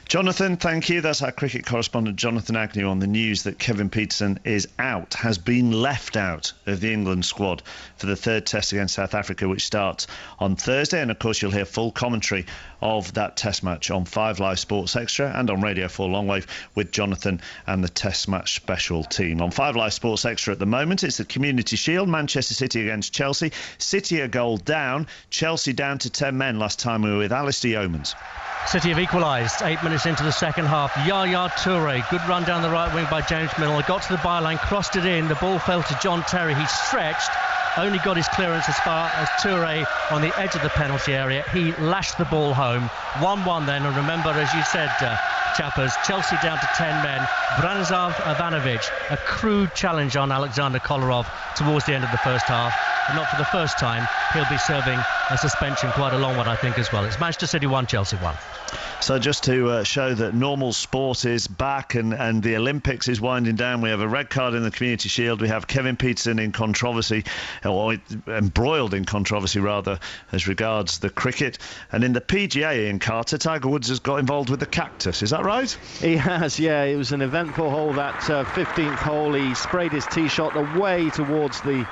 Jonathan, thank you. That's our cricket correspondent Jonathan Agnew on the news that Kevin Pietersen is out, has been left out of the England squad for the third Test against South Africa, which starts on Thursday. And of course you'll hear full commentary of that Test match on 5 Live Sports Extra and on Radio 4 Longwave with Jonathan and the Test match special team. On 5 Live Sports Extra at the moment, it's the Community Shield, Manchester City against Chelsea. City a goal down, Chelsea down to 10 men. Last time we were with Alistair Yeomans. City have equalised 8 minutes into the second half. Yaya Toure, good run down the right wing by James Milner, got to the byline, crossed it in, the ball fell to John Terry, he stretched, only got his clearance as far as Toure on the edge of the penalty area. He lashed the ball home. 1-1 then, and remember, as you said, Chappers, Chelsea down to 10 men. Branislav Ivanovic, a crude challenge on Alexander Kolarov towards the end of the first half. And not for the first time, he'll be serving a suspension, quite a long one, I think, as well. It's Manchester City 1, Chelsea 1. So just to show that normal sport is back and the Olympics is winding down, we have a red card in the Community Shield. We have Kevin Pietersen in controversy, or embroiled in controversy rather, as regards the cricket. And in the PGA, Ian Carter, Tiger Woods has got involved with the cactus. Is that right? He has, yeah. It was an eventful hole, that 15th hole. He sprayed his tee shot away towards the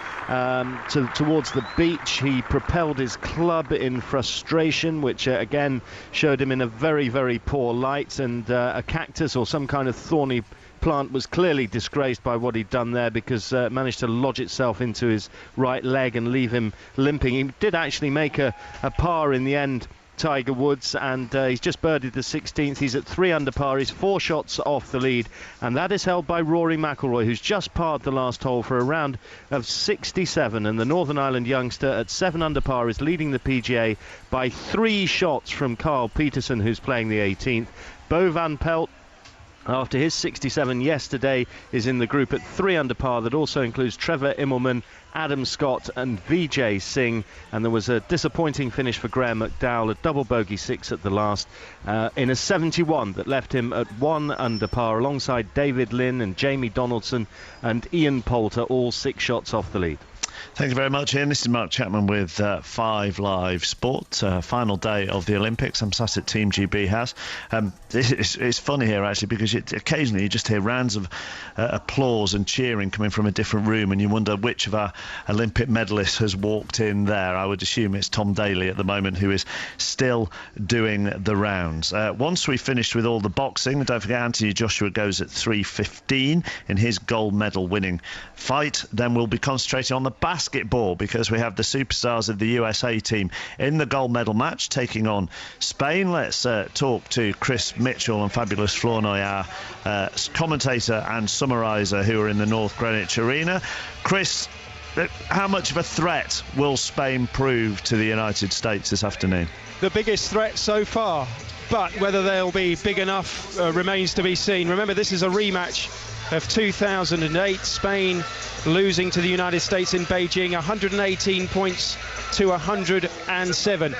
beach. He propelled his club in frustration, which again showed him in a very, very poor light, and a cactus or some kind of thorny plant was clearly disgraced by what he'd done there, because it managed to lodge itself into his right leg and leave him limping. He did actually make a par in the end, Tiger Woods, and he's just birdied the 16th. He's at 3 under par. He's 4 shots off the lead, and that is held by Rory McIlroy, who's just parred the last hole for a round of 67. And the Northern Ireland youngster at 7 under par is leading the PGA by 3 shots from Carl Peterson, who's playing the 18th. Bo Van Pelt, after his 67 yesterday, is in the group at 3 under par. That also includes Trevor Immelman, Adam Scott and Vijay Singh. And there was a disappointing finish for Graham McDowell, a double bogey 6 at the last, in a 71 that left him at 1 under par, alongside David Lynn and Jamie Donaldson and Ian Poulter, all 6 shots off the lead. Thank you very much, Ian. This is Mark Chapman with 5 Live Sport. Final day of the Olympics. I'm sat at Team GB House. It's funny here, actually, because occasionally you just hear rounds of applause and cheering coming from a different room, and you wonder which of our Olympic medalists has walked in there. I would assume it's Tom Daley at the moment, who is still doing the rounds. Once we finished with all the boxing, don't forget Anthony Joshua goes at 3:15 in his gold medal winning fight. Then we'll be concentrating on the basketball, because we have the superstars of the USA team in the gold medal match taking on Spain. Let's talk to Chris Mitchell and Fabulous Flournoy, our commentator and summariser, who are in the North Greenwich Arena. Chris, how much of a threat will Spain prove to the United States this afternoon? The biggest threat so far, but whether they'll be big enough remains to be seen. Remember, this is a rematch of 2008, Spain losing to the United States in Beijing, 118 points to 107.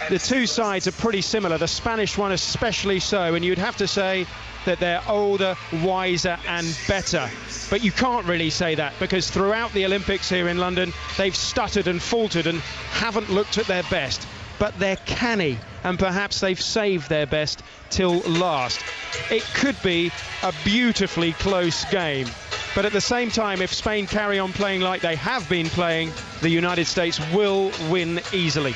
The two sides are pretty similar, the Spanish one especially so, and you'd have to say that they're older, wiser and better. But you can't really say that, because throughout the Olympics here in London, they've stuttered and faltered and haven't looked at their best. But they're canny, and perhaps they've saved their best till last. It could be a beautifully close game, but at the same time, if Spain carry on playing like they have been playing, the United States will win easily.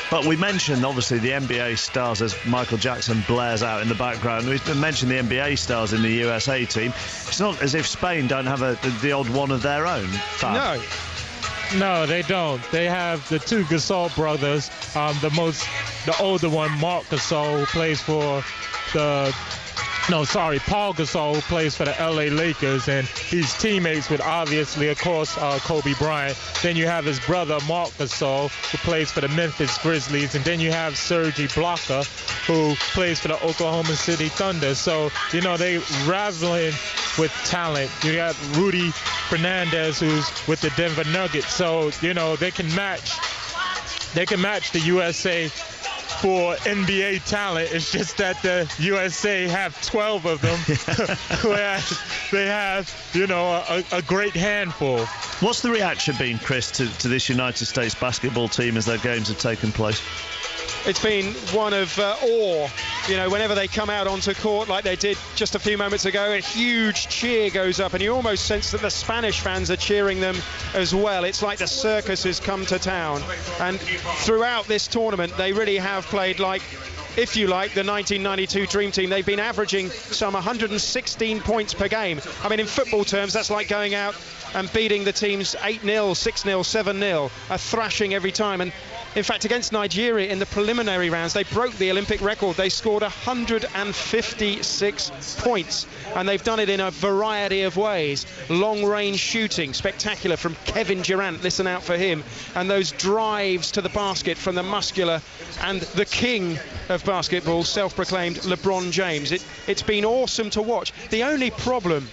But we mentioned, obviously, the NBA stars as Michael Jackson blares out in the background. We've mentioned the NBA stars in the USA team. It's not as if Spain don't have the odd one of their own. Fab. No, they don't. They have the 2 Gasol brothers. The older one, Marc Gasol, who plays for the Paul Gasol, who plays for the LA Lakers, and he's teammates with, obviously, of course, Kobe Bryant. Then you have his brother, Marc Gasol, who plays for the Memphis Grizzlies, and then you have Serge Ibaka, who plays for the Oklahoma City Thunder. So, you know, they razzling with talent. You got Rudy Fernandez, who's with the Denver Nuggets. So, you know, they can match the USA for NBA talent. It's just that the USA have 12 of them, whereas they have, you know, a great handful. What's the reaction been, Chris, to this United States basketball team as their games have taken place? It's been one of awe. You know, whenever they come out onto court like they did just a few moments ago, a huge cheer goes up, and you almost sense that the Spanish fans are cheering them as well. It's like the circus has come to town. And throughout this tournament, they really have played like, if you like, the 1992 Dream Team. They've been averaging some 116 points per game. I mean, in football terms, that's like going out and beating the teams 8-0, 6-0, 7-0, a thrashing every time. And in fact, against Nigeria in the preliminary rounds, they broke the Olympic record. They scored 156 points, and they've done it in a variety of ways. Long-range shooting, spectacular from Kevin Durant, listen out for him, and those drives to the basket from the muscular and the king of basketball, self-proclaimed LeBron James. It's been awesome to watch. The only problem,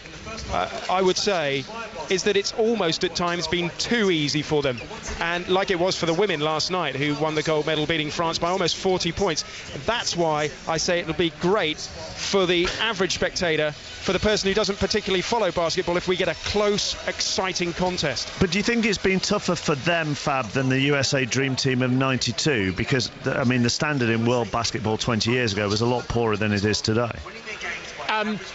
I would say, is that it's almost at times been too easy for them, and like it was for the women last night, who won the gold medal, beating France by almost 40 points. That's why I say it'll be great for the average spectator, for the person who doesn't particularly follow basketball, if we get a close, exciting contest. But do you think it's been tougher for them, Fab, than the USA Dream Team of '92? Because, I mean, the standard in world basketball 20 years ago was a lot poorer than it is today.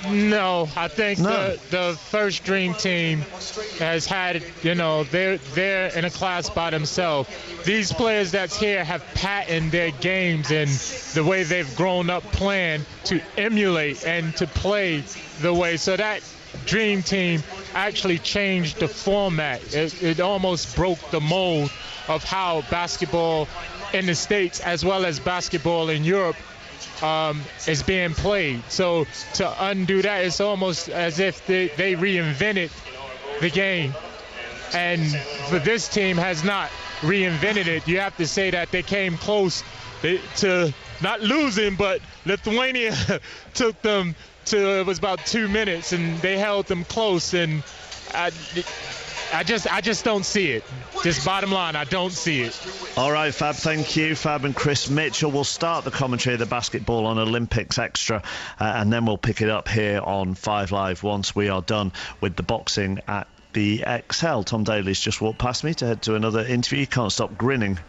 No, I think the first Dream Team has had, you know, they're in a class by themselves. These players that's here have patented their games and the way they've grown up playing to emulate and to play the way. So that Dream Team actually changed the format. It almost broke the mold of how basketball in the States, as well as basketball in Europe, is being played. So to undo that, it's almost as if they reinvented the game. And for this team has not reinvented it. You have to say that they came close to not losing, but Lithuania took them to, it was about 2 minutes, and they held them close. And I just don't see it. Just bottom line, I don't see it. All right, Fab, thank you. Fab and Chris Mitchell will start the commentary of the basketball on Olympics Extra, and then we'll pick it up here on 5 Live once we are done with the boxing at the XL. Tom Daly's just walked past me to head to another interview. He can't stop grinning.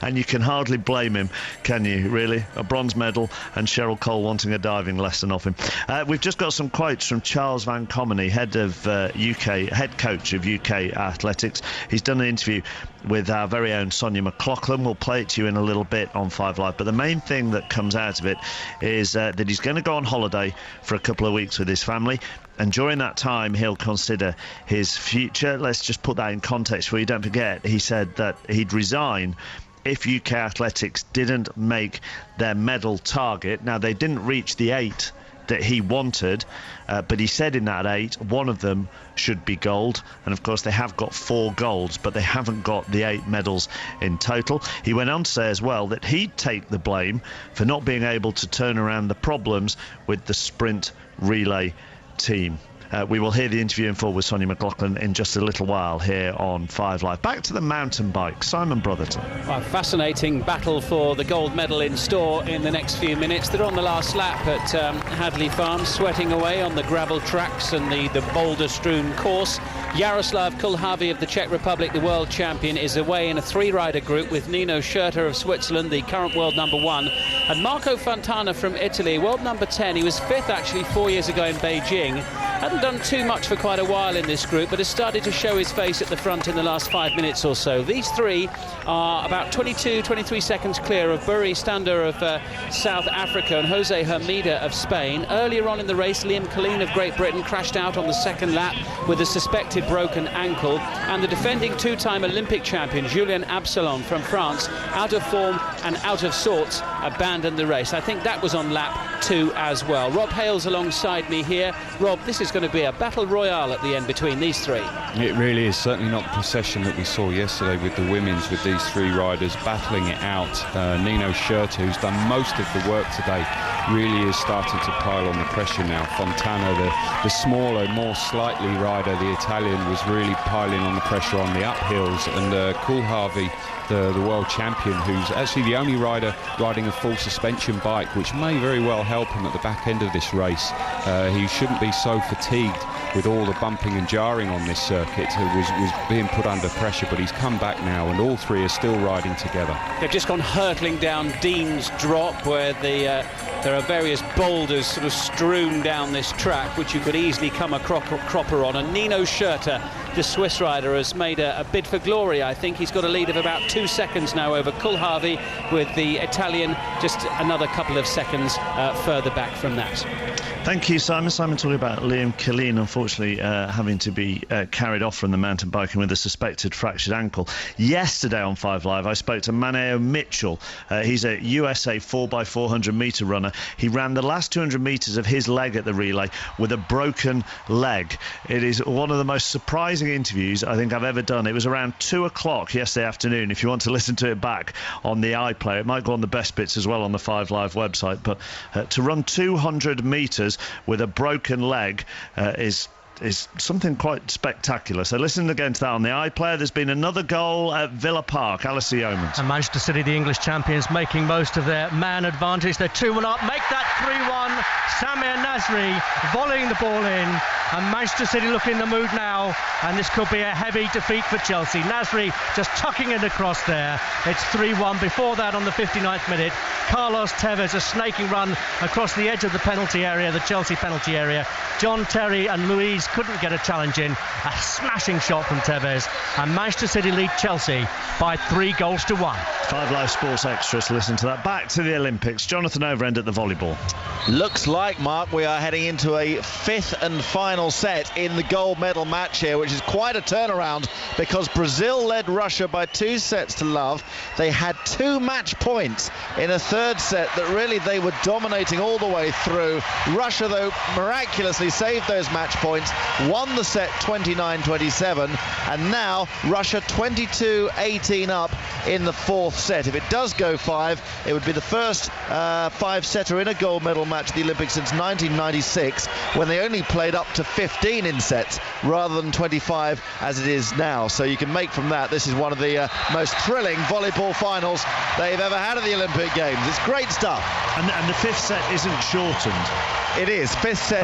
And you can hardly blame him, can you, really? A bronze medal and Cheryl Cole wanting a diving lesson off him. We've just got some quotes from Charles Van Comeny, head coach of UK athletics. He's done an interview with our very own Sonia McLaughlin. We'll play it to you in a little bit on 5 Live. But the main thing that comes out of it is that he's going to go on holiday for a couple of weeks with his family. And during that time, he'll consider his future. Let's just put that in context for you. Don't forget, he said that he'd resign if UK athletics didn't make their medal target. Now, they didn't reach the 8 that he wanted, but he said in that 8, one of them should be gold. And of course, they have got 4 golds, but they haven't got the 8 medals in total. He went on to say as well that he'd take the blame for not being able to turn around the problems with the sprint relay team. We will hear the interview in full with Sonia McLaughlin in just a little while here on 5 Live. Back to the mountain bike, Simon Brotherton. A fascinating battle for the gold medal in store in the next few minutes. They're on the last lap at Hadley Farm, sweating away on the gravel tracks and the boulder-strewn course. Jaroslav Kulhavý of the Czech Republic, the world champion, is away in a 3-rider group with Nino Schurter of Switzerland, the current world number 1, and Marco Fontana from Italy, world number 10. He was 5th actually 4 years ago in Beijing. Hadn't done too much for quite a while in this group, but has started to show his face at the front in the last 5 minutes or so. These three are about 22, 23 seconds clear of Buri Stander of South Africa and Jose Hermida of Spain. Earlier on in the race, Liam Killeen of Great Britain crashed out on the second lap with a suspected broken ankle, and the defending two-time Olympic champion Julien Absalon from France, out of form and out of sorts, abandoned the race. I think that was on lap 2 as well. Rob Hales alongside me here. Rob, this is going to be a battle royale at the end between these three. It really is. Certainly not the procession that we saw yesterday with the women's, with these three riders battling it out. Nino Schurter, who's done most of the work today, really is starting to pile on the pressure now. Fontana, the smaller, more slightly rider, the Italian, was really piling on the pressure on the uphills, and Coolharvey, the world champion, who's actually the only rider riding a full suspension bike, which may very well help him at the back end of this race. He shouldn't be so fatigued with all the bumping and jarring on this circuit. Was being put under pressure, but he's come back now, and all three are still riding together. They've just gone hurtling down Dean's Drop, where there are various boulders sort of strewn down this track, which you could easily come a cropper on. And Nino Schurter, the Swiss rider, has made a bid for glory. I think he's got a lead of about 2 seconds now over Coolharvey, with the Italian just another couple of seconds further back from that. Thank you, Simon. Simon talking about Liam Killeen, unfortunately having to be carried off from the mountain biking with a suspected fractured ankle. Yesterday on 5 Live, I spoke to Maneo Mitchell. He's a USA 4x400 metre runner. He ran the last 200 metres of his leg at the relay with a broken leg. It is one of the most surprising interviews I think I've ever done. It was around 2 o'clock yesterday afternoon. If you want to listen to it back on the iPlayer, it might go on the best bits as well on the 5 Live website. But to run 200 metres with a broken leg is something quite spectacular. So listen again to that on the iPlayer. There's been another goal at Villa Park. Alice Yeomans. And Manchester City, the English champions, making most of their man advantage. They're 2-1 up, make that 3-1. Samir Nasri volleying the ball in, and Manchester City look in the mood now, and this could be a heavy defeat for Chelsea. Nasri just tucking it across there. It's 3-1. Before that, on the 59th minute, Carlos Tevez, a snaking run across the edge of the penalty area, the Chelsea penalty area. John Terry and Louise couldn't get a challenge in. A smashing shot from Tevez, and Manchester City lead Chelsea by 3-1. 5 Live Sports Extras, listen to that. Back to the Olympics. Jonathan Overend at the volleyball. Looks like, Mark, we are heading into a 5th and final set in the gold medal match here, which is quite a turnaround because Brazil led Russia by 2 sets to love. They had 2 match points in a third set that really they were dominating all the way through. Russia, though, miraculously saved those match points, won the set 29-27, and now Russia 22-18 up in the 4th set. If it does go 5, it would be the first 5-setter in a gold medal match at the Olympics since 1996, when they only played up to 15 in sets rather than 25 as it is now. So you can make from that this is one of the most thrilling volleyball finals they've ever had at the Olympic Games. It's great stuff. And the 5th set isn't shortened. It is. 5th set,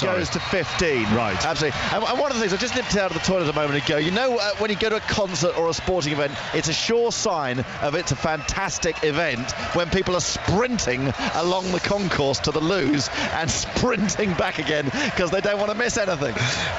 goes to 15. Right. Absolutely. And one of the things, I just nipped out of the toilet a moment ago, you know, when you go to a concert or a sporting event, it's a sure sign of it's a fantastic event when people are sprinting along the concourse to the loos and sprinting back again because they don't want to miss anything.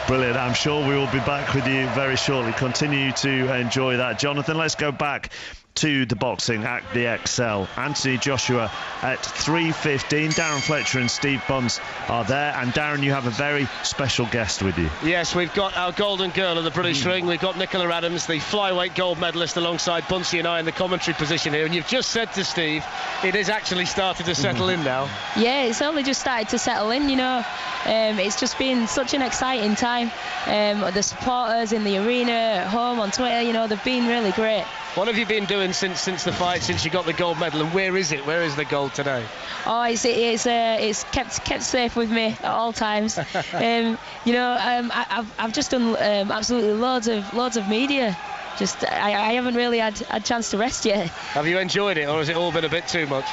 Brilliant. I'm sure we will be back with you very shortly. Continue to enjoy that. Jonathan, let's go back to the boxing at the XL. Anthony Joshua at 3:15. Darren Fletcher and Steve Bunce are there, and Darren, you have a very special guest with you. Yes, we've got our golden girl of the British ring. We've got Nicola Adams, the flyweight gold medalist, alongside Buncey and I in the commentary position here. And you've just said to Steve, it has actually started to settle in now. Yeah, it's only just started to settle in, you know. It's just been such an exciting time. The supporters in the arena, at home, on Twitter, you know, they've been really great. What have you been doing since the fight, since you got the gold medal, and where is it? Where is the gold today? Oh, it's kept safe with me at all times. You know, I've just done absolutely loads of media I haven't really had a chance to rest yet. Have you enjoyed it, or has it all been a bit too much?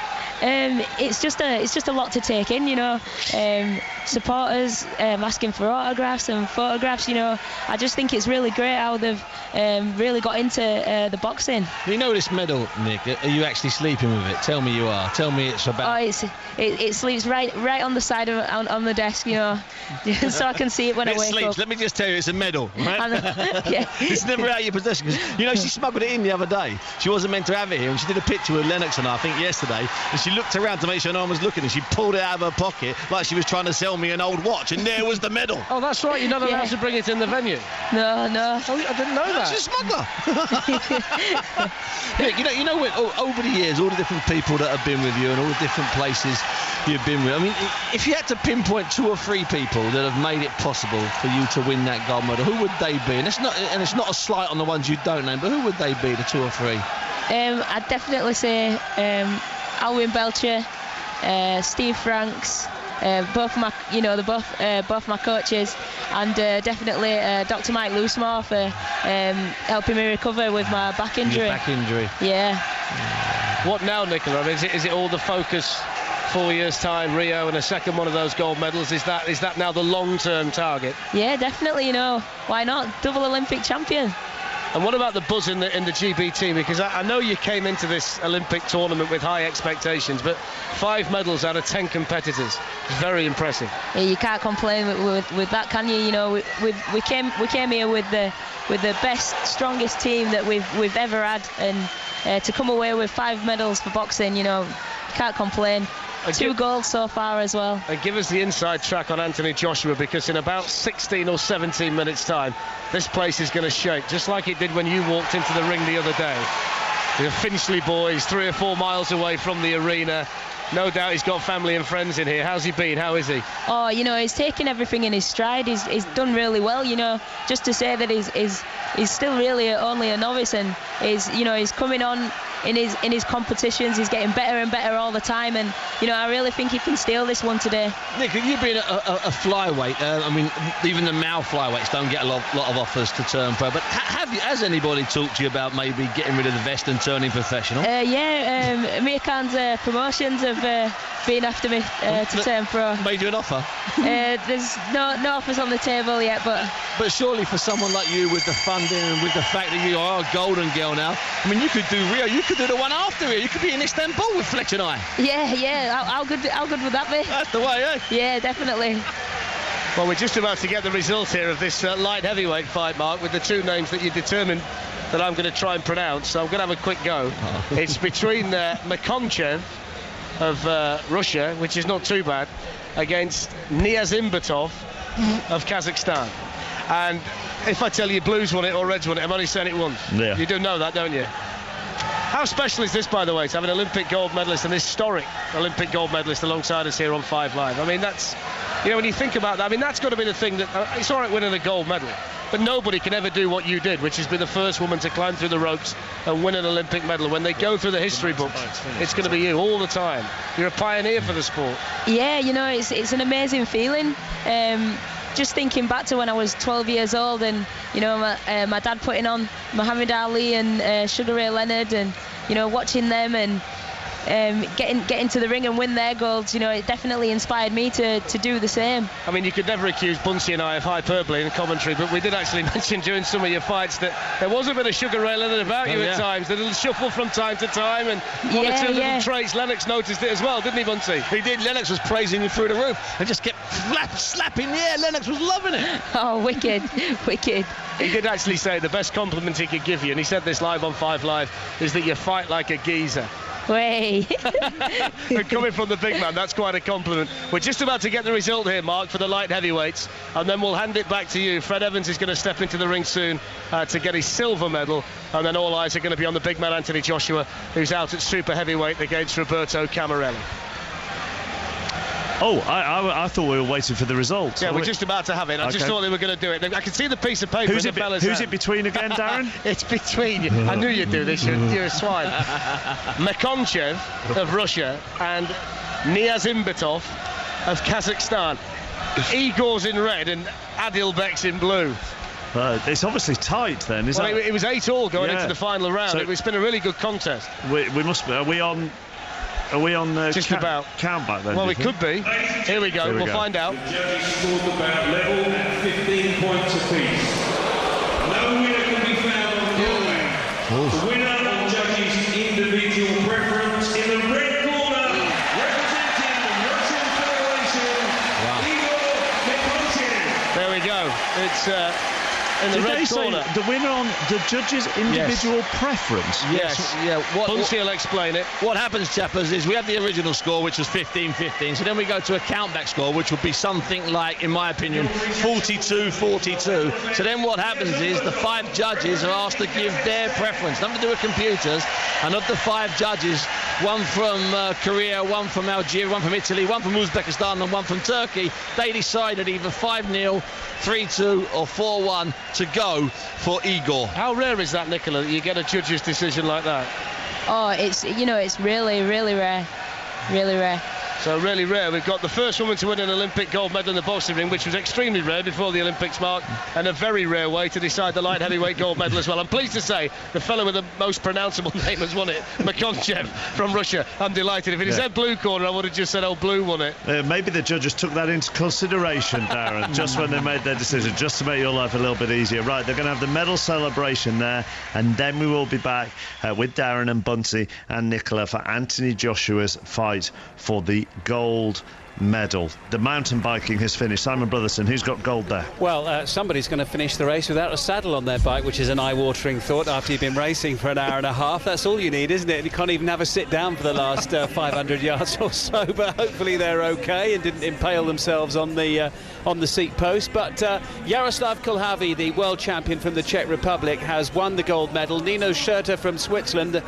It's just a lot to take in, you know. Supporters asking for autographs and photographs, you know. I just think it's really great how they've really got into the boxing. You know this medal, Nick, are you actually sleeping with it? Tell me you are. Tell me it's about... Oh, it sleeps right on the side of on the desk, you know, so I can see it when I wake up. Let me just tell you, it's a medal, right? Yeah. It's never out of your possession. You know, she smuggled it in the other day. She wasn't meant to have it here, and she did a picture with Lennox and I think yesterday, and she looked around to make sure no one was looking, and she pulled it out of her pocket like she was trying to sell me an old watch, and there was the medal. Oh, that's right, you're not allowed to bring it in the venue. No. Oh, I didn't know that. She's a smuggler. Nick, you know when, over the years, all the different people that have been with you and all the different places you've been with, I mean, if you had to pinpoint 2 or 3 people that have made it possible for you to win that gold medal, who would they be? And it's not a slight on the ones you don't name, but who would they be, the 2 or 3? I'd definitely say Alwyn Belcher, Steve Franks, both my coaches, and definitely Dr. Mike Loosemore for helping me recover with my back injury. Yeah. What now, Nicola? I mean, is it all the focus? 4 years' time, Rio, and a second one of those gold medals. Is that now the long-term target? Yeah, definitely. You know, why not? Double Olympic champion. And what about the buzz in the GBT? Because I know you came into this Olympic tournament with high expectations, but 5 medals out of 10 competitors, very impressive. Yeah, you can't complain with that, can you? You know, we came here with the best, strongest team that we've ever had, and to come away with 5 medals for boxing, you know, you can't complain. 2 goals so far as well. And give us the inside track on Anthony Joshua, because in about 16 or 17 minutes time this place is going to shake, just like it did when you walked into the ring the other day. The Finchley boys 3 or 4 miles away from the arena. No doubt he's got family and friends in here. How's he been? How is he? Oh, you know, he's taken everything in his stride. He's done really well, you know. Just to say that he's still really only a novice, and he's coming on in his competitions. He's getting better and better all the time, and you know, I really think he can steal this one today. Nick, you've been a flyweight. I mean, even the male flyweights don't get a lot of offers to turn pro. But has anybody talked to you about maybe getting rid of the vest and turning professional? Amir Khan's promotions have been after me to turn pro. Made you an offer? There's no offers on the table yet, but surely for someone like you, with the funding and with the fact that you are a golden girl now, I mean, you could do Rio, you could do the one after Rio, you could be in Istanbul with Fletch and I. Yeah. How good would that be? That's the way, eh? Yeah, definitely. Well, we're just about to get the result here of this light heavyweight fight, Mark, with the 2 names that you determined that I'm going to try and pronounce, so I'm going to have a quick go. It's between Makonchev of Russia, which is not too bad, against Niazimbetov of Kazakhstan. And if I tell you blues won it or reds won it, I'm only saying it once. Yeah. You do know that, don't you? How special is this, by the way, to have an Olympic gold medalist, an historic Olympic gold medalist alongside us here on 5 Live? I mean, that's, you know, when you think about that, I mean, that's got to be the thing that, it's all right winning a gold medal, but nobody can ever do what you did, which is be the first woman to climb through the ropes and win an Olympic medal. When they go through the history books, it's going to be you all the time. You're a pioneer for the sport. Yeah, you know, it's an amazing feeling. Just thinking back to when I was 12 years old, and you know, my dad putting on Muhammad Ali and Sugar Ray Leonard, and you know, watching them and getting to the ring and win their golds, you know, it definitely inspired me to do the same. I mean, you could never accuse Buncey and I of hyperbole in commentary, but we did actually mention during some of your fights that there was a bit of Sugar Ray Leonard about you at times, the little shuffle from time to time, and one or two little traits. Lennox noticed it as well, didn't he, Buncey? He did. Lennox was praising you through the roof and just kept slapping the air. Lennox was loving it. Oh, wicked. He did actually say the best compliment he could give you, and he said this live on 5 Live, is that you fight like a geezer. Way. And coming from the big man, that's quite a compliment. We're just about to get the result here, Mark, for the light heavyweights, and then we'll hand it back to you. Fred Evans is going to step into the ring soon to get his silver medal, and then all eyes are going to be on the big man Anthony Joshua, who's out at super heavyweight against Roberto Camarelli. Oh, I thought we were waiting for the results. Yeah, we're just about to have it. I just thought they were going to do it. I can see the piece of paper in the fella's hand. Who's it between again, Darren? It's between you. I knew you'd do this. You're a swine. Makonchev of Russia and Niazimbetov of Kazakhstan. Igor's in red and Adilbek's in blue. It's obviously tight then, isn't it? It was 8-all going into the final round. So It's been a really good contest. We must be. Are we on just about countback then? Well, we could be. Here we go. We'll find out. The judges scored the bout level at 15 points apiece. No winner can be found on the board. The winner on judges' individual preference in the red corner, representing the Russian Federation, Igor Mekonchin. There we go. It's in the red corner. The winner on the judges' individual preference? Yes. Yeah. Bunsey will explain it. What happens, chappers, is we have the original score, which was 15-15. So then we go to a countback score, which would be something like, in my opinion, 42-42. So then what happens is the 5 judges are asked to give their preference. Nothing to do with computers. And of the 5 judges, one from Korea, one from Algeria, one from Italy, one from Uzbekistan, and one from Turkey, they decided either 5-0, 3-2 or 4-1 to go for Igor. How rare is that, Nicola, that you get a judge's decision like that? Oh, it's really, really rare. Really rare. So really rare. We've got the first woman to win an Olympic gold medal in the boxing ring, which was extremely rare before the Olympics, Mark, and a very rare way to decide the light heavyweight gold medal as well. I'm pleased to say the fellow with the most pronounceable name has won it, Mekonchin from Russia. I'm delighted. If it said blue corner, I would have just said, blue won it. Maybe the judges took that into consideration, Darren, just when they made their decision, just to make your life a little bit easier. Right, they're going to have the medal celebration there, and then we will be back with Darren and Bunsey and Nicola for Anthony Joshua's fight for the gold medal. The mountain biking has finished. Simon Brotherson, who's got gold there? Well, somebody's going to finish the race without a saddle on their bike, which is an eye-watering thought after you've been racing for an hour and a half. That's all you need, isn't it? You can't even have a sit down for the last 500 yards or so, but hopefully they're okay and didn't impale themselves on the seat post. But Jaroslav Kulhavý, the world champion from the Czech Republic, has won the gold medal. Nino Schurter from Switzerland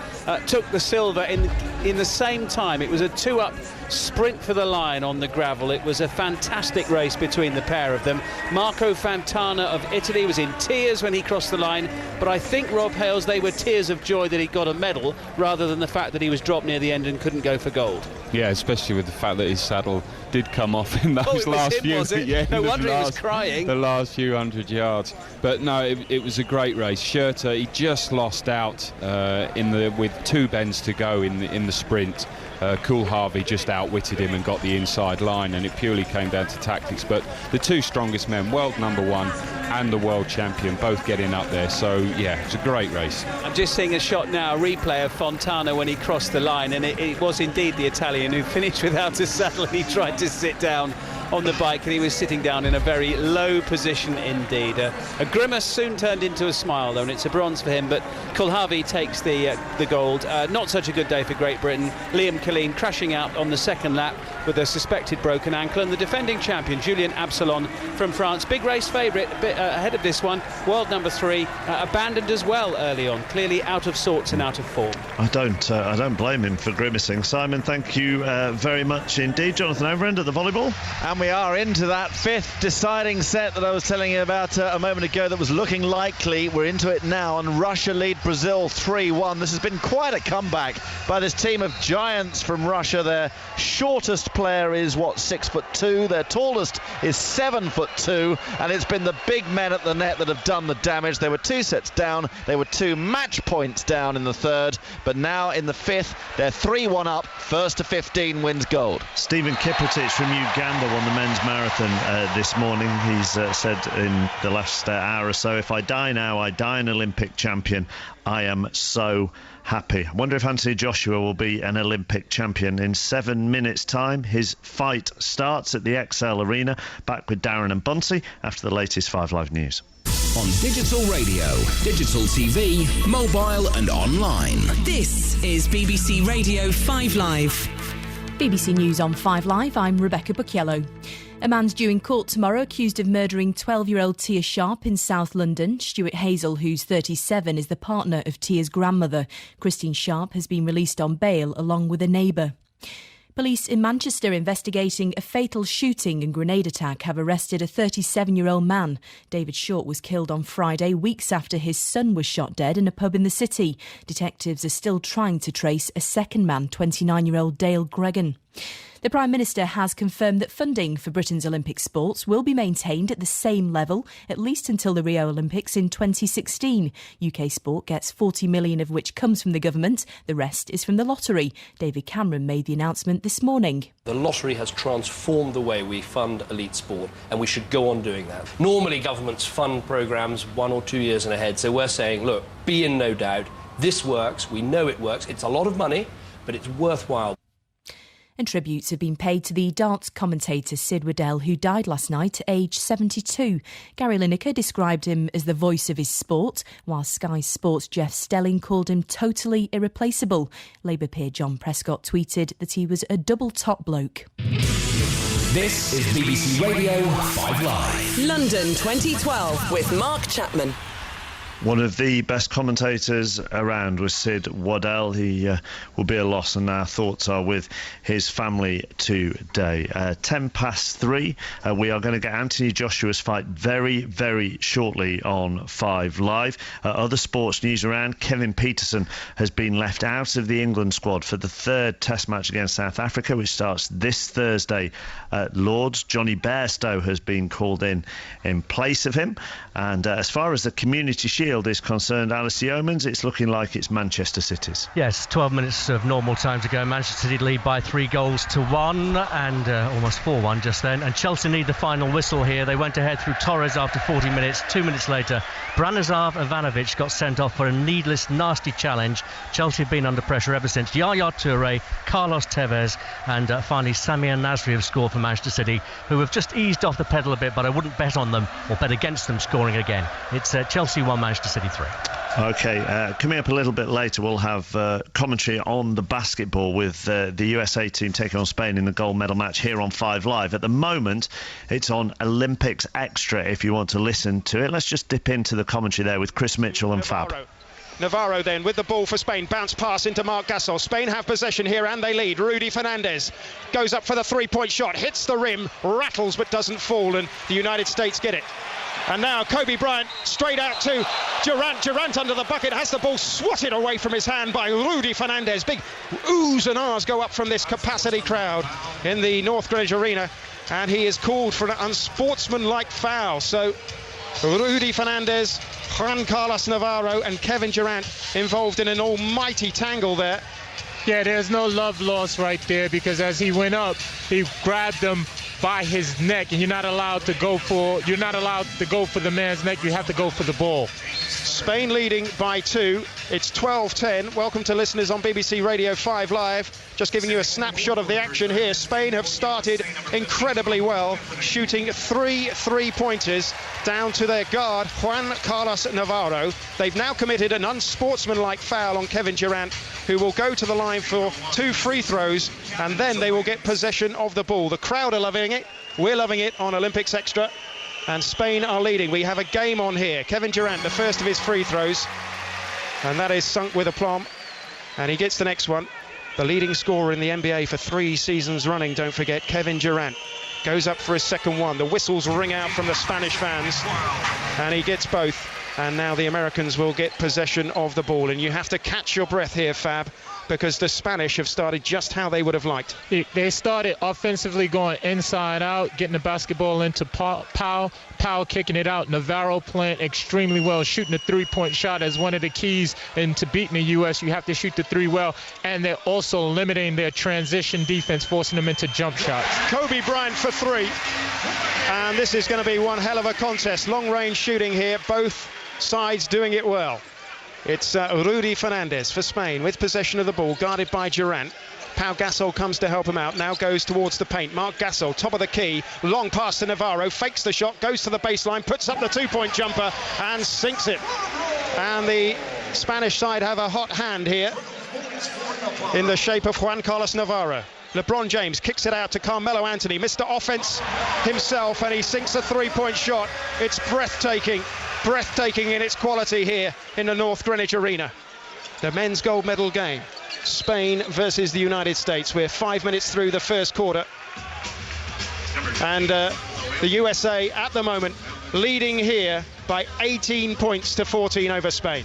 took the silver in the same time. It was a 2-up sprint for the line on the gravel. It was a fantastic race between the pair of them. Marco Fontana of Italy was in tears when he crossed the line, but I think, Rob Hales, they were tears of joy that he got a medal rather than the fact that he was dropped near the end and couldn't go for gold. Yeah, especially with the fact that his saddle did come off in those last few. No wonder he was crying. The last few hundred yards. But no, it was a great race. Schurter, he just lost out with 2 bends to go in the sprint. Kulhavý just outwitted him and got the inside line, and it purely came down to tactics. But the 2 strongest men, world number 1 and the world champion, both getting up there. So yeah, it's a great race. I'm just seeing a shot now, a replay of Fontana when he crossed the line, and it was indeed the Italian who finished without a saddle, and he tried to sit down on the bike, and he was sitting down in a very low position indeed. A grimace soon turned into a smile though, and it's a bronze for him, but Kulhavý takes the gold. Not such a good day for Great Britain. Liam Killeen crashing out on the second lap with a suspected broken ankle, and the defending champion Julien Absalon from France, big race favourite, a bit ahead of this one, world number 3, abandoned as well early on, clearly out of sorts and out of form. I don't blame him for grimacing. Simon, thank you very much indeed. Jonathan Overend at the volleyball. And we are into that 5th deciding set that I was telling you about a moment ago that was looking likely. We're into it now, and Russia lead Brazil 3-1. This has been quite a comeback by this team of giants from Russia. Their shortest player is 6'2". Their tallest is 7'2", and it's been the big men at the net that have done the damage. They were 2 sets down. They were 2 match points down in the 3rd, but now in the 5th they're 3-1 up. 1st to 15 wins gold. Stephen Kiprotich from Uganda won the men's marathon this morning. He's said in the last hour or so, if I die now, I die an Olympic champion. I am so happy. I wonder if Anthony Joshua will be an Olympic champion in 7 minutes' time. His fight starts at the XL Arena. Back with Darren and Bunsey after the latest 5 Live news. On digital radio, digital TV, mobile and online. This is BBC Radio 5 Live. BBC News on 5 Live, I'm Rebecca Bucchiello. A man's due in court tomorrow accused of murdering 12-year-old Tia Sharp in South London. Stuart Hazel, who's 37, is the partner of Tia's grandmother. Christine Sharp has been released on bail along with a neighbour. Police in Manchester investigating a fatal shooting and grenade attack have arrested a 37-year-old man. David Short was killed on Friday, weeks after his son was shot dead in a pub in the city. Detectives are still trying to trace a second man, 29-year-old Dale Gregan. The Prime Minister has confirmed that funding for Britain's Olympic sports will be maintained at the same level, at least until the Rio Olympics in 2016. UK sport gets 40 million of which comes from the government. The rest is from the lottery. David Cameron made the announcement this morning. The lottery has transformed the way we fund elite sport, and we should go on doing that. Normally, governments fund programmes 1 or 2 years ahead, so we're saying, look, be in no doubt, this works, we know it works, it's a lot of money, but it's worthwhile. And tributes have been paid to the darts commentator Sid Waddell, who died last night at age 72. Gary Lineker described him as the voice of his sport, while Sky Sports' Jeff Stelling called him totally irreplaceable. Labour peer John Prescott tweeted that he was a double top bloke. This is BBC Radio 5 Live. London 2012 with Mark Chapman. One of the best commentators around was Sid Waddell. He will be a loss, and our thoughts are with his family today. 3:10. We are going to get Anthony Joshua's fight very, very shortly on 5 Live. Other sports news around. Kevin Peterson has been left out of the England squad for the third Test match against South Africa, which starts this Thursday at Lord's. Johnny Bairstow has been called in place of him. And as far as the Community Shield is concerned, Alice Yeomans, it's looking like it's Manchester City's. Yes, 12 minutes of normal time to go. Manchester City lead by 3-1 and almost 4-1 just then. And Chelsea need the final whistle here. They went ahead through Torres after 40 minutes. 2 minutes later, Branislav Ivanovic got sent off for a needless, nasty challenge. Chelsea have been under pressure ever since. Yaya Toure, Carlos Tevez and finally Samir Nasri have scored for Manchester City, who have just eased off the pedal a bit, but I wouldn't bet on them or bet against them scoring again. It's Chelsea 1, Manchester City 3. OK, coming up a little bit later, we'll have commentary on the basketball with the USA team taking on Spain in the gold medal match here on 5 Live. At the moment, it's on Olympics Extra if you want to listen to it. Let's just dip into the commentary there with Chris Mitchell and Fab. Navarro then with the ball for Spain. Bounce pass into Marc Gasol. Spain have possession here and they lead. Rudy Fernandez goes up for the three-point shot. Hits the rim, rattles but doesn't fall, and the United States get it. And now Kobe Bryant straight out to Durant. Durant under the bucket has the ball swatted away from his hand by Rudy Fernandez. Big oohs and ahs go up from this capacity crowd in the North Greenwich Arena. And he is called for an unsportsmanlike foul. So Rudy Fernandez, Juan Carlos Navarro and Kevin Durant involved in an almighty tangle there. Yeah, there's no love lost right there, because as he went up, he grabbed him by his neck, and you're not allowed to go for the man's neck. You have to go for the ball. Spain leading by 2. It's 12:10. Welcome to listeners on BBC Radio 5 Live. Just giving you a snapshot of the action here. Spain have started incredibly well, shooting 3 3-pointers down to their guard, Juan Carlos Navarro. They've now committed an unsportsmanlike foul on Kevin Durant, who will go to the line for 2 free throws, and then they will get possession of the ball. The crowd are loving it. We're loving it on Olympics Extra. And Spain are leading. We have a game on here. Kevin Durant, the first of his free throws. And that is sunk with aplomb. And he gets the next one. The leading scorer in the NBA for 3 seasons running, don't forget, Kevin Durant. Goes up for his second one. The whistles ring out from the Spanish fans. And he gets both. And now the Americans will get possession of the ball. And you have to catch your breath here, Fab, because the Spanish have started just how they would have liked. They started offensively going inside out, getting the basketball into Powell kicking it out. Navarro playing extremely well, shooting the three-point shot as one of the keys into beating the U.S. You have to shoot the three well, and they're also limiting their transition defense, forcing them into jump shots. Kobe Bryant for 3. And this is going to be one hell of a contest. Long-range shooting here, both sides doing it well. It's Rudy Fernandez for Spain with possession of the ball, guarded by Durant. Pau Gasol comes to help him out, now goes towards the paint. Marc Gasol, top of the key, long pass to Navarro, fakes the shot, goes to the baseline, puts up the 2-point jumper and sinks it. And the Spanish side have a hot hand here in the shape of Juan Carlos Navarro. LeBron James kicks it out to Carmelo Anthony, Mr. Offense himself, and he sinks a 3-point shot. It's breathtaking in its quality here in the North Greenwich Arena. The men's gold medal game, Spain versus the United States. We're 5 minutes through the first quarter. And the USA at the moment leading here by 18 points to 14 over Spain.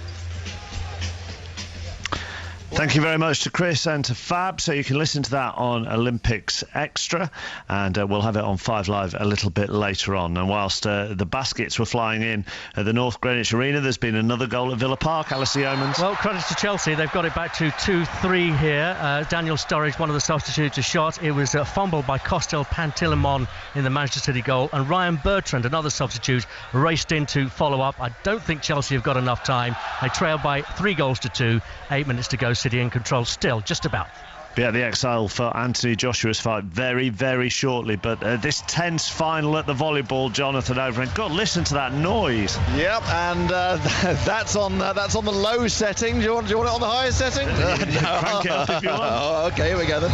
Thank you very much to Chris and to Fab. So you can listen to that on Olympics Extra, and we'll have it on 5 Live a little bit later on. And whilst the baskets were flying in at the North Greenwich Arena, there's been another goal at Villa Park. Alice Yeomans. Well, credit to Chelsea. They've got it back to 2-3 here. Daniel Sturridge, one of the substitutes, a shot. It was fumbled by Costel Pantilimon in the Manchester City goal. And Ryan Bertrand, another substitute, raced in to follow up. I don't think Chelsea have got enough time. They trail by 3-2. 8 minutes to go. City in control still, just about. Yeah, the exile for Anthony Joshua's fight very, very shortly. But this tense final at the volleyball, Jonathan Overend. God, listen to that noise. Yep, and that's on the low setting. Do you want it on the highest setting? Crank it up if you want. Oh, okay, here we go then.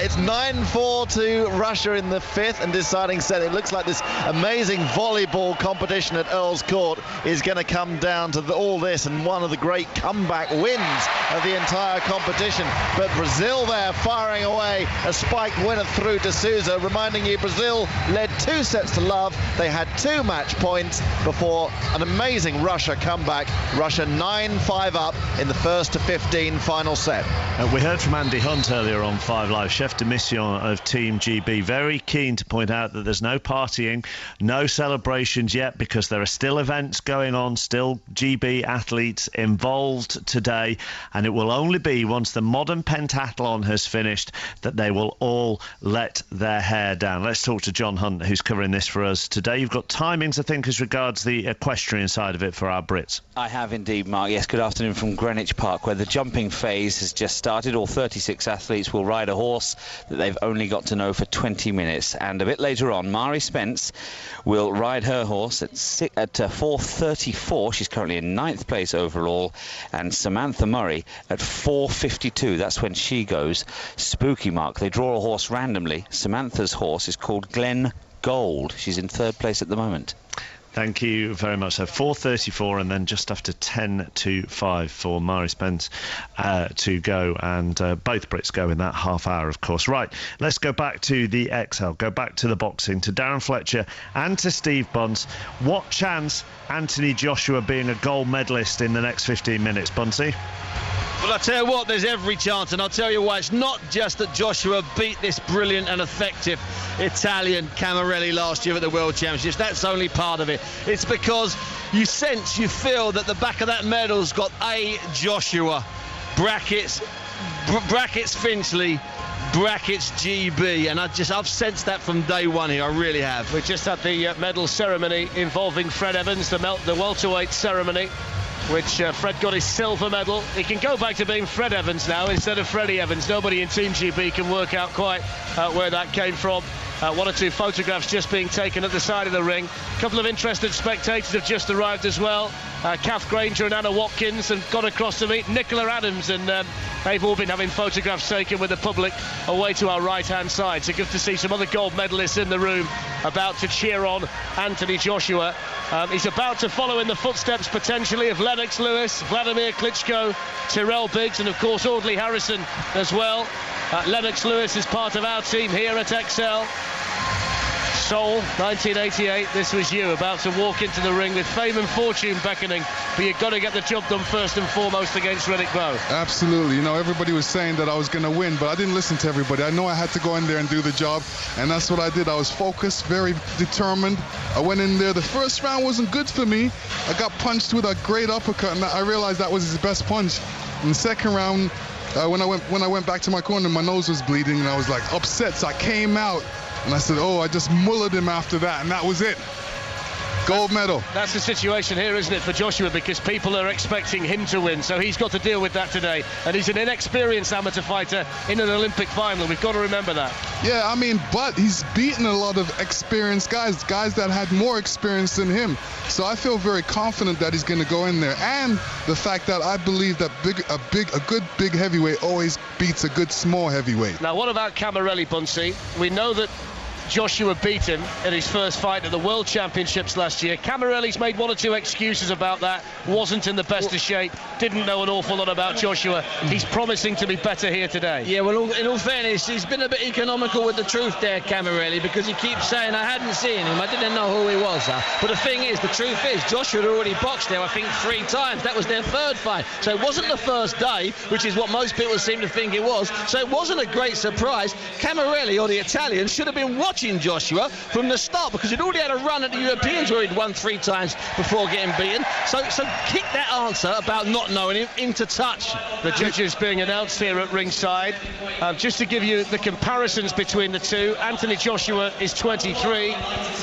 It's 9-4 to Russia in the 5th and deciding set. It looks like this amazing volleyball competition at Earls Court is going to come down to all this, and one of the great comeback wins of the entire competition. But Brazil there firing away a spiked winner through to Sousa, reminding you Brazil led 2-0. They had 2 match points before an amazing Russia comeback. Russia 9-5 up in the 1st to 15 final set. We heard from Andy Hunt earlier on 5 Live, chef de mission of Team GB, very keen to point out that there's no partying, no celebrations yet, because there are still events going on, still GB athletes involved today, and it will only be once the modern pentathlon has finished that they will all let their hair down. Let's talk to John Hunt, who's covering this for us today. You've got timings, I think, as regards the equestrian side of it for our Brits. I have indeed, Mark. Yes, good afternoon from Greenwich Park, where the jumping phase has just started. All 36 athletes will ride a horse that they've only got to know for 20 minutes. And a bit later on, Mari Spence will ride her horse at 4:34. She's currently in 9th place overall. And Samantha Murray at 4:52. That's when she goes. Spooky, Mark. They draw a horse randomly. Samantha's horse is called Glen Gold. She's in 3rd place at the moment. Thank you very much. So 4:34, and then just after 10:05 for Mari Spence to go, and both Brits go in that half hour, of course. Right, let's go back to the XL, go back to the boxing, to Darren Fletcher and to Steve Bunce. What chance Anthony Joshua being a gold medalist in the next 15 minutes, Buncey? Well, I'll tell you what, there's every chance, and I'll tell you why. It's not just that Joshua beat this brilliant and effective Italian Camarelli last year at the World Championships. That's only part of it. It's because you feel that the back of that medal's got A. Joshua, brackets Finchley, brackets GB, and I've sensed that from day one here. I really have. We're just at the medal ceremony involving Fred Evans, the welterweight ceremony, which Fred got his silver medal. He can go back to being Fred Evans now instead of Freddie Evans. Nobody in Team GB can work out quite where that came from. 1 or 2 photographs just being taken at the side of the ring. A couple of interested spectators have just arrived as well. Kath Granger and Anna Watkins have gone across to meet Nicola Adams, and they've all been having photographs taken with the public away to our right-hand side. So good to see some other gold medalists in the room about to cheer on Anthony Joshua. He's about to follow in the footsteps potentially of Lennox Lewis, Vladimir Klitschko, Tyrrell Biggs, and of course Audley Harrison as well. Lennox Lewis is part of our team here at XL. Seoul, 1988, this was you, about to walk into the ring with fame and fortune beckoning, but you've got to get the job done first and foremost against Riddick Bowe. Absolutely. You know, everybody was saying that I was going to win, but I didn't listen to everybody. I know I had to go in there and do the job, and that's what I did. I was focused, very determined. I went in there. The first round wasn't good for me. I got punched with a great uppercut, and I realized that was his best punch. In the second round, when I went back to my corner, my nose was bleeding, and I was like upset, so I came out. And I said, I just mullered him after that, and that was it. Gold medal. That's the situation here, isn't it, for Joshua, because people are expecting him to win, so he's got to deal with that today. And he's an inexperienced amateur fighter in an Olympic final. We've got to remember that. Yeah, I mean, but he's beaten a lot of experienced guys that had more experience than him. So I feel very confident that he's going to go in there. And the fact that I believe that a good big heavyweight always beats a good small heavyweight. Now, what about Camarelli, Buncey? We know that Joshua beat him in his first fight at the World Championships last year. Camarelli's made one or two excuses about that, wasn't in the best of shape, didn't know an awful lot about Joshua. He's promising to be better here today. Yeah, well, in all fairness, he's been a bit economical with the truth there, Camarelli, because he keeps saying, I hadn't seen him, I didn't know who he was. But the thing is, the truth is, Joshua had already boxed there, I think, 3 times. That was their third fight. So it wasn't the first day, which is what most people seem to think it was. So it wasn't a great surprise. Camarelli, or the Italian, should have been watching Joshua from the start, because he'd already had a run at the Europeans where he'd won 3 times before getting beaten. So kick that answer about not knowing him into touch. The judges being announced here at ringside. Just to give you the comparisons between the two, Anthony Joshua is 23,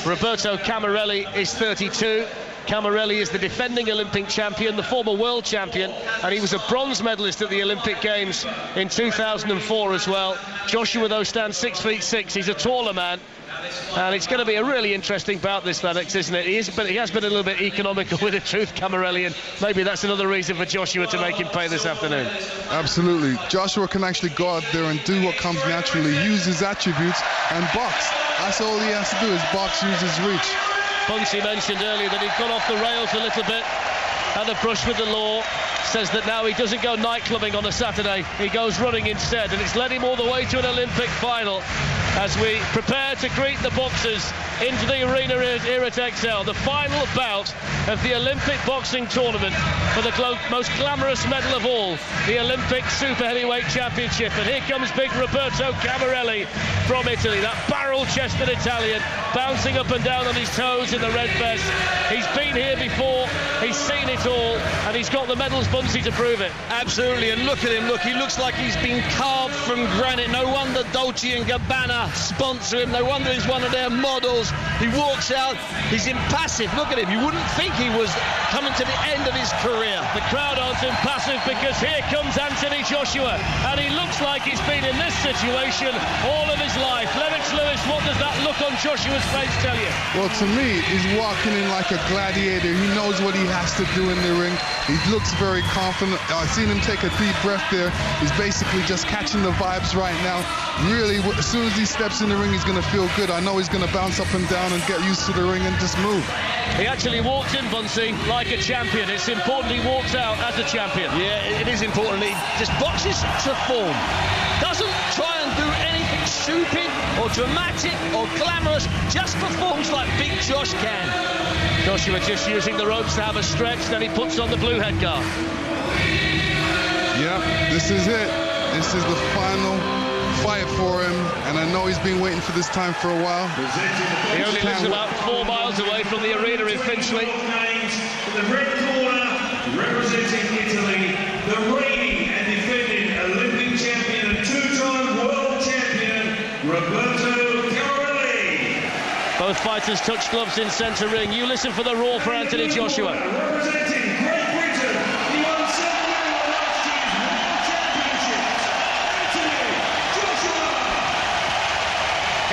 Roberto Camarelli is 32. Camarelli is the defending Olympic champion, the former world champion, and he was a bronze medalist at the Olympic Games in 2004 as well. Joshua, though, stands 6'6". He's a taller man. And it's going to be a really interesting bout, this, Lennox, isn't it? He has been a little bit economical with the truth, Camarelli, and maybe that's another reason for Joshua to make him pay this afternoon. Absolutely. Joshua can actually go out there and do what comes naturally, use his attributes and box. That's all he has to do, is box, use his reach. Bunsey mentioned earlier that he'd gone off the rails a little bit, had a brush with the law, says that now he doesn't go night clubbing on a Saturday, he goes running instead, and it's led him all the way to an Olympic final as we prepare to greet the boxers into the arena here at Excel, the final bout of the Olympic boxing tournament for the most glamorous medal of all, the Olympic Super Heavyweight Championship. And here comes big Roberto Camarelli from Italy, that barrel-chested Italian, bouncing up and down on his toes in the red vest. He's been here before, he's seen it all, and he's got the medals, Bunsey, to prove it. Absolutely, and look at him, look, he looks like he's been carved from granite. No wonder Dolce & Gabbana sponsor him, no wonder he's one of their models. He walks out, he's impassive, look at him, you wouldn't think he was coming to the end of his career. The crowd aren't impassive because here comes Anthony Joshua, and he looks like he's been in this situation all of his life. Lennox Lewis, what does that look on Joshua's face tell you? Well, to me, he's walking in like a gladiator. He knows what he has to do in the ring. He looks very confident. I've seen him take a deep breath there. He's basically just catching the vibes right now. Really, as soon as he steps in the ring, he's going to feel good. I know he's going to bounce up and down and get used to the ring and just move. He actually walked in, Bunsey, like a champion. It's important he walks out as a champion. Yeah, it is important. He just boxes to form. Doesn't try and do anything stupid or dramatic or glamorous. Just performs like Big Josh can. Joshua just using the ropes to have a stretch, then he puts on the blue head guard. Yep, this is it. This is the final fight for him, and I know he's been waiting for this time for a while. He only lives about 4 miles away from the arena in Finchley. In the red corner, representing Italy, the reigning and defending Olympic champion and 2-time world champion, Roberto Camarelli. Both fighters touch gloves in centre ring. You listen for the roar for Anthony Joshua. Representing Great Britain, he won 7 last year's world championship, Anthony Joshua.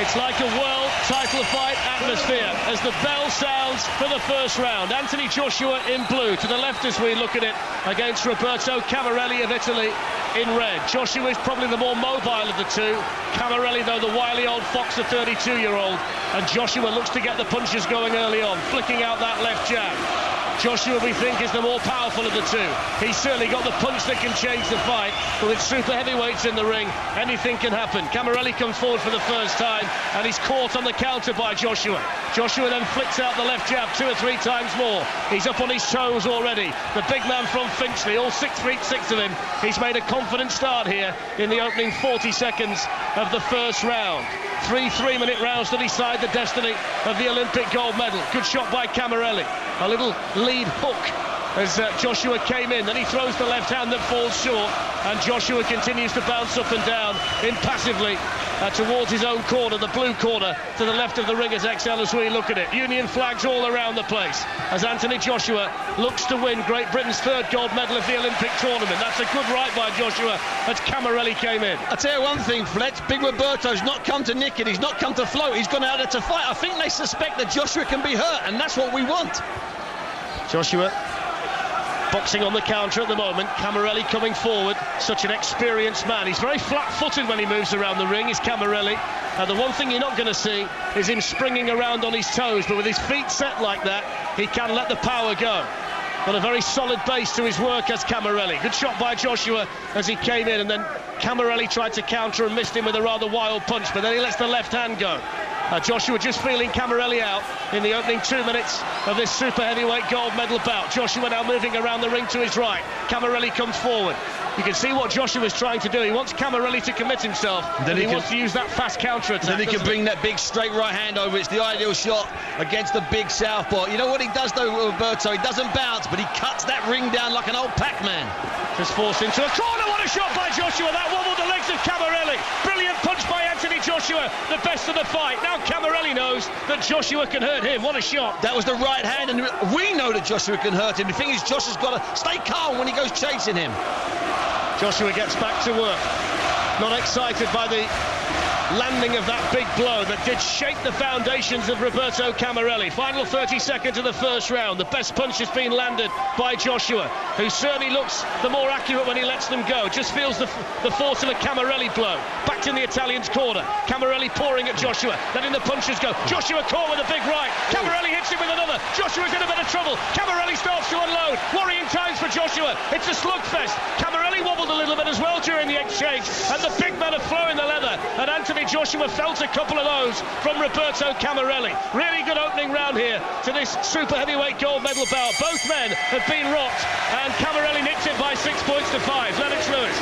It's like a world title fight atmosphere as the bell sounds for the first round. Anthony Joshua in blue, to the left as we look at it, against Roberto Camarelli of Italy in red. Joshua is probably the more mobile of the two. Camarelli, though, the wily old fox, the 32-year-old. And Joshua looks to get the punches going early on, flicking out that left jab. Joshua, we think, is the more powerful of the two. He's certainly got the punch that can change the fight, but with super heavyweights in the ring, anything can happen. Camarelli comes forward for the first time, and he's caught on the counter by Joshua. Joshua then flicks out the left jab 2 or 3 times more. He's up on his toes already. The big man from Finchley, all 6'6" of him. He's made a confident start here in the opening 40 seconds of the first round. 3 3-minute rounds to decide the destiny of the Olympic gold medal. Good shot by Camarelli. A little lead hook as Joshua came in. Then he throws the left hand that falls short, and Joshua continues to bounce up and down impassively towards his own corner, the blue corner, to the left of the ring as XL as we look at it. Union flags all around the place as Anthony Joshua looks to win Great Britain's 3rd gold medal of the Olympic tournament. That's a good right by Joshua as Camarelli came in. I'll tell you one thing, Fletch, Big Roberto's not come to nick it, he's not come to float, he's gone out there to fight. I think they suspect that Joshua can be hurt, and that's what we want. Joshua boxing on the counter at the moment. Camarelli coming forward, such an experienced man. He's very flat-footed when he moves around the ring, is Camarelli. The one thing you're not going to see is him springing around on his toes, but with his feet set like that, he can let the power go. Got a very solid base to his work as Camarelli. Good shot by Joshua as he came in, and then Camarelli tried to counter and missed him with a rather wild punch, but then he lets the left hand go. Joshua just feeling Camarelli out in the opening 2 minutes of this super heavyweight gold medal bout. Joshua now moving around the ring to his right. Camarelli comes forward. You can see what Joshua's trying to do. He wants Camarelli to commit himself, and he wants to use that fast counter attack. Then he can bring that big straight right hand over. It's the ideal shot against the big southpaw. You know what he does though, Roberto? He doesn't bounce, but he cuts that ring down like an old Pac-Man. Just forced into a corner. What a shot by Joshua. That wobbled the legs of Camarelli. Brilliant punch by Anthony Joshua. The best of the fight. Now Camarelli knows that Joshua can hurt him. What a shot. That was the right hand, and we know that Joshua can hurt him. The thing is, Joshua's got to stay calm when he goes chasing him. Joshua gets back to work. Not excited by the landing of that big blow that did shake the foundations of Roberto Camarelli. Final 30 seconds of the first round. The best punch has been landed by Joshua, who certainly looks the more accurate when he lets them go. Just feels the force of a Camarelli blow. Back to the Italian's corner. Camarelli pouring at Joshua, letting the punches go. Joshua caught with a big right. Camarelli hits him with another. Joshua's in a bit of trouble. Camarelli starts to unload. Worrying times for Joshua. It's a slugfest. Camarelli wobbled a little bit as well during the exchange, and the big men are flowing the leather, and Anthony Joshua felt a couple of those from Roberto Camarelli. Really good opening round here to this super heavyweight gold medal bout. Both men have been rocked, and Camarelli nicked it by 6 points to 5. Lennox Lewis.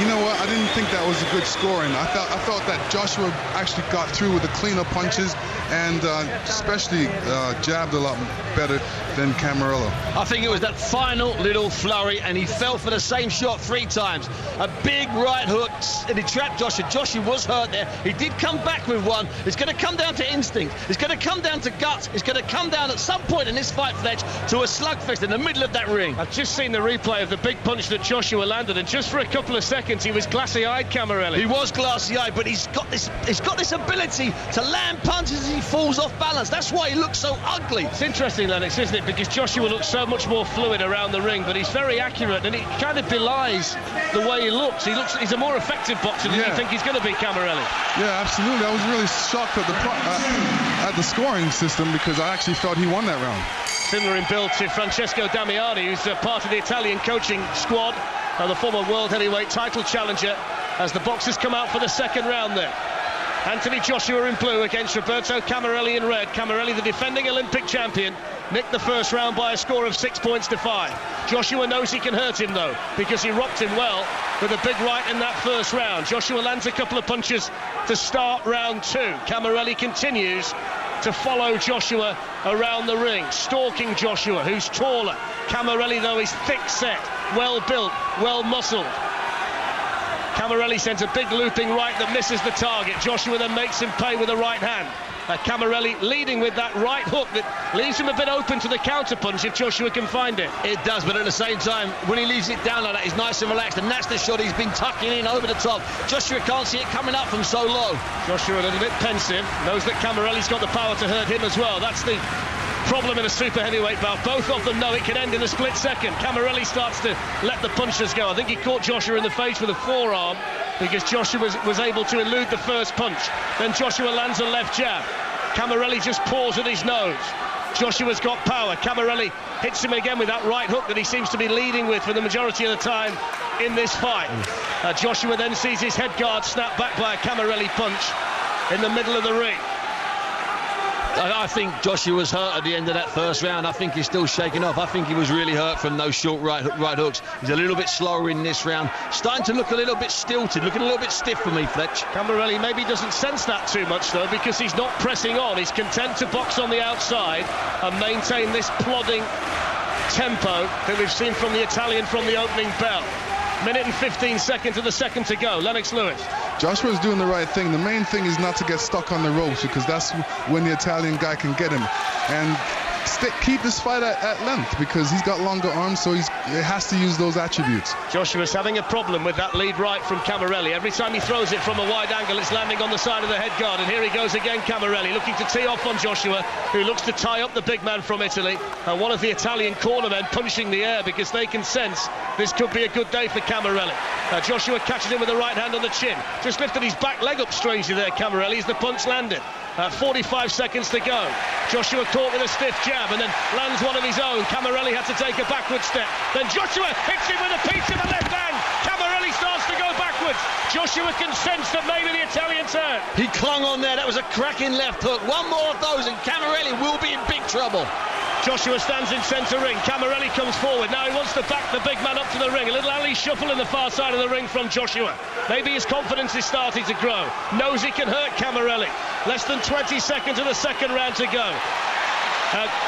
You know what? I didn't think that was a good scoring. I thought that Joshua actually got through with the cleaner punches, and especially jabbed a lot better than Camarello. I think it was that final little flurry, and he fell for the same shot 3 times. A big right hook, and he trapped Joshua. Joshua was hurt there. He did come back with one. It's going to come down to instinct. It's going to come down to guts. It's going to come down at some point in this fight, Fletch, to a slugfest in the middle of that ring. I've just seen the replay of the big punch that Joshua landed, and just for a couple of seconds he was glassy-eyed, Camarelli. He was glassy-eyed, but he's got this ability to land punches as he falls off balance. That's why he looks so ugly. It's interesting, Lennox, isn't it? Because Joshua looks so much more fluid around the ring, but he's very accurate, and it kind of belies the way he looks. He's a more effective boxer than you think he's going to be, Camarelli. Yeah, absolutely. I was really shocked at the scoring system, because I actually felt he won that round. Similar in build to Francesco Damiani, who's part of the Italian coaching squad, the former world heavyweight title challenger, as the boxers come out for the second round there. Anthony Joshua in blue against Roberto Camarelli in red. Camarelli, the defending Olympic champion, nicked the first round by a score of 6 points to 5. Joshua knows he can hurt him though, because he rocked him well with a big right in that first round. Joshua lands a couple of punches to start round 2. Camarelli continues to follow Joshua around the ring, stalking Joshua, who's taller. Camarelli though is thick set, well built, well muscled. Camarelli sends a big looping right that misses the target. Joshua then makes him pay with a right hand. Camarelli leading with that right hook that leaves him a bit open to the counter punch if Joshua can find it. It does, but at the same time, when he leaves it down like that, he's nice and relaxed, and that's the shot he's been tucking in over the top. Joshua can't see it coming up from so low. Joshua a little bit pensive, knows that Camarelli's got the power to hurt him as well. That's the problem in a super heavyweight bout. Both of them know it can end in a split second. Camarelli starts to let the punches go. I think he caught Joshua in the face with a forearm, because Joshua was able to elude the first punch. Then Joshua lands a left jab. Camarelli just paws at his nose. Joshua's got power. Camarelli hits him again with that right hook that he seems to be leading with for the majority of the time in this fight. Joshua then sees his head guard snap back by a Camarelli punch in the middle of the ring. I think Joshua was hurt at the end of that first round. I think he's still shaking off. I think he was really hurt from those short right hooks. He's a little bit slower in this round. Starting to look a little bit stilted, looking a little bit stiff for me, Fletch. Camarelli maybe doesn't sense that too much, though, because he's not pressing on. He's content to box on the outside and maintain this plodding tempo that we've seen from the Italian from the opening bell. Minute and 15 seconds of the second to go. Lennox Lewis. Joshua's doing the right thing. The main thing is not to get stuck on the ropes, because that's when the Italian guy can get him. And keep this fight at length, because he's got longer arms, so he has to use those attributes. Joshua's having a problem with that lead right from Camarelli. Every time he throws it from a wide angle, it's landing on the side of the head guard, and here he goes again, Camarelli, looking to tee off on Joshua, who looks to tie up the big man from Italy, and one of the Italian cornermen punching the air because they can sense this could be a good day for Camarelli. Joshua catches him with the right hand on the chin, just lifted his back leg up strangely there, Camarelli, as the punch landed. 45 seconds to go. Joshua caught with a stiff jab and then lands one of his own. Camarelli had to take a backward step. Then Joshua hits him with a piece of the left hand. Camarelli starts to go backwards. Joshua can sense that maybe the Italian's hurt. He clung on there. That was a cracking left hook. One more of those and Camarelli will be in big trouble. Joshua stands in centre ring. Camarelli comes forward. Now he wants to back the big man up to the ring. A little alley shuffle in the far side of the ring from Joshua. Maybe his confidence is starting to grow. Knows he can hurt Camarelli. Less than 20 seconds of the second round to go.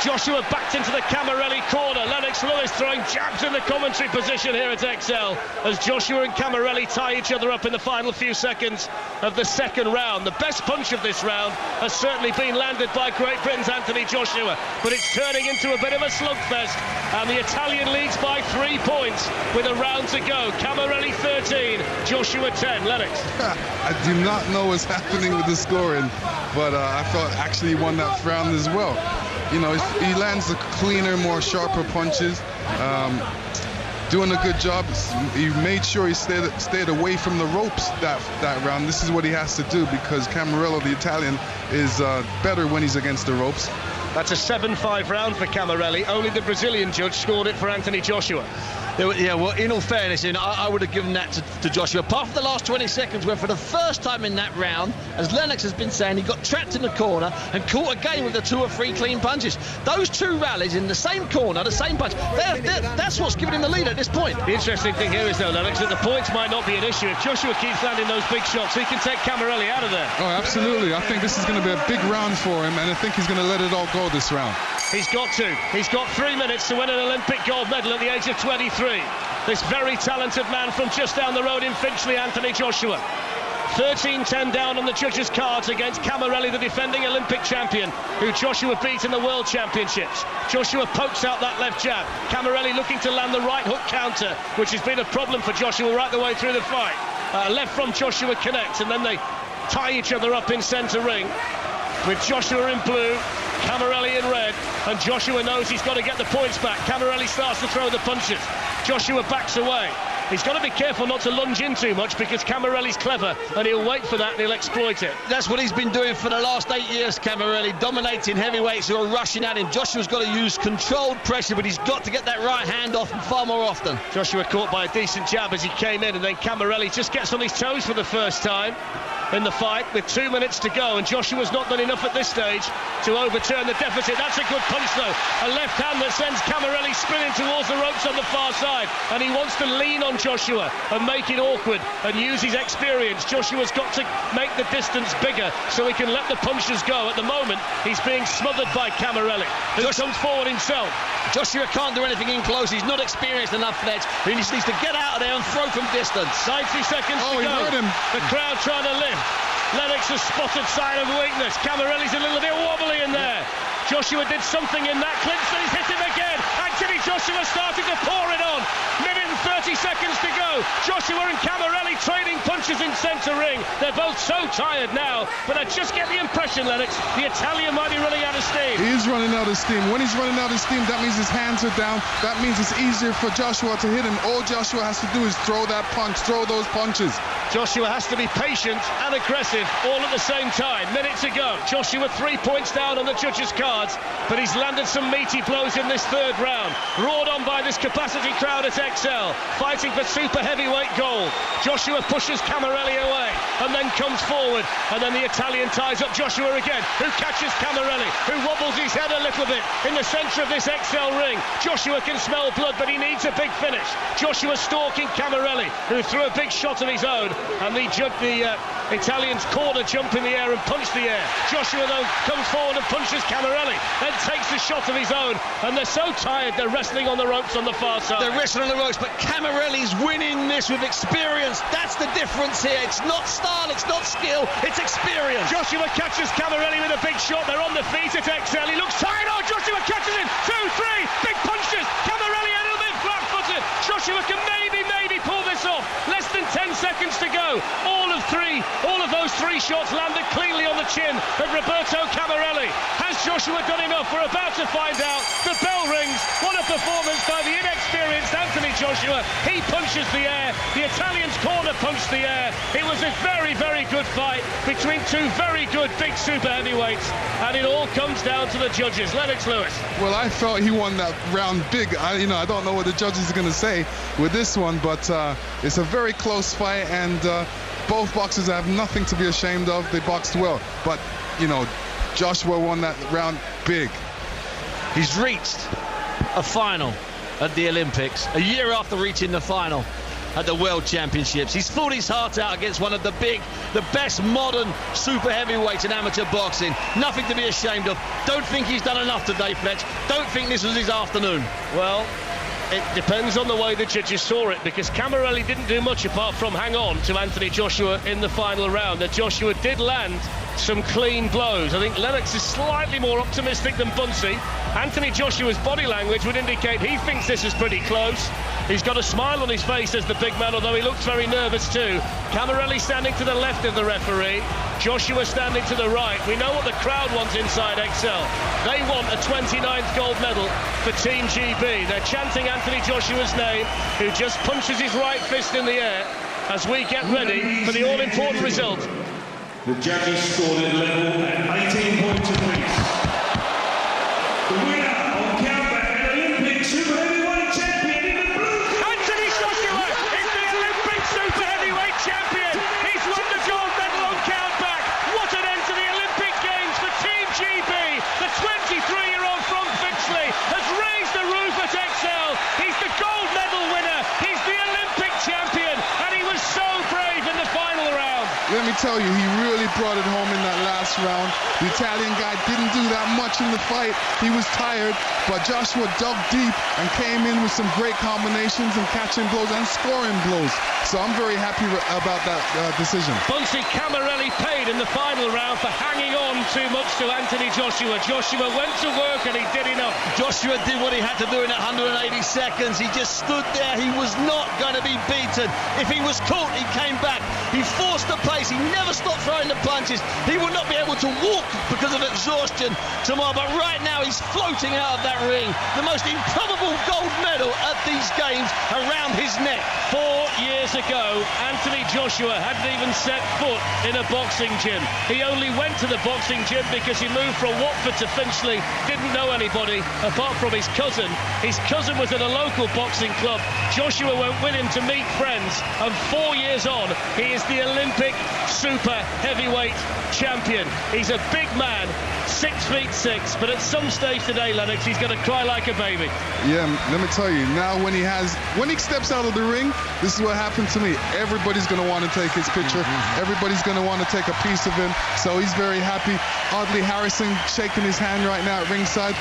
Joshua backed into the Camarelli corner. Lennox Lewis throwing jabs in the commentary position here at XL as Joshua and Camarelli tie each other up in the final few seconds of the second round. The best punch of this round has certainly been landed by Great Britain's Anthony Joshua, but it's turning into a bit of a slugfest, and the Italian leads by 3 points with a round to go. Camarelli 13, Joshua 10. Lennox. I do not know what's happening with the scoring, but I thought actually he won that round as well. You know, he lands the cleaner, more sharper punches, doing a good job. He made sure he stayed away from the ropes that round. This is what he has to do, because Camarelli, the Italian, is better when he's against the ropes. That's a 7-5 round for Camarelli. Only the Brazilian judge scored it for Anthony Joshua. Yeah, well, in all fairness, I would have given that to Joshua, apart from the last 20 seconds where for the first time in that round, as Lennox has been saying, he got trapped in the corner and caught again with the 2 or 3 clean punches. Those 2 rallies in the same corner, the same punch, that's what's giving him the lead at this point. The interesting thing here is, though, Lennox, that the points might not be an issue. If Joshua keeps landing those big shots, he can take Camarelli out of there. Oh, absolutely. I think this is going to be a big round for him, and I think he's going to let it all go this round. He's got to. He's got 3 minutes to win an Olympic gold medal at the age of 23. This very talented man from just down the road in Finchley, Anthony Joshua. 13-10 down on the judges' cards against Camarelli, the defending Olympic champion, who Joshua beat in the World Championships. Joshua pokes out that left jab. Camarelli looking to land the right hook counter, which has been a problem for Joshua right the way through the fight. Left from Joshua connects, and then they tie each other up in centre ring, with Joshua in blue, Camarelli in red, and Joshua knows he's got to get the points back. Camarelli starts to throw the punches. Joshua backs away. He's got to be careful not to lunge in too much, because Camarelli's clever and he'll wait for that and he'll exploit it. That's what he's been doing for the last 8 years, Camarelli, dominating heavyweights who are rushing at him. Joshua's got to use controlled pressure, but he's got to get that right hand off far more often. Joshua caught by a decent jab as he came in, and then Camarelli just gets on his toes for the first time in the fight with 2 minutes to go, and Joshua's not done enough at this stage to overturn the deficit. That's a good punch, though. A left hand that sends Camarelli spinning towards the ropes on the far side, and he wants to lean on Joshua and make it awkward and use his experience. Joshua's got to make the distance bigger so he can let the punches go. At the moment, he's being smothered by Camarelli, who comes forward himself. Joshua can't do anything in close. He's not experienced enough for that. He just needs to get out of there and throw from distance. 90 seconds to go. Hurt him. The crowd trying to lift. Lennox has spotted sign of weakness. Camarelli's a little bit wobbly in there. Joshua did something in that clinch, and he's hit him again. Anthony Joshua starting to pour it on. Minute and 30 seconds to go. Joshua and Camarelli trading punches in centre ring. They're both so tired now, but I just get the impression, Lennox, the Italian might be running out of steam. He is running out of steam. When he's running out of steam, that means his hands are down. That means it's easier for Joshua to hit him. All Joshua has to do is throw that punch, throw those punches. Joshua has to be patient and aggressive all at the same time. Minute to go. Joshua 3 points down on the judges' cards, but he's landed some meaty blows in this third round. Roared on by this capacity crowd at XL, fighting for super heavyweight gold. Joshua pushes Camarelli away and then comes forward, and then the Italian ties up Joshua again, who catches Camarelli, who wobbles his head a little bit in the centre of this XL ring. Joshua can smell blood, but he needs a big finish. Joshua stalking Camarelli, who threw a big shot of his own, and the Italian's corner jump in the air and punched the air. Joshua, though, comes forward and punches Camarelli, then takes the shot of his own, and they're so tired they're wrestling on the ropes on the far side. They're wrestling on the ropes, but Camarelli's winning this with experience. That's the difference. difference here. It's not style, it's not skill, it's experience. Joshua catches Camarelli with a big shot. They're on the feet at Excel. He looks tired. Oh, Joshua catches him. 2, 3, big punches. Camarelli a little bit flat-footed. Joshua can maybe pull this off. Less than 10 seconds to go. All of those 3 shots landed cleanly on the chin of Roberto Camarelli. Has Joshua done enough? We're about to find out. The bell rings. What a performance by the inexperienced Anthony Joshua. He punches the air. The Italian's corner punched the air. It was a very, very good fight between 2 very good big super heavyweights, and it all comes down to the judges. Lennox Lewis. Well, I felt he won that round big. I don't know what the judges are going to say with this one, but it's a very close fight, and both boxers have nothing to be ashamed of. They boxed well, but Joshua won that round big. He's reached a final at the Olympics a year after reaching the final at the World Championships. He's fought his heart out against one of the best modern super heavyweights in amateur boxing. Nothing to be ashamed of. Don't think he's done enough today, Fletch. Don't think this was his afternoon. Well, it depends on the way the judges saw it, because Camarelli didn't do much apart from hang on to Anthony Joshua in the final round. That Joshua did land some clean blows. I think Lennox is slightly more optimistic than Buncey. Anthony Joshua's body language would indicate he thinks this is pretty close. He's got a smile on his face as the big man, although he looks very nervous too. Camarelli standing to the left of the referee, Joshua standing to the right. We know what the crowd wants inside Excel. They want a 29th gold medal for Team GB. They're chanting Anthony Joshua's name, who just punches his right fist in the air, as we get ready for the all-important result. The judges scored it level at 18 points apiece. The winner on countback, an Olympic super heavyweight champion in the blue. Anthony Joshua is the Olympic super heavyweight champion. He's won the gold medal on countback. What an end to the Olympic Games for Team GB. The 23-year-old from Finchley has raised the roof at Excel. He's the gold medal winner. He's the Olympic champion, and he was so brave in the final round. Let me tell you, he really brought it home in that last round. The Italian guy didn't do that much in the fight. He was tired, but Joshua dug deep and came in with some great combinations and catching blows and scoring blows. So I'm very happy about that decision. Buncey Camarelli paid in the final round for hanging on too much to Anthony Joshua. Joshua went to work and he did enough. Joshua did what he had to do in 180 seconds. He just stood there. He was not going to be beaten. If he was caught, he came back. He forced the pace. He never stopped throwing the punches. He would not be able to walk because of exhaustion tomorrow. But right now, he's floating out of that ring. The most improbable gold medal at these games around his neck. 4 years ago, Anthony Joshua hadn't even set foot in a boxing gym. He only went to the boxing gym because he moved from Watford to Finchley, didn't know anybody apart from his cousin. His cousin was at a local boxing club. Joshua went with him to meet friends, and 4 years on, he is the Olympic super heavyweight champion. He's a big man, 6'6", but at some stage today, Lennox, he's going to cry like a baby. Yeah, let me tell you, now when he steps out of the ring, this is what happened to me. Everybody's going to want to take his picture. Everybody's going to want to take a piece of him. So he's very happy. Audley Harrison shaking his hand right now at ringside.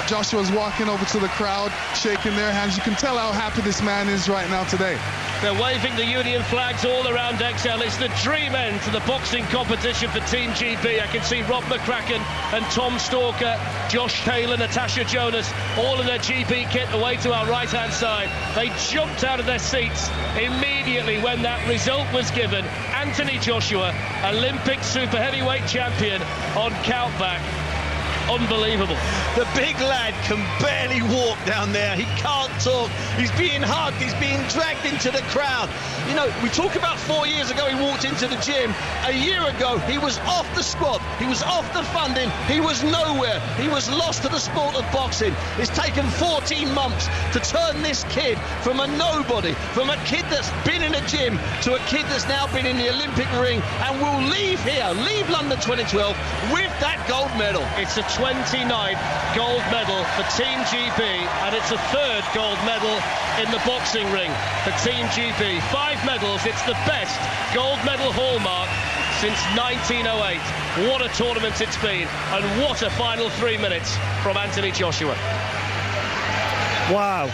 Joshua's walking over to the crowd, shaking their hands. You can tell how happy this man is right now today. They're waving the Union flags all around Excel. It's the dream end to the boxing competition for Team GB. I can see Rob McCracken and Tom Stalker, Josh Taylor, Natasha Jonas, all in their GB kit away to our right-hand side. They jumped out of their seats immediately when that result was given. Anthony Joshua, Olympic super heavyweight champion on countback. Unbelievable. The big lad can barely walk down there. He can't talk. He's being hugged. He's being dragged into the crowd. You know, we talk about 4 years ago he walked into the gym. A year ago, he was off the squad. He was off the funding. He was nowhere. He was lost to the sport of boxing. It's taken 14 months to turn this kid from a nobody, from a kid that's been in a gym, to a kid that's now been in the Olympic ring and will leave London 2012 with that gold medal. It's a 29th gold medal for Team GB, and it's a 3rd gold medal in the boxing ring for Team GB. 5 medals. It's the best gold medal hallmark since 1908. What a tournament it's been, and what a final 3 minutes from Anthony Joshua. Wow.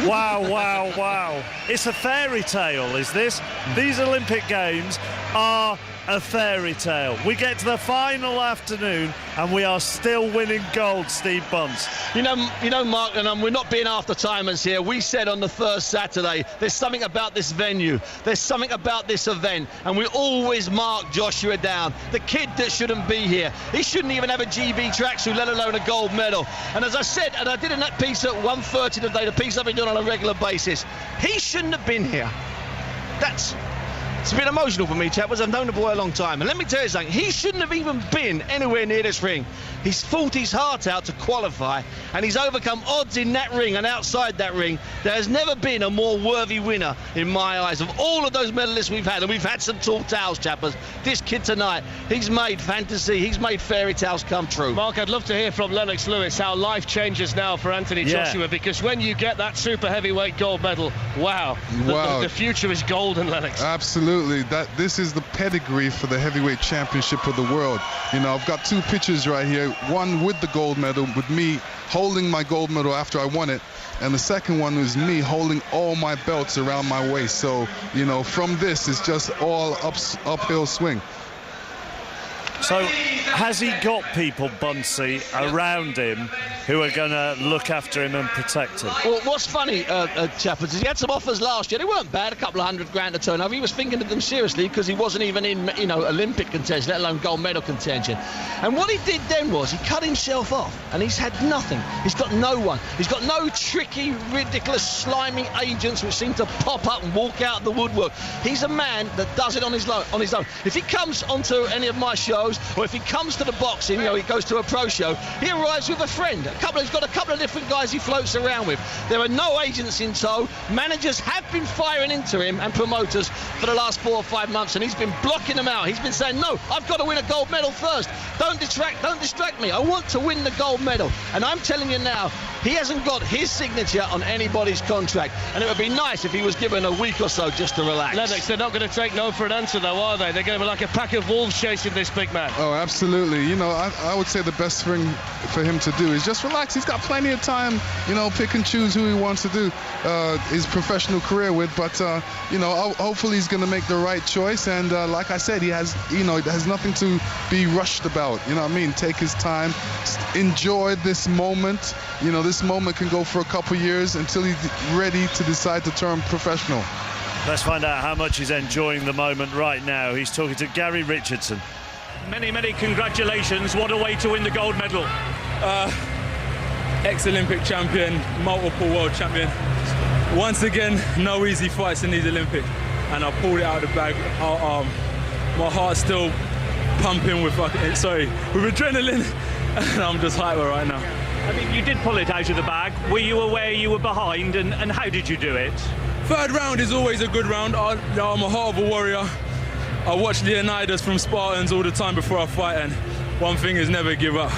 Wow, wow, wow. It's a fairy tale, is this? These Olympic Games are a fairy tale. We get to the final afternoon and we are still winning gold, Steve Bunce. You know, Mark, and we're not being after-timers here. We said on the first Saturday, there's something about this venue, there's something about this event, and we always mark Joshua down. The kid that shouldn't be here. He shouldn't even have a GB tracksuit, let alone a gold medal. And as I said, and I did in that piece at 1:30 today, the piece I've been doing on a regular basis, he shouldn't have been here. It's been emotional for me, chappers. I've known the boy a long time. And let me tell you something, he shouldn't have even been anywhere near this ring. He's fought his heart out to qualify, and he's overcome odds in that ring and outside that ring. There has never been a more worthy winner, in my eyes, of all of those medalists we've had. And we've had some tall tales, chappers. This kid tonight, he's made fantasy, he's made fairy tales come true. Mark, I'd love to hear from Lennox Lewis how life changes now for Anthony Joshua, because when you get that super heavyweight gold medal, wow. The future is golden, Lennox. Absolutely. This is the pedigree for the heavyweight championship of the world. You know, I've got two pictures right here. One with the gold medal, with me holding my gold medal after I won it, and the second one was me holding all my belts around my waist. So, you know, from this, it's just all uphill swing. So, has he got people, Buncey, around him who are going to look after him and protect him? Well, what's funny, chappers, is he had some offers last year. They weren't bad, a couple of $100,000 to turn over. He was thinking of them seriously because he wasn't even in, Olympic contention, let alone gold medal contention. And what he did then was he cut himself off, and he's had nothing. He's got no one. He's got no tricky, ridiculous, slimy agents which seem to pop up and walk out of the woodwork. He's a man that does it on his own. If he comes onto any of my shows, or if he comes to the boxing, he goes to a pro show, he arrives with a friend. He's got a couple of different guys he floats around with. There are no agents in tow. Managers have been firing into him and promoters for the last 4 or 5 months, and he's been blocking them out. He's been saying, no, I've got to win a gold medal first. Don't distract me. I want to win the gold medal. And I'm telling you now, he hasn't got his signature on anybody's contract, and it would be nice if he was given a week or so just to relax. Lennox, they're not going to take no for an answer, though, are they? They're going to be like a pack of wolves chasing this big man. Oh, absolutely. I would say the best thing for him to do is just relax. He's got plenty of time, pick and choose who he wants to do his professional career with. But, hopefully he's going to make the right choice. And like I said, he has nothing to be rushed about. You know what I mean? Take his time. Enjoy this moment. This moment can go for a couple years until he's ready to decide to turn professional. Let's find out how much he's enjoying the moment right now. He's talking to Gary Richardson. Many, many congratulations. What a way to win the gold medal. Ex-Olympic champion, multiple world champion. Once again, no easy fights in these Olympics. And I pulled it out of the bag. My heart's still pumping with adrenaline. And I'm just hyper right now. I mean, you did pull it out of the bag. Were you aware you were behind, and how did you do it? Third round is always a good round. I'm a heart of a warrior. I watch Leonidas from Spartans all the time before I fight, and one thing is never give up.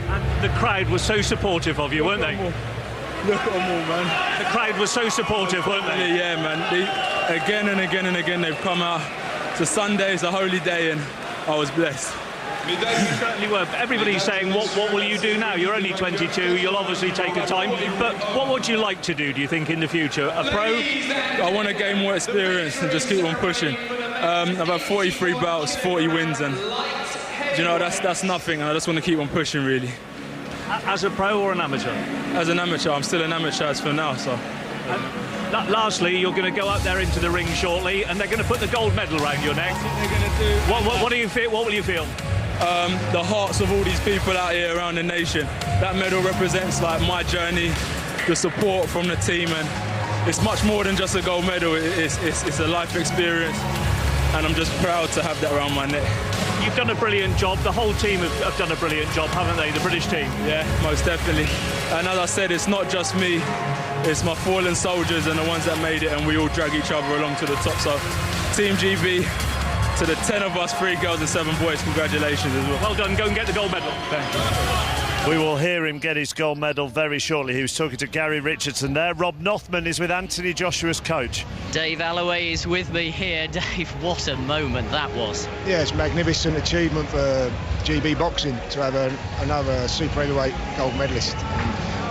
And the crowd was so supportive of you, weren't they? Look at them all, man. The crowd was so supportive, weren't they? Yeah, man. Again and again and again, they've come out. So Sunday is a holy day, and I was blessed. You certainly were. Everybody's saying, what will you do now? You're only 22, you'll obviously take a time, but what would you like to do, do you think, in the future? A pro? I want to gain more experience and just keep on pushing. I've had 43 bouts, 40 wins, and that's nothing, and I just want to keep on pushing, really. As a pro or an amateur? As an amateur. I'm still an amateur as for now, so... Lastly, you're going to go out there into the ring shortly, and they're going to put the gold medal around your neck. They're going to do... What do you feel? What will you feel? The hearts of all these people out here around the nation. That medal represents my journey, the support from the team, and it's much more than just a gold medal. It's a life experience, and I'm just proud to have that around my neck. You've done a brilliant job. The whole team have done a brilliant job, haven't they? The British team. Yeah, most definitely. And as I said, it's not just me. It's my fallen soldiers and the ones that made it, and we all drag each other along to the top. So, Team GB, to the 10 of us, 3 girls and 7 boys, congratulations as well. Well done. Go and get the gold medal. Thank you. We will hear him get his gold medal very shortly. He was talking to Gary Richardson there. Rob Nothman is with Anthony Joshua's coach. Dave Alloway is with me here. Dave, what a moment that was. Yeah, it's a magnificent achievement for GB boxing to have another super heavyweight gold medalist.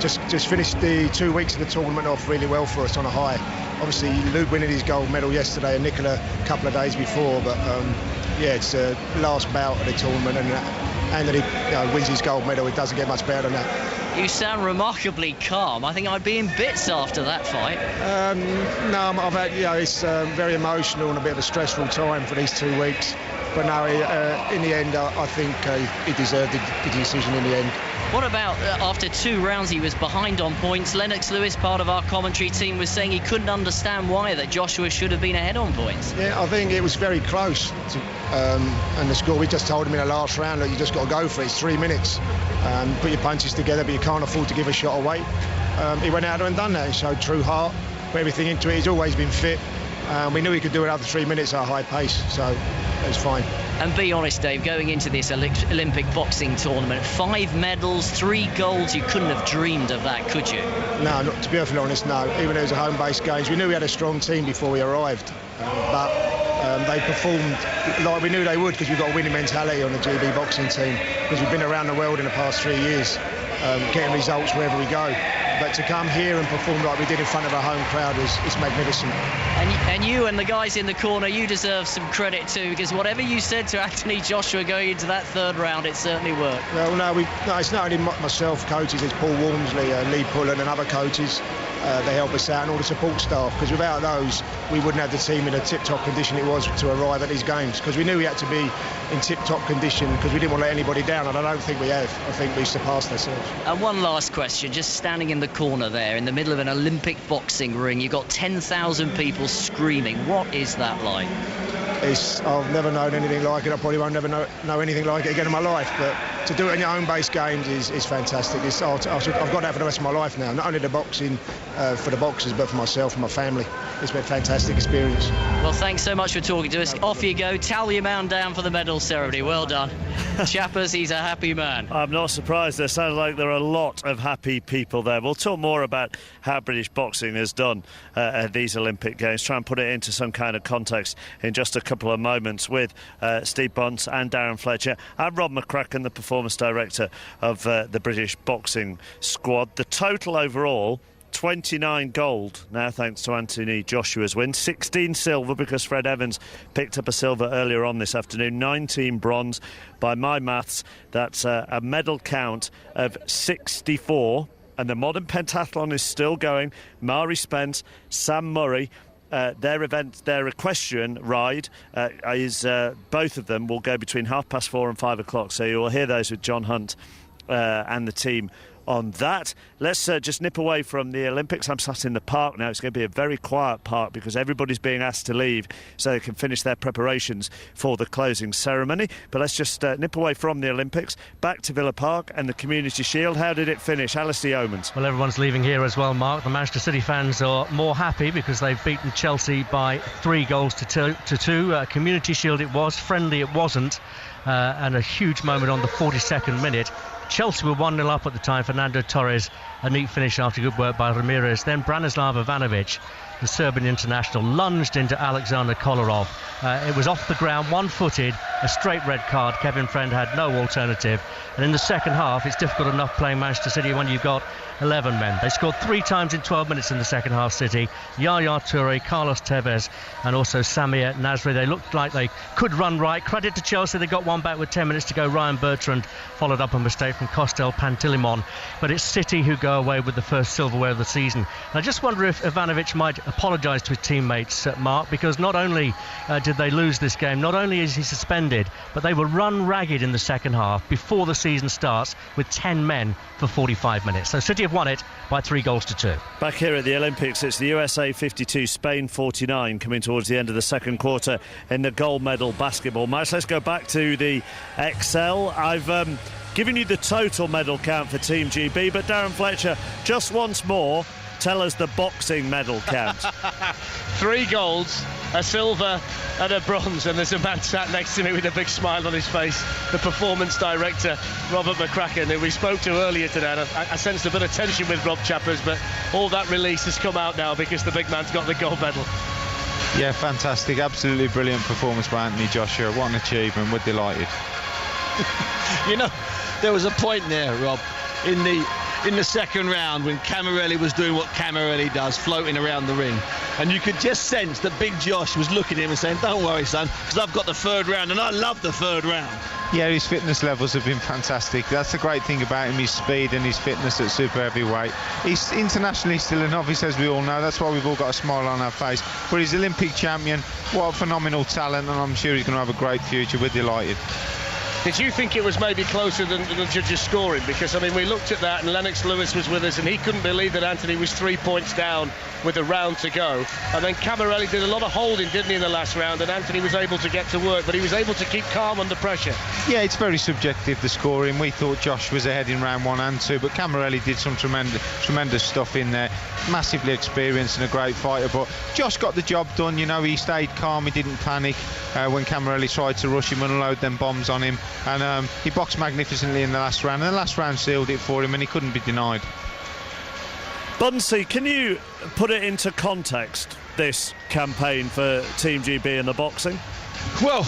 just finished the 2 weeks of the tournament off really well for us on a high. Obviously, Luke winning his gold medal yesterday and Nicola a couple of days before, but it's the last bout of the tournament, and Anthony wins his gold medal. It doesn't get much better than that. You sound remarkably calm. I think I'd be in bits after that fight. No, I've had, it's very emotional and a bit of a stressful time for these 2 weeks. But no, in the end, I think he deserved the decision in the end. What about after 2 rounds he was behind on points? Lennox Lewis, part of our commentary team, was saying he couldn't understand why that Joshua should have been ahead on points. Yeah, I think it was very close. And the score, we just told him in the last round that you just got to go for it. It's 3 minutes. Put your punches together, but you can't afford to give a shot away. He went out there and done that. He showed true heart, put everything into it. He's always been fit. We knew he could do it after 3 minutes at a high pace, so it was fine. And be honest, Dave, going into this Olympic boxing tournament, 5 medals, 3 golds, you couldn't have dreamed of that, could you? No, to be perfectly honest, no. Even though it was a home-based games, we knew we had a strong team before we arrived, but they performed like we knew they would, because we've got a winning mentality on the GB boxing team, because we've been around the world in the past 3 years, getting results wherever we go. But to come here and perform like we did in front of our home crowd is magnificent. And you and the guys in the corner, you deserve some credit too, because whatever you said to Anthony Joshua going into that 3rd round, it certainly worked. Well, no, it's not only myself, coaches, it's Paul Walmsley, Lee Pullen and other coaches. They help us out, and all the support staff, because without those we wouldn't have the team in a tip-top condition it was to arrive at these games, because we knew we had to be in tip-top condition, because we didn't want to let anybody down, and I don't think we have. I think we surpassed ourselves. And one last question, just standing in the corner there in the middle of an Olympic boxing ring, you've got 10,000 people screaming. What is that like? I've never known anything like it. I probably won't never know anything like it again in my life, but to do it in your own base games is fantastic. I've got that for the rest of my life now, not only the boxing for the boxers, but for myself and my family. It's been a fantastic experience. Well, thanks so much for talking to us. Off you go, tally your man down for the medal ceremony. Well done. Chappers, he's a happy man. I'm not surprised. There sounds like there are a lot of happy people there. We'll talk more about how British boxing has done at these Olympic Games, try and put it into some kind of context in just a couple of moments with Steve Bunce and Darren Fletcher and Rob McCracken, the performance director of the British boxing squad. The total overall, 29 gold now, thanks to Anthony Joshua's win. 16 silver, because Fred Evans picked up a silver earlier on this afternoon. 19 bronze. By my maths, that's a medal count of 64. And the modern pentathlon is still going. Mari Spence, Sam Murray, their equestrian ride is both of them will go between 4:30 and 5 o'clock. So you will hear those with John Hunt and the team on that. Let's just nip away from the Olympics. I'm sat in the park now. It's going to be a very quiet park because everybody's being asked to leave so they can finish their preparations for the closing ceremony. But let's just nip away from the Olympics, back to Villa Park and the Community Shield. How did it finish? Alistair Yeomans. Well, everyone's leaving here as well, Mark. The Manchester City fans are more happy because they've beaten Chelsea by 3 goals to 2. Community Shield it was, friendly it wasn't, and a huge moment on the 42nd minute. Chelsea were 1-0 up at the time. Fernando Torres, a neat finish after good work by Ramirez. Then Branislav Ivanovic, the Serbian international, lunged into Alexander Kolarov. It was off the ground, one-footed, a straight red card. Kevin Friend had no alternative. And in the second half, it's difficult enough playing Manchester City when you've got 11 men. They scored 3 times in 12 minutes in the second half, City. Yaya Toure, Carlos Tevez and also Samir Nasri. They looked like they could run right. Credit to Chelsea, they got one back with 10 minutes to go. Ryan Bertrand followed up a mistake from Kostel Pantilimon. But it's City who go away with the first silverware of the season. And I just wonder if Ivanovic might apologise to his teammates, Mark, because not only did they lose this game, not only is he suspended, but they were run ragged in the second half before the season starts with 10 men for 45 minutes. So City have won it by 3 goals to 2. Back here at the Olympics, it's the USA 52, Spain 49, coming towards the end of the second quarter in the gold medal basketball match. Let's go back to the XL. I've given you the total medal count for Team GB, but Darren Fletcher, just once more, tell us the boxing medal count. 3 golds, a silver and a bronze, and there's a man sat next to me with a big smile on his face, the performance director, Robert McCracken, who we spoke to earlier today. And I sensed a bit of tension with Rob Chappers, but all that release has come out now because the big man's got the gold medal. Yeah, fantastic, absolutely brilliant performance by Anthony Joshua. What an achievement, we're delighted. You know, there was a point there, Rob, in the in the second round when Camarelli was doing what Camarelli does, floating around the ring. And you could just sense that Big Josh was looking at him and saying, don't worry, son, because I've got the third round, and I love the third round. Yeah, his fitness levels have been fantastic. That's the great thing about him, his speed and his fitness at super heavyweight. He's internationally still a novice, as we all know. That's why we've all got a smile on our face. But he's Olympic champion. What a phenomenal talent, and I'm sure he's going to have a great future. We're delighted. Did you think it was maybe closer than the judges' scoring? Because, I mean, we looked at that and Lennox Lewis was with us and he couldn't believe that Anthony was 3 points down with a round to go. And then Camarelli did a lot of holding, didn't he, in the last round, and Anthony was able to get to work, but he was able to keep calm under pressure. Yeah, it's very subjective, the scoring. We thought Josh was ahead in round 1 and 2, but Camarelli did some tremendous stuff in there. Massively experienced and a great fighter, but Josh got the job done. You know, he stayed calm, he didn't panic when Camarelli tried to rush him and unload them bombs on him. And he boxed magnificently in the last round, and the last round sealed it for him, and he couldn't be denied. Bunsey, can you put it into context, this campaign for Team GB in the boxing? Well,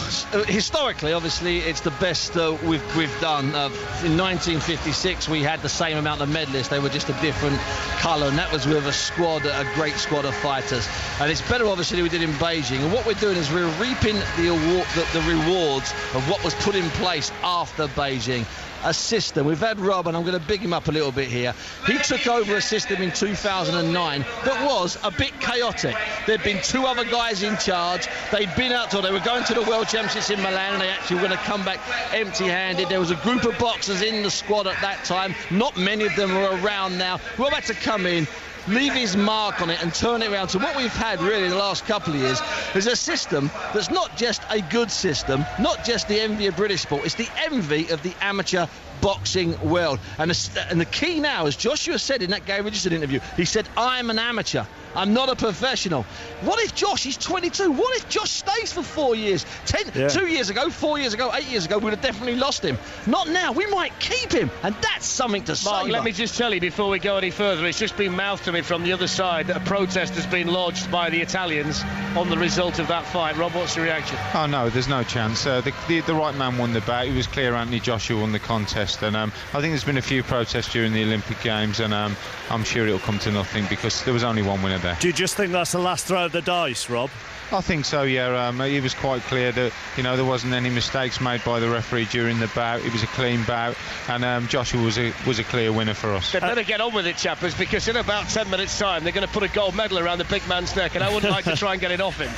historically, obviously, it's the best we've done. In 1956, we had the same amount of medalists. They were just a different colour, and that was with a great squad of fighters. And it's better, obviously, than we did in Beijing. And what we're doing is we're reaping the rewards of what was put in place after Beijing. A system. We've had Rob, and I'm going to big him up a little bit here. He took over a system in 2009 that was a bit chaotic. There'd been 2 other guys in charge. They'd been out, or they were going to the World Championships in Milan, and they actually were going to come back empty-handed. There was a group of boxers in the squad at that time. Not many of them are around now. Rob had to come in, leave his mark on it and turn it around. So what we've had really in the last couple of years is a system that's not just a good system, not just the envy of British sport, it's the envy of the amateur boxing world. And the key now, as Joshua said in that Gary Richardson interview, he said, I'm an amateur, I'm not a professional. What if Josh is 22? What if Josh stays for 4 years? 2 years ago, 4 years ago, 8 years ago, we'd have definitely lost him. Not now. We might keep him, and that's something to say. Mark, let me just tell you before we go any further, it's just been mouthed to me from the other side that a protest has been lodged by the Italians on the result of that fight. Rob, what's the reaction? Oh no, there's no chance. The right man won the bout. It was clear Anthony Joshua won the contest, and I think there's been a few protests during the Olympic Games, and I'm sure it'll come to nothing because there was only one winner there. Do you just think that's the last throw of the dice, Rob? I think so, yeah. It was quite clear that, you know, there wasn't any mistakes made by the referee during the bout. It was a clean bout, and Joshua was a clear winner for us. They better get on with it, chappers, because in about 10 minutes' time they're going to put a gold medal around the big man's neck, and I wouldn't like to try and get it off him.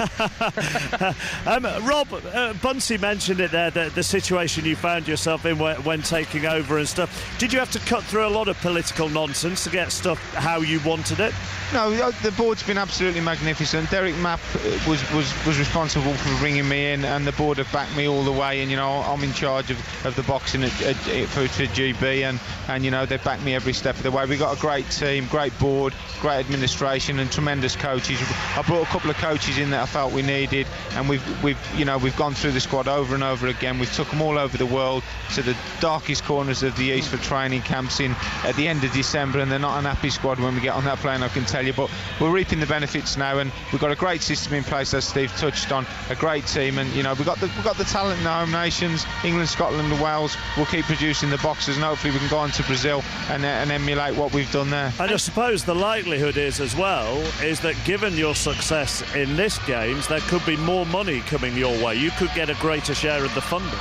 Rob, Bunsey mentioned it there, the situation you found yourself in when taking over and stuff. Did you have to cut through a lot of political nonsense to get stuff how you wanted it? No, the board's been absolutely magnificent. Derek Mapp was responsible for bringing me in, and the board have backed me all the way. And you know, I'm in charge of the boxing for GB, and you know, they backed me every step of the way. We've got a great team, great board, great administration, and tremendous coaches. I brought a couple of coaches in that I felt we needed, and we've gone through the squad over and over again. We've took them all over the world to the darkest corners of the East for training camps at the end of December, and they're not an happy squad when we get on that plane, I can tell you. But we're reaping the benefits now, and we've got a great system in place, as Steve touched on, a great team, and you know, we've got the talent in the home nations, England, Scotland and Wales. We'll keep producing the boxers, and hopefully we can go on to Brazil and emulate what we've done there. And I suppose the likelihood is as well is that given your success in this games, there could be more money coming your way. You could get a greater share of the funding.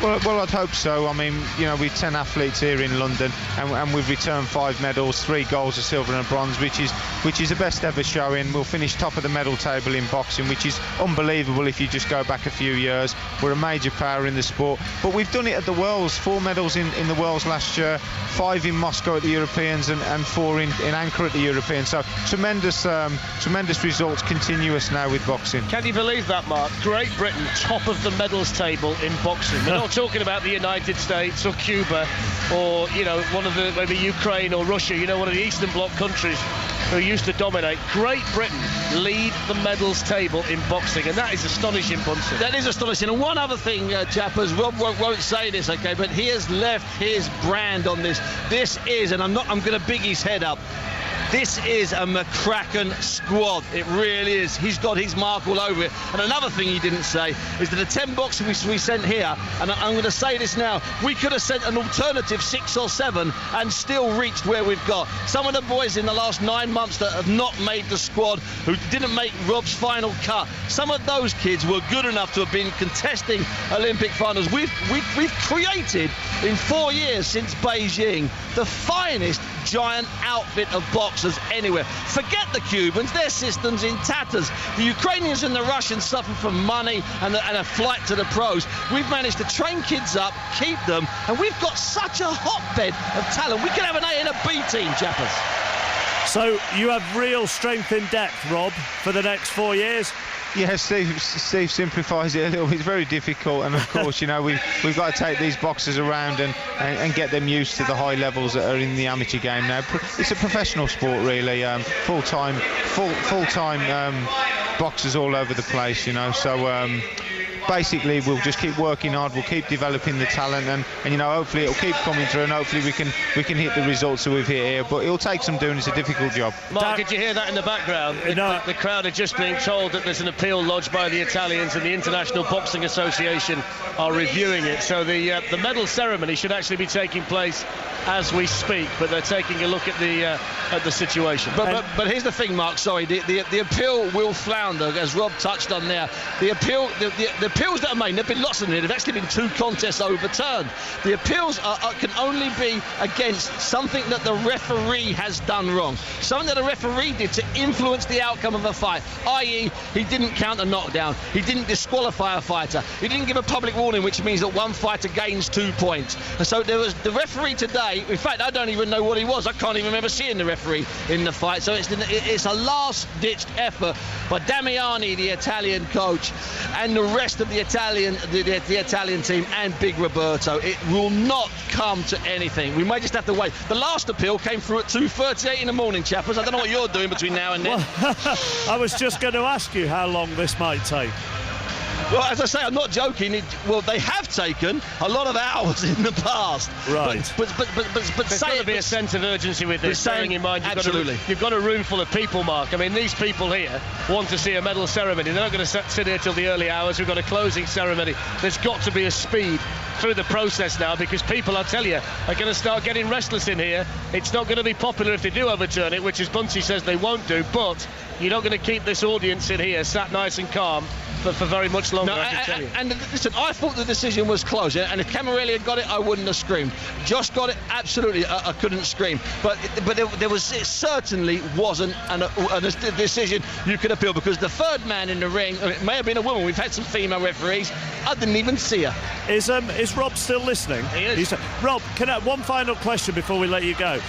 Well, I'd hope so. I mean, you know, we've 10 athletes here in London, and we've returned 5 medals, 3 golds, a silver and a bronze, which is the best ever showing. We'll finish top of the medal table in boxing, which is unbelievable if you just go back a few years. We're a major power in the sport, but we've done it at the Worlds. 4 medals in the Worlds last year, 5 in Moscow at the Europeans, and 4 in Ankara at the Europeans. So tremendous results, continuous now with boxing. Can you believe that, Mark? Great Britain, top of the medals table in boxing. We're not talking about the United States or Cuba or, you know, one of the, maybe Ukraine or Russia, you know, one of the Eastern Bloc countries who used to dominate. Great Britain lead the medals table in boxing, and that is astonishing, Bunsen. That is astonishing. And one other thing, chappers, Rob won't say this, okay, but he has left his brand on this. This is, and I'm going to big his head up, This is a McCracken squad. It really is. He's got his mark all over it. And another thing he didn't say is that the 10 boxes we sent here, and I'm going to say this now, we could have sent an alternative 6 or 7 and still reached where we've got. Some of the boys in the last 9 months that have not made the squad, who didn't make Rob's final cut, some of those kids were good enough to have been contesting Olympic finals. We've created in 4 years since Beijing the finest giant outfit of boxers anywhere. Forget the Cubans, their system's in tatters. The Ukrainians and the Russians suffer from money and a flight to the pros. We've managed to train kids up, keep them, and we've got such a hotbed of talent. We could have an A and a B team, chappers. So you have real strength in depth, Rob, for the next 4 years? Yeah, Steve simplifies it a little bit. It's very difficult, and of course, you know, we've got to take these boxers around and get them used to the high levels that are in the amateur game now. It's a professional sport, really. Full-time boxers all over the place, you know. So basically, we'll just keep working hard. We'll keep developing the talent, and you know, hopefully it'll keep coming through, and hopefully we can hit the results that we've hit here. But it'll take some doing. It's a difficult job. Mark, did you hear that in the background? The crowd are just being told that there's an appeal lodged by the Italians, and the International Boxing Association are reviewing it. So the medal ceremony should actually be taking place as we speak, but they're taking a look at the situation. But here's the thing, Mark. Sorry, the appeal will flounder, as Rob touched on there. The appeals that are made, there have been lots of them. There have actually been 2 contests overturned. The appeals can only be against something that the referee has done wrong, something that a referee did to influence the outcome of a fight, i.e. he didn't count a knockdown, he didn't disqualify a fighter, he didn't give a public warning, which means that one fighter gains 2 points. And so there was the referee today. In fact, I don't even know what he was. I can't even remember seeing the referee in the fight. So it's a last-ditched effort by Damiani, the Italian coach, and the rest of the Italian team, and Big Roberto. It will not come to anything. We may just have to wait. The last appeal came through at 2:38 in the morning, chappers. I don't know what you're doing between now and then. Well, I was just going to ask you how long this might take. Well, as I say, I'm not joking. They have taken a lot of hours in the past. Right. But there's got to be a sense of urgency with this. Bearing in mind, you've got a room full of people, Mark. I mean, these people here want to see a medal ceremony. They're not going to sit here till the early hours. We've got a closing ceremony. There's got to be a speed through the process now, because people, I tell you, are going to start getting restless in here. It's not going to be popular if they do overturn it, which is Buncey says they won't do, but you're not going to keep this audience in here sat nice and calm for very much longer, I can tell you. And listen, I thought the decision was close, and if Camarelli had got it, I wouldn't have screamed. Josh got it, absolutely, I couldn't scream. But it certainly wasn't a decision you could appeal, because the third man in the ring, it may have been a woman. We've had some female referees. I didn't even see her. Is Rob still listening? He is. Rob, one final question before we let you go.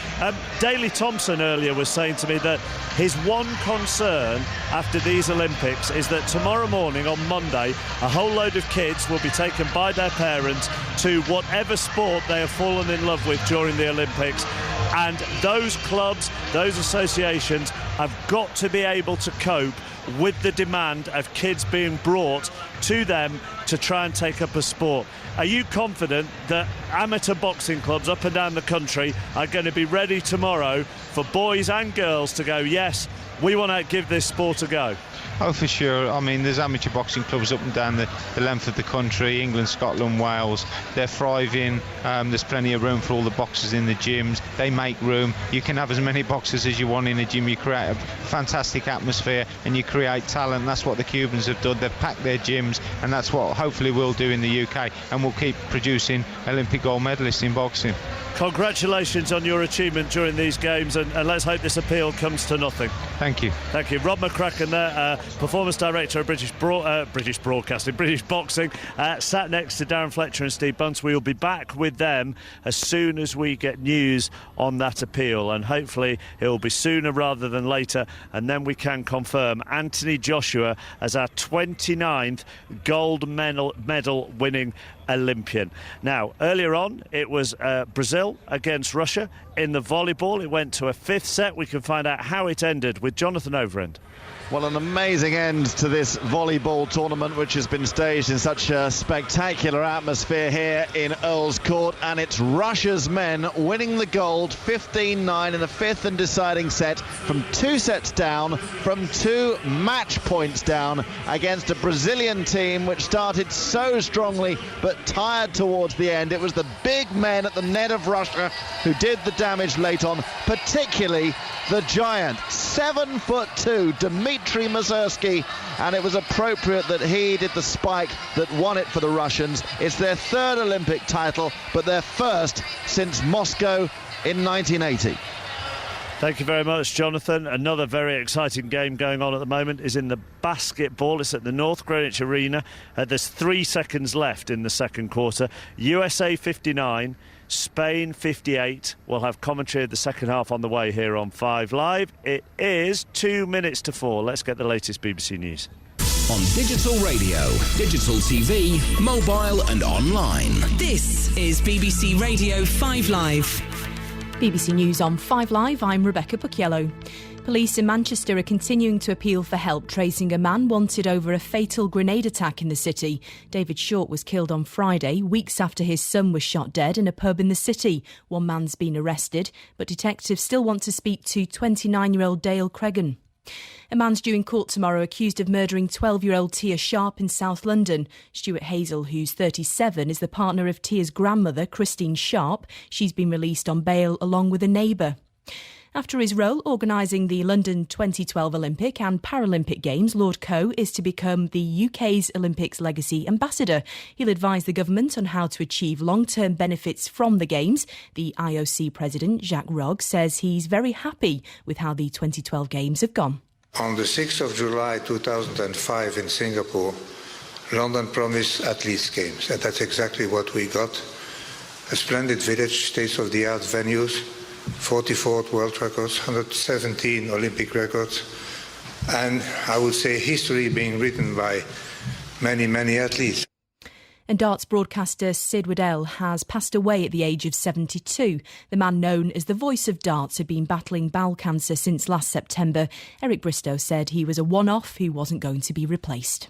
Daley Thompson earlier was saying to me that his one concern after these Olympics is that tomorrow morning, on Monday, a whole load of kids will be taken by their parents to whatever sport they have fallen in love with during the Olympics, and those clubs, those associations have got to be able to cope with the demand of kids being brought to them to try and take up a sport. Are you confident that amateur boxing clubs up and down the country are going to be ready tomorrow for boys and girls to go, yes, we want to give this sport a go? Oh, for sure. I mean, there's amateur boxing clubs up and down the length of the country, England, Scotland, Wales. They're thriving. There's plenty of room for all the boxers in the gyms. They make room. You can have as many boxers as you want in a gym. You create a fantastic atmosphere and you create talent. That's what the Cubans have done. They've packed their gyms, and that's what hopefully we'll do in the UK, and we'll keep producing Olympic gold medalists in boxing. Congratulations on your achievement during these games, and let's hope this appeal comes to nothing. Thank you. Thank you. Rob McCracken there, Performance Director of British Broadcasting, British Boxing, sat next to Darren Fletcher and Steve Bunce. We'll be back with them as soon as we get news on that appeal, and hopefully it will be sooner rather than later, and then we can confirm Anthony Joshua as our 29th gold medal winning Olympian. Now, earlier on, it was Brazil against Russia in the volleyball. It went to a 5th set. We can find out how it ended with Jonathan Overend. Well, an amazing end to this volleyball tournament, which has been staged in such a spectacular atmosphere here in Earls Court, and it's Russia's men winning the gold 15-9 in the 5th and deciding set from 2 sets down, from 2 match points down, against a Brazilian team which started so strongly but tired towards the end. It was the big men at the net of Russia who did the damage late on, particularly the giant, 7'2", Dmitry Musersky, and it was appropriate that he did the spike that won it for the Russians. It's their 3rd Olympic title, but their 1st since Moscow in 1980. Thank you very much, Jonathan. Another very exciting game going on at the moment is in the basketball. It's at the North Greenwich Arena. There's 3 seconds left in the second quarter. USA 59, Spain 58. We'll have commentary of the second half on the way here on 5 Live. It is 2 minutes to 4. Let's get the latest BBC News. On digital radio, digital TV, mobile and online. This is BBC Radio 5 Live. BBC News on 5 Live, I'm Rebecca Pucchiello. Police in Manchester are continuing to appeal for help tracing a man wanted over a fatal grenade attack in the city. David Short was killed on Friday, weeks after his son was shot dead in a pub in the city. One man's been arrested, but detectives still want to speak to 29-year-old Dale Cregan. A man's due in court tomorrow accused of murdering 12-year-old Tia Sharp in South London. Stuart Hazel, who's 37, is the partner of Tia's grandmother, Christine Sharp. She's been released on bail along with a neighbour. After his role organising the London 2012 Olympic and Paralympic Games, Lord Coe is to become the UK's Olympics Legacy Ambassador. He'll advise the government on how to achieve long-term benefits from the Games. The IOC President, Jacques Rogge, says he's very happy with how the 2012 Games have gone. On the 6th of July 2005 in Singapore, London promised athletes games, and that's exactly what we got. A splendid village, state-of-the-art venues, 44 world records, 117 Olympic records, and I would say history being written by many, many athletes. And darts broadcaster Sid Waddell has passed away at the age of 72. The man known as the voice of darts had been battling bowel cancer since last September. Eric Bristow said he was a one-off who wasn't going to be replaced.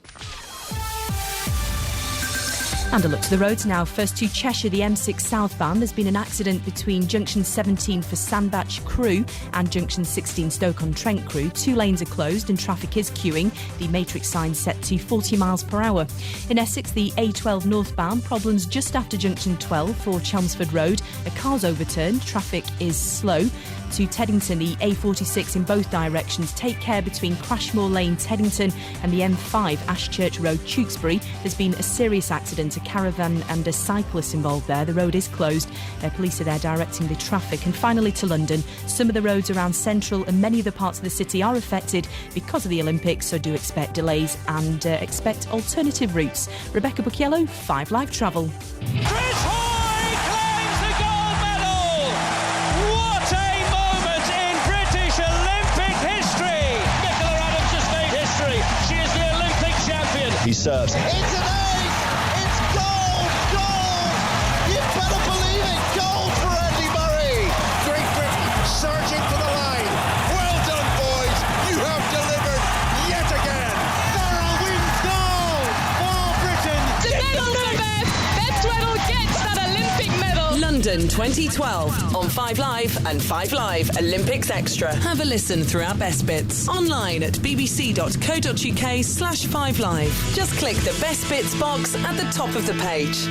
And a look to the roads now. First to Cheshire, the M6 southbound. There's been an accident between junction 17 for Sandbach Crewe and junction 16 Stoke-on-Trent Crewe. 2 lanes are closed and traffic is queuing. The matrix sign set to 40 miles per hour. In Essex, the A12 northbound, problems just after junction 12 for Chelmsford Road. A car's overturned. Traffic is slow. To Teddington, the A46 in both directions. Take care between Crashmore Lane, Teddington and the M5 Ashchurch Road, Tewkesbury. There's been a serious accident, a caravan and a cyclist involved there. The road is closed. Police are there directing the traffic. And finally to London, some of the roads around Central and many other parts of the city are affected because of the Olympics, so do expect delays and expect alternative routes. Rebecca Pucchiello, 5 Live Travel. He serves. It's an ace! It's gold! Gold! You better believe it! Gold for Andy Murray! Great Britain surging for the line. Well done, boys! You have delivered yet again! Farrell wins gold for Britain! The medal for Bev! Bev Tweddle gets that Olympic medal! London 2012 on 5 Live and 5 Live Olympics Extra. Have a listen through our best bits online at bbc.co.uk/5 Live. Just click the best bits box at the top of the page.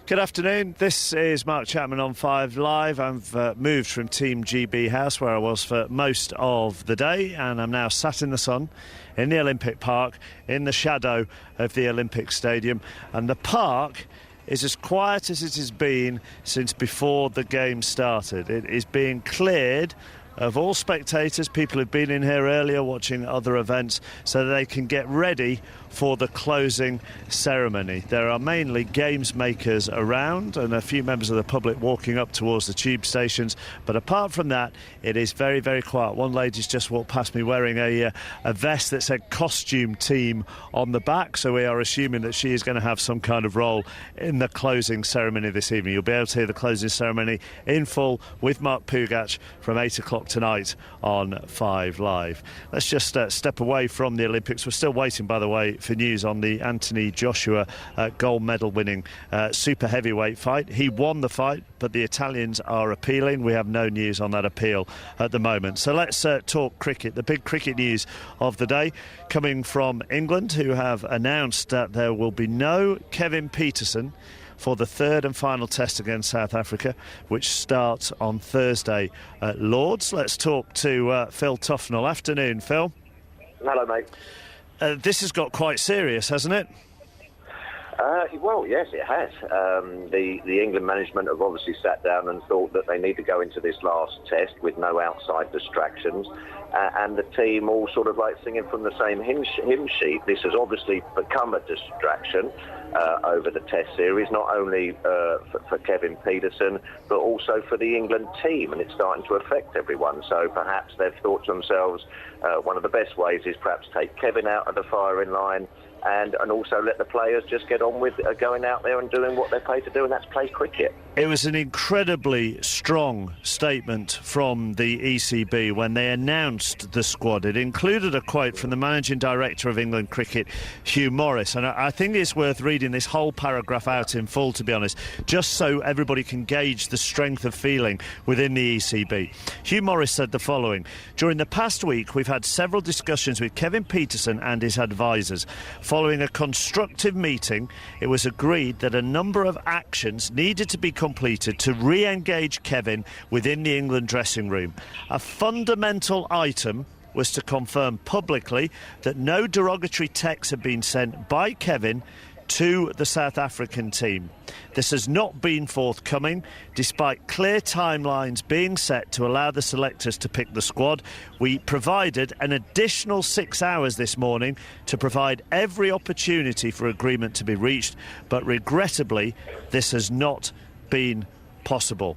Good afternoon, this is Mark Chapman on 5 Live. I've moved from Team GB House, where I was for most of the day, and I'm now sat in the sun in the Olympic Park, in the shadow of the Olympic Stadium. And the park is as quiet as it has been since before the game started. It is being cleared of all spectators, people who've been in here earlier watching other events, so that they can get ready for the closing ceremony. There are mainly games makers around and a few members of the public walking up towards the tube stations, but apart from that, it is very, very quiet. One lady's just walked past me wearing a vest that said costume team on the back, so we are assuming that she is going to have some kind of role in the closing ceremony this evening. You'll be able to hear the closing ceremony in full with Mark Pougatch from 8 o'clock tonight on 5 Live. Let's just step away from the Olympics. We're still waiting, by the way, for news on the Anthony Joshua gold medal winning super heavyweight fight. He won the fight, but the Italians are appealing. We have no news on that appeal at the moment. So let's talk cricket. The big cricket news of the day coming from England, who have announced that there will be no Kevin Pietersen for the third and final test against South Africa, which starts on Thursday at Lords. Let's talk to Phil Tufnell. Afternoon, Phil. Hello, mate. This has got quite serious, hasn't it? Well, yes, it has. The England management have obviously sat down and thought that they need to go into this last test with no outside distractions, and the team all sort of like singing from the same hymn sheet. This has obviously become a distraction over the test series, not only for Kevin Pietersen, but also for the England team, and it's starting to affect everyone. So perhaps they've thought to themselves, one of the best ways is perhaps take Kevin out of the firing line, and also let the players just get on with going out there and doing what they're paid to do, and that's play cricket. It was an incredibly strong statement from the ECB when they announced the squad. It included a quote from the Managing Director of England Cricket, Hugh Morris, and I think it's worth reading this whole paragraph out in full, to be honest, just so everybody can gauge the strength of feeling within the ECB. Hugh Morris said the following: "During the past week, we've had several discussions with Kevin Pietersen and his advisors. Following a constructive meeting, it was agreed that a number of actions needed to be completed to re-engage Kevin within the England dressing room. A fundamental item was to confirm publicly that no derogatory texts had been sent by Kevin to the South African team. This has not been forthcoming, despite clear timelines being set to allow the selectors to pick the squad. We provided an additional 6 hours this morning to provide every opportunity for agreement to be reached, but regrettably, this has not been possible."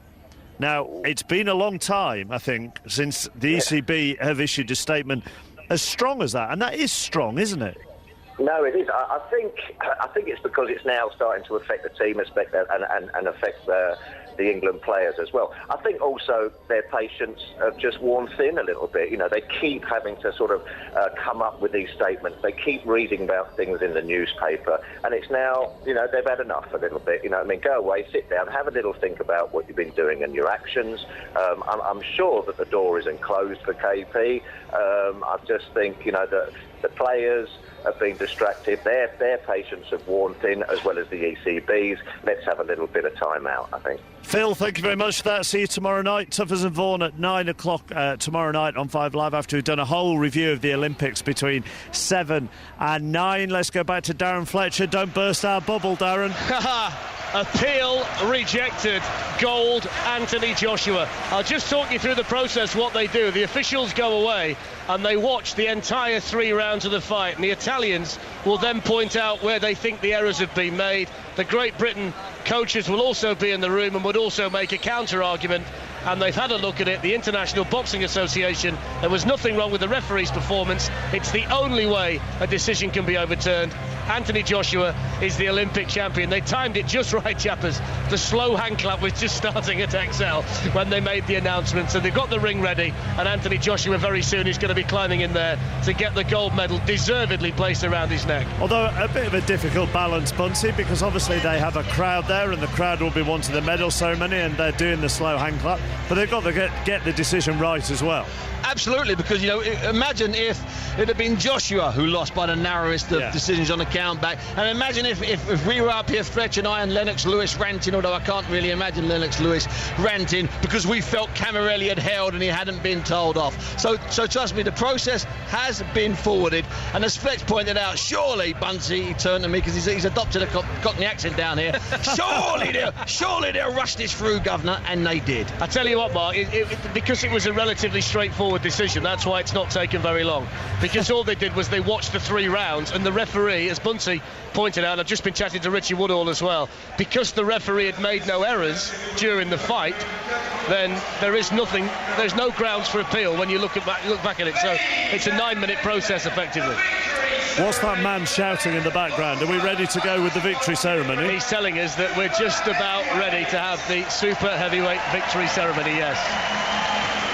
Now, it's been a long time, I think, since the ECB have issued a statement as strong as that, and that is strong, isn't it? No, it is. I think it's because it's now starting to affect the team and affect the England players as well. I think also their patience have just worn thin a little bit. You know, they keep having to sort of come up with these statements. They keep reading about things in the newspaper, and it's now, you know, they've had enough a little bit. You know what I mean? Go away, sit down, have a little think about what you've been doing and your actions. I'm sure that the door isn't closed for KP. I just think, you know, that the players have been distracted. Their patience have worn thin, as well as the ECB's. Let's have a little bit of time out, I think. Phil, thank you very much for that. See you tomorrow night. Tuffers and Vaughan at 9 o'clock tomorrow night on 5 Live, after we've done a whole review of the Olympics between 7 and 9. Let's go back to Darren Fletcher. Don't burst our bubble, Darren. Appeal rejected. Gold, Anthony Joshua. I'll just talk you through the process, what they do. The officials go away and they watch the entire 3 rounds of the fight, and the Italians will then point out where they think the errors have been made. The Great Britain coaches will also be in the room and would also make a counter-argument, and they've had a look at it. The International Boxing Association, there was nothing wrong with the referee's performance. It's the only way a decision can be overturned. Anthony Joshua is the Olympic champion. They timed it just right, chappers. The slow hand clap was just starting at XL when they made the announcement. So they've got the ring ready, and Anthony Joshua very soon is going to be climbing in there to get the gold medal deservedly placed around his neck. Although a bit of a difficult balance, Bunsey, because obviously they have a crowd there, and the crowd will be wanting the medal ceremony, and they're doing the slow hand clap, but they've got to get the decision right as well. Absolutely, because, you know, imagine if it had been Joshua who lost by the narrowest of decisions on the countback, and imagine if we were up here, Fletch and I and Lennox Lewis ranting, although I can't really imagine Lennox Lewis ranting because we felt Cammarelli had held and he hadn't been told off. So trust me, the process has been forwarded, and as Fletch pointed out, surely, Bunsey, he turned to me because he's adopted a Cockney accent down here, surely they'll rush this through, Governor, and they did. I tell you what, Mark, because it was a relatively straightforward decision, that's why it's not taken very long, because all they did was they watched the 3 rounds, and the referee, as Bunsey pointed out, I've just been chatting to Richie Woodall as well, because the referee had made no errors during the fight, then there's no grounds for appeal when you look back at it. So it's a 9-minute process effectively. What's that man shouting in the background? Are we ready to go with the victory ceremony? He's telling us that we're just about ready to have the super heavyweight victory ceremony, yes.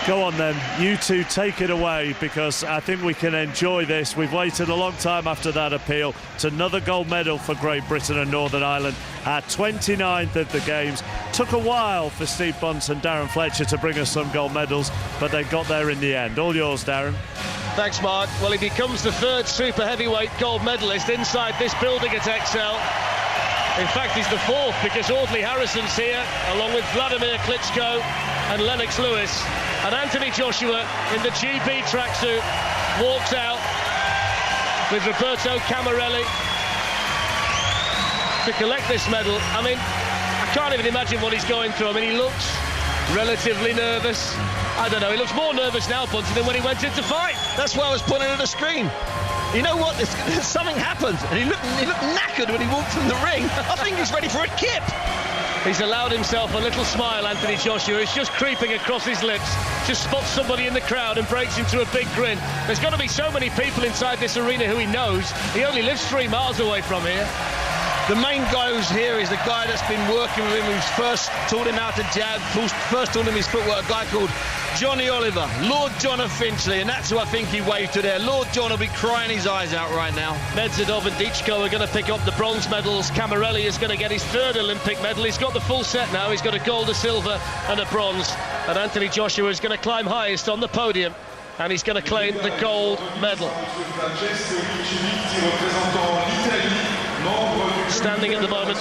Go on then, you two take it away, because I think we can enjoy this. We've waited a long time after that appeal. It's another gold medal for Great Britain and Northern Ireland, our 29th of the Games. Took a while for Steve Bunce and Darren Fletcher to bring us some gold medals, but they got there in the end. All yours, Darren. Thanks, Mark. Well, he becomes the 3rd super heavyweight gold medalist inside this building at Excel. In fact, he's the 4th, because Audley Harrison's here, along with Vladimir Klitschko and Lennox Lewis. And Anthony Joshua, in the GB tracksuit, walks out with Roberto Cammarelli to collect this medal. I mean, I can't even imagine what he's going through. I mean, he looks relatively nervous. I don't know, he looks more nervous now, Bunty, than when he went in to fight. That's why I was pointing at the screen. You know what? Something happened, and he looked knackered when he walked from the ring. I think he's ready for a kip. He's allowed himself a little smile, Anthony Joshua. It's just creeping across his lips. Just spots somebody in the crowd and breaks into a big grin. There's got to be so many people inside this arena who he knows. He only lives 3 miles away from here. The main guy who's here is the guy that's been working with him, who's first taught him how to jab, first taught him his footwork, a guy called Johnny Oliver, Lord John of Finchley, and that's who I think he waved to there. Lord John will be crying his eyes out right now. Medzidov and Dichko are going to pick up the bronze medals. Cammarelli is going to get his 3rd Olympic medal. He's got the full set now. He's got a gold, a silver and a bronze. And Anthony Joshua is going to climb highest on the podium, and he's going to claim the gold medal. Standing at the moment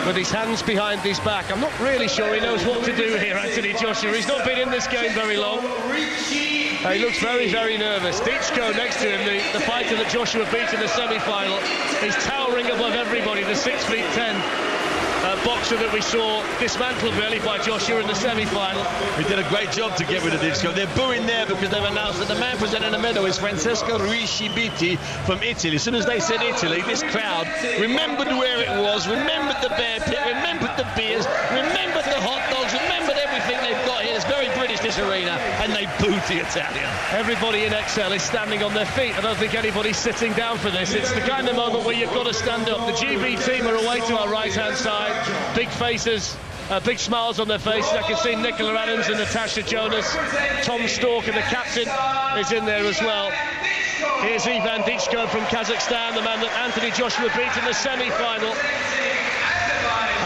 with his hands behind his back. I'm not really sure he knows what to do here, Anthony Joshua. He's not been in this game very long. He looks very, very nervous. Dichko next to him, the fighter that Joshua beat in the semi-final. He's towering above everybody, the 6'10" boxer that we saw dismantled really by Joshua in the semi-final. He did a great job to get rid of Dichko. They're booing there because they've announced that the man presenting the medal is Francesco Ruiz-Cibiti from Italy. As soon as they said Italy, this crowd remembered where it was, remembered the bear pit, remembered the beers, remembered the hot dogs, remembered everything they've got here. It's very British, this arena, and they booed the Italian. Everybody in Excel is standing on their feet. I don't think anybody's sitting down for this. It's the kind of moment where you've got to stand up. The GB team are away to our right-hand side. Big faces, big smiles on their faces. I can see Nicola Adams and Natasha Jonas. Tom Stork and the captain is in there as well. Here's Ivan Dichko from Kazakhstan, the man that Anthony Joshua beat in the semi-final.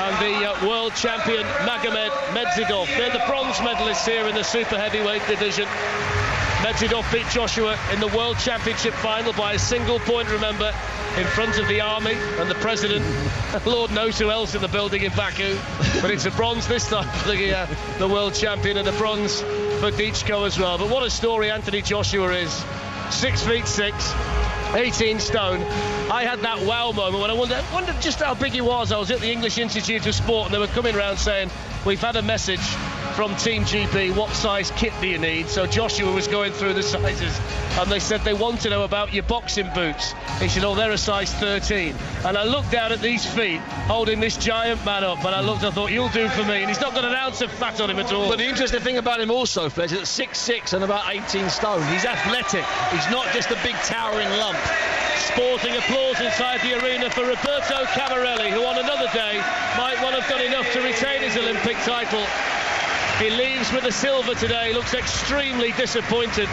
And the world champion Magomed Medzidov. They're the bronze medalists here in the super heavyweight division. Medzidov beat Joshua in the World Championship final by a single point, remember, in front of the army and the president. Lord knows who else in the building in Baku. But it's a bronze this time for the world champion, and a bronze for Dichko as well. But what a story Anthony Joshua is. 6'6", 18 stone. I had that wow moment when I wondered just how big he was. I was at the English Institute of Sport, and they were coming round saying, we've had a message from Team GB, what size kit do you need? So Joshua was going through the sizes, and they said they want to know about your boxing boots. He said, oh, they're a size 13. And I looked down at these feet, holding this giant man up, and I thought, you'll do for me. And he's not got an ounce of fat on him at all. But the interesting thing about him also, Fletch, is that 6'6" and about 18 stone. He's athletic. He's not just a big towering lump. Sporting applause inside the arena for Roberto Cammarelli, who on another day might well have done enough to retain his Olympic title. He leaves with a silver today, looks extremely disappointed.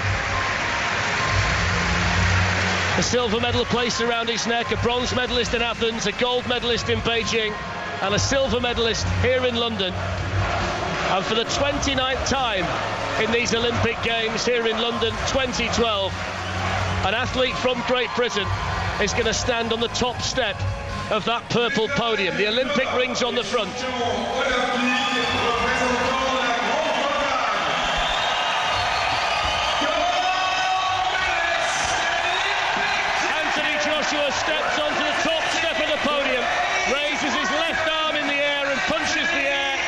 A silver medal placed around his neck, a bronze medalist in Athens, a gold medalist in Beijing, and a silver medalist here in London. And for the 29th time in these Olympic Games here in London 2012, an athlete from Great Britain is going to stand on the top step of that purple podium. The Olympic rings on the front. Anthony Joshua steps onto the top step of the podium, raises his left arm in the air and punches the air,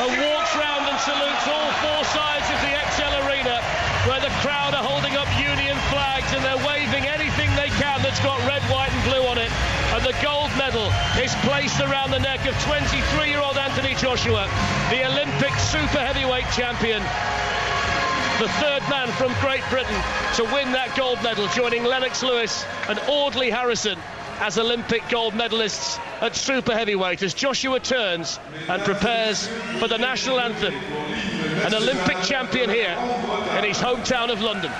and walks round and salutes all four sides of the ExCeL Arena, where the crowd are holding up Union flags and they're waving anything they can that's got red, white and blue on it. And the gold medal is placed around the neck of 23-year-old Anthony Joshua, the Olympic super heavyweight champion, the third man from Great Britain to win that gold medal, joining Lennox Lewis and Audley Harrison as Olympic gold medalists at super heavyweight, as Joshua turns and prepares for the national anthem. An Olympic champion here in his hometown of London.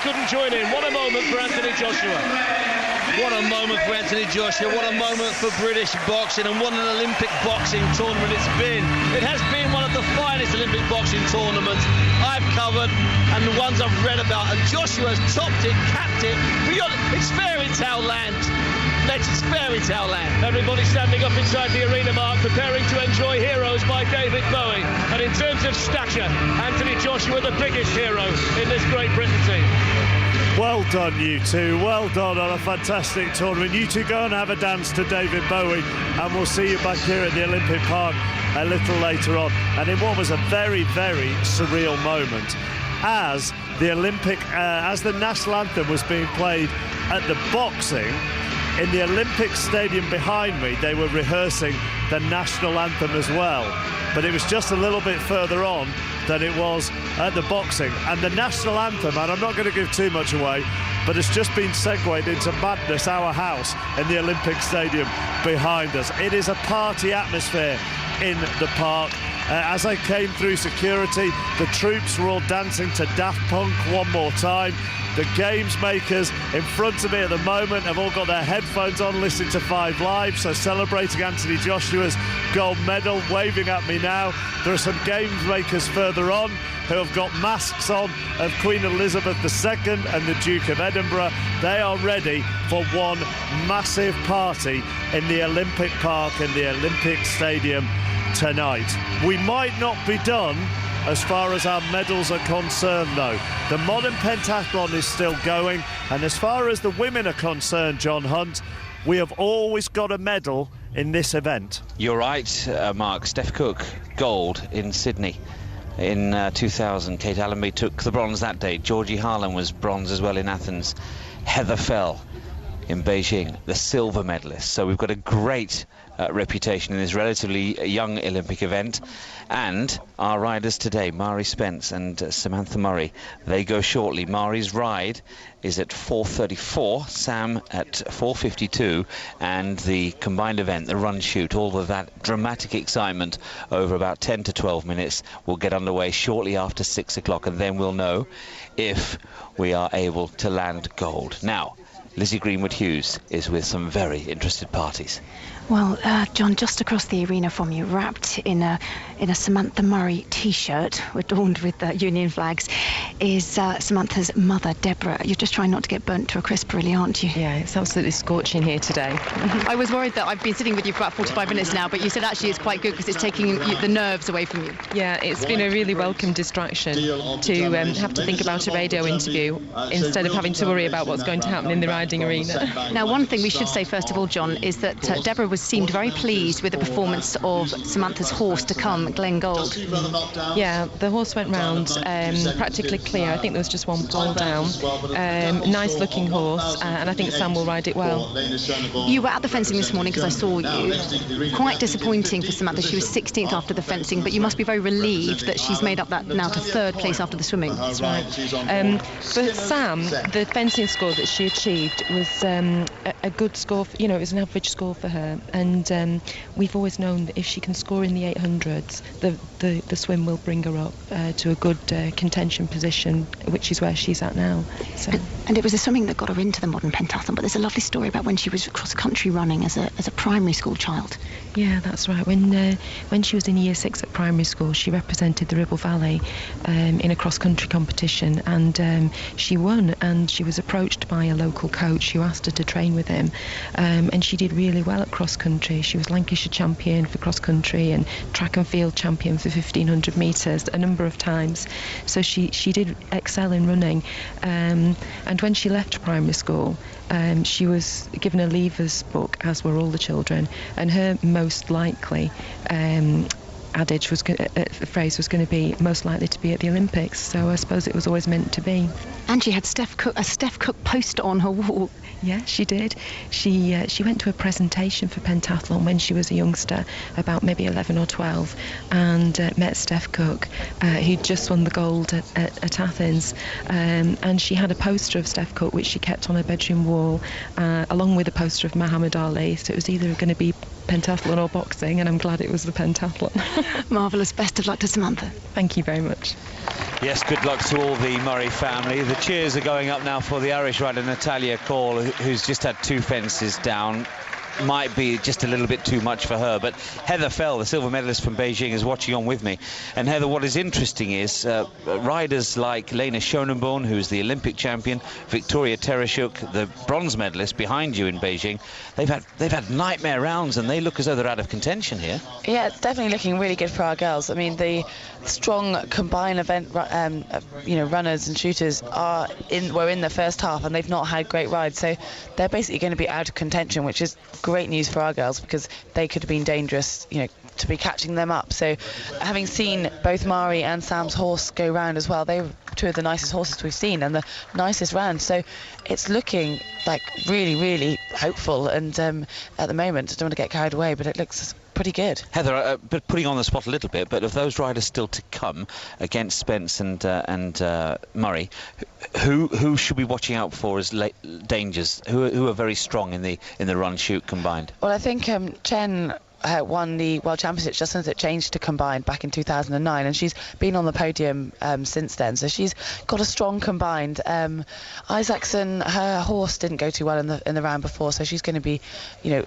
Couldn't join in. What a moment for Anthony Joshua. What a moment for Anthony Joshua. What a moment for British boxing, and what an Olympic boxing tournament it's been. It has been one of the finest Olympic boxing tournaments I've covered and the ones I've read about. And Joshua's topped it, capped it. It's fairy tale land. It's fairy tale land. Everybody standing up inside the arena, Mark, preparing to enjoy Heroes by David Bowie. And in terms of stature, Anthony Joshua the biggest hero in this Great Britain team. Well done, you two. Well done on a fantastic tournament. You two go and have a dance to David Bowie, and we'll see you back here at the Olympic Park a little later on. And in what was a very, very surreal moment, as the national anthem was being played at the boxing, in the Olympic Stadium behind me, they were rehearsing the national anthem as well. But it was just a little bit further on than it was at the boxing. And the national anthem, and I'm not going to give too much away, but it's just been segued into Madness, our house, in the Olympic Stadium behind us. It is a party atmosphere in the park. As I came through security, the troops were all dancing to Daft Punk one more time. The games makers in front of me at the moment have all got their headphones on, listening to 5 Live, so celebrating Anthony Joshua's gold medal, waving at me now. There are some games makers further on who have got masks on of Queen Elizabeth II and the Duke of Edinburgh. They are ready for one massive party in the Olympic Park, in the Olympic Stadium tonight. We might not be done as far as our medals are concerned, though. The modern pentathlon is still going, and as far as the women are concerned, John Hunt, we have always got a medal in this event. You're right, Mark. Steph Cook, gold in Sydney in 2000. Kate Allenby took the bronze that day. Georgie Harlan was bronze as well in Athens. Heather Fell in Beijing, the silver medalist. So we've got a great reputation in this relatively young Olympic event. And our riders today, Mari Spence and Samantha Murray, they go shortly. Mari's ride is at 4:34, Sam at 4:52, and the combined event, the run shoot, all of that dramatic excitement over about 10 to 12 minutes will get underway shortly after 6 o'clock, and then we'll know if we are able to land gold. Now, Lizzie Greenwood-Hughes is with some very interested parties. Well, John, just across the arena from you, wrapped in a Samantha Murray T-shirt adorned with Union flags, is Samantha's mother, Deborah. You're just trying not to get burnt to a crisp, really, aren't you? Yeah, it's absolutely scorching here today. I was worried that I've been sitting with you for about 45 minutes now, but you said actually it's quite good because it's taking the nerves away from you. Yeah, it's been a really welcome distraction to have to think about a radio interview instead of having to worry about what's going to happen in the riding arena. Now, one thing we should say first of all, John, is that Deborah seemed very pleased with the performance of Samantha's horse to come, Glen Gold. Yeah, the horse went round practically clear. I think there was just one pole down. Nice looking horse, and I think Sam will ride it well. You were at the fencing this morning because I saw you. Quite disappointing for Samantha. She was 16th after the fencing, but you must be very relieved that she's made up that now to 3rd place after the swimming. That's right. For Sam, the fencing score that she achieved was a good score. It was an average score for her, and we've always known that if she can score in the 800s, the swim will bring her up to a good contention position, which is where she's at now. So. And it was the swimming that got her into the modern pentathlon, but there's a lovely story about when she was cross-country running as a primary school child. Yeah, that's right. When she was in year 6 at primary school, she represented the Ribble Valley in a cross-country competition, and she won, and she was approached by a local coach who asked her to train with him, and she did really well at cross-country. She was Lancashire champion for cross-country and track and field champion for 1500 metres a number of times, so she did excel in running, and when she left primary school, she was given a leavers book, as were all the children, and her most likely adage was the phrase was going to be most likely to be at the Olympics, so I suppose it was always meant to be. And she had a Steph Cook poster on her wall. Yeah, she did. She went to a presentation for pentathlon when she was a youngster, about maybe 11 or 12, and met Steph Cook, who'd just won the gold at Athens, and she had a poster of Steph Cook which she kept on her bedroom wall, along with a poster of Muhammad Ali, so it was either going to be pentathlon or boxing, and I'm glad it was the pentathlon. Marvellous. Best of luck to Samantha. Thank you very much. Yes, good luck to all the Murray family. The cheers are going up now for the Irish rider Natalia Call, who's just had 2 fences down. Might be just a little bit too much for her, but Heather Fell, the silver medalist from Beijing, is watching on with me. And Heather, what is interesting is riders like Lena Schonenborn, who's the Olympic champion, Victoria Tereshuk, the bronze medalist behind you in Beijing, they've had nightmare rounds, and they look as though they're out of contention here. Yeah, it's definitely looking really good for our girls. I mean, the strong combined event runners and shooters were in the first half, and they've not had great rides, so they're basically going to be out of contention, which is great news for our girls, because they could have been dangerous, to be catching them up. So having seen both Mari and Sam's horse go round as well, they were 2 of the nicest horses we've seen and the nicest round, so it's looking like really, really hopeful, and at the moment, I don't want to get carried away, but it looks pretty good. Heather, but putting on the spot a little bit, but of those riders still to come against Spence and Murray, who should we be watching out for as dangers? Who are very strong in the run shoot combined? Well, I think Chen won the World Championships just since it changed to combined back in 2009, and she's been on the podium since then, so she's got a strong combined. Isaacson, her horse didn't go too well in the round before, so she's going to be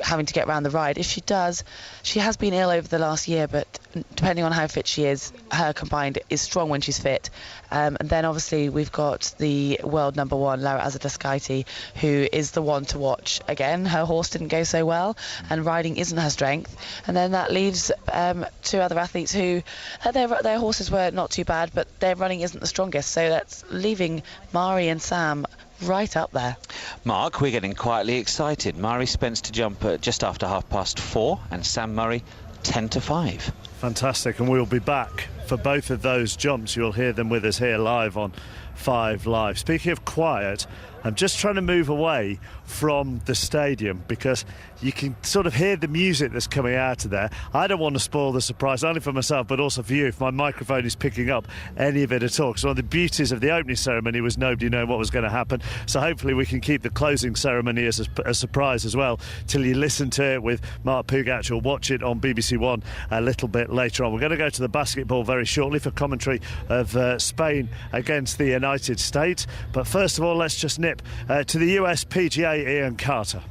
having to get around the ride. If she does, she has been ill over the last year, but depending on how fit she is, her combined is strong when she's fit. And then obviously we've got the world number 1, Lara Azadashkaite, who is the one to watch. Again, her horse didn't go so well, and riding isn't her strength. And then that leaves 2 other athletes who their horses were not too bad, but their running isn't the strongest, so that's leaving Mari and Sam right up there. Mark, we're getting quietly excited. Mari Spence to jump just after 4:30, and Sam Murray 10-5. Fantastic, and we'll be back for both of those jumps. You'll hear them with us here live on 5 Live. Speaking of quiet, I'm just trying to move away from the stadium because you can sort of hear the music that's coming out of there. I don't want to spoil the surprise, only for myself but also for you, if my microphone is picking up any of it at all. So one of the beauties of the opening ceremony was nobody knowing what was going to happen, so hopefully we can keep the closing ceremony as a surprise as well till you listen to it with Mark Pougatch, or watch it on BBC One a little bit later on. We're going to go to the basketball very shortly for commentary of Spain against the United United States. But first of all, let's just nip to the US PGA. Ian Carter.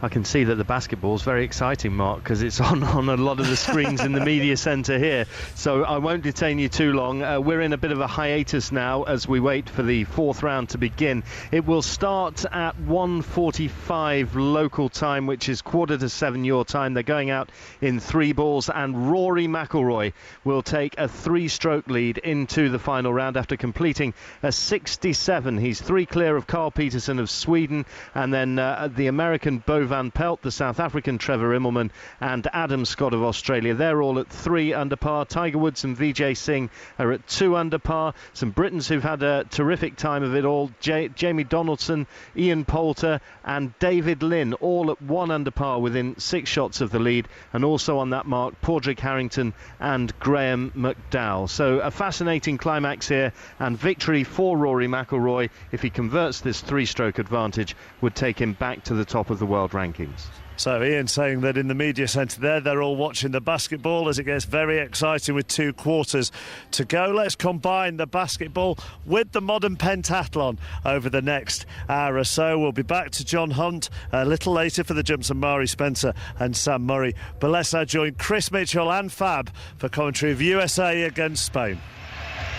I can see that the basketball's very exciting, Mark, because it's on a lot of the screens in the media centre here. So I won't detain you too long. We're in a bit of a hiatus now as we wait for the fourth round to begin. It will start at 1:45 local time, which is 6:45 your time. They're going out in 3 balls, and Rory McIlroy will take a 3-stroke lead into the final round after completing a 67. He's 3 clear of Carl Peterson of Sweden, and then the American Bo Van Pelt, the South African Trevor Immelman, and Adam Scott of Australia. They're all at 3 under par. Tiger Woods and Vijay Singh are at 2 under par. Some Britons who've had a terrific time of it all. Jamie Donaldson, Ian Poulter and David Lynn, all at 1 under par within 6 shots of the lead. And also on that mark, Padraig Harrington and Graham McDowell. So a fascinating climax here, and victory for Rory McIlroy, if he converts this 3-stroke advantage, would take him back to the top of the world rankings. So Ian saying that in the media centre there, they're all watching the basketball as it gets very exciting with 2 quarters to go. Let's combine the basketball with the modern pentathlon over the next hour or so. We'll be back to John Hunt a little later for the jumps and Mari Spencer and Sam Murray. But let's now join Chris Mitchell and Fab for commentary of USA against Spain.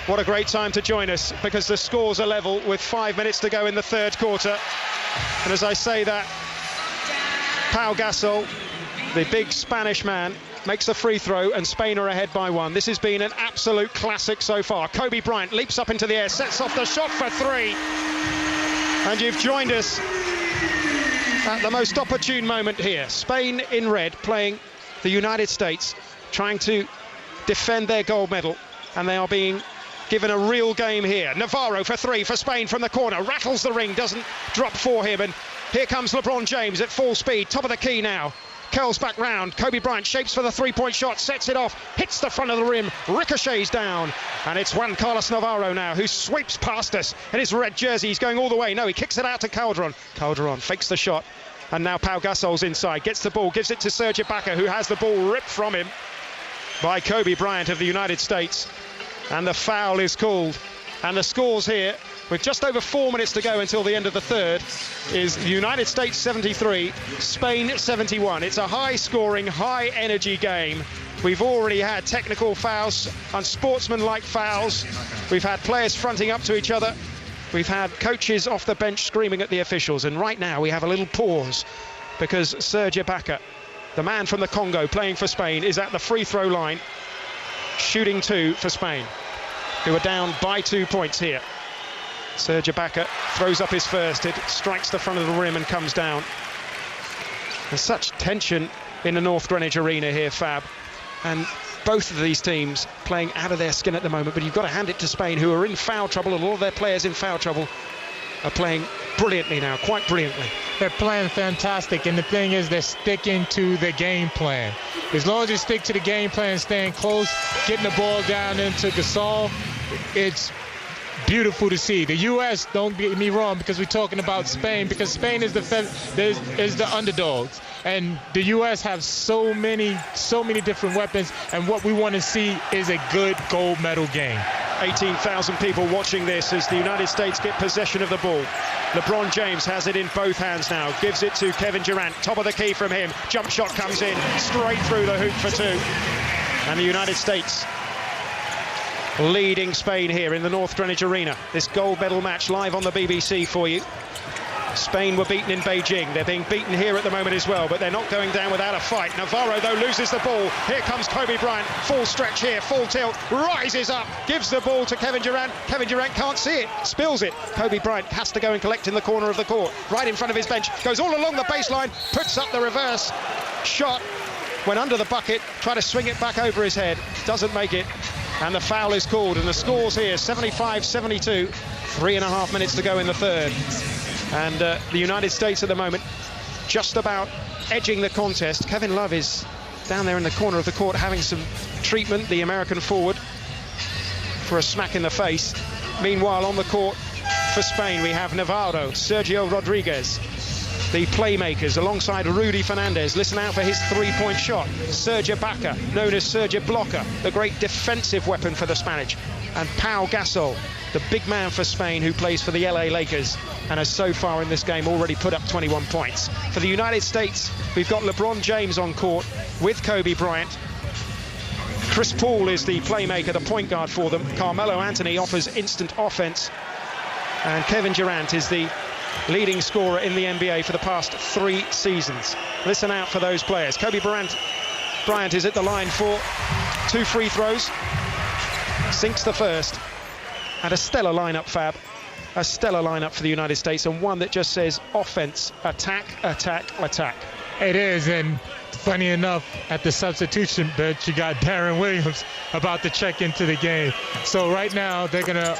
What a great time to join us, because the scores are level with 5 minutes to go in the third quarter. And as I say that, Pau Gasol, the big Spanish man, makes a free throw, and Spain are ahead by 1. This has been an absolute classic so far. Kobe Bryant leaps up into the air, sets off the shot for 3. And you've joined us at the most opportune moment here. Spain in red playing the United States, trying to defend their gold medal, and they are being given a real game here. Navarro for 3 for Spain from the corner, rattles the ring, doesn't drop for him, and here comes LeBron James at full speed, top of the key now. Curls back round, Kobe Bryant shapes for the 3-point shot, sets it off, hits the front of the rim, ricochets down, and it's Juan Carlos Navarro now who sweeps past us in his red jersey. He's going all the way. No, he kicks it out to Calderon. Calderon fakes the shot, and now Pau Gasol's inside, gets the ball, gives it to Serge Ibaka, who has the ball ripped from him by Kobe Bryant of the United States. And the foul is called. And the scores here, with just over 4 minutes to go until the end of the third, is the United States 73, Spain 71. It's a high-scoring, high-energy game. We've already had technical fouls, unsportsmanlike fouls. We've had players fronting up to each other. We've had coaches off the bench screaming at the officials. And right now we have a little pause, because Serge Ibaka, the man from the Congo playing for Spain, is at the free throw line, shooting 2 for Spain, who are down by 2 points here. Serge Ibaka throws up his first, it strikes the front of the rim and comes down. There's such tension in the North Greenwich Arena here, Fab, and both of these teams playing out of their skin at the moment, but you've got to hand it to Spain, who are in foul trouble, and all of their players in foul trouble are playing brilliantly now, quite brilliantly. They're playing fantastic, and the thing is, they're sticking to the game plan. As long as they stick to the game plan, staying close, getting the ball down into Gasol, it's beautiful to see. The U.S., don't get me wrong, because we're talking about Spain, because Spain is the underdogs, and the U.S. have so many different weapons, and what we want to see is a good gold medal game. 18,000 people watching this as the United States get possession of the ball. LeBron James has it in both hands now, gives it to Kevin Durant, top of the key from him, jump shot comes in, straight through the hoop for 2. And the United States leading Spain here in the North Greenwich Arena. This gold medal match live on the BBC for you. Spain were beaten in Beijing. They're being beaten here at the moment as well, but they're not going down without a fight. Navarro, though, loses the ball. Here comes Kobe Bryant. Full stretch here, full tilt, rises up, gives the ball to Kevin Durant. Kevin Durant can't see it, spills it. Kobe Bryant has to go and collect in the corner of the court, right in front of his bench. Goes all along the baseline, puts up the reverse shot. Went under the bucket, tried to swing it back over his head. Doesn't make it. And the foul is called, and the scores here 75-72, 3.5 minutes to go in the third. And the United States at the moment just about edging the contest. Kevin Love is down there in the corner of the court having some treatment, the American forward, for a smack in the face. Meanwhile, on the court for Spain, we have Navarro, Sergio Rodriguez, the playmakers alongside Rudy Fernandez. Listen out for his 3-point shot. Serge Ibaka, known as Serge Blocker, the great defensive weapon for the Spanish. and Pau Gasol, the big man for Spain who plays for the LA Lakers and has so far in this game already put up 21 points. For the United States, we've got LeBron James on court with Kobe Bryant. Chris Paul is the playmaker, the point guard for them. Carmelo Anthony offers instant offense. And Kevin Durant is the leading scorer in the NBA for the past 3 seasons. Listen out for those players. Kobe Bryant is at the line for 2 free throws. Sinks the first. And a stellar lineup, Fab. A stellar lineup for the United States, and one that just says offense, attack, attack, attack. It is, and funny enough, at the substitution bench, you got Darren Williams about to check into the game. So right now, they're gonna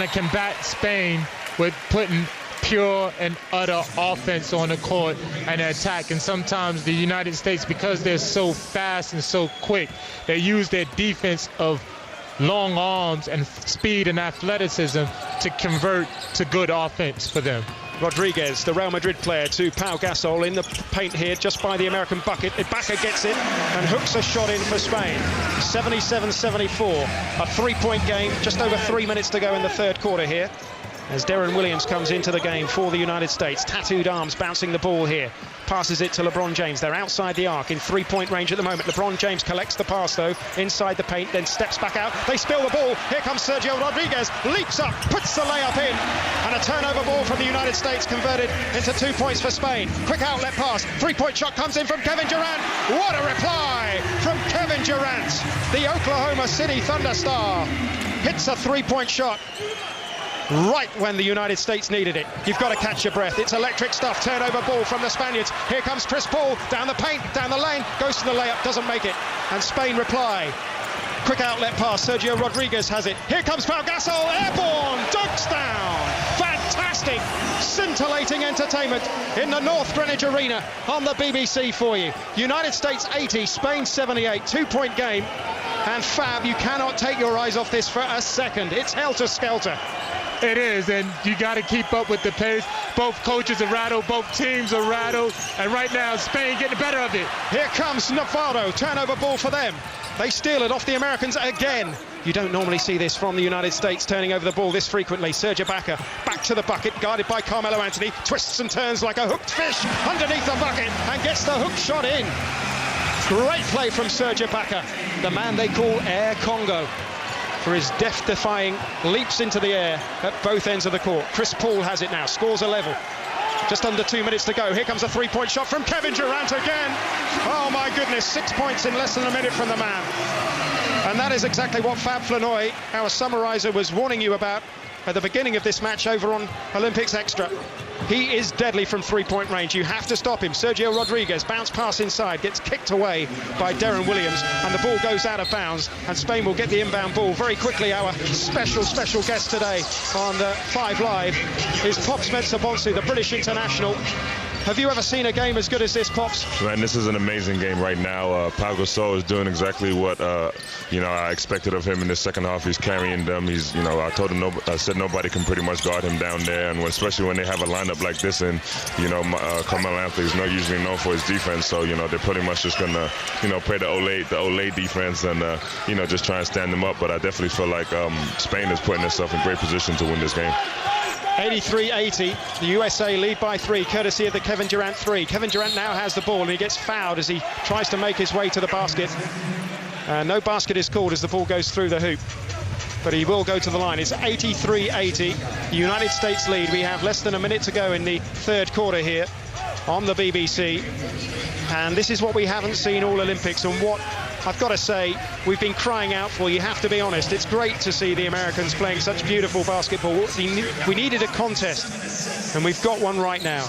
combat Spain with putting pure and utter offense on the court and attack. And sometimes the United States, because they're so fast and so quick, they use their defense of long arms and speed and athleticism to convert to good offense for them. Rodriguez, the Real Madrid player, to Pau Gasol in the paint here, just by the American bucket. Ibaka gets it and hooks a shot in for Spain. 77-74, a 3-point game, just over 3 minutes to go in the third quarter here, as Darren Williams comes into the game for the United States. Tattooed arms bouncing the ball here. Passes it to LeBron James. They're outside the arc in 3-point range at the moment. LeBron James collects the pass, though, inside the paint, then steps back out. They spill the ball. Here comes Sergio Rodriguez. Leaps up, puts the layup in. And a turnover ball from the United States converted into 2 points for Spain. Quick outlet pass. 3-point shot comes in from Kevin Durant. What a reply from Kevin Durant. The Oklahoma City Thunder star hits a 3-point shot right when the United States needed it. You've got to catch your breath. It's electric stuff. Turnover ball from the Spaniards. Here comes Chris Paul down the paint, down the lane, goes to the layup, doesn't make it. And Spain reply. Quick outlet pass. Sergio Rodriguez has it. Here comes Pau Gasol, airborne, dunks down. Fantastic, scintillating entertainment in the North Greenwich Arena on the BBC for you. United States 80, Spain 78, 2-point game. And Fab, you cannot take your eyes off this for a second. It's helter-skelter. It is, and you got to keep up with the pace. Both coaches are rattled, both teams are rattled, and right now Spain getting the better of it. Here comes Navarro, turnover ball for them. They steal it off the Americans again. You don't normally see this from the United States, turning over the ball this frequently. Serge Ibaka back to the bucket, guarded by Carmelo Anthony, twists and turns like a hooked fish underneath the bucket and gets the hook shot in. Great play from Serge Ibaka, the man they call Air Congo, for his death-defying leaps into the air at both ends of the court. Chris Paul has it now, scores a level. Just under 2 minutes to go. Here comes a 3-point shot from Kevin Durant again. Oh my goodness, 6 points in less than a minute from the man. And that is exactly what Fab Flanoy, our summariser, was warning you about at the beginning of this match over on Olympics Extra. He is deadly from 3-point range. You have to stop him. Sergio Rodriguez, bounce pass inside, gets kicked away by Darren Williams, and the ball goes out of bounds, and Spain will get the inbound ball very quickly. Our special guest today on 5 Live is Pop Spencer-Bonsu, the British international. Have you ever seen a game as good as this, Pops? Man, this is an amazing game right now. Pau Gasol is doing exactly what I expected of him in the second half. He's carrying them. He's, I said nobody can pretty much guard him down there, and especially when they have a lineup like this, and Carmelo Anthony is not usually known for his defense, so they're pretty much just gonna play the Olay defense and just try and stand them up. But I definitely feel like Spain is putting itself in great position to win this game. 83-80, the USA lead by 3, courtesy of the Kevin Durant 3. Kevin Durant now has the ball and he gets fouled as he tries to make his way to the basket. No basket is called as the ball goes through the hoop, but he will go to the line. It's 83-80, the United States lead. We have less than a minute to go in the third quarter here on the BBC, and this is what we haven't seen all Olympics, and what I've got to say we've been crying out for. You have to be honest, it's great to see the Americans playing such beautiful basketball. We needed a contest, and we've got one right now.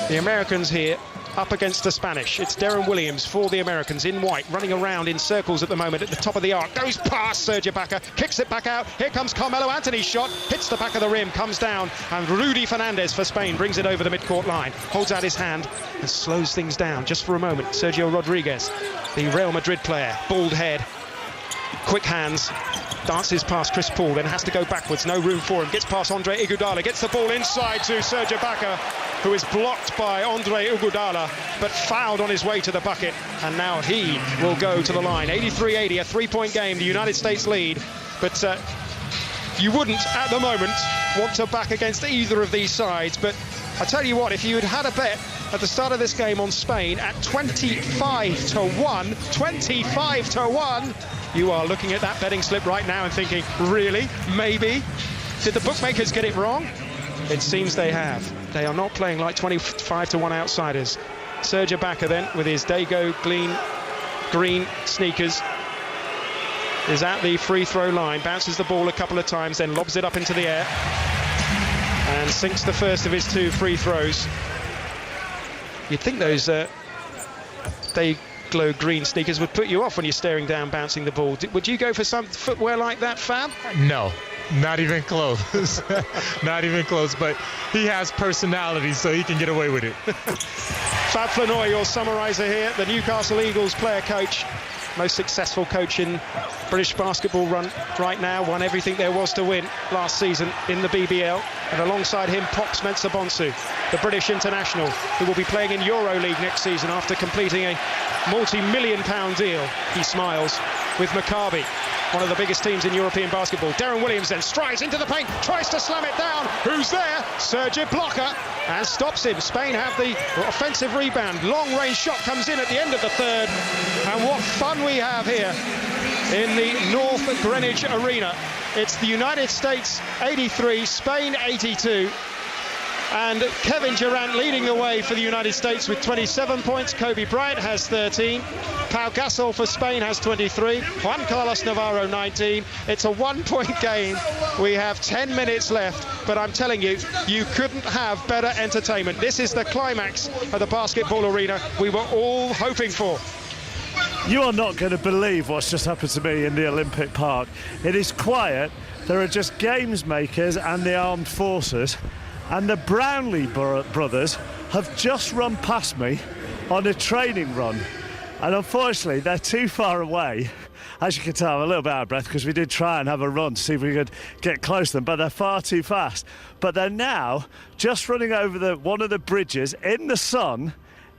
The Americans here up against the Spanish. It's Darren Williams for the Americans in white, running around in circles at the moment at the top of the arc. Goes past Serge Ibaka, kicks it back out. Here comes Carmelo Anthony's shot, hits the back of the rim, comes down, and Rudy Fernandez for Spain brings it over the midcourt line, holds out his hand and slows things down just for a moment. Sergio Rodriguez, the Real Madrid player, bald head, quick hands, dances past Chris Paul, then has to go backwards, no room for him, gets past Andre Iguodala, gets the ball inside to Serge Ibaka, who is blocked by Andre Iguodala, but fouled on his way to the bucket, and now he will go to the line. 83-80, a three-point game, the United States lead, but you wouldn't, at the moment, want to back against either of these sides, but I tell you what, if you had a bet at the start of this game on Spain at 25-1, you are looking at that betting slip right now and thinking, really? Maybe? Did the bookmakers get it wrong? It seems they have. They are not playing like 25-1 outsiders. Serge Ibaka then, with his Dago green sneakers, is at the free throw line, bounces the ball a couple of times, then lobs it up into the air and sinks the first of his 2 free throws. You'd think those Dayglow green sneakers would put you off when you're staring down bouncing the ball. Would you go for some footwear like that, Fab? No, not even close. Not even close, but he has personality, so he can get away with it. Fab Flanoy, your summariser here, the Newcastle Eagles player coach, most successful coach in British basketball run right now, won everything there was to win last season in the BBL, and alongside him Pops Mensah-Bonsu, the British international who will be playing in EuroLeague next season after completing a multi-million-pound deal. He smiles with Maccabi, one of the biggest teams in European basketball. Deron Williams then strides into the paint, tries to slam it down. Who's there? Serge Ibaka, and stops him. Spain have the offensive rebound. Long-range shot comes in at the end of the third. And what fun we have here in the North Greenwich Arena. It's the United States 83, Spain 82. And Kevin Durant leading the way for the United States with 27 points. Kobe Bryant has 13. Pau Gasol for Spain has 23. Juan Carlos Navarro 19. It's a 1-point game. We have 10 minutes left, but I'm telling you, you couldn't have better entertainment. This is the climax of the basketball arena we were all hoping for. You are not going to believe what's just happened to me in the Olympic Park. It is quiet. There are just games makers and the armed forces. And the Brownlee brothers have just run past me on a training run. And unfortunately, they're too far away. As you can tell, I'm a little bit out of breath because we did try and have a run to see if we could get close to them, but they're far too fast. But they're now just running over one of the bridges in the sun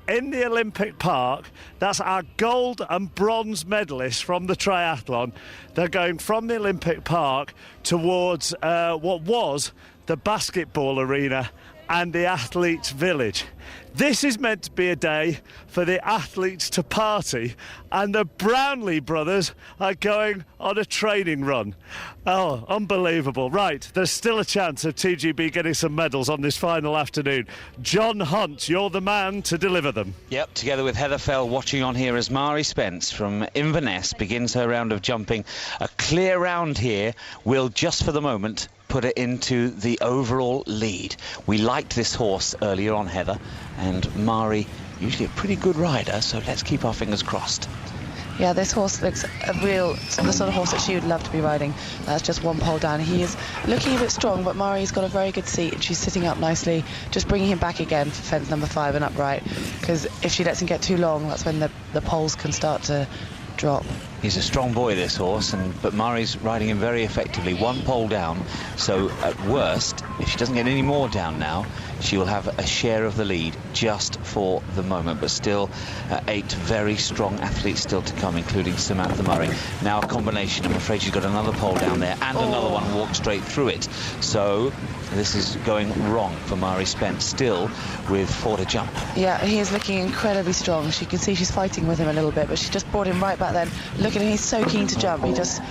in the Olympic Park. That's our gold and bronze medalists from the triathlon. They're going from the Olympic Park towards what was the basketball arena and the athletes' village. This is meant to be a day for the athletes to party, and the Brownlee brothers are going on a training run. Oh, unbelievable. Right, there's still a chance of TGB getting some medals on this final afternoon. John Hunt, you're the man to deliver them. Yep, together with Heather Fell watching on here as Mari Spence from Inverness begins her round of jumping. A clear round here will, just for the moment, put it into the overall lead. We liked this horse earlier on, Heather, and Mari, usually a pretty good rider, so let's keep our fingers crossed. Yeah, this horse looks the sort of horse that she would love to be riding. That's just one pole down. He is looking a bit strong, but Mari's got a very good seat and she's sitting up nicely, just bringing him back again for fence number 5 and upright, because if she lets him get too long, that's when the poles can start to drop. He's a strong boy, this horse, but Mari's riding him very effectively. 1 pole down, so at worst, if she doesn't get any more down now, she will have a share of the lead just for the moment, but still 8 very strong athletes still to come, including Samantha Murray. Now a combination. I'm afraid she's got another pole down there and another one walked straight through it. So this is going wrong for Mari Spence, still with 4 to jump. Yeah, he is looking incredibly strong. She can see she's fighting with him a little bit, but she just brought him right back then. Look at him, he's so keen to jump. He's just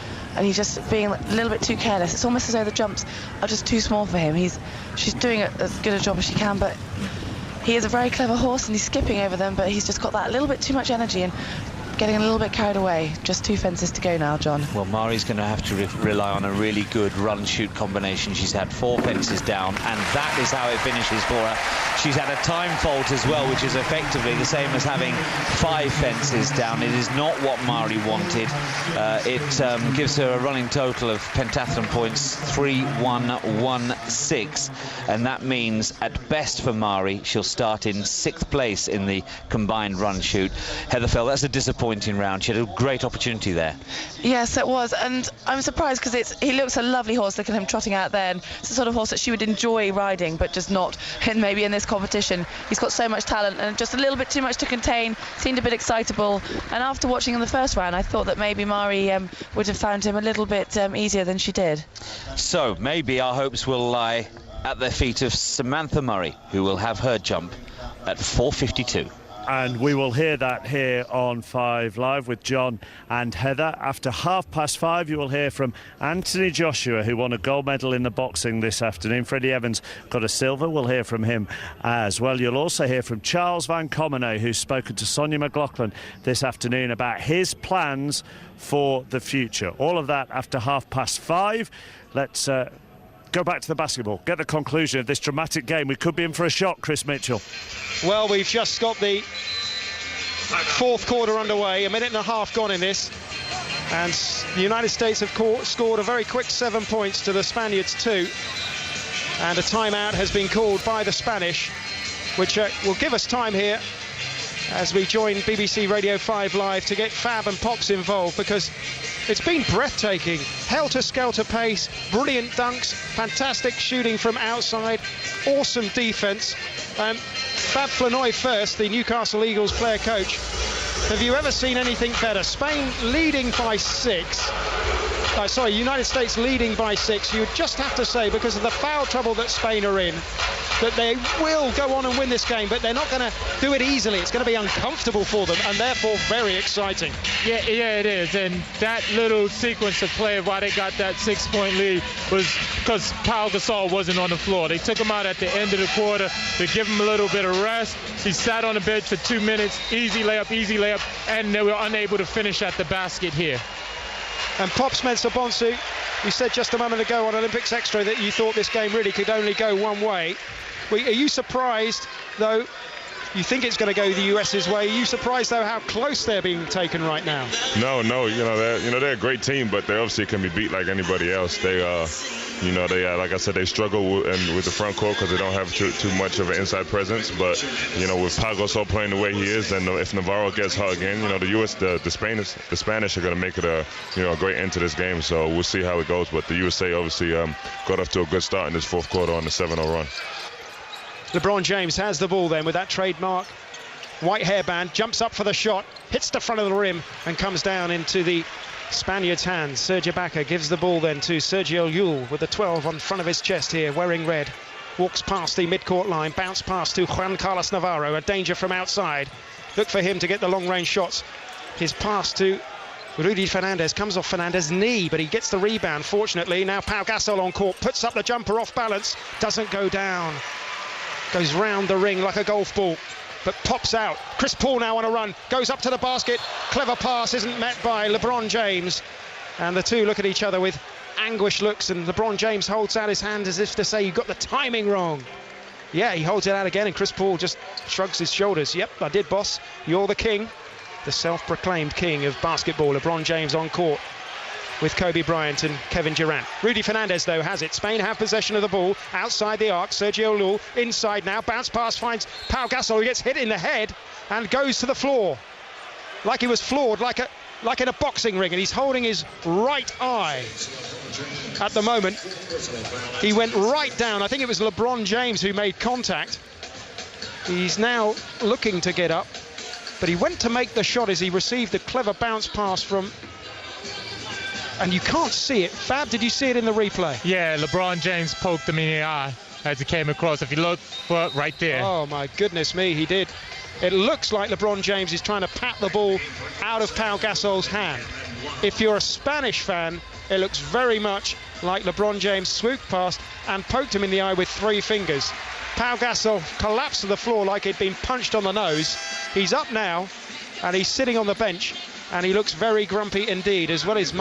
being a little bit too careless. It's almost as though the jumps are just too small for him. She's doing as good a job as she can, but he is a very clever horse and he's skipping over them, but he's just got that little bit too much energy and getting a little bit carried away. Just 2 fences to go now, John. Well, Mari's going to have to rely on a really good run-shoot combination. She's had 4 fences down, and that is how it finishes for her. She's had a time fault as well, which is effectively the same as having 5 fences down. It is not what Mari wanted. It gives her a running total of pentathlon points 3-1-1-6, and that means at best for Mari, she'll start in 6th place in the combined run-shoot. Heather Fell, that's a disappointment disappointing round. She had a great opportunity there. Yes, it was, and I'm surprised because he looks a lovely horse. Look at him trotting out there, and it's the sort of horse that she would enjoy riding, but just not maybe in this competition. He's got so much talent and just a little bit too much to contain, seemed a bit excitable, and after watching him the first round I thought that maybe Mari would have found him a little bit easier than she did. So maybe our hopes will lie at the feet of Samantha Murray, who will have her jump at 4:52. And we will hear that here on 5 Live with John and Heather. After 5:30, you will hear from Anthony Joshua, who won a gold medal in the boxing this afternoon. Freddie Evans got a silver. We'll hear from him as well. You'll also hear from Charles Van Commenay, who's spoken to Sonia McLaughlin this afternoon about his plans for the future. All of that after 5:30. Let's go back to the basketball, get the conclusion of this dramatic game. We could be in for a shock, Chris Mitchell. Well, we've just got the fourth quarter underway, a minute and a half gone in this, and the United States have scored a very quick 7 points to the Spaniards 2, and a timeout has been called by the Spanish, which will give us time here as we join BBC Radio 5 Live to get Fab and Pops involved, because it's been breathtaking. Helter-skelter pace, brilliant dunks, fantastic shooting from outside, awesome defence. Fab Flanoy first, the Newcastle Eagles player coach. Have you ever seen anything better? Spain leading by 6. United States leading by 6. You just have to say, because of the foul trouble that Spain are in, that they will go on and win this game, but they're not going to do it easily. It's going to be uncomfortable for them, and therefore very exciting. Yeah, it is. And that little sequence of play why they got that 6-point lead was because Pau Gasol wasn't on the floor. They took him out at the end of the quarter to give him a little bit of rest. He sat on the bench for 2 minutes, easy layup, and they were unable to finish at the basket here. And Pops Mensah-Bonsu, you said just a moment ago on Olympics Extra that you thought this game really could only go one way. Are you surprised, though? You think it's going to go the US's way. Are you surprised, though, how close they're being taken right now? No. They're a great team, but they obviously can be beat like anybody else. They like I said, they struggle with the front court because they don't have too much of an inside presence. But with Pau Gasol playing the way he is, and if Navarro gets hot again, the Spanish are going to make it a great end to this game. So we'll see how it goes. But the USA obviously got off to a good start in this fourth quarter on the 7-0 run. LeBron James has the ball then with that trademark white hairband, jumps up for the shot, hits the front of the rim and comes down into the Spaniards' hands. Serge Ibaka gives the ball then to Sergio Llull with the 12 on front of his chest here, wearing red. Walks past the mid-court line, bounce pass to Juan Carlos Navarro, a danger from outside. Look for him to get the long-range shots. His pass to Rudy Fernandez comes off Fernandez's knee, but he gets the rebound, fortunately. Now Pau Gasol on court, puts up the jumper off balance, doesn't go down. Goes round the ring like a golf ball, but pops out. Chris Paul now on a run, goes up to the basket. Clever pass isn't met by LeBron James. And the two look at each other with anguished looks, and LeBron James holds out his hand as if to say, you got the timing wrong. Yeah, he holds it out again, and Chris Paul just shrugs his shoulders. Yep, I did, boss. You're the king. The self-proclaimed king of basketball. LeBron James on court with Kobe Bryant and Kevin Durant. Rudy Fernandez, though, has it. Spain have possession of the ball outside the arc. Sergio Llull inside now. Bounce pass finds Pau Gasol, who gets hit in the head and goes to the floor. Like he was floored, like in a boxing ring, and he's holding his right eye. At the moment, he went right down. I think it was LeBron James who made contact. He's now looking to get up, but he went to make the shot as he received a clever bounce pass from... And you can't see it. Fab, did you see it in the replay? Yeah, LeBron James poked him in the eye as he came across. If you look right there. Oh, my goodness me, he did. It looks like LeBron James is trying to pat the ball out of Pau Gasol's hand. If you're a Spanish fan, it looks very much like LeBron James swooped past and poked him in the eye with 3 fingers. Pau Gasol collapsed to the floor like he'd been punched on the nose. He's up now, and he's sitting on the bench. And he looks very grumpy indeed, as well as he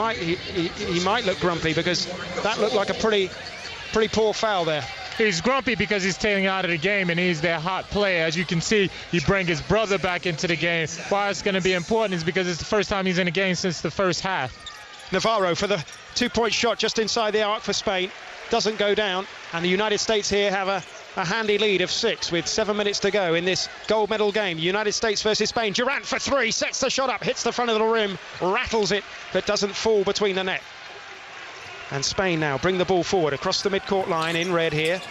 might look grumpy, because that looked like a pretty poor foul there. He's grumpy because he's staying out of the game, and he's their hot player. As you can see, he brings his brother back into the game. Why it's going to be important is because it's the first time he's in the game since the first half. Navarro for the 2-point shot just inside the arc for Spain. Doesn't go down, and the United States here have a handy lead of 6 with 7 minutes to go in this gold medal game. United States versus Spain. Durant for 3, sets the shot up, hits the front of the rim, rattles it, but doesn't fall between the net. And Spain now bring the ball forward across the mid-court line in red here.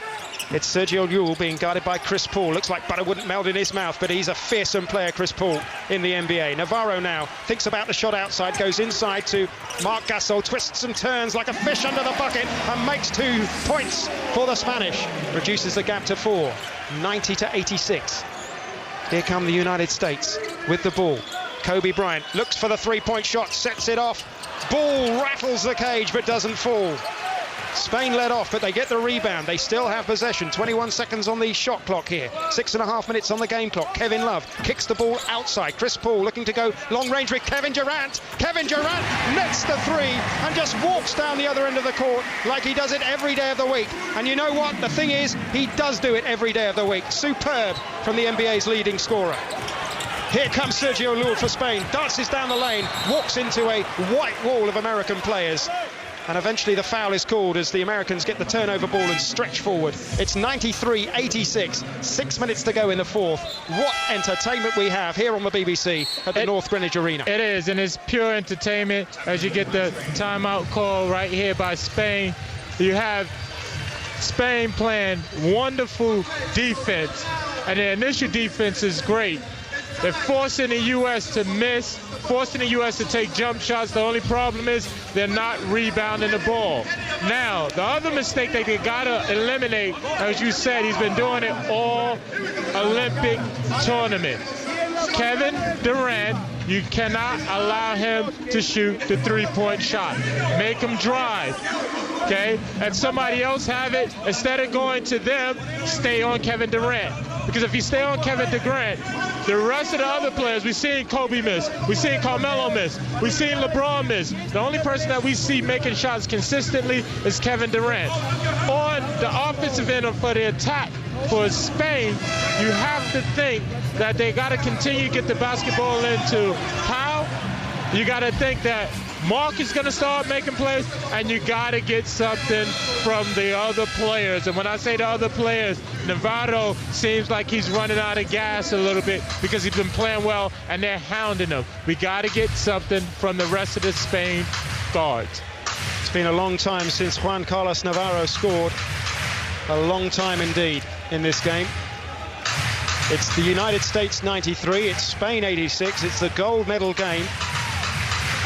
It's Sergio Llull being guarded by Chris Paul. Looks like butter wouldn't melt in his mouth, but he's a fearsome player, Chris Paul, in the NBA. Navarro now thinks about the shot outside, goes inside to Marc Gasol, twists and turns like a fish under the bucket and makes 2 points for the Spanish. Reduces the gap to 4, 90-86. Here come the United States with the ball. Kobe Bryant looks for the 3-point shot, sets it off. Ball rattles the cage but doesn't fall. Spain led off, but they get the rebound. They still have possession. 21 seconds on the shot clock here. 6.5 minutes on the game clock. Kevin Love kicks the ball outside. Chris Paul looking to go long range with Kevin Durant. Kevin Durant nets the 3 and just walks down the other end of the court like he does it every day of the week. And you know what? The thing is, he does do it every day of the week. Superb from the NBA's leading scorer. Here comes Sergio Llull for Spain. Dances down the lane, walks into a white wall of American players. And eventually the foul is called as the Americans get the turnover ball and stretch forward. It's 93-86, 6 minutes to go in the fourth. What entertainment we have here on the BBC at the North Greenwich Arena. It is, and it's pure entertainment as you get the timeout call right here by Spain. You have Spain playing wonderful defense, and their initial defense is great. They're forcing the U.S. to miss, forcing the U.S. to take jump shots. The only problem is they're not rebounding the ball. Now, the other mistake they got to eliminate, as you said, he's been doing it all Olympic tournament. Kevin Durant, you cannot allow him to shoot the 3-point shot. Make him drive, okay? And somebody else have it. Instead of going to them, stay on Kevin Durant. Because if you stay on Kevin Durant, the rest of the other players, we've seen Kobe miss, we've seen Carmelo miss, we've seen LeBron miss. The only person that we see making shots consistently is Kevin Durant. On the offensive end for the attack for Spain, you have to think that they got to continue to get the basketball into Pau. You got to think that Mark is going to start making plays, and you got to get something from the other players. And when I say the other players, Navarro seems like he's running out of gas a little bit because he's been playing well, and they're hounding him. We got to get something from the rest of the Spain guards. It's been a long time since Juan Carlos Navarro scored. A long time indeed in this game. It's the United States 93, it's Spain 86, it's the gold medal game.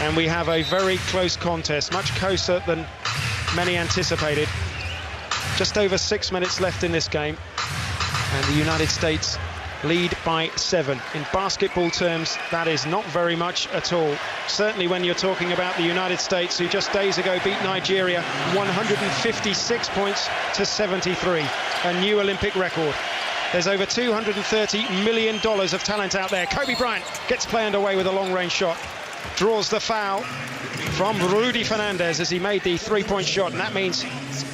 And we have a very close contest, much closer than many anticipated. Just over 6 minutes left in this game, and the United States lead by 7. In basketball terms, that is not very much at all. Certainly when you're talking about the United States, who just days ago beat Nigeria 156 points to 73, a new Olympic record. There's over $230 million of talent out there. Kobe Bryant gets play underway with a long-range shot. Draws the foul from Rudy Fernandez as he made the 3-point shot, and that means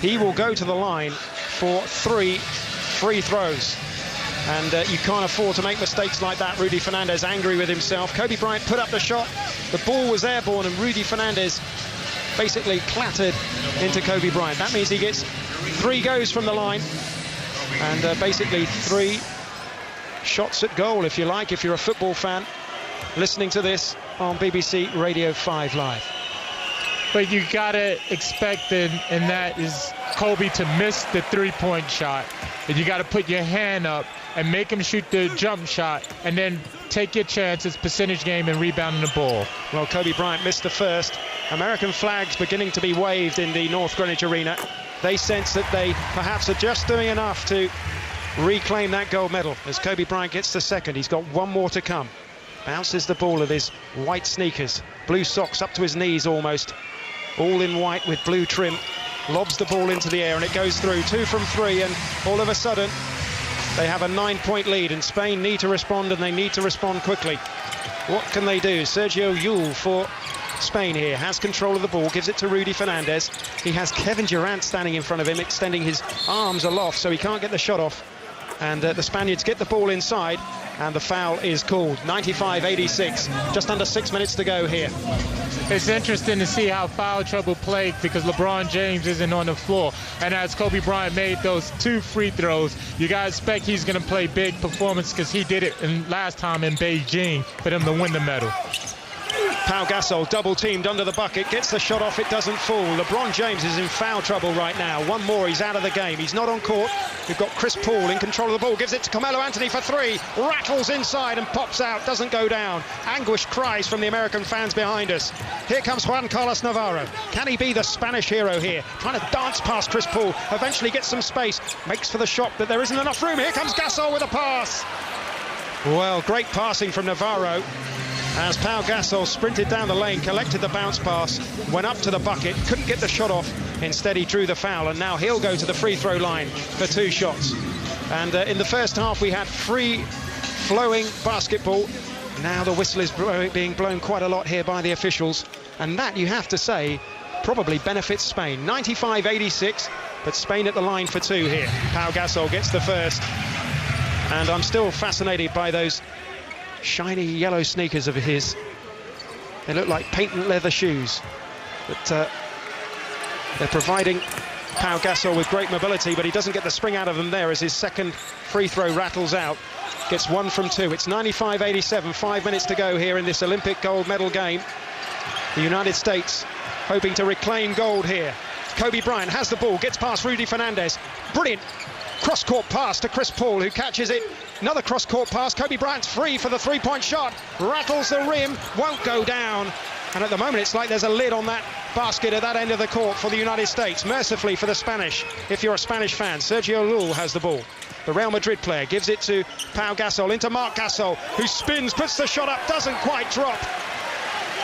he will go to the line for 3 free throws. And you can't afford to make mistakes like that. Rudy Fernandez angry with himself. Kobe Bryant put up the shot. The ball was airborne, and Rudy Fernandez basically clattered into Kobe Bryant. That means he gets 3 goes from the line, and basically 3 shots at goal, if you like, if you're a football fan listening to this on BBC Radio 5 Live. But you gotta expect and that is Kobe to miss the 3-point shot. And you gotta put your hand up and make him shoot the jump shot, and then take your chances, percentage game, and rebounding the ball. Well, Kobe Bryant missed the first. American flags beginning to be waved in the North Greenwich Arena. They sense that they perhaps are just doing enough to reclaim that gold medal as Kobe Bryant gets the second. He's got 1 more to come. Bounces the ball of his white sneakers, blue socks up to his knees almost, all in white with blue trim. Lobs the ball into the air and it goes through. 2 from 3, and all of a sudden they have a 9-point lead, and Spain need to respond, and they need to respond quickly. What can they do? Sergio Llull for Spain here has control of the ball, gives it to Rudy Fernandez. He has Kevin Durant standing in front of him, extending his arms aloft so he can't get the shot off. And the Spaniards get the ball inside. and the foul is called. 95-86, just under 6 minutes to go here. It's interesting to see how foul trouble plagued because LeBron James isn't on the floor. And as Kobe Bryant made those 2 free throws, you got to expect he's going to play big performance because he did it last time in Beijing for them to win the medal. Pau Gasol double teamed under the bucket, gets the shot off, it doesn't fall. LeBron James is in foul trouble right now. One more, he's out of the game. He's not on court. We've got Chris Paul in control of the ball, gives it to Carmelo Anthony for 3, rattles inside and pops out, doesn't go down. Anguished cries from the American fans behind us. Here comes Juan Carlos Navarro. Can he be the Spanish hero here? Trying to dance past Chris Paul, eventually gets some space, makes for the shot, but there isn't enough room. Here comes Gasol with a pass. Well, great passing from Navarro as Pau Gasol sprinted down the lane, collected the bounce pass, went up to the bucket, couldn't get the shot off. Instead, he drew the foul, and now he'll go to the free throw line for 2 shots. And in the first half, we had free flowing basketball. Now the whistle is being blown quite a lot here by the officials, and that, you have to say, probably benefits Spain. 95-86, but Spain at the line for 2 here. Pau Gasol gets the first, and I'm still fascinated by those shiny yellow sneakers of his. They look like patent leather shoes, but they're providing Pau Gasol with great mobility, but he doesn't get the spring out of them there as his second free throw rattles out. Gets 1 from 2. It's 95-87, 5 minutes to go here in this Olympic gold medal game. The United States hoping to reclaim gold here. Kobe Bryant has the ball, gets past Rudy Fernandez. Brilliant cross-court pass to Chris Paul, who catches it. Another cross-court pass. Kobe Bryant's free for the three-point shot. Rattles the rim, won't go down. And at the moment, it's like there's a lid on that basket at that end of the court for the United States. Mercifully for the Spanish, if you're a Spanish fan. Sergio Llull has the ball. The Real Madrid player gives it to Pau Gasol, into Marc Gasol, who spins, puts the shot up, doesn't quite drop.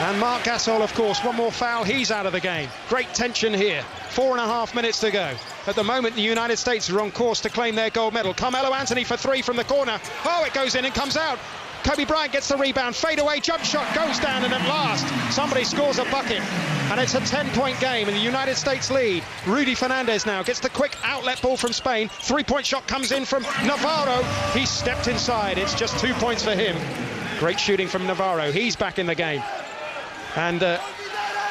And Marc Gasol, of course, one more foul, he's out of the game. Great tension here. 4.5 minutes to go. At the moment, the United States are on course to claim their gold medal. Carmelo Anthony for 3 from the corner. Oh, it goes in and comes out. Kobe Bryant gets the rebound, fade away, jump shot goes down, and at last somebody scores a bucket. And it's a 10-point game and the United States lead. Rudy Fernandez now gets the quick outlet ball from Spain. 3-point shot comes in from Navarro. He stepped inside. It's just 2 points for him. Great shooting from Navarro. He's back in the game. And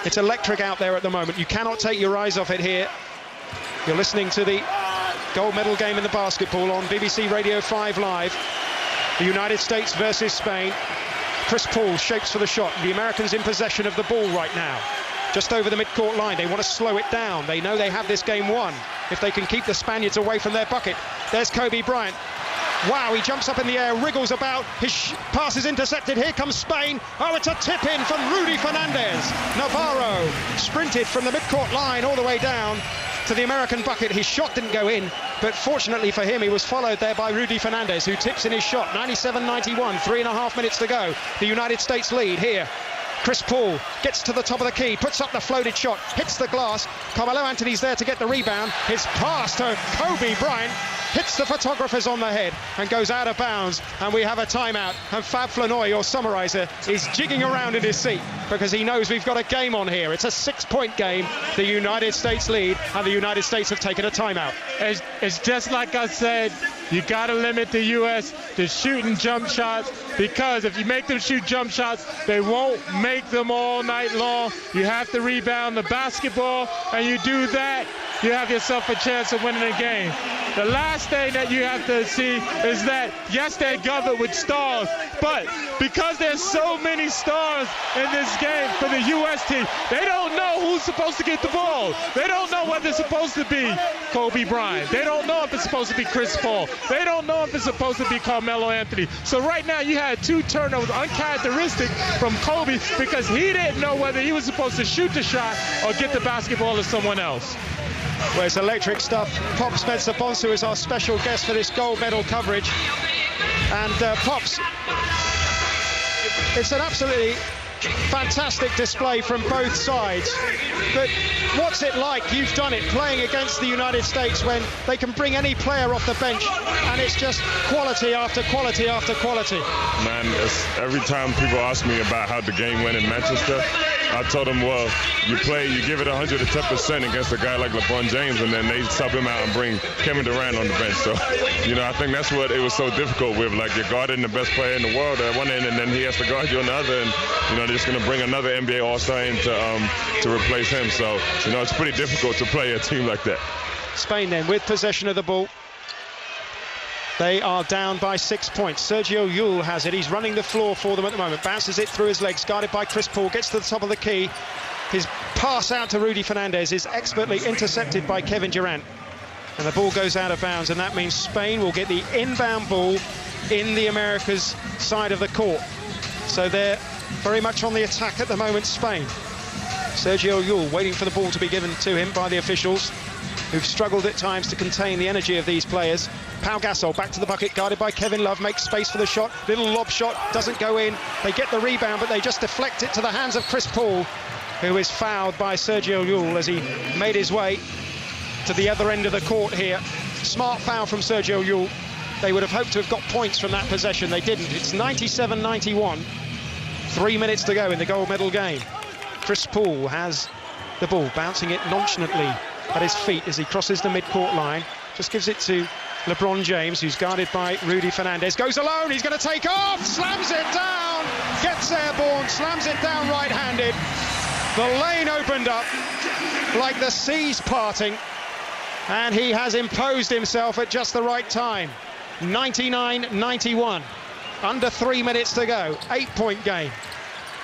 it's electric out there at the moment. You cannot take your eyes off it here. You're listening to the gold medal game in the basketball on BBC Radio 5 Live. The United States versus Spain. Chris Paul shapes for the shot. The Americans in possession of the ball right now. Just over the midcourt line. They want to slow it down. They know they have this game won if they can keep the Spaniards away from their bucket. There's Kobe Bryant. Wow, he jumps up in the air, wriggles about. His pass is intercepted. Here comes Spain. Oh, it's a tip-in from Rudy Fernandez. Navarro sprinted from the midcourt line all the way down to the American bucket. His shot didn't go in, but fortunately for him, he was followed there by Rudy Fernandez, who tips in his shot. 97-91, 3.5 minutes to go. The United States lead here. Chris Paul gets to the top of the key, puts up the floated shot, hits the glass. Carmelo Anthony's there to get the rebound. His pass to Kobe Bryant hits the photographers on the head and goes out of bounds, and we have a timeout. And Fab Flanoy, your summariser, is jigging around in his seat because he knows we've got a game on here. It's a 6-point game. The United States lead, and the United States have taken a timeout. It's just like I said, you got to limit the U.S. to shooting jump shots, because if you make them shoot jump shots, they won't make them all night long. You have to rebound the basketball, and you do that, you have yourself a chance of winning the game. The last thing that you have to see is that, yes, they're governed with stars, but because there's so many stars in this game for the U.S. team, they don't know who's supposed to get the ball. They don't know whether it's supposed to be Kobe Bryant. They don't know if it's supposed to be Chris Paul. They don't know if it's supposed to be Carmelo Anthony. So right now you had 2 turnovers, uncharacteristic from Kobe, because he didn't know whether he was supposed to shoot the shot or get the basketball to someone else. Well, it's electric stuff. Pop Spencer Bonsu is our special guest for this gold medal coverage. And Pops, it's an absolutely fantastic display from both sides. But what's it like? You've done it, playing against the United States when they can bring any player off the bench, and it's just quality after quality after quality. Man, every time people ask me about how the game went in Manchester, I told him, well, you give it 110% against a guy like LeBron James, and then they sub him out and bring Kevin Durant on the bench. So, I think that's what it was so difficult with. Like, you're guarding the best player in the world at one end, and then he has to guard you on the other, and, they're just going to bring another NBA All-Star in to replace him. So, it's pretty difficult to play a team like that. Spain then with possession of the ball. They are down by 6 points. Sergio Llull has it. He's running the floor for them at the moment. Bounces it through his legs, guarded by Chris Paul. Gets to the top of the key. His pass out to Rudy Fernandez is expertly intercepted by Kevin Durant. And the ball goes out of bounds, and that means Spain will get the inbound ball in the Americas' side of the court. So they're very much on the attack at the moment, Spain. Sergio Llull waiting for the ball to be given to him by the officials, who've struggled at times to contain the energy of these players. Pau Gasol back to the bucket, guarded by Kevin Love, makes space for the shot. Little lob shot, doesn't go in. They get the rebound, but they just deflect it to the hands of Chris Paul, who is fouled by Sergio Llull as he made his way to the other end of the court here. Smart foul from Sergio Llull. They would have hoped to have got points from that possession. They didn't. It's 97-91. 3 minutes to go in the gold medal game. Chris Paul has the ball, bouncing it nonchalantly at his feet as he crosses the mid-court line. Just gives it to LeBron James, who's guarded by Rudy Fernandez. Goes alone, he's going to take off, slams it down, gets airborne, slams it down right-handed. The lane opened up like the seas parting, and he has imposed himself at just the right time. 99-91. Under 3 minutes to go. 8-point game.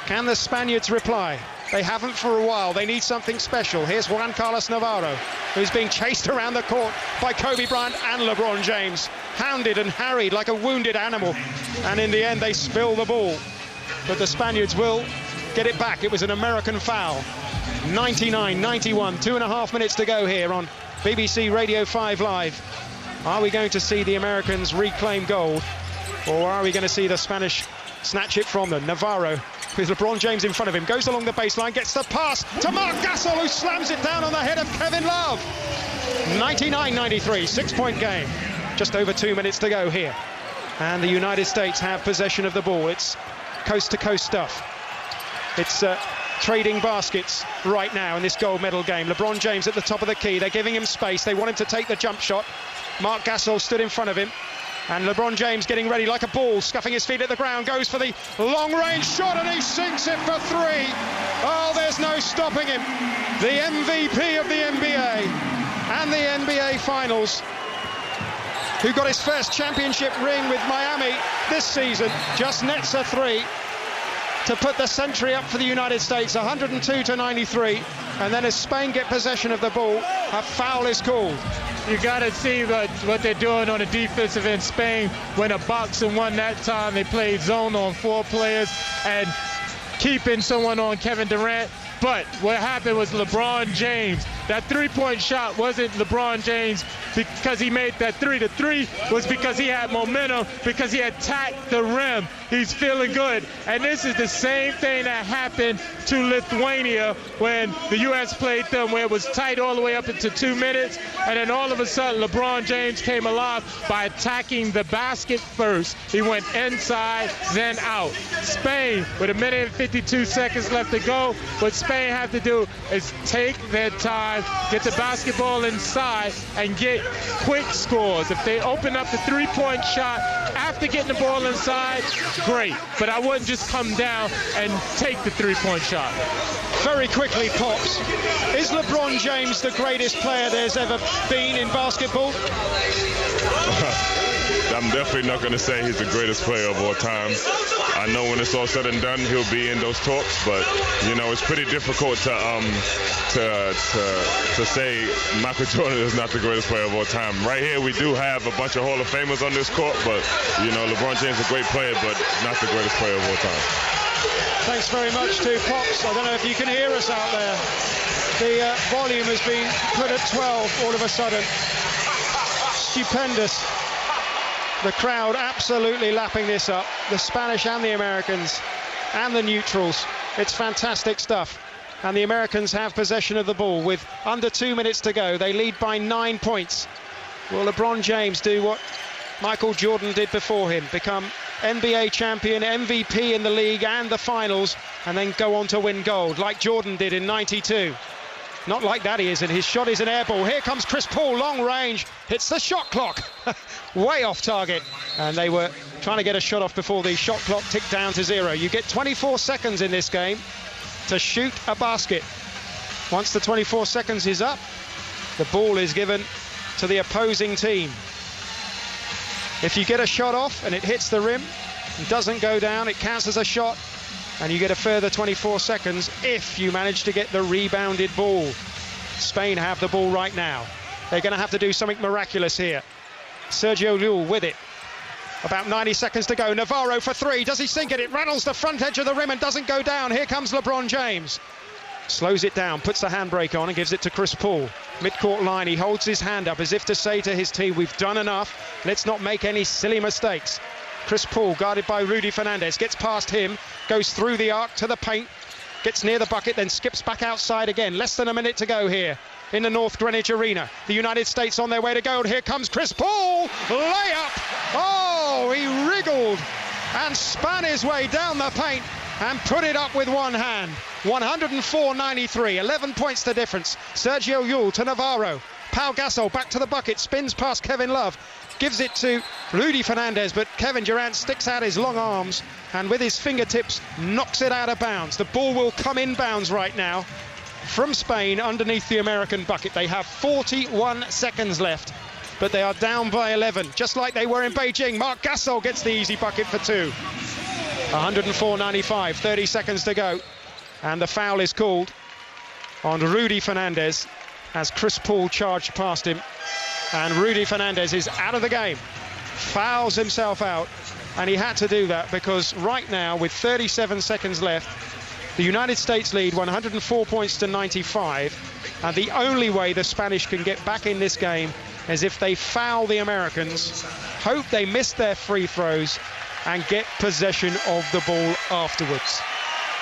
Can the Spaniards reply? They haven't for a while. They need something special. Here's Juan Carlos Navarro, who's being chased around the court by Kobe Bryant and LeBron James. Hounded and harried like a wounded animal. And in the end, they spill the ball. But the Spaniards will get it back. It was an American foul. 99-91. 2.5 minutes to go here on BBC Radio 5 Live. Are we going to see the Americans reclaim gold, or are we going to see the Spanish snatch it from them? Navarro, with LeBron James in front of him, goes along the baseline, gets the pass to Marc Gasol, who slams it down on the head of Kevin Love. 99-93, 6-point game. Just over 2 minutes to go here. And the United States have possession of the ball. It's coast-to-coast stuff. It's trading baskets right now in this gold medal game. LeBron James at the top of the key. They're giving him space. They want him to take the jump shot. Marc Gasol stood in front of him. And LeBron James getting ready like a ball, scuffing his feet at the ground, goes for the long-range shot, and he sinks it for three. Oh, there's no stopping him. The MVP of the NBA and the NBA Finals, who got his first championship ring with Miami this season, just nets a three to put the century up for the United States, 102-93. And then as Spain get possession of the ball, a foul is called. You got to see what they're doing on the defensive end. Spain went a box and won that time. They played zone on 4 players and keeping someone on Kevin Durant. But what happened was LeBron James, that three-point shot wasn't LeBron James because he made that three. The three was because he had momentum, because he attacked the rim. He's feeling good. And this is the same thing that happened to Lithuania when the U.S. played them, where it was tight all the way up into 2 minutes. And then all of a sudden, LeBron James came alive by attacking the basket first. He went inside, then out. Spain, with 1 minute and 52 seconds left to go, what Spain have to do is take their time, get the basketball inside, and get quick scores. If they open up the three-point shot after getting the ball inside, great. But I wouldn't just come down and take the three-point shot. Very quickly, Pops, is LeBron James the greatest player there's ever been in basketball? I'm definitely not going to say he's the greatest player of all time. I know when it's all said and done, he'll be in those talks, but it's pretty difficult to say Michael Jordan is not the greatest player of all time. Right here, we do have a bunch of Hall of Famers on this court, but LeBron James is a great player, but not the greatest player of all time. Thanks very much to Pops. I don't know if you can hear us out there. The volume has been put at 12 all of a sudden. Stupendous. The crowd absolutely lapping this up. The Spanish and the Americans and the neutrals. It's fantastic stuff. And the Americans have possession of the ball with under 2 minutes to go. They lead by 9 points. Will LeBron James do what Michael Jordan did before him, become NBA champion, MVP in the league and the finals, and then go on to win gold like Jordan did in '92. Not like that he isn't. His shot is an air ball. Here comes Chris Paul, long range, hits the shot clock. Way off target. And they were trying to get a shot off before the shot clock ticked down to 0. You get 24 seconds in this game to shoot a basket. Once the 24 seconds is up, the ball is given to the opposing team. If you get a shot off and it hits the rim and doesn't go down, it counts as a shot, and you get a further 24 seconds if you manage to get the rebounded ball. Spain have the ball right now. They're going to have to do something miraculous here. Sergio Llull with it. About 90 seconds to go. Navarro for 3. Does he sink it? It rattles the front edge of the rim and doesn't go down. Here comes LeBron James. Slows it down, puts the handbrake on and gives it to Chris Paul. Mid-court line, he holds his hand up as if to say to his team, we've done enough. Let's not make any silly mistakes. Chris Paul, guarded by Rudy Fernandez, gets past him, goes through the arc to the paint, gets near the bucket, then skips back outside again. Less than a minute to go here in the North Greenwich Arena. The United States on their way to gold. Here comes Chris Paul, layup. Oh, he wriggled and spun his way down the paint and put it up with one hand. 104-93, 11 points the difference. Sergio Llull to Navarro. Pau Gasol back to the bucket, spins past Kevin Love, gives it to Rudy Fernandez, but Kevin Durant sticks out his long arms and with his fingertips knocks it out of bounds. The ball will come in bounds right now from Spain underneath the American bucket. They have 41 seconds left, but they are down by 11, just like they were in Beijing. Marc Gasol gets the easy bucket for 2. 104-95, 30 seconds to go. And the foul is called on Rudy Fernandez as Chris Paul charged past him. And Rudy Fernandez is out of the game. Fouls himself out. And he had to do that because right now, with 37 seconds left, the United States lead 104 points to 95. And the only way the Spanish can get back in this game is if they foul the Americans, hope they miss their free throws, and get possession of the ball afterwards.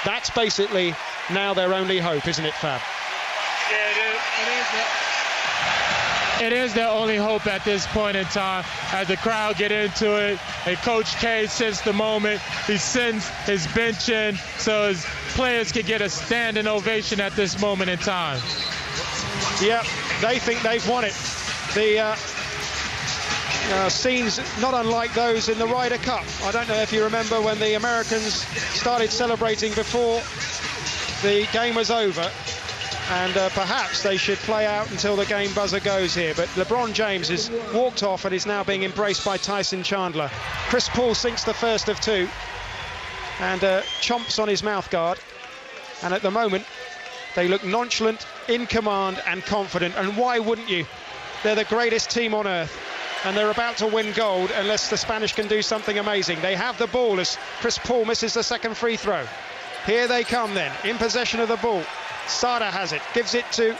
That's basically now their only hope, isn't it, Fab? It is their only hope at this point in time. As the crowd get into it, and Coach K since the moment, he sends his bench in so his players can get a standing ovation at this moment in time. Yeah, they think they've won it. The scenes not unlike those in the Ryder Cup. I don't know if you remember when the Americans started celebrating before the game was over, and perhaps they should play out until the game buzzer goes here. But LeBron James has walked off and is now being embraced by Tyson Chandler. Chris Paul sinks the first of 2 and chomps on his mouth guard, and at the moment they look nonchalant, in command and confident. And why wouldn't you? They're the greatest team on earth, and they're about to win gold unless the Spanish can do something amazing. They have the ball as Chris Paul misses the second free throw. Here they come then, in possession of the ball. Sada has it, gives it to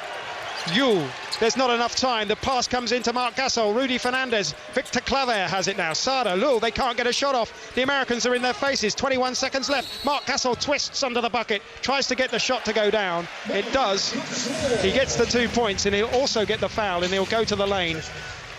Llull. There's not enough time. The pass comes into Marc Gasol. Rudy Fernandez. Victor Claver has it now. Sada, Llull, they can't get a shot off. The Americans are in their faces. 21 seconds left. Marc Gasol twists under the bucket, tries to get the shot to go down. It does. He gets the 2 points, and he'll also get the foul, and he'll go to the lane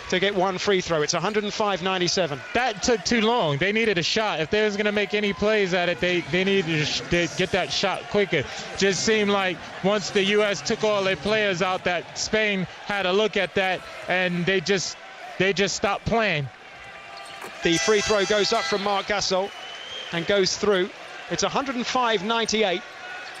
to get one free throw. It's 105-97. That took too long. They needed a shot. If they was going to make any plays at it, they needed to get that shot quicker. Just seemed like once the U.S. took all their players out, that Spain had a look at that, and they just stopped playing. The free throw goes up from Marc Gasol and goes through. It's 105-98.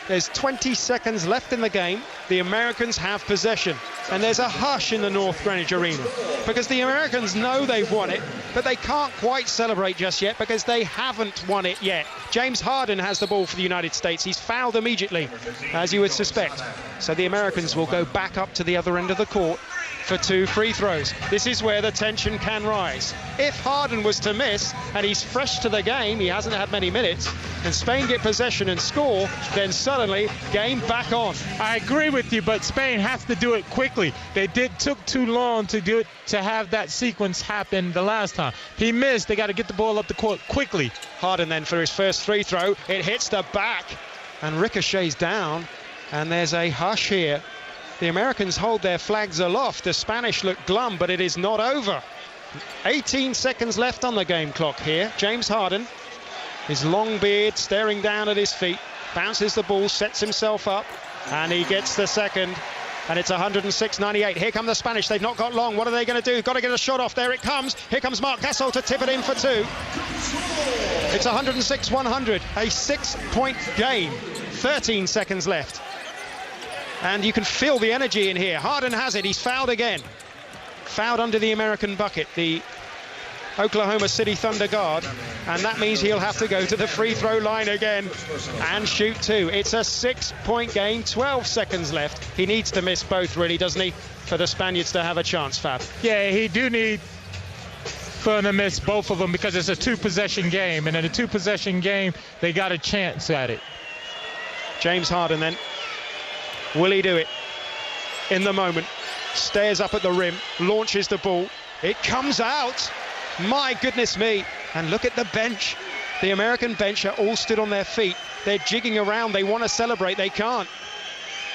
There's 20 seconds left in the game. The Americans have possession. And there's a hush in the North Greenwich Arena because the Americans know they've won it, but they can't quite celebrate just yet because they haven't won it yet. James Harden has the ball for the United States. He's fouled immediately, as you would suspect. So the Americans will go back up to the other end of the court for 2 free throws. This is where the tension can rise. If Harden was to miss, and he's fresh to the game, he hasn't had many minutes, and Spain get possession and score, then suddenly game back on. I agree with you, but Spain has to do it quickly. They took too long to do it, to have that sequence happen the last time. He missed. They got to get the ball up the court quickly. Harden then for his first free throw. It hits the back and ricochets down, and there's a hush here. The Americans hold their flags aloft. The Spanish look glum, but it is not over. 18 seconds left on the game clock here. James Harden, his long beard staring down at his feet, bounces the ball, sets himself up, and he gets the second. And it's 106.98. Here come the Spanish. They've not got long. What are they going to do? Got to get a shot off. There it comes. Here comes Marc Gasol to tip it in for two. It's 106-100. A 6-point game. 13 seconds left. And you can feel the energy in here. Harden has it. He's fouled again. Fouled under the American bucket, the Oklahoma City Thunder guard, and that means he'll have to go to the free throw line again and shoot two. It's a 6-point game, 12 seconds left. He needs to miss both, really, doesn't he, for the Spaniards to have a chance, Fab? Yeah, he do need for him to miss both of them because it's a two-possession game, and in a two-possession game, they got a chance at it. James Harden then. Will he do it? In the moment. Stares up at the rim, launches the ball. It comes out. My goodness me. And look at the bench. The American bench are all stood on their feet. They're jigging around. They want to celebrate. They can't.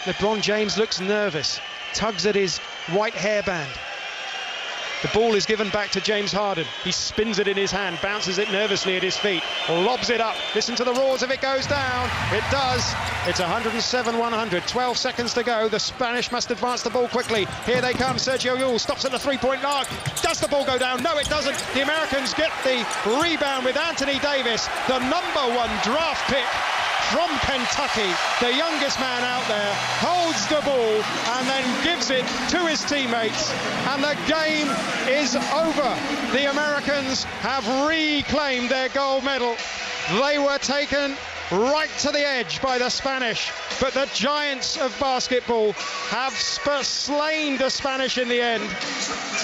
LeBron James looks nervous. Tugs at his white hairband. The ball is given back to James Harden. He spins it in his hand, bounces it nervously at his feet, lobs it up. Listen to the roars if it goes down. It does. It's 107-100. 12 seconds to go. The Spanish must advance the ball quickly. Here they come. Sergio Llull stops at the three-point mark. Does the ball go down? No, it doesn't. The Americans get the rebound with Anthony Davis, the #1 draft pick from Kentucky. The youngest man out there holds the ball and then gives it to his teammates, and the game is over. The Americans have reclaimed their gold medal. They were taken right to the edge by the Spanish, but the giants of basketball have slain the Spanish in the end.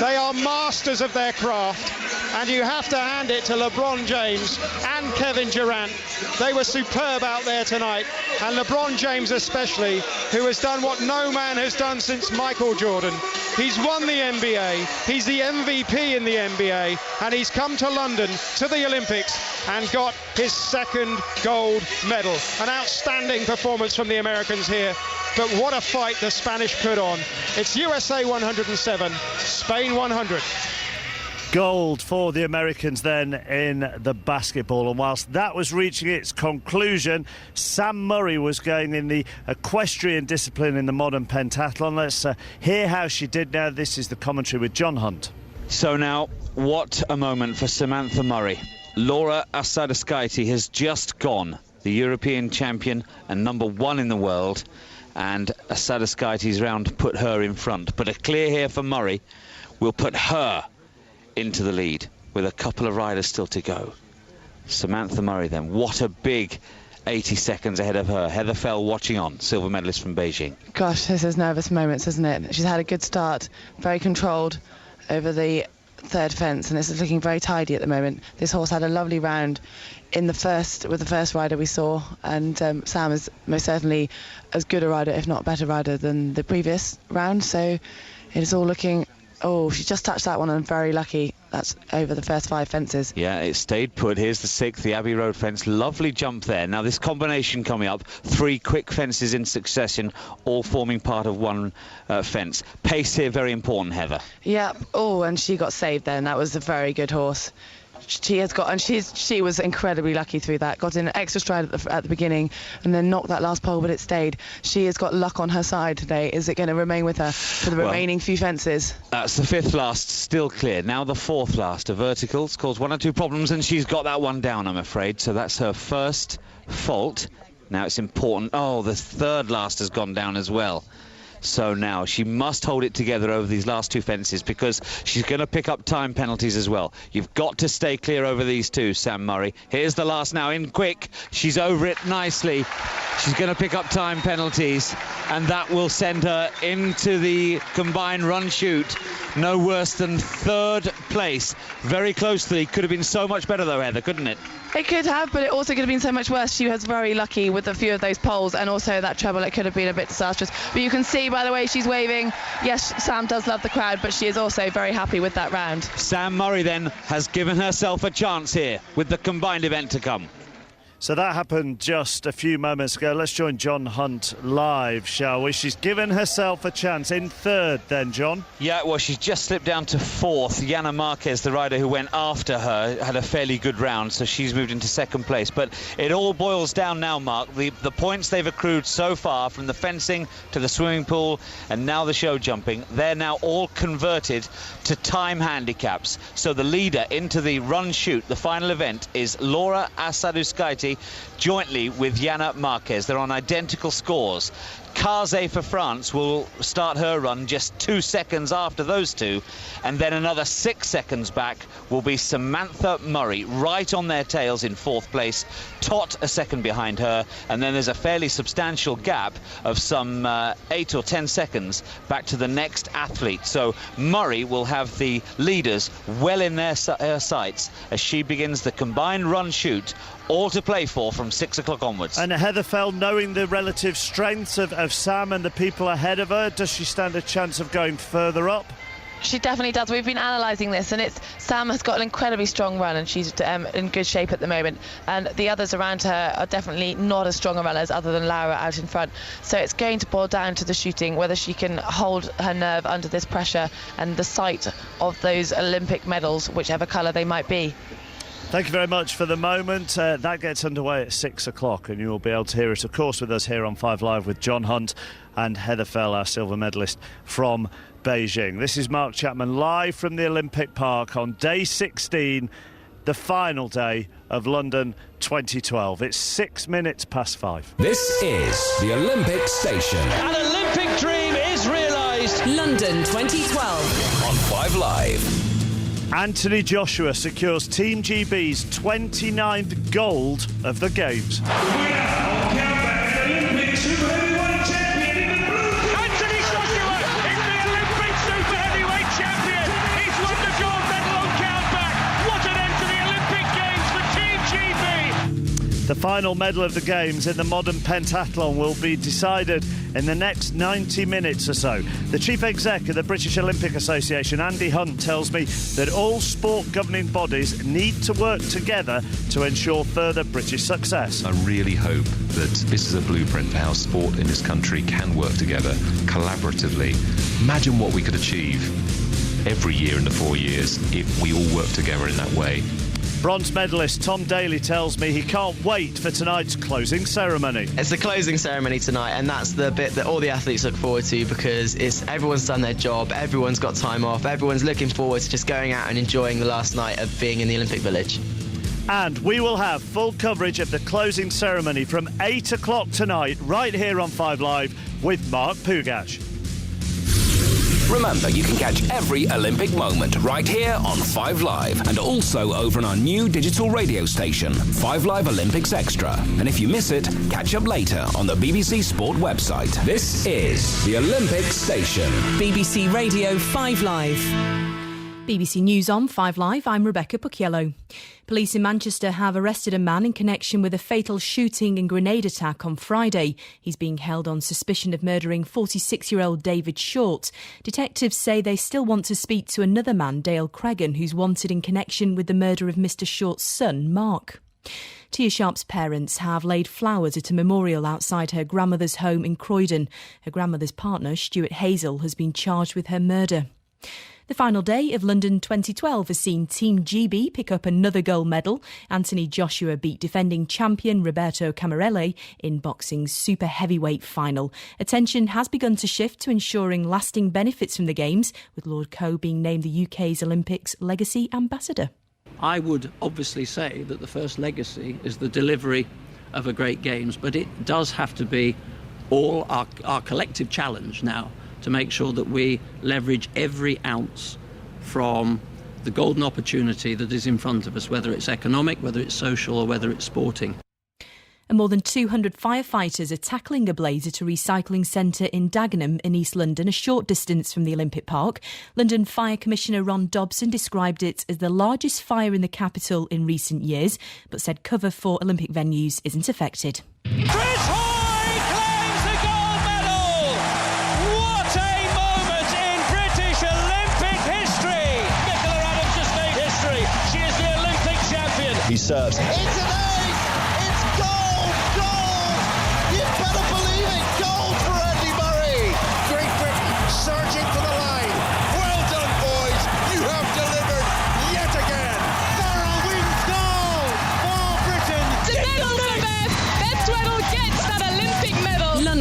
They are masters of their craft, and you have to hand it to LeBron James and Kevin Durant. They were superb out there tonight, and LeBron James especially, who has done what no man has done since Michael Jordan. He's won the NBA, he's the MVP in the NBA, and he's come to London, to the Olympics, and got his second gold medal. An outstanding performance from the Americans here, but what a fight the Spanish put on. It's USA 107, Spain 100. Gold for the Americans then in the basketball. And whilst that was reaching its conclusion, Sam Murray was going in the equestrian discipline in the modern pentathlon. Let's hear how she did now. This is the commentary with John Hunt. So now, what a moment for Samantha Murray. Laura Asadaskaite has just gone, the European champion and #1 in the world, and Asadaskaite's round put her in front. But a clear here for Murray will put her into the lead with a couple of riders still to go. Samantha Murray then, what a big 80 seconds ahead of her. Heather Fell watching on, silver medalist from Beijing. Gosh, this is nervous moments, isn't it? She's had a good start, very controlled over the third fence, and this is looking very tidy at the moment. This horse had a lovely round in the first with the first rider we saw, and Sam is most certainly as good a rider, if not a better rider, than the previous round. So it is all looking. Oh, she just touched that one, and very lucky. That's over the first 5 fences. Yeah, it stayed put. Here's the 6th, the Abbey Road fence. Lovely jump there. Now this combination coming up, 3 quick fences in succession, all forming part of one fence. Pace here very important, Heather. Yeah. Oh, and she got saved then. That was a very good horse. She has got, and she was incredibly lucky through that. Got in an extra stride at the beginning, and then knocked that last pole, but it stayed. She has got luck on her side today. Is it going to remain with her for the remaining few fences? That's the 5th last, still clear. Now the 4th last, a verticals, caused 1 or 2 problems, and she's got that one down, I'm afraid. So that's her first fault. Now it's important. Oh, the 3rd last has gone down as well. So now she must hold it together over these last 2 fences, because she's going to pick up time penalties as well. You've got to stay clear over these 2, Sam Murray. Here's the last now, in quick. She's over it nicely. She's going to pick up time penalties, and that will send her into the combined run shoot. No worse than 3rd place. Very closely. Could have been so much better though, Heather, couldn't it? It could have, but it also could have been so much worse. She was very lucky with a few of those poles, and also that treble. It could have been a bit disastrous. But you can see by the way she's waving, yes, Sam does love the crowd, but she is also very happy with that round. Sam Murray then has given herself a chance here with the combined event to come. So that happened just a few moments ago. Let's join John Hunt live, shall we? She's given herself a chance in third then, John. Yeah, well, she's just slipped down to fourth. Jana Marquez, the rider who went after her, had a fairly good round, so she's moved into second place. But it all boils down now, Mark. The points they've accrued so far, from the fencing to the swimming pool and now the show jumping, they're now all converted to time handicaps. So the leader into the run-shoot, the final event, is Laura Asadouskaite, jointly with Jana Marquez. They're on identical scores. Kaze for France will start her run just 2 seconds after those two, and then another 6 seconds back will be Samantha Murray, right on their tails in fourth place. Tot a second behind her, and then there's a fairly substantial gap of some 8 or 10 seconds back to the next athlete. So Murray will have the leaders well in their sights as she begins the combined run-shoot, all to play for from 6 o'clock onwards. And Heather Fell, knowing the relative strengths of Sam and the people ahead of her, does she stand a chance of going further up? She definitely does. We've been analysing this, and Sam has got an incredibly strong run, and she's in good shape at the moment. And the others around her are definitely not as strong a runners, other than Laura out in front. So it's going to boil down to the shooting, whether she can hold her nerve under this pressure and the sight of those Olympic medals, whichever colour they might be. Thank you very much for the moment. That gets underway at 6 o'clock, and you will be able to hear it, of course, with us here on 5 Live with John Hunt and Heather Fell, our silver medalist from Beijing. This is Mark Chapman live from the Olympic Park on day 16, the final day of London 2012. It's 6 minutes past 5. This is the Olympic Station. An Olympic dream is realised. London 2012 on 5 Live. Anthony Joshua secures Team GB's 29th gold of the Games. The final medal of the Games in the modern pentathlon will be decided in the next 90 minutes or so. The Chief Exec of the British Olympic Association, Andy Hunt, tells me that all sport governing bodies need to work together to ensure further British success. I really hope that this is a blueprint for how sport in this country can work together collaboratively. Imagine what we could achieve every year in the 4 years if we all work together in that way. Bronze medalist Tom Daly tells me he can't wait for tonight's closing ceremony. It's the closing ceremony tonight, and that's the bit that all the athletes look forward to, because everyone's done their job, everyone's got time off, everyone's looking forward to just going out and enjoying the last night of being in the Olympic Village. And we will have full coverage of the closing ceremony from 8 o'clock tonight, right here on 5 Live with Mark Pougash. Remember, you can catch every Olympic moment right here on 5 Live, and also over on our new digital radio station, 5 Live Olympics Extra. And if you miss it, catch up later on the BBC Sport website. This is the Olympic Station. BBC Radio 5 Live. BBC News on 5 Live, I'm Rebecca Pucchiello. Police in Manchester have arrested a man in connection with a fatal shooting and grenade attack on Friday. He's being held on suspicion of murdering 46-year-old David Short. Detectives say they still want to speak to another man, Dale Cregan, who's wanted in connection with the murder of Mr Short's son, Mark. Tia Sharp's parents have laid flowers at a memorial outside her grandmother's home in Croydon. Her grandmother's partner, Stuart Hazel, has been charged with her murder. The final day of London 2012 has seen Team GB pick up another gold medal. Anthony Joshua beat defending champion Roberto Camarelle in boxing's super heavyweight final. Attention has begun to shift to ensuring lasting benefits from the Games, with Lord Coe being named the UK's Olympics Legacy Ambassador. I would obviously say that the first legacy is the delivery of a great Games, but it does have to be all our collective challenge now to make sure that we leverage every ounce from the golden opportunity that is in front of us, whether it's economic, whether it's social, or whether it's sporting. And more than 200 firefighters are tackling a blaze at a recycling centre in Dagenham in East London, a short distance from the Olympic Park. London Fire Commissioner Ron Dobson described it as the largest fire in the capital in recent years, but said cover for Olympic venues isn't affected. He serves. It's an ace! It's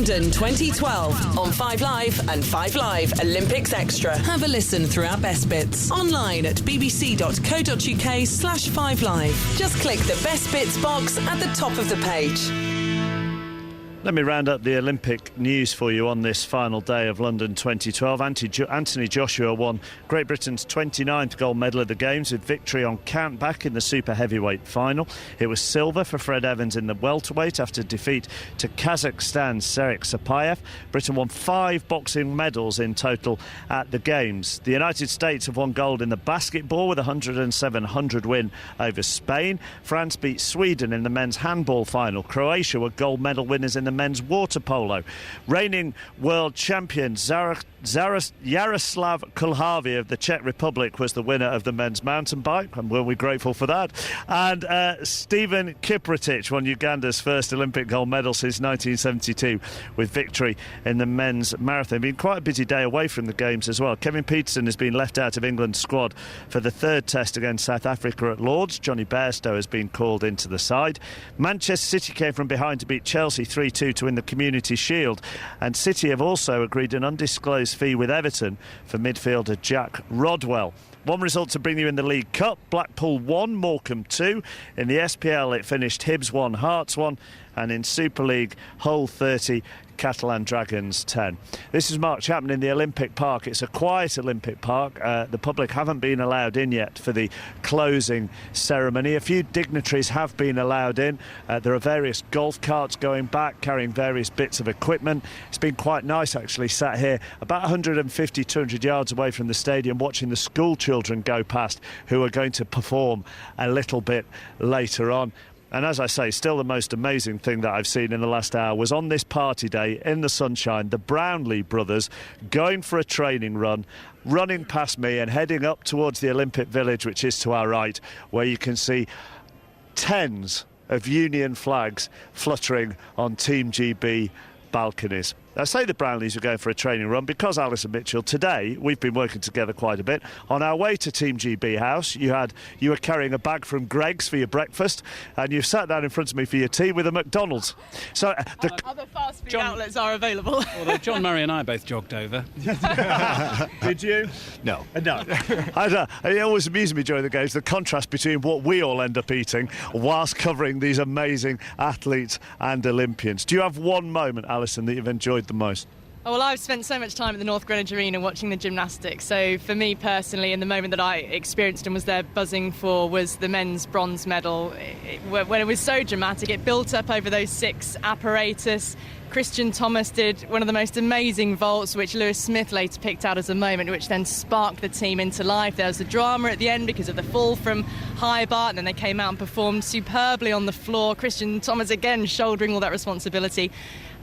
London 2012 on 5 Live and 5 Live Olympics Extra. Have a listen through our best bits online at bbc.co.uk/5 Live. Just click the best bits box at the top of the page. Let me round up the Olympic news for you on this final day of London 2012. Anthony Joshua won Great Britain's 29th gold medal of the Games with victory on count back in the super heavyweight final. It was silver for Fred Evans in the welterweight after defeat to Kazakhstan's Serek Sapayev. Britain won 5 boxing medals in total at the Games. The United States have won gold in the basketball with a 107-100 win over Spain. France beat Sweden in the men's handball final. Croatia were gold medal winners in the men's water polo. Reigning world champion Jaroslav Kulhavy of the Czech Republic was the winner of the men's mountain bike, and we'll be grateful for that. And Steven Kiprotich won Uganda's first Olympic gold medal since 1972 with victory in the men's marathon. Been quite a busy day away from the Games as well. Kevin Peterson has been left out of England's squad for the third test against South Africa at Lords. Johnny Bairstow has been called into the side. Manchester City came from behind to beat Chelsea 3-2 to win the Community Shield, and City have also agreed an undisclosed fee with Everton for midfielder Jack Rodwell. One result to bring you in the League Cup: Blackpool 1, Morecambe 2. In the SPL it finished Hibs 1, Hearts 1, and in Super League Hull 30, Catalan Dragons 10. This is Mark Chapman in the Olympic Park. It's a quiet Olympic Park. The public haven't been allowed in yet for the closing ceremony. A few dignitaries have been allowed in. There are various golf carts going back carrying various bits of equipment. It's been quite nice actually, sat here about 150, 200 yards away from the stadium watching the school children go past who are going to perform a little bit later on. And as I say, still the most amazing thing that I've seen in the last hour was on this party day in the sunshine, the Brownlee brothers going for a training run, running past me and heading up towards the Olympic Village, which is to our right, where you can see tens of Union flags fluttering on Team GB balconies. I say the Brownlees are going for a training run because, Alison Mitchell, today we've been working together quite a bit. On our way to Team GB House, you were carrying a bag from Greggs for your breakfast, and you've sat down in front of me for your tea with a McDonald's. So other fast food outlets are available. Although John Murray and I both jogged over. Did you? No. No. It always amuses me during the Games, the contrast between what we all end up eating whilst covering these amazing athletes and Olympians. Do you have one moment, Alison, that you've enjoyed the most? Oh, well, I've spent so much time at the North Greenwich Arena watching the gymnastics. So for me personally, and the moment that I experienced and was there buzzing for was the men's bronze medal. When it was so dramatic, it built up over those 6 apparatus. Christian Thomas did one of the most amazing vaults, which Lewis Smith later picked out as a moment which then sparked the team into life. There was a drama at the end because of the fall from high bar, and then they came out and performed superbly on the floor. Christian Thomas again shouldering all that responsibility.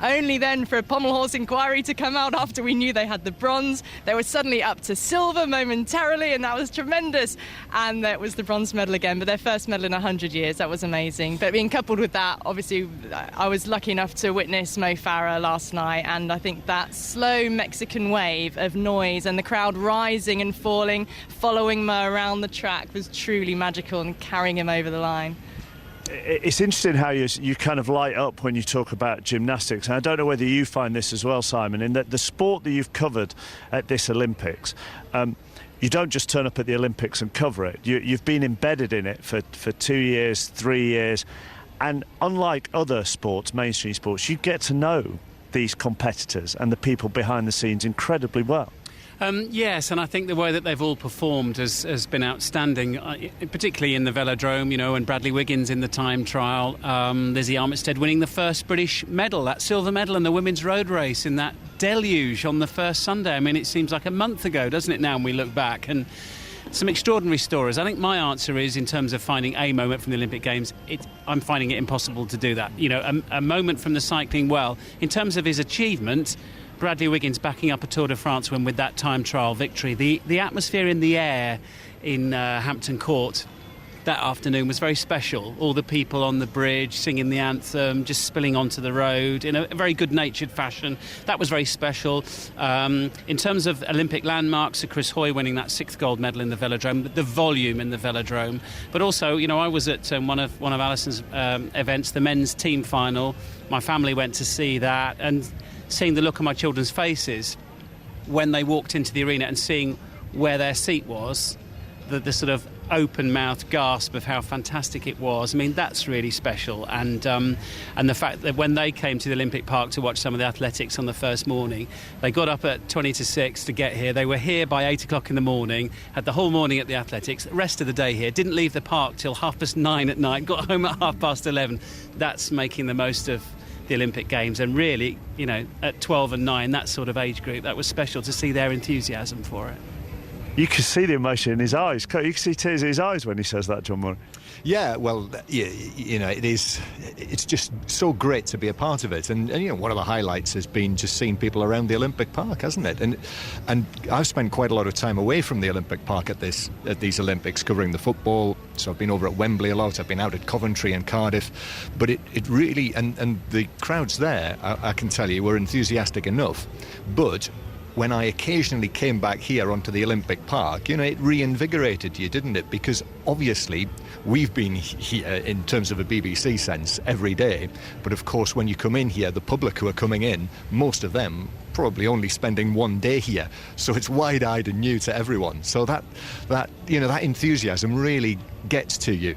Only then for a pommel horse inquiry to come out after we knew they had the bronze. They were suddenly up to silver momentarily, and that was tremendous. And that was the bronze medal again, but their first medal in 100 years. That was amazing. But being coupled with that, obviously, I was lucky enough to witness Mo Farah last night, and I think that slow Mexican wave of noise and the crowd rising and falling, following Mo around the track was truly magical and carrying him over the line. It's interesting how you kind of light up when you talk about gymnastics, and I don't know whether you find this as well, Simon, in that the sport that you've covered at this Olympics, you don't just turn up at the Olympics and cover it. You've been embedded in it for 2 years, 3 years, and unlike other sports, mainstream sports, you get to know these competitors and the people behind the scenes incredibly well. Yes, and I think the way that they've all performed has been outstanding, particularly in the velodrome, you know, and Bradley Wiggins in the time trial, Lizzie Armitstead winning the first British medal, that silver medal in the women's road race in that deluge on the first Sunday. I mean, it seems like a month ago, doesn't it, now, when we look back? And some extraordinary stories. I think my answer is, in terms of finding a moment from the Olympic Games, I'm finding it impossible to do that. You know, a moment from the cycling, well, in terms of his achievement, Bradley Wiggins backing up a Tour de France win with that time trial victory. The atmosphere in the air in Hampton Court that afternoon was very special. All the people on the bridge singing the anthem, just spilling onto the road in a very good-natured fashion. That was very special. In terms of Olympic landmarks, Sir Chris Hoy winning that 6th gold medal in the velodrome, the volume in the velodrome. But also, you know, I was at one of Alison's events, the men's team final. My family went to see that, and seeing the look on my children's faces when they walked into the arena and seeing where their seat was, the sort of open-mouthed gasp of how fantastic it was. I mean, that's really special. And the fact that when they came to the Olympic Park to watch some of the athletics on the first morning, they got up at 20 to 6 to get here. They were here by 8 o'clock in the morning, had the whole morning at the athletics, the rest of the day here, didn't leave the park till 9:30 at night, got home at 11:30. That's making the most of the Olympic Games. And really, you know, at 12 and 9, that sort of age group, that was special to see their enthusiasm for it. You can see the emotion in his eyes. You can see tears in his eyes when he says that, John Murray. Yeah, well, you know, it's just so great to be a part of it. And you know, one of the highlights has been just seeing people around the Olympic Park, hasn't it? And I've spent quite a lot of time away from the Olympic Park at these Olympics, covering the football. So I've been over at Wembley a lot. I've been out at Coventry and Cardiff. But it really, and the crowds there, I can tell you, were enthusiastic enough. But when I occasionally came back here onto the Olympic Park, you know, it reinvigorated you, didn't it? Because obviously we've been here in terms of a BBC sense every day. But of course, when you come in here, the public who are coming in, most of them probably only spending one day here. So it's wide-eyed and new to everyone. So that you know, that enthusiasm really gets to you.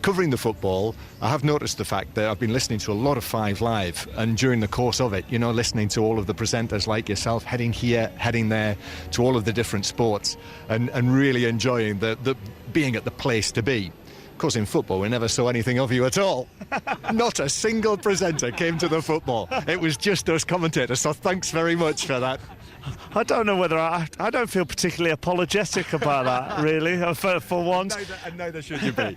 Covering the football, I have noticed the fact that I've been listening to a lot of 5 Live, and during the course of it, you know, listening to all of the presenters like yourself, heading here, heading there, to all of the different sports, and really enjoying the being at the place to be. Of course, in football, we never saw anything of you at all. Not a single presenter came to the football. It was just us commentators, so thanks very much for that. I don't know whether I don't feel particularly apologetic about that, really, for once. Neither should you be.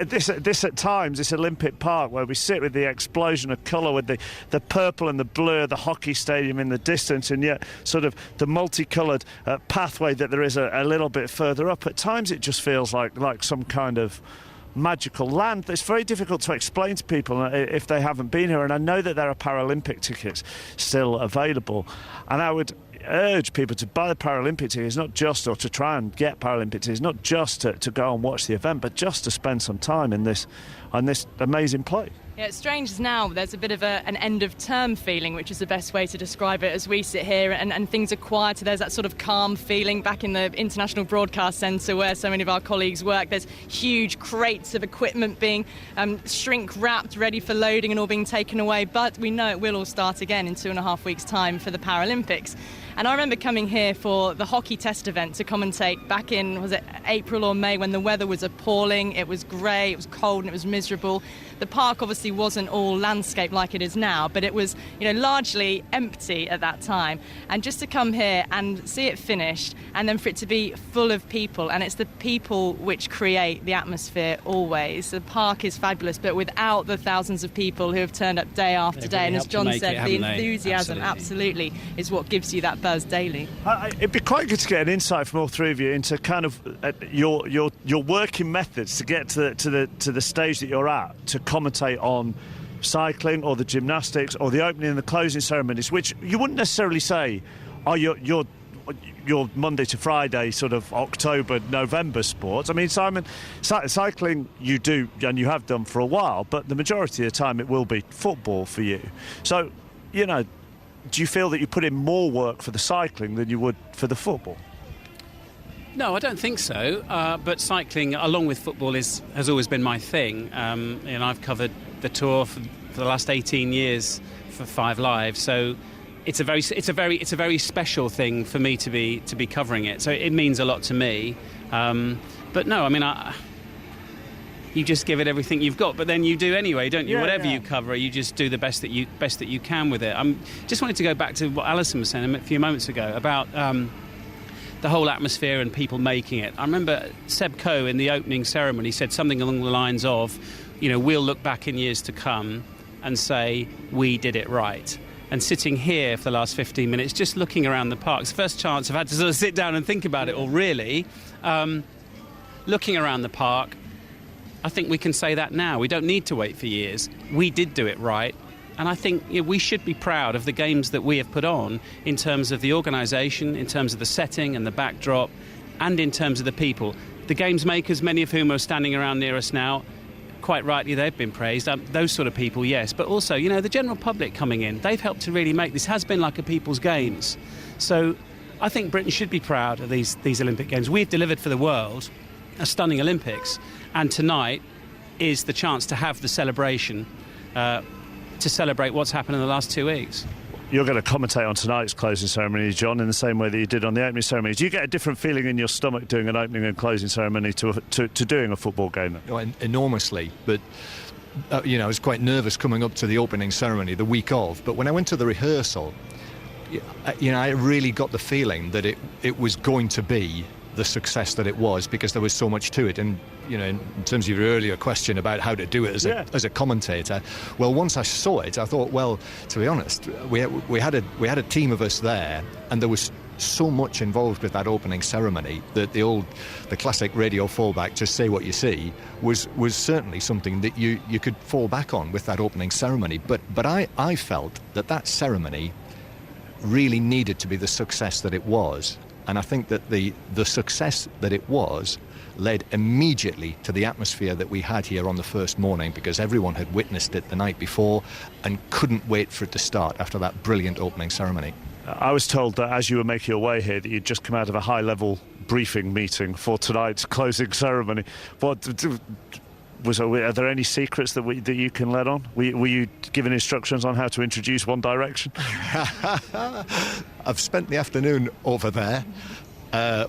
This at times, this Olympic Park where we sit with the explosion of colour, with the purple and the blue, the hockey stadium in the distance, and yet sort of the multicoloured pathway that there is a little bit further up. At times it just feels like some kind of magical land. It's very difficult to explain to people if they haven't been here, and I know that there are Paralympic tickets still available, and I would urge people to buy the Paralympic tickets, not just, or to try and get Paralympic tickets, not just to go and watch the event, but just to spend some time in this amazing place. Yeah, it's strange as now there's a bit of an end of term feeling, which is the best way to describe it, as we sit here and things are quieter. There's that sort of calm feeling back in the International Broadcast Centre where so many of our colleagues work. There's huge crates of equipment being shrink wrapped, ready for loading and all being taken away. But we know it will all start again in 2.5 weeks' time for the Paralympics. And I remember coming here for the hockey test event to commentate back in, was it April or May, when the weather was appalling. It was grey, it was cold and it was miserable. The park obviously wasn't all landscape like it is now, but it was, you know, largely empty at that time. And just to come here and see it finished, and then for it to be full of people, and it's the people which create the atmosphere always. The park is fabulous, but without the thousands of people who have turned up day after day, and as John said, the enthusiasm absolutely is what gives you that buzz daily. It'd be quite good to get an insight from all three of you into kind of your working methods to get to the stage that you're at to commentate on cycling or the gymnastics or the opening and the closing ceremonies, which you wouldn't necessarily say are your Monday to Friday sort of October, November sports. I mean, Simon, cycling you do and you have done for a while, but the majority of the time it will be football for you. So, you know, do you feel that you put in more work for the cycling than you would for the football? No, I don't think so. But cycling, along with football, has always been my thing. And I've covered the Tour for the last 18 years for 5 Live. So it's a very special thing for me to be covering it. So it means a lot to me. But no, I mean, you just give it everything you've got, but then you do anyway, don't you? Whatever you cover, you just do the best that you can with it. Just wanted to go back to what Alison was saying a few moments ago about the whole atmosphere and people making it. I remember Seb Coe in the opening ceremony said something along the lines of, you know, we'll look back in years to come and say we did it right. And sitting here for the last 15 minutes, just looking around the park, it's the first chance I've had to sort of sit down and think about it all, really. Looking around the park, I think we can say that now. We don't need to wait for years. We did do it right. And I think we should be proud of the games that we have put on in terms of the organisation, in terms of the setting and the backdrop, and in terms of the people. The games makers, many of whom are standing around near us now, quite rightly, they've been praised. Those sort of people, yes. But also, the general public coming in, they've helped to really make this has been like a people's games. So I think Britain should be proud of these Olympic Games. We've delivered for the world a stunning Olympics. And tonight is the chance to have the celebration, to celebrate what's happened in the last 2 weeks. You're going to commentate on tonight's closing ceremony, John, in the same way that you did on the opening ceremony. Do you get a different feeling in your stomach doing an opening and closing ceremony to doing a football game? Enormously, but I was quite nervous coming up to the opening ceremony the week of. But when I went to the rehearsal, I really got the feeling that it was going to be the success that it was, because there was so much to it. And in terms of your earlier question about how to do it as a commentator, well, once I saw it, I thought, well, to be honest, we had a team of us there, and there was so much involved with that opening ceremony that the classic radio fallback, just say what you see, was certainly something that you could fall back on with that opening ceremony. But I felt that ceremony really needed to be the success that it was. And I think that the success that it was led immediately to the atmosphere that we had here on the first morning, because everyone had witnessed it the night before and couldn't wait for it to start after that brilliant opening ceremony. I was told that as you were making your way here that you'd just come out of a high-level briefing meeting for tonight's closing ceremony. Are there any secrets that you can let on? Were you given instructions on how to introduce One Direction? I've spent the afternoon over there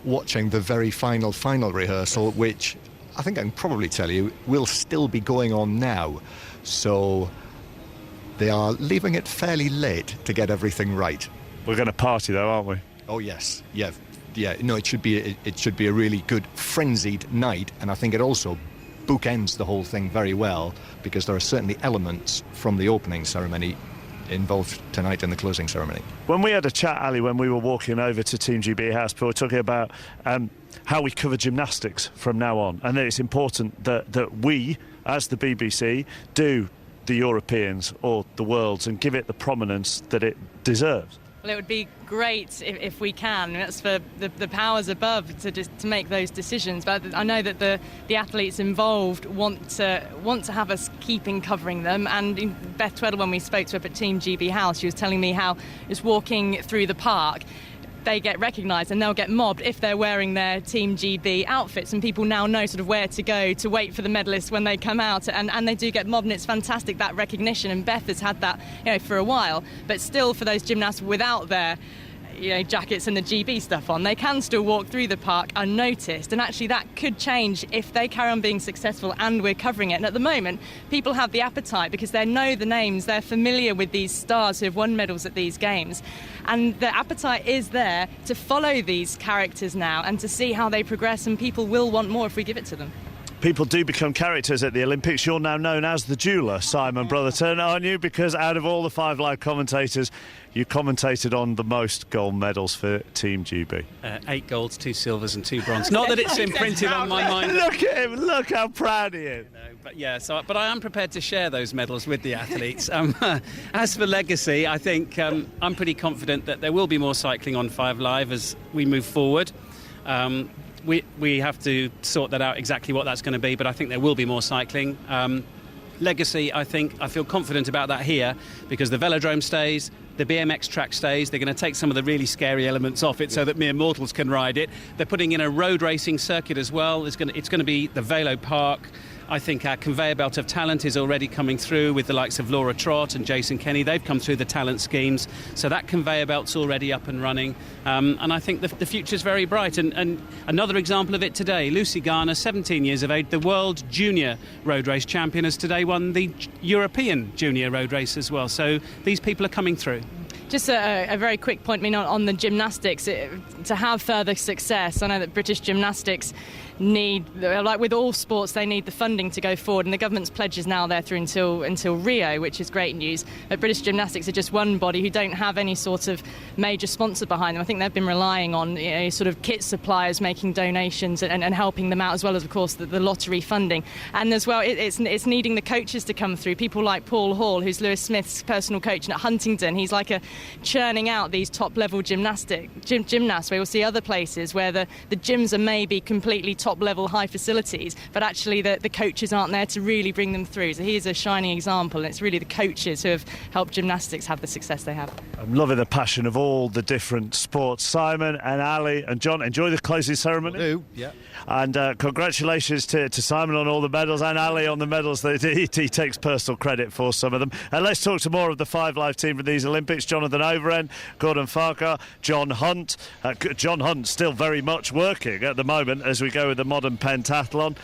watching the very final rehearsal, which I think I can probably tell you will still be going on now. So they are leaving it fairly late to get everything right. We're going to party though, aren't we? Oh yes, yeah. No, it should be a really good frenzied night, and I think it also bookends the whole thing very well, because there are certainly elements from the opening ceremony involved tonight in the closing ceremony. When we had a chat, Ali, when we were walking over to Team GB House, we were talking about how we cover gymnastics from now on, and that it's important that we, as the BBC, do the Europeans or the Worlds and give it the prominence that it deserves. Well, it would be great if we can. That's for the powers above to make those decisions. But I know that the athletes involved want to have us keeping covering them. And Beth Tweddle, when we spoke to her at Team GB House, she was telling me how just walking through the park, they get recognised and they'll get mobbed if they're wearing their Team GB outfits, and people now know sort of where to go to wait for the medalists when they come out, and they do get mobbed, and it's fantastic, that recognition, and Beth has had that for a while. But still, for those gymnasts without their jackets and the GB stuff on, they can still walk through the park unnoticed, and actually that could change if they carry on being successful and we're covering it. And at the moment, people have the appetite because they know the names, they're familiar with these stars who have won medals at these games, and the appetite is there to follow these characters now and to see how they progress, and people will want more if we give it to them. People do become characters at the Olympics. You're now known as the jeweller, Simon Brotherton, aren't you? Because out of all the Five Live commentators, you commentated on the most gold medals for Team GB. 8 golds, 2 silvers and 2 bronze. Not that it's imprinted on my mind. Look at him, look how proud he is. But I am prepared to share those medals with the athletes. As for legacy, I think I'm pretty confident that there will be more cycling on Five Live as we move forward. We have to sort that out exactly what that's going to be, but I think there will be more cycling. Legacy, I feel confident about that here, because the velodrome stays, the BMX track stays. They're going to take some of the really scary elements off it so that mere mortals can ride it. They're putting in a road racing circuit as well. It's going to be the Velo Park. I think our conveyor belt of talent is already coming through with the likes of Laura Trott and Jason Kenny. They've come through the talent schemes, so that conveyor belt's already up and running. And I think the future's very bright. And another example of it today, Lucy Garner, 17 years of age, the world junior road race champion, has today won the European junior road race as well. So these people are coming through. Just a very quick point, on the gymnastics, to have further success. I know that British gymnastics need, like with all sports, they need the funding to go forward, and the government's pledge is now there through until Rio, which is great news. But British Gymnastics are just one body who don't have any sort of major sponsor behind them. I think they've been relying on sort of kit suppliers making donations and helping them out, as well as, of course, the lottery funding. And as well, it's needing the coaches to come through. People like Paul Hall, who's Lewis Smith's personal coach, and at Huntingdon, he's like churning out these top-level gymnasts, where you'll see other places where the gyms are maybe completely top top-level high facilities, but actually the coaches aren't there to really bring them through. So he is a shining example, and it's really the coaches who have helped gymnastics have the success they have. I'm loving the passion of all the different sports. Simon and Ali and John, enjoy the closing ceremony. Will do, yeah. And congratulations to Simon on all the medals, and Ali on the medals that he takes personal credit for some of them. And let's talk to more of the Five Live team for these Olympics. Jonathan Overend, Gordon Farquhar, John Hunt. John Hunt still very much working at the moment as we go with the modern pentathlon.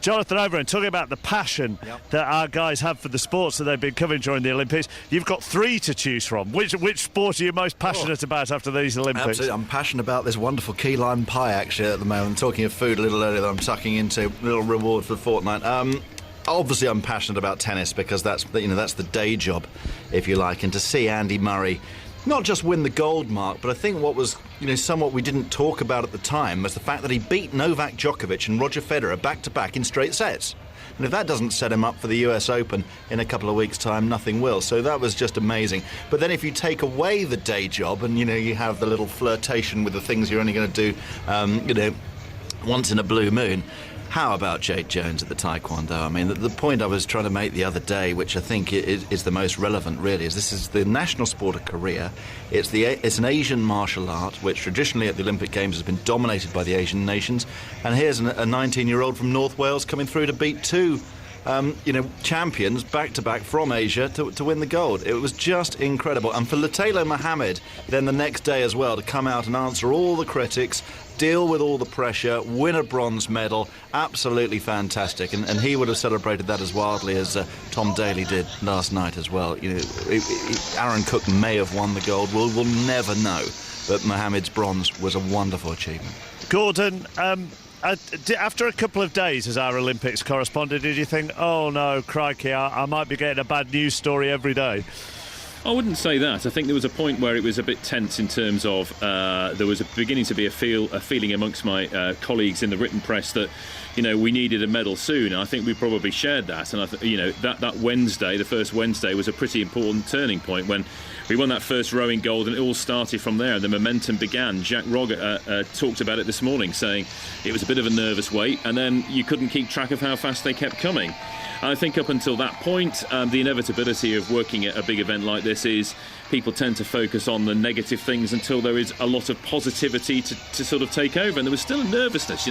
Jonathan Overend, talking about the passion that our guys have for the sports that they've been covering during the Olympics. You've got three to choose from. Which sport are you most passionate about after these Olympics? Absolutely. I'm passionate about this wonderful key lime pie, actually, at the moment. Talking of food a little earlier that I'm tucking into, a little reward for the fortnight. Obviously, I'm passionate about tennis because that's the day job, if you like. And to see Andy Murray not just win the gold, Mark, but I think what was, somewhat we didn't talk about at the time was the fact that he beat Novak Djokovic and Roger Federer back-to-back in straight sets. And if that doesn't set him up for the US Open in a couple of weeks' time, nothing will. So that was just amazing. But then if you take away the day job and, you have the little flirtation with the things you're only going to do, once in a blue moon, how about Jade Jones at the Taekwondo? I mean, the point I was trying to make the other day, which I think is the most relevant, really, is this is the national sport of Korea. It's an Asian martial art, which traditionally at the Olympic Games has been dominated by the Asian nations. And here's a 19-year-old from North Wales coming through to beat two champions back-to-back from Asia to win the gold. It was just incredible. And for Latela Mohammed, then the next day as well, to come out and answer all the critics, deal with all the pressure, win a bronze medal, absolutely fantastic. And he would have celebrated that as wildly as Tom Daley did last night as well. Aaron Cook may have won the gold. We'll never know. But Mohammed's bronze was a wonderful achievement. Gordon, after a couple of days as our Olympics correspondent, did you think, oh no, crikey, I might be getting a bad news story every day? I wouldn't say that. I think there was a point where it was a bit tense in terms of there was beginning to be a feeling amongst my colleagues in the written press that we needed a medal soon. I think we probably shared that, and that Wednesday, the first Wednesday, was a pretty important turning point when we won that first rowing gold, and it all started from there. The momentum began. Jack Rogge talked about it this morning, saying it was a bit of a nervous wait, and then you couldn't keep track of how fast they kept coming. I think up until that point, the inevitability of working at a big event like this is people tend to focus on the negative things until there is a lot of positivity to sort of take over. And there was still a nervousness,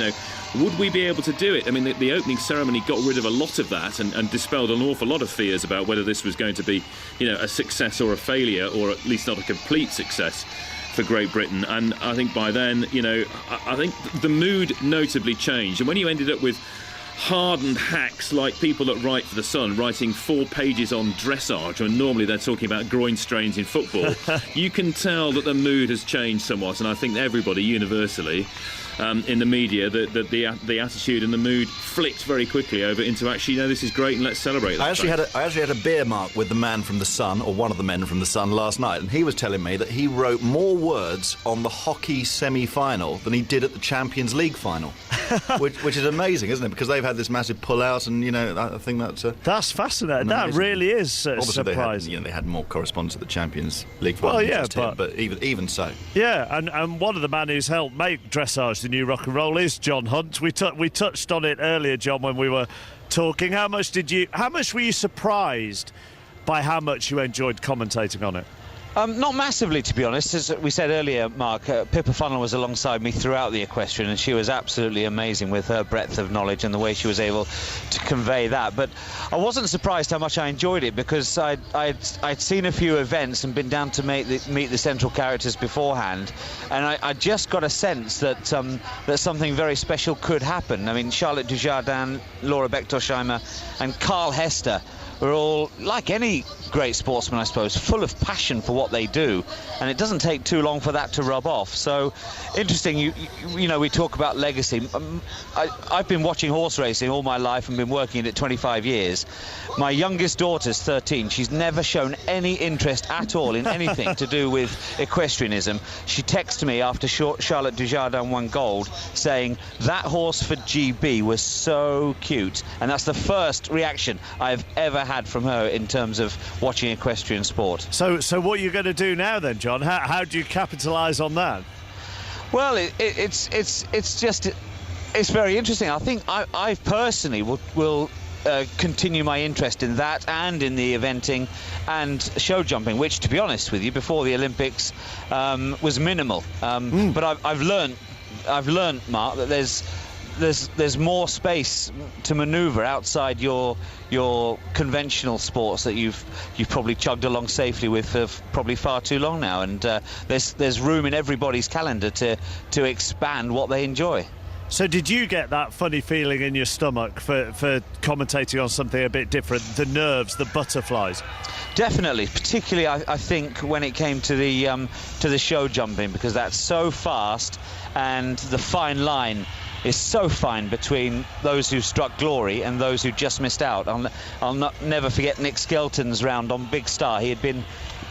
would we be able to do it? I mean, the opening ceremony got rid of a lot of that and dispelled an awful lot of fears about whether this was going to be, a success or a failure, or at least not a complete success for Great Britain. And I think by then, I think the mood notably changed. And when you ended up with hardened hacks like people that write for The Sun writing 4 pages on dressage, and normally they're talking about groin strains in football, you can tell that the mood has changed somewhat. And I think everybody universally in the media, the attitude and the mood flicked very quickly over into actually, this is great and let's celebrate that. I actually had a beer, Mark, with the man from The Sun, or one of the men from The Sun, last night, and he was telling me that he wrote more words on the hockey semi-final than he did at the Champions League final, which is amazing, isn't it? Because they've had this massive pull-out, and I think that's fascinating. That really is surprising. They had more correspondence at the Champions League final. Well, yeah, but even so. Yeah, and one of the men who's helped make dressage the new rock and roll is John Hunt. We touched on it earlier, John, when we were talking. How much were you surprised by how much you enjoyed commentating on it? Not massively, to be honest. As we said earlier, Mark, Pippa Funnell was alongside me throughout the equestrian, and she was absolutely amazing with her breadth of knowledge and the way she was able to convey that. But I wasn't surprised how much I enjoyed it, because I'd seen a few events and been down to meet the central characters beforehand, and I just got a sense that something very special could happen. I mean, Charlotte Dujardin, Laura Bechtolsheimer and Carl Hester were all, like any great sportsman, I suppose, full of passion for what they do, and it doesn't take too long for that to rub off. So interesting. We talk about legacy. I've been watching horse racing all my life and been working in it 25 years. My youngest daughter's 13. She's never shown any interest at all in anything to do with equestrianism. She texted me after Charlotte Dujardin won gold saying that horse for GB was so cute, and that's the first reaction I've ever had from her in terms of watching equestrian sport. So what are you going to do now then, John? How do you capitalise on that? Well, it's just It's very interesting. I think I personally will continue my interest in that and in the eventing and show jumping, which, to be honest with you, before the Olympics was minimal. But I've learned, Mark, that there's more space to manoeuvre outside your conventional sports that you've probably chugged along safely with for probably far too long now, and there's room in everybody's calendar to expand what they enjoy. So did you get that funny feeling in your stomach for commentating on something a bit different, the nerves, the butterflies? Definitely, particularly I think when it came to the show jumping, because that's so fast and the fine line is so fine between those who struck glory and those who just missed out. I'll never forget Nick Skelton's round on Big Star. He had been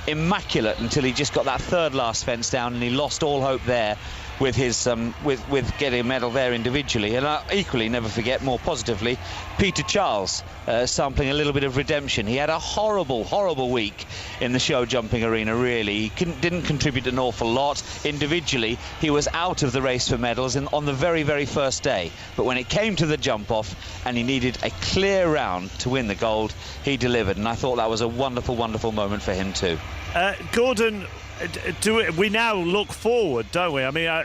immaculate until he just got that third last fence down, and he lost all hope there with his with getting a medal there individually. And I equally never forget, more positively, Peter Charles sampling a little bit of redemption. He had a horrible week in the show jumping arena, really. He didn't contribute an awful lot individually. He was out of the race for medals on the very first day, but when it came to the jump off and he needed a clear round to win the gold, he delivered, and I thought that was a wonderful moment for him too. Gordon, we now look forward, don't we? I mean,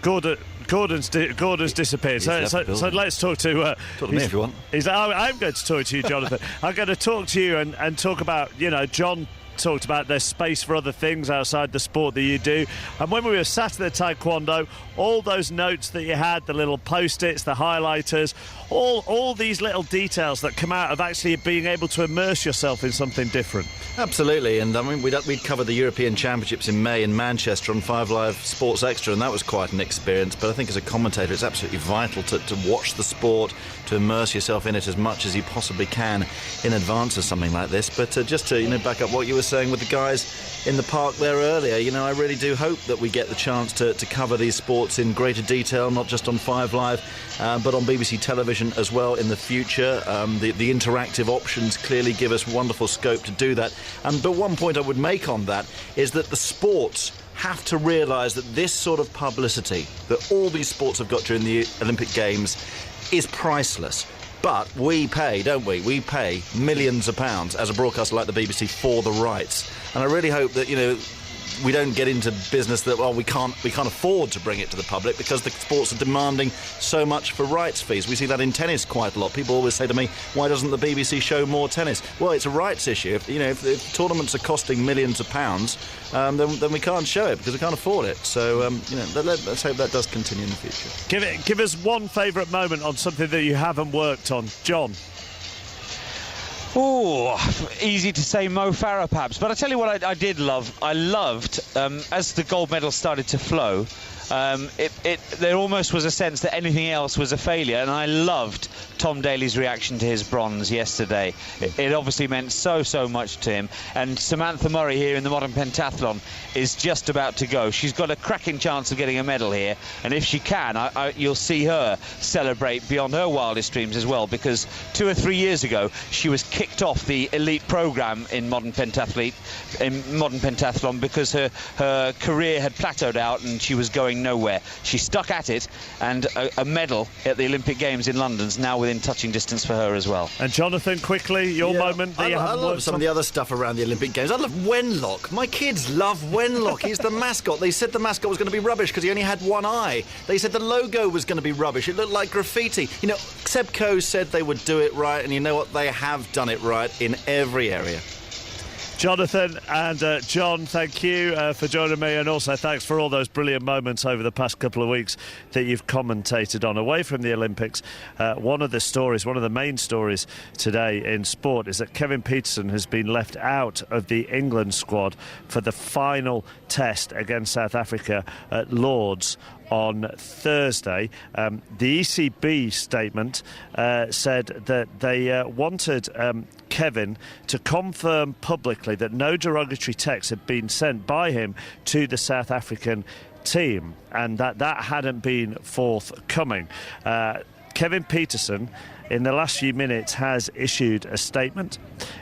Gordon's disappeared. So let's talk to me if you want. I'm going to talk to you, Jonathan. I'm going to talk to you and talk about, John talked about there's space for other things outside the sport that you do. And when we were sat at the Taekwondo, all those notes that you had, the little post-its, the highlighters, all these little details that come out of actually being able to immerse yourself in something different. Absolutely, and I mean we'd covered the European Championships in May in Manchester on 5 Live Sports Extra, and that was quite an experience. But I think as a commentator it's absolutely vital to watch the sport, to immerse yourself in it as much as you possibly can in advance of something like this. But just to back up what you were saying with the guys in the park there earlier, I really do hope that we get the chance to cover these sports in greater detail, not just on 5 Live, but on BBC Television as well in the future. The interactive options clearly give us wonderful scope to do that. But one point I would make on that is that the sports have to realise that this sort of publicity that all these sports have got during the Olympic Games is priceless. But we pay, don't we? We pay millions of pounds as a broadcaster like the BBC for the rights. And I really hope that, we don't get into business that, we can't afford to bring it to the public because the sports are demanding so much for rights fees. We see that in tennis quite a lot. People always say to me, why doesn't the BBC show more tennis? Well, it's a rights issue. If tournaments are costing millions of pounds, then we can't show it because we can't afford it. So, let's hope that does continue in the future. Give us one favourite moment on something that you haven't worked on. John? Oh, easy to say Mo Farah perhaps, but I tell you what I did love. I loved, as the gold medals started to flow, there almost was a sense that anything else was a failure, and I loved Tom Daley's reaction to his bronze yesterday. It obviously meant so much to him, and Samantha Murray here in the modern pentathlon is just about to go. She's got a cracking chance of getting a medal here, and if she can, you'll see her celebrate beyond her wildest dreams as well, because 2 or 3 years ago she was kicked off the elite programme in modern pentathlon because her career had plateaued out and she was going nowhere. She stuck at it, and a medal at the Olympic Games in London's now within touching distance for her as well. And Jonathan, quickly, your moment that you haven't I love some of the other stuff around the Olympic Games. I love Wenlock. My kids love Wenlock. He's the mascot. They said the mascot was going to be rubbish because he only had one eye. They said the logo was going to be rubbish. It looked like graffiti. Seb Coe said they would do it right, and you know what? They have done it right in every area. Jonathan and John, thank you for joining me, and also thanks for all those brilliant moments over the past couple of weeks that you've commentated on. Away from the Olympics, one of the main stories today in sport is that Kevin Pietersen has been left out of the England squad for the final test against South Africa at Lord's on Thursday. The ECB statement said that they wanted Kevin to confirm publicly that no derogatory text had been sent by him to the South African team, and that hadn't been forthcoming. Kevin Pietersen, in the last few minutes, has issued a statement.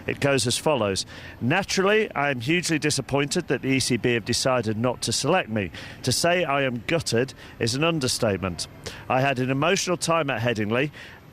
It goes as follows. Naturally, I am hugely disappointed that the ECB have decided not to select me. To say I am gutted is an understatement. I had an emotional time at Headingley.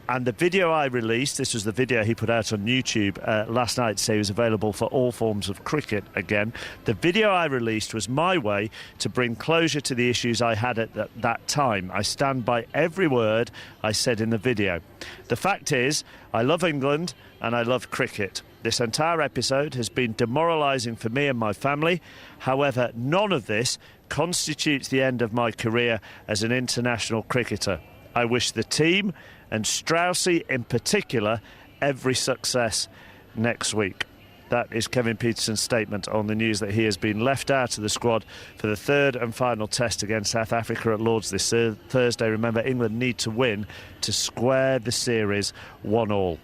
And the video I released, this was the video he put out on YouTube last night to say it was available for all forms of cricket again. The video I released was my way to bring closure to the issues I had at that time. I stand by every word I said in the video. The fact is, I love England and I love cricket. This entire episode has been demoralising for me and my family. However, none of this constitutes the end of my career as an international cricketer. I wish the team, and Straussy in particular, every success next week. That is Kevin Pietersen's statement on the news that he has been left out of the squad for the third and final test against South Africa at Lord's this Thursday. Remember, England need to win to square the series 1-1.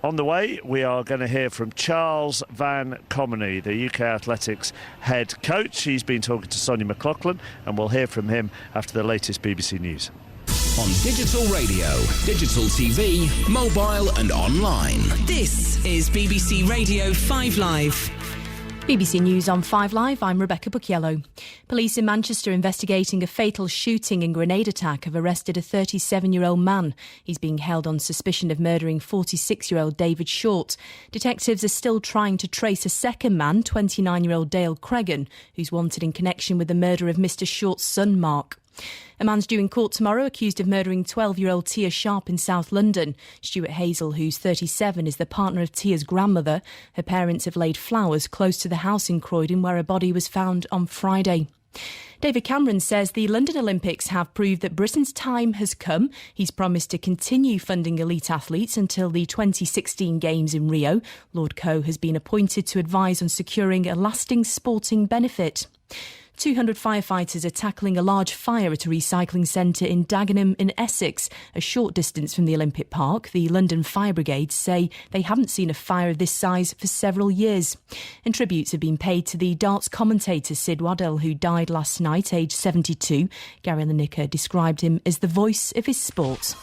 On the way, we are going to hear from Charles Van Comeny, the UK Athletics head coach. He's been talking to Sonia McLaughlin, and we'll hear from him after the latest BBC News. On digital radio, digital TV, mobile and online. This is BBC Radio 5 Live. BBC News on 5 Live, I'm Rebecca Bucchiello. Police in Manchester investigating a fatal shooting and grenade attack have arrested a 37-year-old man. He's being held on suspicion of murdering 46-year-old David Short. Detectives are still trying to trace a second man, 29-year-old Dale Cregan, who's wanted in connection with the murder of Mr Short's son, Mark. A man's due in court tomorrow accused of murdering 12-year-old Tia Sharp in South London. Stuart Hazel, who's 37, is the partner of Tia's grandmother. Her parents have laid flowers close to the house in Croydon where her body was found on Friday. David Cameron says the London Olympics have proved that Britain's time has come. He's promised to continue funding elite athletes until the 2016 Games in Rio. Lord Coe has been appointed to advise on securing a lasting sporting benefit. 200 firefighters are tackling a large fire at a recycling centre in Dagenham in Essex, a short distance from the Olympic Park. The London Fire Brigade say they haven't seen a fire of this size for several years. And tributes have been paid to the darts commentator Sid Waddell, who died last night, aged 72. Gary Lineker described him as the voice of his sport.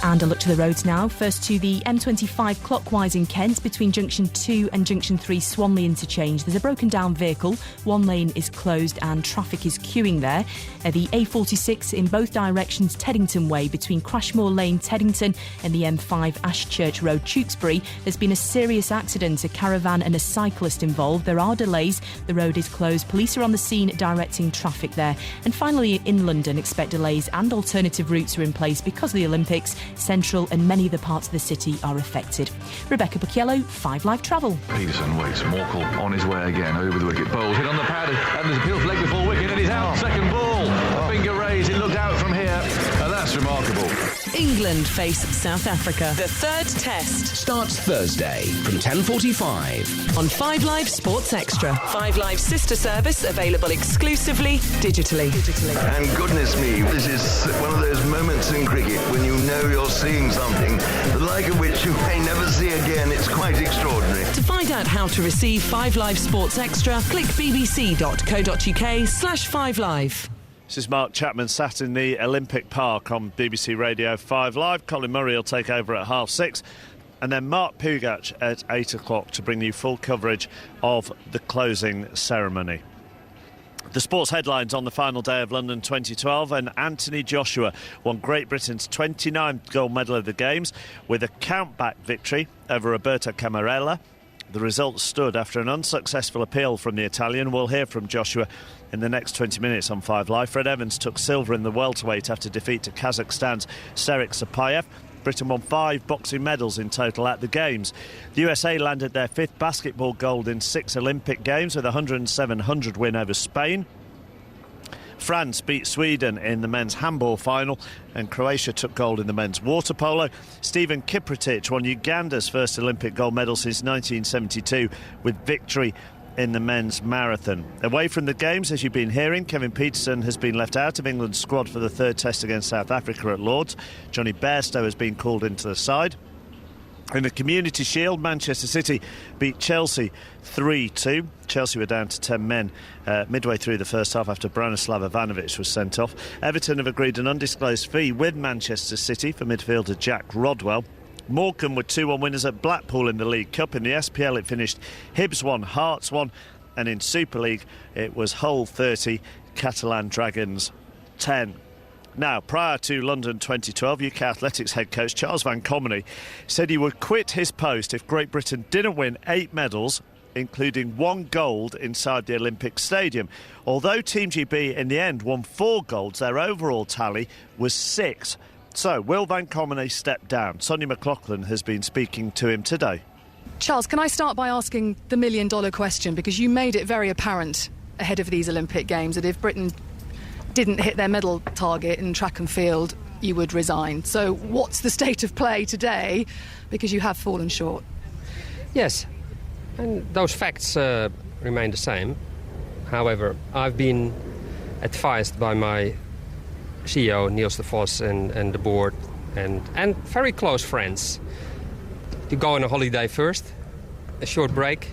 And a look to the roads now. First to the M25 clockwise in Kent between Junction 2 and Junction 3 Swanley interchange. There's a broken down vehicle. One lane is closed and traffic is queuing there. The A46 in both directions Teddington Way between Crashmore Lane, Teddington and the M5 Ashchurch Road, Tewkesbury. There's been a serious accident, a caravan and a cyclist involved. There are delays. The road is closed. Police are on the scene directing traffic there. And finally in London, expect delays and alternative routes are in place because of the Olympics. Central and many other parts of the city are affected. Rebecca Bucchiello, 5 Live Travel. Petersen waits. Morkel on his way again over the wicket. Bowls hit on the pad and there's a peel leg before wicket and he's out. Second ball. A finger raised. He looked out from here and that's remarkable. England face South Africa. The third test starts Thursday from 10:45 on 5 Live Sports Extra. 5 Live sister service available exclusively digitally. And goodness me, this is one of those moments in cricket when you know you're seeing something the like of which you may never see again. It's quite extraordinary. To find out how to receive 5 Live Sports Extra, click bbc.co.uk/5 Live. This is Mark Chapman sat in the Olympic Park on BBC Radio 5 Live. Colin Murray will take over at 6:30. And then Mark Pugach at 8 o'clock to bring you full coverage of the closing ceremony. The sports headlines on the final day of London 2012, and Anthony Joshua won Great Britain's 29th gold medal of the Games with a count-back victory over Roberto Camarella. The result stood after an unsuccessful appeal from the Italian. We'll hear from Joshua in the next 20 minutes on 5 Live. Fred Evans took silver in the welterweight after defeat to Kazakhstan's Serik Sapayev. Britain won 5 boxing medals in total at the Games. The USA landed their 5th basketball gold in 6 Olympic Games with a 107-100 win over Spain. France beat Sweden in the men's handball final, and Croatia took gold in the men's water polo. Stephen Kiprotich won Uganda's first Olympic gold medal since 1972 with victory in the men's marathon. Away from the Games, as you've been hearing, Kevin Pietersen has been left out of England's squad for the third test against South Africa at Lord's. Johnny Bairstow has been called into the side. In the Community Shield, Manchester City beat Chelsea 3-2. Chelsea were down to 10 men midway through the first half after Branislav Ivanovic was sent off. Everton have agreed an undisclosed fee with Manchester City for midfielder Jack Rodwell. Morecambe were 2-1 winners at Blackpool in the League Cup. In the SPL it finished Hibs 1, Hearts 1, and in Super League it was Hull 30, Catalan Dragons 10. Now, prior to London 2012, UK Athletics head coach Charles Van Comeny said he would quit his post if Great Britain didn't win 8 medals, including 1 gold inside the Olympic Stadium. Although Team GB in the end won 4 golds, their overall tally was 6. So, will Van Comeny step down? Sonia McLaughlin has been speaking to him today. Charles, can I start by asking the million-dollar question? Because you made it very apparent ahead of these Olympic Games that if Britain didn't hit their medal target in track and field, you would resign. So what's the state of play today? Because you have fallen short. Yes, and those facts remain the same. However, I've been advised by my CEO, Niels de Vos, and the board, and very close friends, to go on a holiday first, a short break,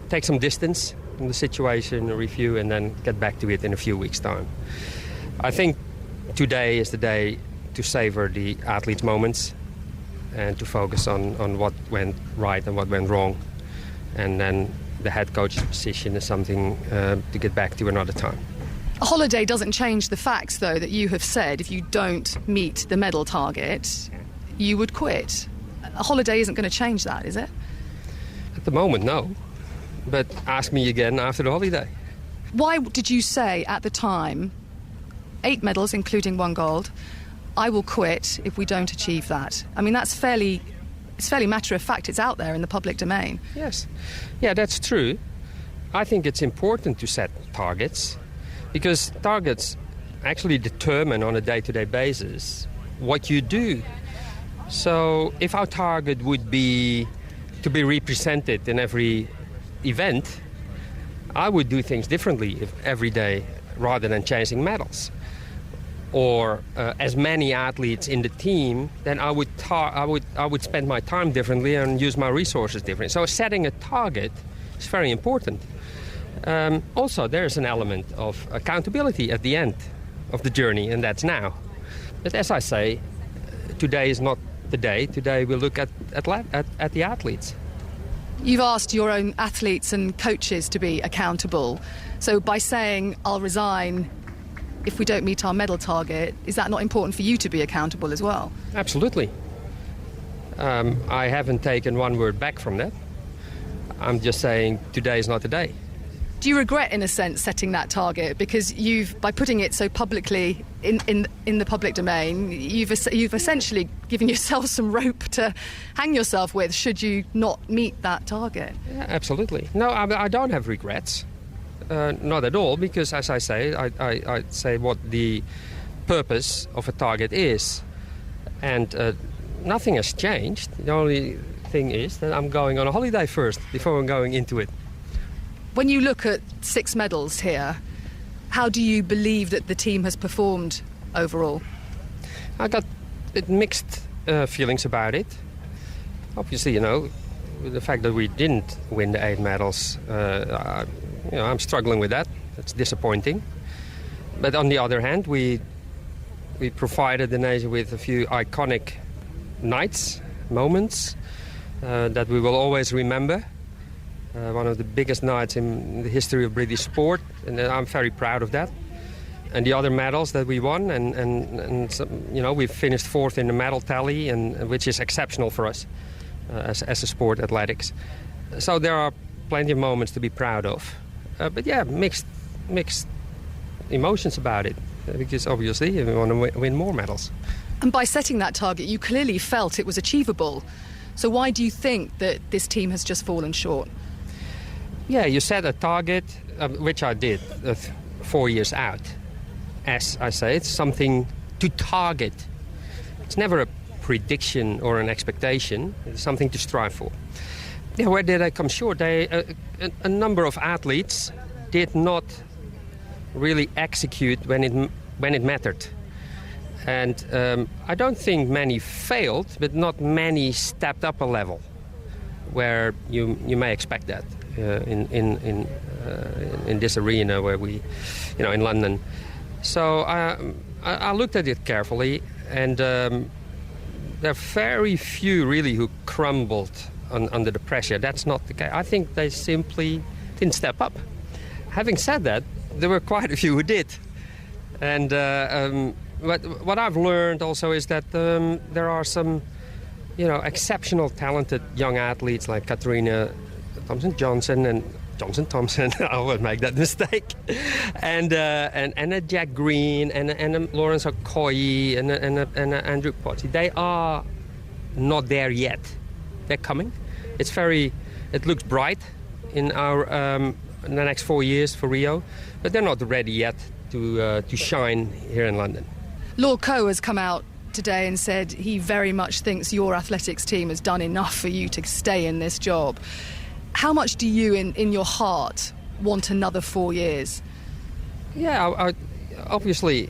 take some distance from the situation, a review, and then get back to it in a few weeks' time. I think today is the day to savor the athletes' moments and to focus on what went right and what went wrong. And then the head coach's position is something to get back to another time. A holiday doesn't change the facts, though, that you have said if you don't meet the medal target, you would quit. A holiday isn't going to change that, is it? At the moment, no. But ask me again after the holiday. Why did you say at the time, 8 medals, including 1 gold, I will quit if we don't achieve that? I mean, it's fairly matter of fact. It's out there in the public domain. Yes. Yeah, that's true. I think it's important to set targets because targets actually determine on a day-to-day basis what you do. So if our target would be to be represented in every event, I would do things differently every day rather than chasing medals. Or as many athletes in the team, then I would spend my time differently and use my resources differently. So setting a target is very important. Also, there's an element of accountability at the end of the journey, and that's now. But as I say, today is not the day. Today we look at the athletes. You've asked your own athletes and coaches to be accountable. So by saying, I'll resign if we don't meet our medal target, is that not important for you to be accountable as well? Absolutely. I haven't taken one word back from that. I'm just saying today is not the day. Do you regret, in a sense, setting that target? Because by putting it so publicly in the public domain, you've essentially given yourself some rope to hang yourself with should you not meet that target. Yeah, absolutely. No, I don't have regrets. Not at all, because as I say, I say what the purpose of a target is. And nothing has changed. The only thing is that I'm going on a holiday first before I'm going into it. When you look at 6 medals here, how do you believe that the team has performed overall? I got mixed feelings about it. Obviously, the fact that we didn't win the 8 medals, I'm struggling with that. That's disappointing. But on the other hand, we provided the nation with a few iconic nights, moments that we will always remember. One of the biggest nights in the history of British sport, and I'm very proud of that. And the other medals that we won, and we finished 4th in the medal tally, and which is exceptional for us as a sport, athletics. So there are plenty of moments to be proud of. But yeah, mixed emotions about it, because obviously we want to win more medals. And by setting that target, you clearly felt it was achievable. So why do you think that this team has just fallen short? Yeah, you set a target, which I did 4 years out. As I say, it's something to target. It's never a prediction or an expectation. It's something to strive for. Yeah, where did I come short? A number of athletes did not really execute when it mattered. And I don't think many failed, but not many stepped up a level where you may expect that. In this arena where we, in London. So I looked at it carefully, and there are very few really who crumbled under the pressure. That's not the case. I think they simply didn't step up. Having said that, there were quite a few who did. And But what I've learned also is that there are some, exceptional talented young athletes like Katarina Thompson-Johnson and Johnson-Thompson. I always make that mistake. and a Jack Green and Lawrence Okoye and Andrew Potty. They are not there yet. They're coming. It looks bright in our the next 4 years for Rio, but they're not ready yet to shine here in London. Lord Coe has come out today and said he very much thinks your athletics team has done enough for you to stay in this job. How much do you, in your heart, want another 4 years? Yeah, obviously,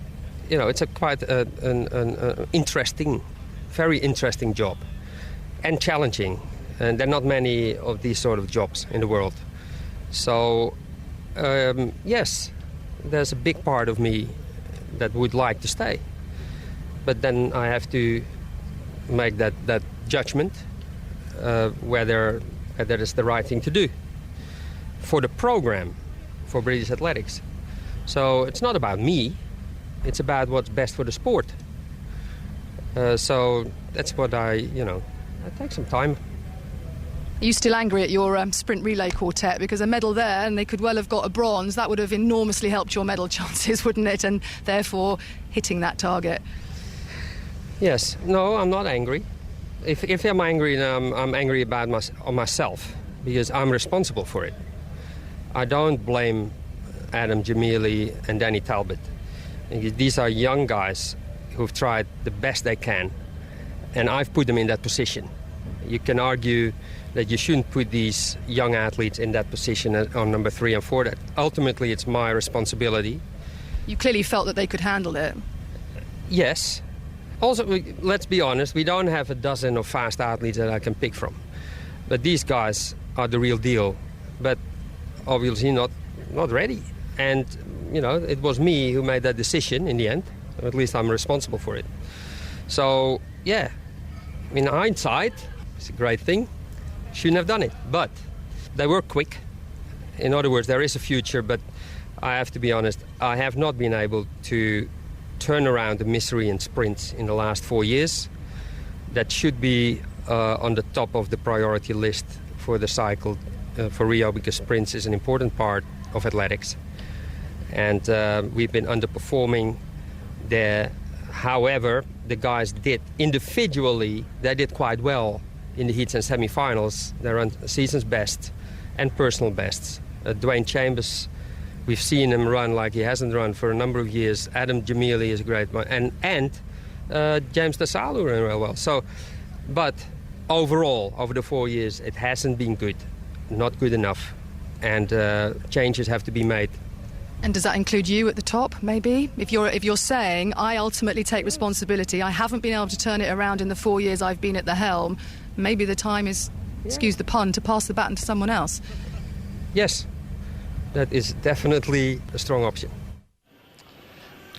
it's quite an interesting, very interesting job and challenging. And there are not many of these sort of jobs in the world. So, yes, there's a big part of me that would like to stay. But then I have to make that judgment whether that is the right thing to do for the program, for British athletics. So it's not about me, it's about what's best for the sport. So that's what I take some time. Are you still angry at your sprint relay quartet? Because a medal there, and they could well have got a bronze, that would have enormously helped your medal chances, wouldn't it? And therefore hitting that target. Yes. No, I'm not angry. If I'm angry, I'm angry about myself, because I'm responsible for it. I don't blame Adam Gemili and Danny Talbot. These are young guys who've tried the best they can, and I've put them in that position. You can argue that you shouldn't put these young athletes in that position on number 3 and 4. That ultimately it's my responsibility. You clearly felt that they could handle it. Yes. Also, let's be honest, we don't have a dozen of fast athletes that I can pick from. But these guys are the real deal, but obviously not ready. And, it was me who made that decision in the end. At least I'm responsible for it. So, yeah, in hindsight, it's a great thing. Shouldn't have done it, but they were quick. In other words, there is a future, but I have to be honest, I have not been able to turn around the misery in sprints in the last 4 years. That should be on the top of the priority list for the cycle for Rio, because sprints is an important part of athletics. And we've been underperforming there. However, the guys did individually, they did quite well in the heats and semi-finals. They run season's best and personal bests. Dwayne Chambers, we've seen him run like he hasn't run for a number of years. Adam Gemili is a great one. And James Desailly ran real well. So, but overall, over the 4 years, it hasn't been good. Not good enough. And changes have to be made. And does that include you at the top, maybe? If you're saying, I ultimately take responsibility, I haven't been able to turn it around in the 4 years I've been at the helm, maybe the time is, excuse the pun, to pass the baton to someone else. Yes, that is definitely a strong option.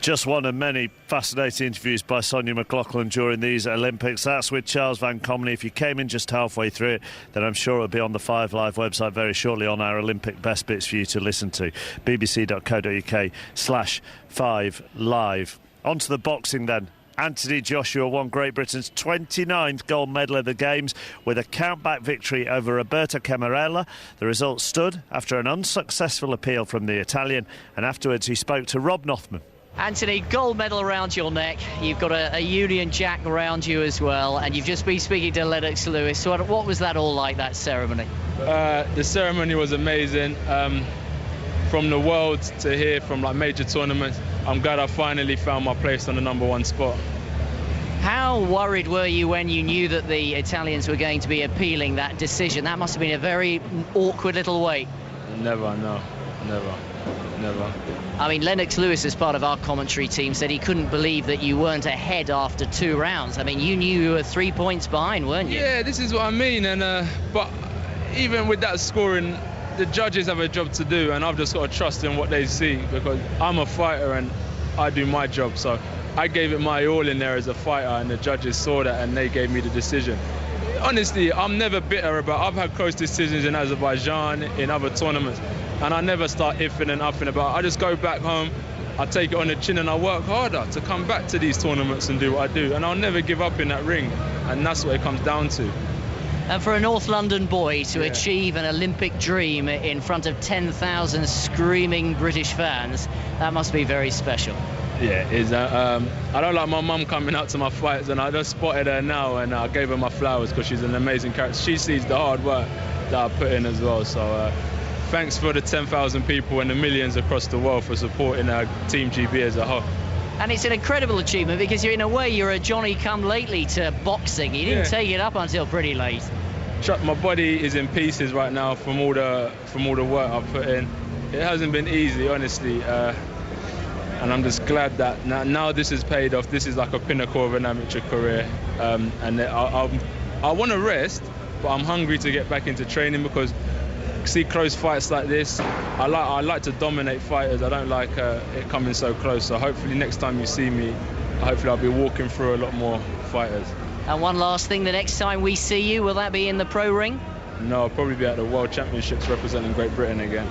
Just one of many fascinating interviews by Sonia McLaughlin during these Olympics. That's with Charles Van Comrie. If you came in just halfway through it, then I'm sure it'll be on the 5 Live website very shortly on our Olympic best bits for you to listen to. bbc.co.uk/5 Live. On to the boxing then. Anthony Joshua won Great Britain's 29th gold medal of the Games with a countback victory over Roberto Camarella. The result stood after an unsuccessful appeal from the Italian, and afterwards he spoke to Rob Nothman. Anthony, gold medal around your neck. You've got a Union Jack around you as well, and you've just been speaking to Lennox Lewis. So what was that all like, that ceremony? The ceremony was amazing. From the world to here, from like major tournaments, I'm glad I finally found my place on the #1 spot. How worried were you when you knew that the Italians were going to be appealing that decision? That must have been a very awkward little wait. Never. I mean, Lennox Lewis, as part of our commentary team, said he couldn't believe that you weren't ahead after 2 rounds. I mean, you knew you were 3 points behind, weren't you? Yeah, this is what I mean. And but even with that scoring, the judges have a job to do, and I've just got to trust in what they see, because I'm a fighter and I do my job. So I gave it my all in there as a fighter, and the judges saw that and they gave me the decision. Honestly, I'm never bitter about it. I've had close decisions in Azerbaijan, in other tournaments, and I never start iffing and upping about it. I just go back home I take it on the chin and I work harder to come back to these tournaments and do what I do. And I'll never give up in that ring. And that's what it comes down to. And for a North London boy to achieve an Olympic dream in front of 10,000 screaming British fans, that must be very special. Yeah, it is. I don't like my mum coming out to my fights, and I just spotted her now, and I gave her my flowers because she's an amazing character. She sees the hard work that I put in as well. So thanks for the 10,000 people and the millions across the world for supporting Team GB as a whole. And it's an incredible achievement because in a way you're a Johnny-come-lately to boxing. You didn't take it up until pretty late. My body is in pieces right now from all the work I've put in. It hasn't been easy, honestly. And I'm just glad that now this has paid off. This is like a pinnacle of an amateur career. And I want to rest, but I'm hungry to get back into training because see close fights like this, I like to dominate fighters. I don't like it coming so close. So hopefully next time you see me, hopefully I'll be walking through a lot more fighters. And one last thing, the next time we see you, will that be in the pro ring? No, I'll probably be at the World Championships representing Great Britain again.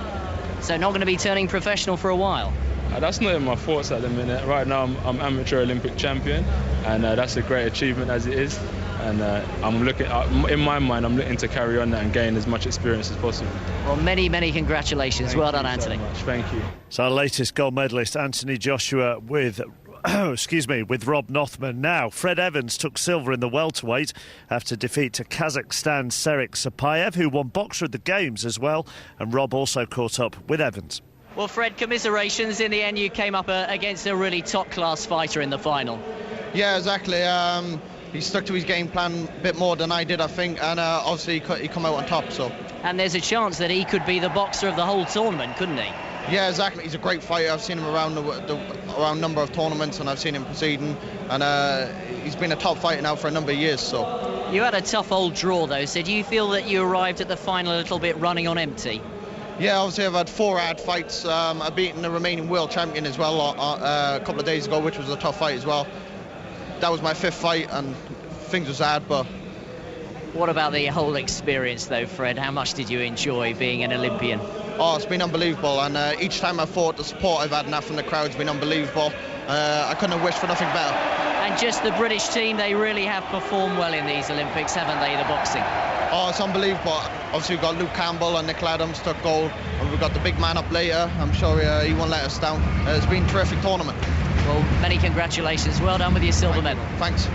So not going to be turning professional for a while? That's not in my thoughts at the minute. Right now I'm amateur Olympic champion, and that's a great achievement as it is. And I'm looking, in my mind, I'm looking to carry on that and gain as much experience as possible. Well, many, many congratulations. Well done, Anthony. So much. Thank you. So our latest gold medalist, Anthony Joshua, with Rob Nothman. Now, Fred Evans took silver in the welterweight after defeat to Kazakhstan's Serek Sapayev, who won Boxer of the Games as well. And Rob also caught up with Evans. Well, Fred, commiserations. In the end, you came up against a really top-class fighter in the final. Yeah, exactly. He stuck to his game plan a bit more than I did, I think, and obviously he come out on top. So. And there's a chance that he could be the boxer of the whole tournament, couldn't he? Yeah, exactly. He's a great fighter. I've seen him around around number of tournaments, and I've seen him proceeding. And he's been a top fighter now for a number of years. So. You had a tough old draw, though. So do you feel that you arrived at the final a little bit running on empty? Yeah, obviously I've had 4 hard fights. I've beaten the remaining world champion as well a couple of days ago, which was a tough fight as well. That was my 5th fight, and things was hard, but... What about the whole experience, though, Fred? How much did you enjoy being an Olympian? Oh, it's been unbelievable, and each time I've fought, the support I've had now from the crowd's been unbelievable. I couldn't have wished for nothing better. And just the British team, they really have performed well in these Olympics, haven't they, the boxing? Oh, it's unbelievable. Obviously, we've got Luke Campbell and Nick Adams took gold, and we've got the big man up later. I'm sure he won't let us down. It's been a terrific tournament. Well, many congratulations. Well done with your silver medal. Thanks.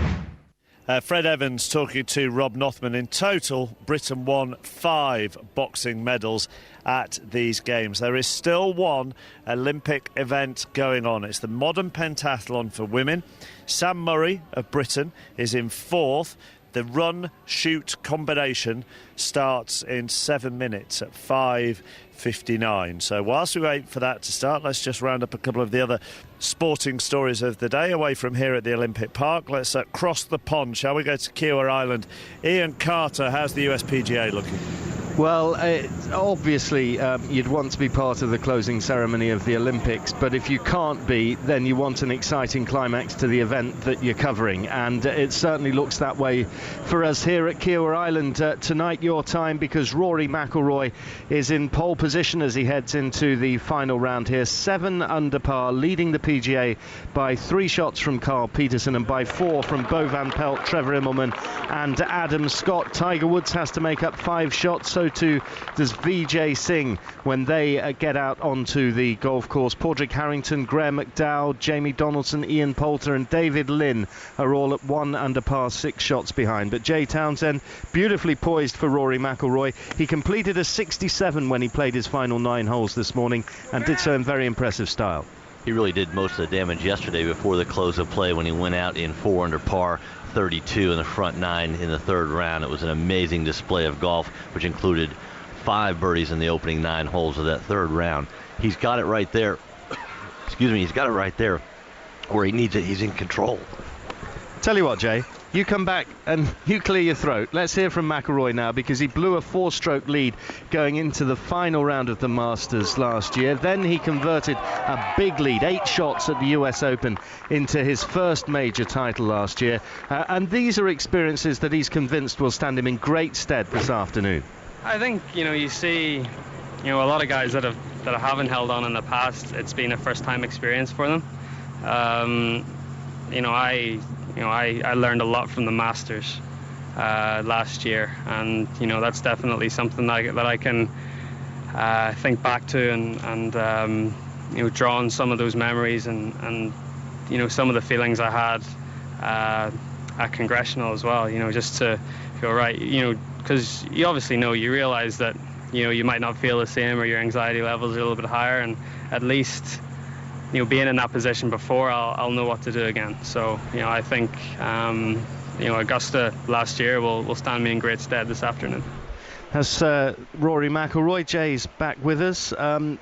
Fred Evans talking to Rob Nothman. In total, Britain won 5 boxing medals at these games. There is still one Olympic event going on. It's the modern pentathlon for women. Sam Murray of Britain is in 4th. The run-shoot combination starts in 7 minutes at 5:59. So whilst we wait for that to start, let's just round up a couple of the other sporting stories of the day away from here at the Olympic Park. Let's cross the pond, shall we? Go to Kiawah Island. Ian Carter, how's the USPGA looking? Well, obviously you'd want to be part of the closing ceremony of the Olympics, but if you can't be, then you want an exciting climax to the event that you're covering, and it certainly looks that way for us here at Kiawah Island tonight, your time, because Rory McIlroy is in pole position as he heads into the final round here. 7 under par, leading the PGA by 3 shots from Carl Peterson and by 4 from Bo Van Pelt, Trevor Immelman and Adam Scott. Tiger Woods has to make up 5 shots, so too does Vijay Singh when they get out onto the golf course. Padraig Harrington, Graham McDowell, Jamie Donaldson, Ian Poulter and David Lynn are all at 1 under par, 6 shots behind. But Jay Townsend beautifully poised for Rory McIlroy. He completed a 67 when he played his final 9 holes this morning and did so in very impressive style. He really did most of the damage yesterday before the close of play when he went out in 4 under par, 32 in the front 9 in the 3rd round. It was an amazing display of golf, which included 5 birdies in the opening 9 holes of that 3rd round. He's got it right there. He's got it right there where he needs it. He's in control. Tell you what, Jay, you come back and you clear your throat. Let's hear from McIlroy now, because he blew a 4-stroke lead going into the final round of the Masters last year. Then he converted a big lead, 8 shots at the US Open, into his first major title last year. And these are experiences that he's convinced will stand him in great stead this afternoon. I think, you see, a lot of guys that have I haven't held on in the past, it's been a first-time experience for them. I learned a lot from the Masters last year, and that's definitely something that I can think back to and draw on some of those memories and some of the feelings I had at Congressional as well. Just to feel right. Because you obviously you realise that you might not feel the same, or your anxiety levels are a little bit higher, and at least being in that position before, I'll know what to do again. So I think Augusta last year will stand me in great stead this afternoon. As Rory McIlroy, Jay's back with us.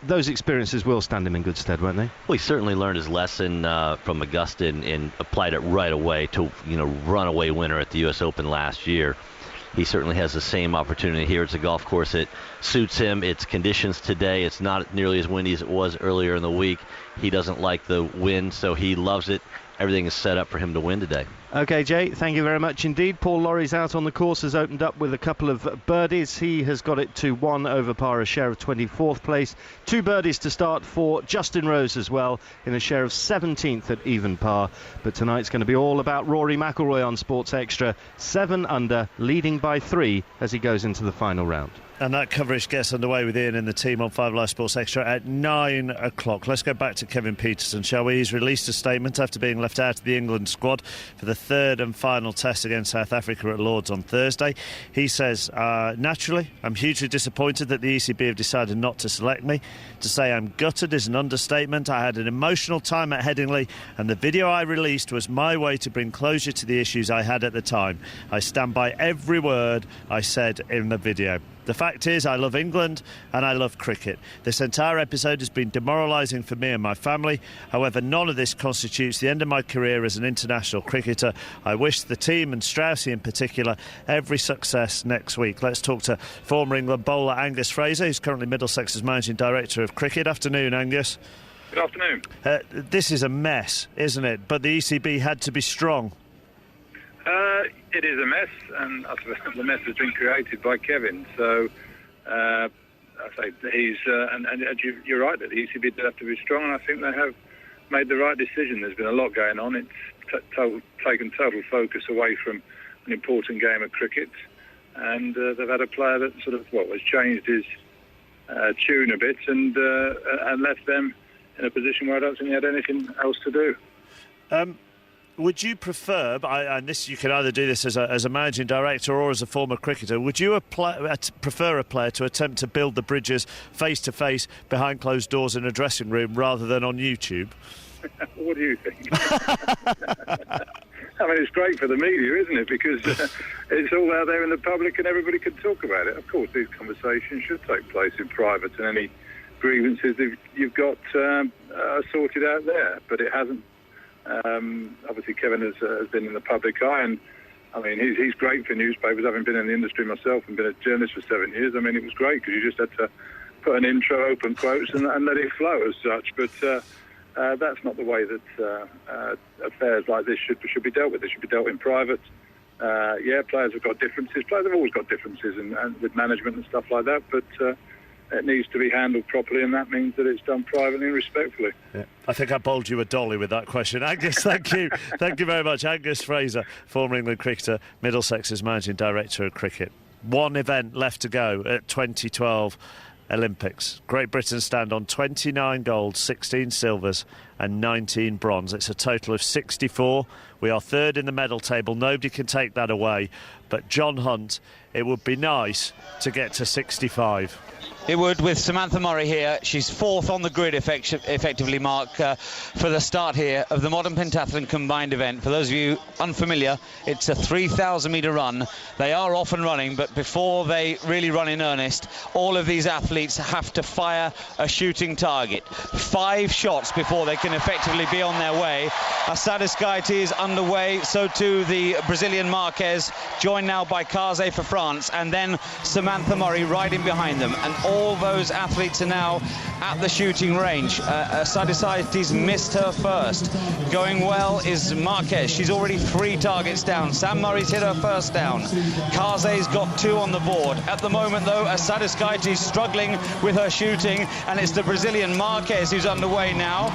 Those experiences will stand him in good stead, won't they? Well, he certainly learned his lesson from Augusta and applied it right away to runaway winner at the U.S. Open last year. He certainly has the same opportunity here. It's a golf course that suits him. It's conditions today. It's not nearly as windy as it was earlier in the week. He doesn't like the wind, so he loves it. Everything is set up for him to win today. OK, Jay, thank you very much indeed. Paul Lawrie's out on the course, has opened up with a couple of birdies. He has got it to 1 over par, a share of 24th place. 2 birdies to start for Justin Rose as well, in a share of 17th at even par. But tonight's going to be all about Rory McIlroy on Sports Extra. 7 under, leading by 3 as he goes into the final round. And that coverage gets underway with Ian and the team on 5 Live Sports Extra at 9 o'clock. Let's go back to Kevin Peterson, shall we? He's released a statement after being left out of the England squad for the 3rd and final test against South Africa at Lords on Thursday. He says, naturally, I'm hugely disappointed that the ECB have decided not to select me. To say I'm gutted is an understatement. I had an emotional time at Headingley, and the video I released was my way to bring closure to the issues I had at the time. I stand by every word I said in the video. The fact is, I love England and I love cricket. This entire episode has been demoralising for me and my family. However, none of this constitutes the end of my career as an international cricketer. I wish the team, and Straussy in particular, every success next week. Let's talk to former England bowler Angus Fraser, who's currently Middlesex's Managing Director of Cricket. Afternoon, Angus. Good afternoon. This is a mess, isn't it? But the ECB had to be strong. It is a mess, and the mess has been created by Kevin. So I say you're right that the ECB did have to be strong, and I think they have made the right decision. There's been a lot going on. It's taken total focus away from an important game of cricket, and they've had a player that has changed his tune a bit and left them in a position where I don't think he had anything else to do. Would you prefer, and this you can either do this as a managing director or as a former cricketer, would you prefer a player to attempt to build the bridges face-to-face behind closed doors in a dressing room rather than on YouTube? What do you think? I mean, it's great for the media, isn't it? Because it's all out there in the public and everybody can talk about it. Of course, these conversations should take place in private, and any grievances that you've got sorted out there, but it hasn't. Obviously, Kevin has been in the public eye, and I mean, he's great for newspapers. Having been in the industry myself and been a journalist for 7 years, I mean, it was great because you just had to put an intro, open quotes, and let it flow as such. But that's not the way that affairs like this should be dealt with. They should be dealt in private. Players have got differences. Players have always got differences and with management and stuff like that. But it needs to be handled properly, and that means that it's done privately and respectfully. Yeah. I think I bowled you a dolly with that question. Angus, thank you. Thank you very much. Angus Fraser, former England cricketer, Middlesex's Managing Director of Cricket. One event left to go at 2012 Olympics. Great Britain stand on 29 golds, 16 silvers and 19 bronze. It's a total of 64. We are 3rd in the medal table. Nobody can take that away. But John Hunt, it would be nice to get to 65. It would, with Samantha Murray here. She's 4th on the grid, effectively, Mark, for the start here of the Modern Pentathlon combined event. For those of you unfamiliar, it's a 3,000-metre run. They are off and running, but before they really run in earnest, all of these athletes have to fire a shooting target. 5 shots before they can effectively be on their way. Asadis Gaiti is underway, so too the Brazilian Marquez, joined now by Kaze for France, and then Samantha Murray riding behind them. And all all those athletes are now at the shooting range. Sadisaitis missed her first. Going well is Marquez. She's already 3 targets down. Sam Murray's hit her first down. Kaze's got 2 on the board. At the moment, though, Sadisaitis struggling with her shooting, and it's the Brazilian Marquez who's underway now.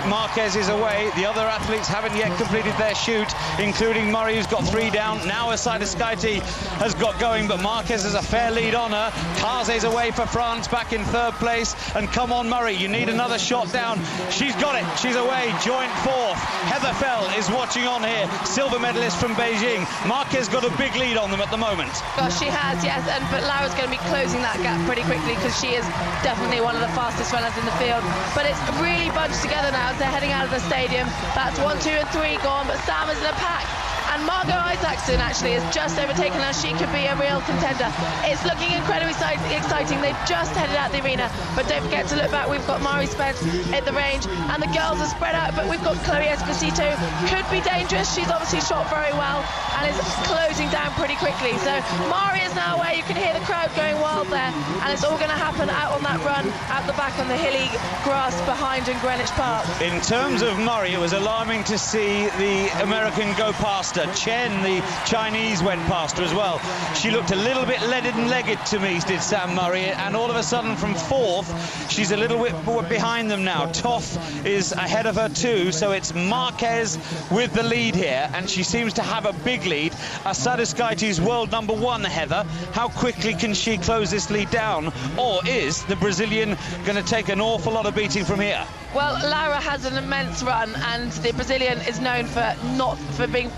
Marquez is away. The other athletes haven't yet completed their shoot, including Murray, who's got 3 down. Now Sadisaitis has got going, but Marquez has a fair lead on her. Kaze's away for France, back in 3rd place. And come on, Murray, you need another shot down. She's got it. She's away. Joint 4th. Heather Fell is watching on here. Silver medalist from Beijing. Marquez got a big lead on them at the moment. Gosh, she has, yes. But Laura's going to be closing that gap pretty quickly because she is definitely one of the fastest runners in the field. But it's really bunched together now as they're heading out of the stadium. That's 1, 2 and 3 gone, but Sam is in a pack. And Margot Isaacson actually has just overtaken her. She could be a real contender. It's looking incredibly exciting. They've just headed out the arena, but don't forget to look back. We've got Mari Spence at the range, and the girls are spread out, but we've got Chloe Esposito. Could be dangerous. She's obviously shot very well and is closing down pretty quickly. So Mari is now away. You can hear the crowd going wild there, and it's all going to happen out on that run out the back on the hilly grass behind in Greenwich Park. In terms of Murray, it was alarming to see the American go past her. Chen, the Chinese, went past her as well. She looked a little bit legged to me, did Sam Murray, and all of a sudden from 4th, she's a little bit behind them now. Toth is ahead of her too, so it's Marquez with the lead here, and she seems to have a big lead. Sadisaitis world number 1, Heather. How quickly can she close this lead down, or is the Brazilian going to take an awful lot of beating from here? Well, Laura has an immense run, and the Brazilian is known for being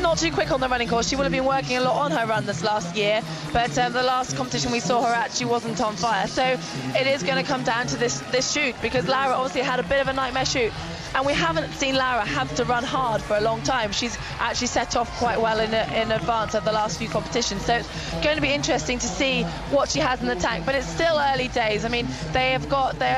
not too quick on the running course. She would have been working a lot on her run this last year, but the last competition we saw her at, she wasn't on fire. So it is going to come down to this shoot, because Laura obviously had a bit of a nightmare shoot. And we haven't seen Laura have to run hard for a long time. She's actually set off quite well in advance of the last few competitions. So it's going to be interesting to see what she has in the tank. But it's still early days. I mean, they're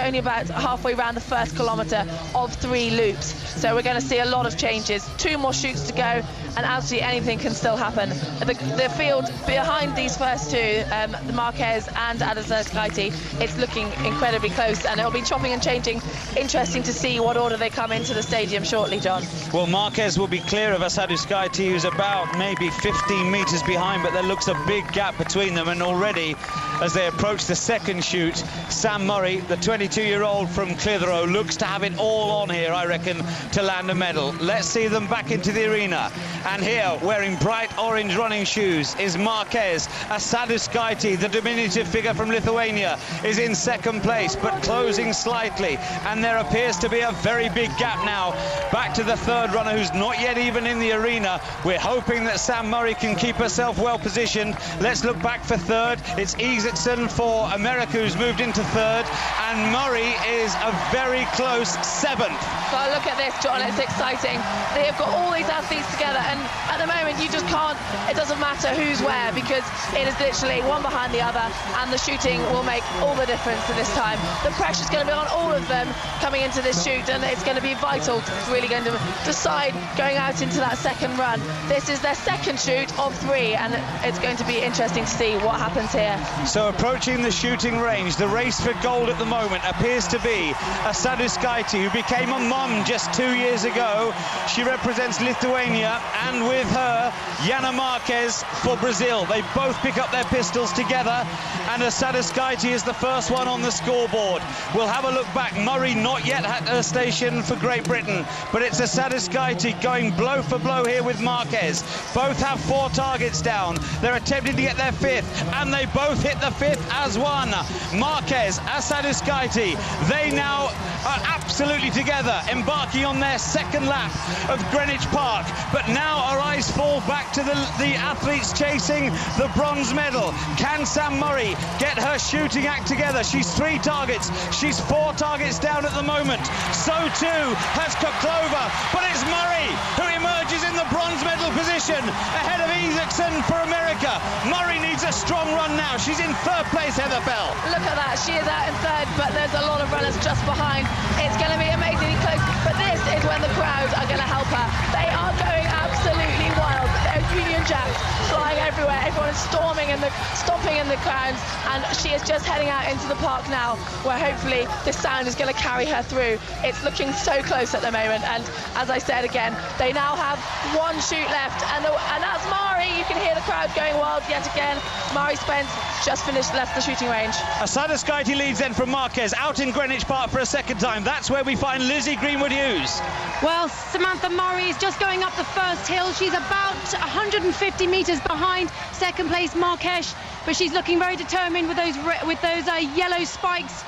only about halfway around the first kilometre of 3 loops. So we're going to see a lot of changes. 2 more shoots to go, and absolutely anything can still happen. The field behind these first 2, the Marquez and Sadisaitis, it's looking incredibly close, and it'll be chopping and changing. Interesting to see what order they come into the stadium shortly, John. Well, Marquez will be clear of Sadisaitis, who's about maybe 15 metres behind, but there looks a big gap between them, and already as they approach the second shoot, Sam Murray, the 22-year-old from Clitheroe, looks to have it all on here, I reckon, to land a medal. Let's see them back into the arena. And here, wearing bright orange running shoes, is Marquez. Sadisaitis, the diminutive figure from Lithuania, is in 2nd place, but closing slightly. And there appears to be a very big gap now back to the 3rd runner, who's not yet even in the arena. We're hoping that Sam Murray can keep herself well positioned. Let's look back for 3rd. It's Isaacson for America, who's moved into 3rd, and Murray is a very close 7th. Well, look at this, John. It's exciting. They have got all these athletes together, and at the moment you just can't, it doesn't matter who's where, because it is literally one behind the other, and the shooting will make all the difference to this time. The pressure's going to be on all of them coming into this shoot, and it's going to be vital, because it's really going to decide going out into that second run. This is their second shoot of 3, and it's going to be interesting to see what happens here. So approaching the shooting range, the race for gold at the moment appears to be Sadisaitis, who became a mum just 2 years ago. She represents Lithuania, and with her, Jana Marquez for Brazil. They both pick up their pistols together, and Sadisaitis is the first one on the scoreboard. We'll have a look back. Murray not yet at her station for Great Britain, but it's Sadisaitis going blow for blow here with Marquez. Both have 4 targets down. They're attempting to get their 5th, and they both hit the 5th as one. Marquez, Sadisaitis, they now are absolutely together, embarking on their 2nd lap of Greenwich Park. But now our eyes fall back to the athletes chasing the bronze medal. Can Sam Murray get her shooting act together? She's 3 targets. She's 4 targets down at the moment. So too has Koklova, but it's Murray who emerges in the bronze medal position ahead of Isaacson for America. Murray needs a strong run now. She's in 3rd place, Heather Fell. Look at that. She is out in 3rd, but there's a lot of runners just behind. It's going to be amazingly close, but this is when the crowd are going to help her. They are going absolutely wild. They're Union Jacks flying everywhere. Everyone is stomping in the grounds, and she is just heading out into the park now, where hopefully this sound is going to carry her through. It's looking so close at the moment, and as I said again, they now have one chute left, and that's Mari. You can hear the crowd going wild yet again. Mari Spence just left the shooting range. Asada Skyty leads then from Marquez out in Greenwich Park for a second time. That's where we find Lizzie Greenwood-Hughes. Well, Samantha Murray is just going up the first hill. She's about 150 metres behind second place Marquez, but she's looking very determined with those yellow spikes.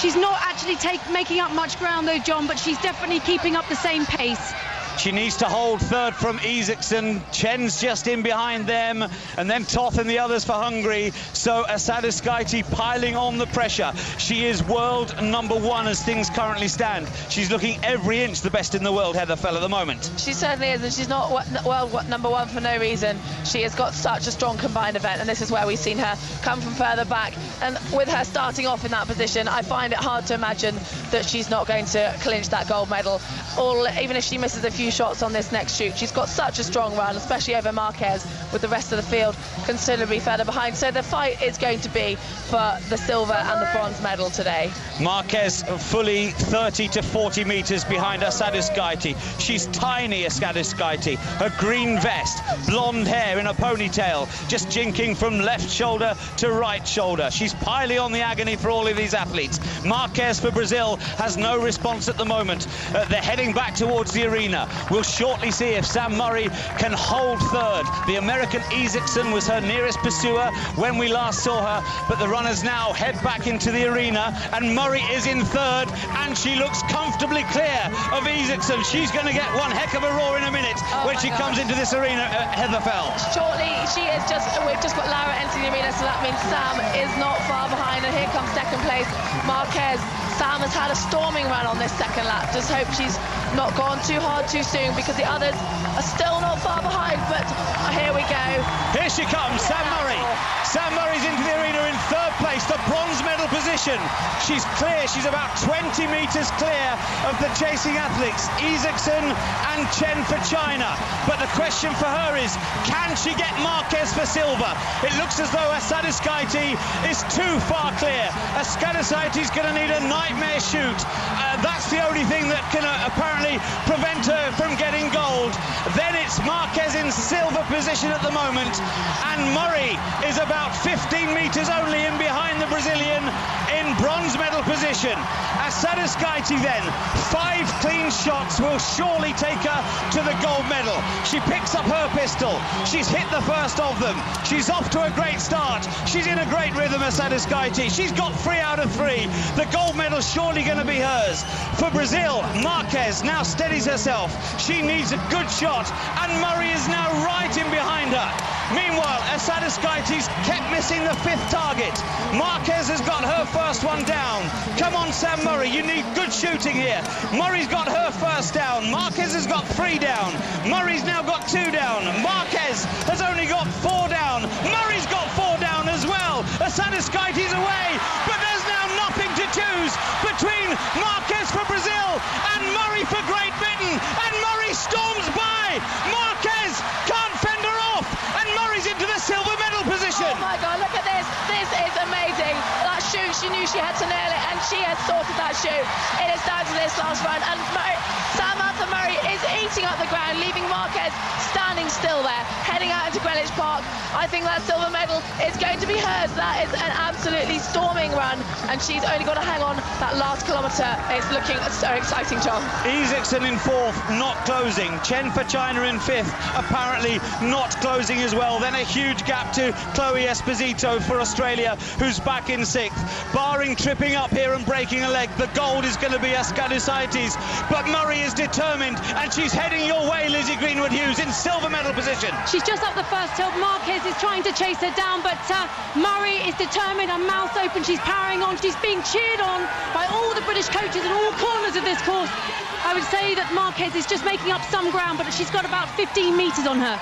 She's not actually making up much ground though, John, but she's definitely keeping up the same pace. She needs to hold third from Isaacson. Chen's just in behind them, and then Toth and the others for Hungary. So Asada Skyty piling on the pressure. She is world number one as things currently stand. She's looking every inch the best in the world, Heather Fell, at the moment. She certainly is, and she's not world number one for no reason. She has got such a strong combined event, and this is where we've seen her come from further back. And with her starting off in that position, I find it hard to imagine that she's not going to clinch that gold medal. Even if she misses a few shots on this next shoot, she's got such a strong run, especially over Marquez, with the rest of the field considerably further behind. So the fight is going to be for the silver and the bronze medal today. Marquez fully 30 to 40 metres behind Asada Skyty. She's tiny, Asada Skyty. Her green vest, blonde hair in a ponytail, just jinking from left shoulder to right shoulder. She's piling on the agony for all of these athletes. Marquez for Brazil has no response at the moment. They're heading back towards the arena. We'll shortly see if Sam Murray can hold third. The American Isaacson was her nearest pursuer when we last saw her, but the runners now head back into the arena, and Murray is in third, and she looks comfortably clear of Isaacson. She's going to get one heck of a roar in a minute when she comes into this arena, Heather Fell. Shortly, we've just got Lara entering the arena, so that means Sam is not far behind, and here comes second place Marquez. Sam has had a storming run on this second lap. Just hope she's not gone too hard too soon, because the others are still not far behind, but here we go. Here she comes, Sam Murray. Sam Murray's into the arena in third place, the bronze medal position. She's clear, she's about 20 metres clear of the chasing athletes, Isaacson and Chen for China. But the question for her is, can she get Marquez for silver? It looks as though Asada Skyty is too far clear. Asada Skyty's going to need a nightmare shoot. That's the only thing that can apparently prevent her from getting gold. Then it's Marquez in silver position at the moment, and Murray is about 15 metres only in behind the Brazilian in bronze medal position. Asada Skyty then, 5 clean shots will surely take her to the gold medal. She picks up her pistol. She's hit the first of them. She's off to a great start. She's in a great rhythm, Asada Skyty. She's got 3 out of 3. The gold medal's surely going to be hers. For Brazil, Marquez now steadies herself. She needs a good shot, and Murray is now right in behind her. Meanwhile, Asada Skyty's kept missing the 5th target. Marquez has got her first one down. Come on, Sam Murray, you need good shooting here. Murray's got her first down. Marquez has got 3 down. Murray's now got 2 down. Marquez has only got 4 down. Murray's got 4 down as well. Asada Skyty's away, but there's now nothing to choose between Marquez for Brazil and Murray for Great Britain, and Murray storms by. Marquez can't fend her off, and Murray's into the silver medal position. Oh my God, look at this. This is amazing. That shoot, she knew she had to nail it, and she has sorted that shoot. It is down to this last run, and Samantha Murray is eating up the ground, leaving Marquez standing still there, heading out into Greenwich Park. I think that silver medal is going to be hers. That is an absolutely storming run, and she's only got to hang on that last kilometre. It's looking so exciting, John. Isaacson in 4th, not closing. Chen for China in 5th, apparently not closing as well. Then a huge gap to Chloe Esposito for Australia, who's back in 6th. Barring tripping up here and breaking a leg, the gold is going to be Asada Skyty's, but Murray is determined, and she's heading your way, Lizzie Greenwood-Hughes, in silver medal position. She's just up the first hill. Marquez is trying to chase her down, but Murray is determined, her mouth open. She's powering on. She's being cheered on by all the British coaches in all corners of this course. I would say that Marquez is just making up some ground, but she's got about 15 metres on her.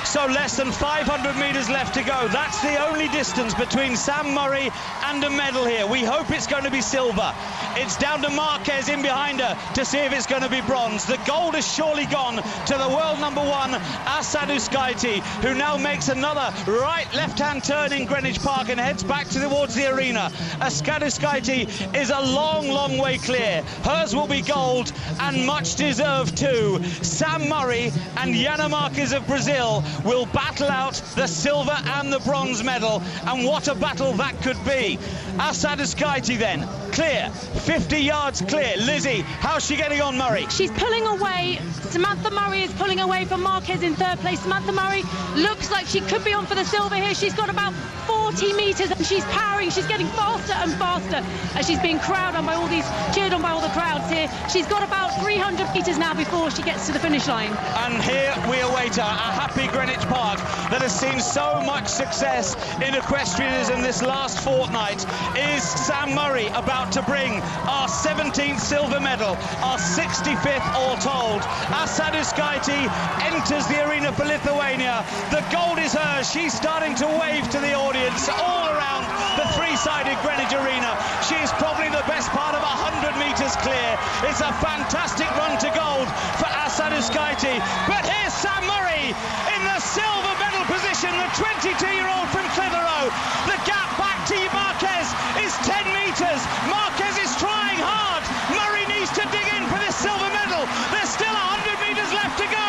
So less than 500 metres left to go. That's the only distance between Sam Murray and a medal here. We hope it's going to be silver. It's down to Marquez in behind her to see if it's going to be bronze. The gold has surely gone to the world number 1, Asadouskaite, who now makes another left-hand turn in Greenwich Park and heads back towards the arena. Asadouskaite is a long way clear. Hers will be gold, and much deserved too. Sam Murray and Yana Marquez of Brazil will battle out the silver and the bronze medal, and what a battle that could be. Asadouskaite then, clear, 50 yards clear. Lizzie, how's she getting on, Murray? She's pulling away. Samantha Murray is pulling away from Marquez in third place. Samantha Murray looks like she could be on for the silver here. She's got about 40 metres and she's powering. She's getting faster and faster as she's being cheered on by all the crowds here. She's got about 300 metres now before she gets to the finish line. And here we await her, a happy Greenwich Park that has seen so much success in equestrianism this last fortnight. Is Sam Murray about to bring our 17th silver medal, our 65th all told? Asadouskaite enters the arena for Lithuania. The gold is hers. She's starting to wave to the audience all around the three-sided Greenwich Arena. She's probably the best part of 100 metres clear. It's a fantastic run to gold for Asadouskaite. But here's Sam Murray in the silver medal position, the 22-year-old from Clitheroe. The gap back to Marquez is 10 metres. Marquez is trying hard. Murray needs to dig in for this silver medal. There's still 100 metres left to go.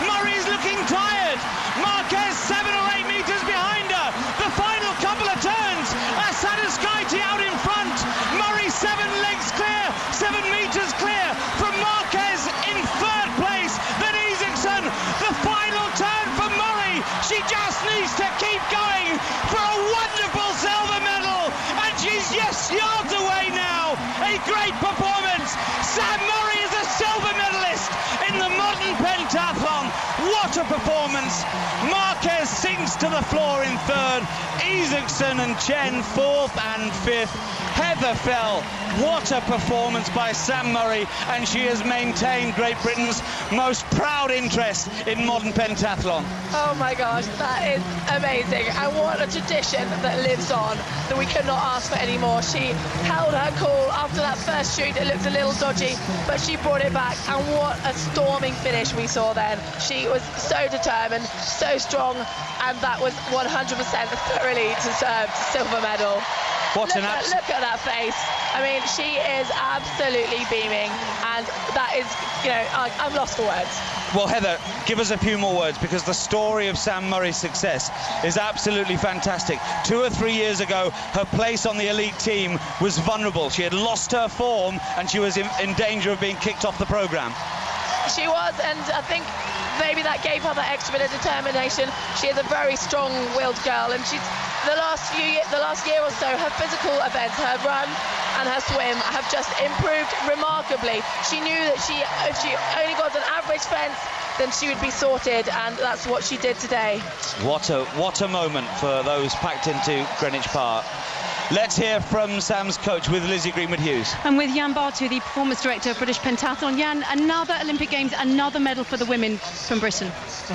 Murray's looking tired. Marquez 7 or 8 metres behind her. The final couple of turns. Asadouskaite out in front. Murray 7 legs clear, 7 metres clear from Marquez in third place. Then Isaacson, the final turn for Murray. She just needs to keep going for a wonderful silver medal. And she's yards away now. A great performance. Sam Murray is a silver medalist in the modern pentathlon. What a performance. Marquez sinks to the floor in third. Isaacson and Chen fourth and fifth. Heather fell. What a performance by Sam Murray, and she has maintained Great Britain's most proud interest in modern pentathlon. Oh my gosh, that is amazing, and what a tradition that lives on that we could not ask for anymore. She held her cool after that first shoot. It looked a little dodgy, but she brought it back, and what a storming finish we saw then. She was so determined, so strong, and that was 100% thoroughly deserved silver medal. Look at that face. I mean, she is absolutely beaming, and that is, I'm lost for words. Well, Heather, give us a few more words, because the story of Sam Murray's success is absolutely fantastic. 2 or 3 years ago, her place on the elite team was vulnerable. She had lost her form, and she was in danger of being kicked off the programme. She was, and I think maybe that gave her that extra bit of determination. She is a very strong-willed girl, and she's the last year or so, her physical events, her run and her swim have just improved remarkably. She knew that if she only got an average fence, then she would be sorted, and that's what she did today. What a moment for those packed into Greenwich Park. Let's hear from Sam's coach with Lizzie Greenwood-Hughes. And with Jan Bartu, the performance director of British Pentathlon. Jan, another Olympic Games, another medal for the women from Britain.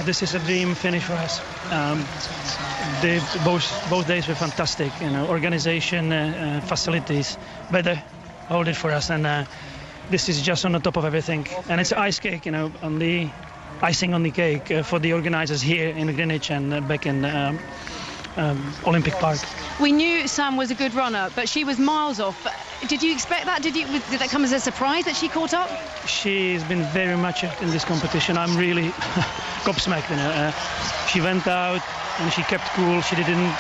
This is a dream finish for us. Both days were fantastic. Organization, facilities, weather, all it for us. And this is just on the top of everything. And it's ice cake, on the icing on the cake for the organizers here in Greenwich and back in Olympic Park. We knew Sam was a good runner, but she was miles off. Did you expect that? Did that come as a surprise that she caught up? She's been very much in this competition. I'm really gobsmacked. She went out and she kept cool. She didn't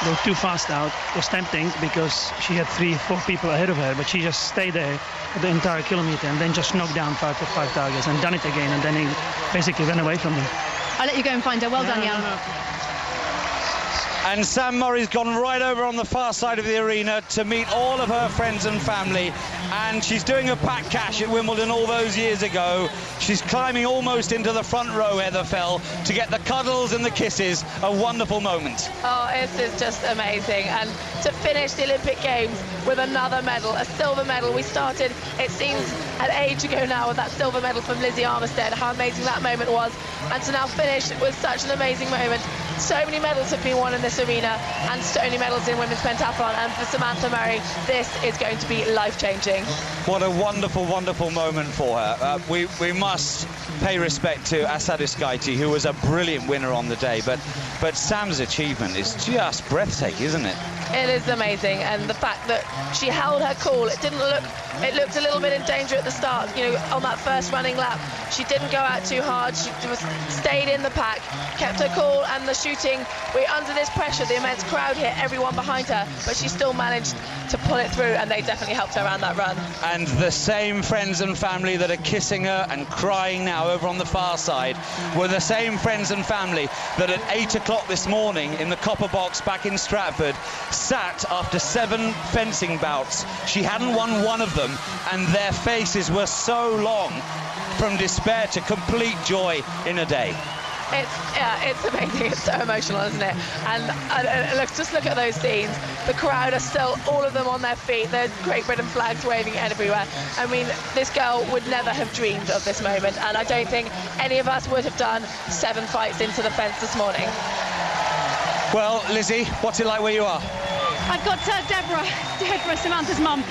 go too fast out. It was tempting because she had 3-4 people ahead of her, but she just stayed there the entire kilometer and then just knocked down 5 targets and done it again, and then he basically ran away from them. I'll let you go and find her. Well done, Jan. And Sam Murray's gone right over on the far side of the arena to meet all of her friends and family, and she's doing a Pat Cash at Wimbledon all those years ago. She's climbing almost into the front row, Heather Fell, to get the cuddles and the kisses. A wonderful moment. Oh, this is just amazing. And to finish the Olympic Games with another medal, a silver medal. We started, it seems, an age ago now with that silver medal from Lizzie Armistead, how amazing that moment was. And to now finish with such an amazing moment. So many medals have been won in this arena, and so many medals in women's pentathlon, and for Samantha Murray this is going to be life-changing. What a wonderful, wonderful moment for her. We must pay respect to Asad Iskaiti, who was a brilliant winner on the day, but Sam's achievement is just breathtaking, isn't it? It is amazing, and the fact that she held her cool, it looked a little bit in danger at the start, on that first running lap. She didn't go out too hard, she stayed in the pack, kept her cool, and the shooting, we're under this pressure, the immense crowd here, everyone behind her, but she still managed to pull it through, and they definitely helped her around that run. And the same friends and family that are kissing her and crying now over on the far side were the same friends and family that at 8 o'clock this morning in the Copper Box back in Stratford sat after 7 fencing bouts. She hadn't won one of them, and their faces were so long from despair to complete joy in a day. It's amazing. It's so emotional, isn't it? And just look at those scenes. The crowd are still, all of them on their feet. There's Great Britain flags waving everywhere. I mean, this girl would never have dreamed of this moment, and I don't think any of us would have done 7 fights into the fence this morning. Well, Lizzie, what's it like where you are? I've got Deborah, Samantha's mum,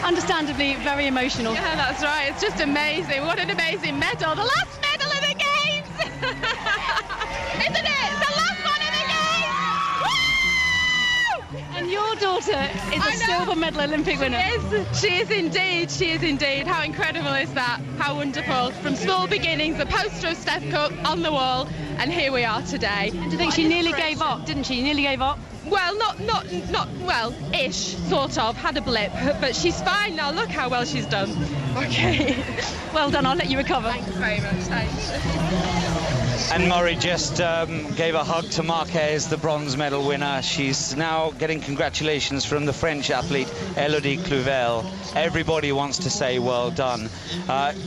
understandably very emotional. Yeah, that's right. It's just amazing. What an amazing medal. The last medal of the Games! Isn't it? The last one of the Games! Woo! And your daughter is a silver medal Olympic winner. She is indeed. She is indeed. How incredible is that? How wonderful. From small beginnings, a poster of Steph Cook on the wall, and here we are today. And do you think she nearly gave up, didn't she? Nearly gave up? Well, not well, ish, sort of, had a blip, but she's fine now. Look how well she's done. Okay. Well done, I'll let you recover. Thanks very much, thanks. And Murray just gave a hug to Marquez, the bronze medal winner. She's now getting congratulations from the French athlete Elodie Cluvel. Everybody wants to say well done.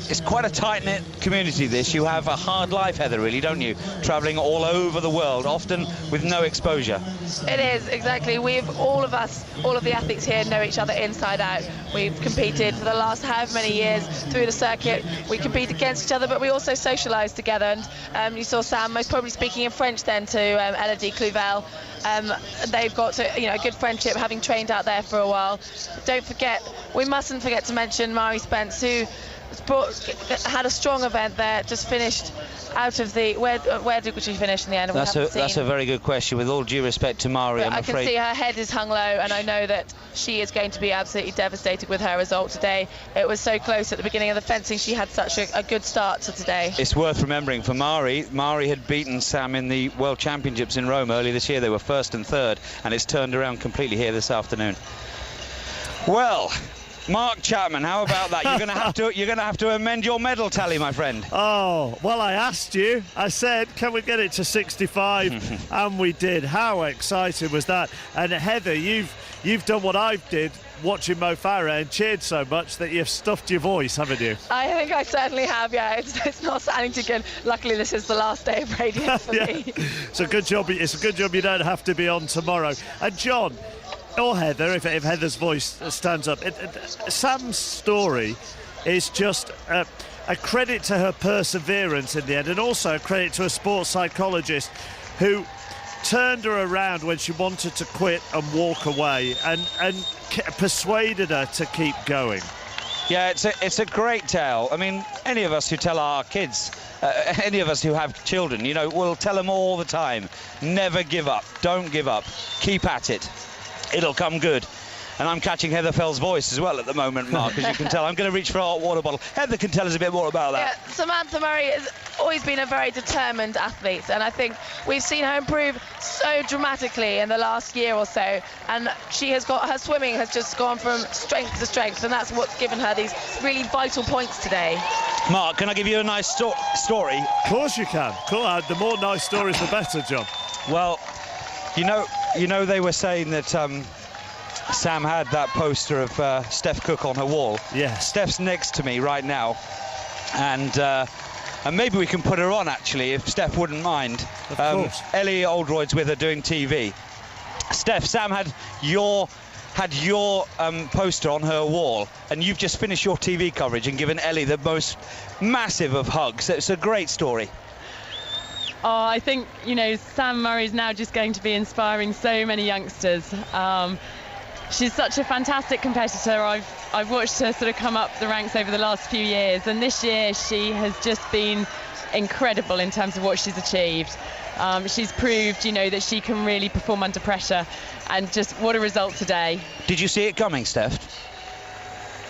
It's quite a tight-knit community, this. You have a hard life, Heather, really, don't you? Travelling all over the world, often with no exposure. It is, exactly. All of the athletes here know each other inside out. We've competed for the last however many years through the circuit. We compete against each other, but we also socialise together. And you saw Sam most probably speaking in French then to Elodie Cluvel. They've got a good friendship, having trained out there for a while. Don't forget, we mustn't forget to mention Mari Spence, who had a strong event there, just finished out of the... Where did she finish in the end? That's a very good question. With all due respect to Mari, I'm afraid... I can see her head is hung low, and I know that she is going to be absolutely devastated with her result today. It was so close at the beginning of the fencing. She had such a good start to today. It's worth remembering for Mari had beaten Sam in the World Championships in Rome earlier this year. They were first and third, and it's turned around completely here this afternoon. Well, Mark Chapman, how about that? You're going to have to amend your medal tally, my friend. Oh, well, I asked you. I said, can we get it to 65? And we did. How exciting was that? And Heather, you've done what I did watching Mo Farah and cheered so much that you've stuffed your voice, haven't you? I think I certainly have, yeah. It's not sounding too good. Luckily, this is the last day of radio for me. It's a good job you don't have to be on tomorrow. And John, or Heather, if Heather's voice stands up, Sam's story is just a credit to her perseverance in the end, and also a credit to a sports psychologist who turned her around when she wanted to quit and walk away, and persuaded her to keep going. Yeah, it's a great tale. I mean, any of us who tell our kids, any of us who have children, we'll tell them all the time, never give up, don't give up, keep at it. It'll come good. And I'm catching Heather Fell's voice as well at the moment, Mark, as you can tell. I'm going to reach for a hot water bottle. Heather can tell us a bit more about that. Yeah, Samantha Murray has always been a very determined athlete, and I think we've seen her improve so dramatically in the last year or so, and her swimming has just gone from strength to strength, and that's what's given her these really vital points today. Mark, can I give you a nice story? Of course you can. Cool. The more nice stories, the better, John. Well, You know, they were saying that Sam had that poster of Steph Cook on her wall. Yeah. Steph's next to me right now, and maybe we can put her on, actually, if Steph wouldn't mind. Of course. Ellie Oldroyd's with her doing TV. Steph, Sam had your poster on her wall, and you've just finished your TV coverage and given Ellie the most massive of hugs. It's a great story. Oh, I think, Sam Murray's now just going to be inspiring so many youngsters. She's such a fantastic competitor. I've watched her sort of come up the ranks over the last few years, and this year she has just been incredible in terms of what she's achieved. She's proved, that she can really perform under pressure, and just what a result today. Did you see it coming, Steph?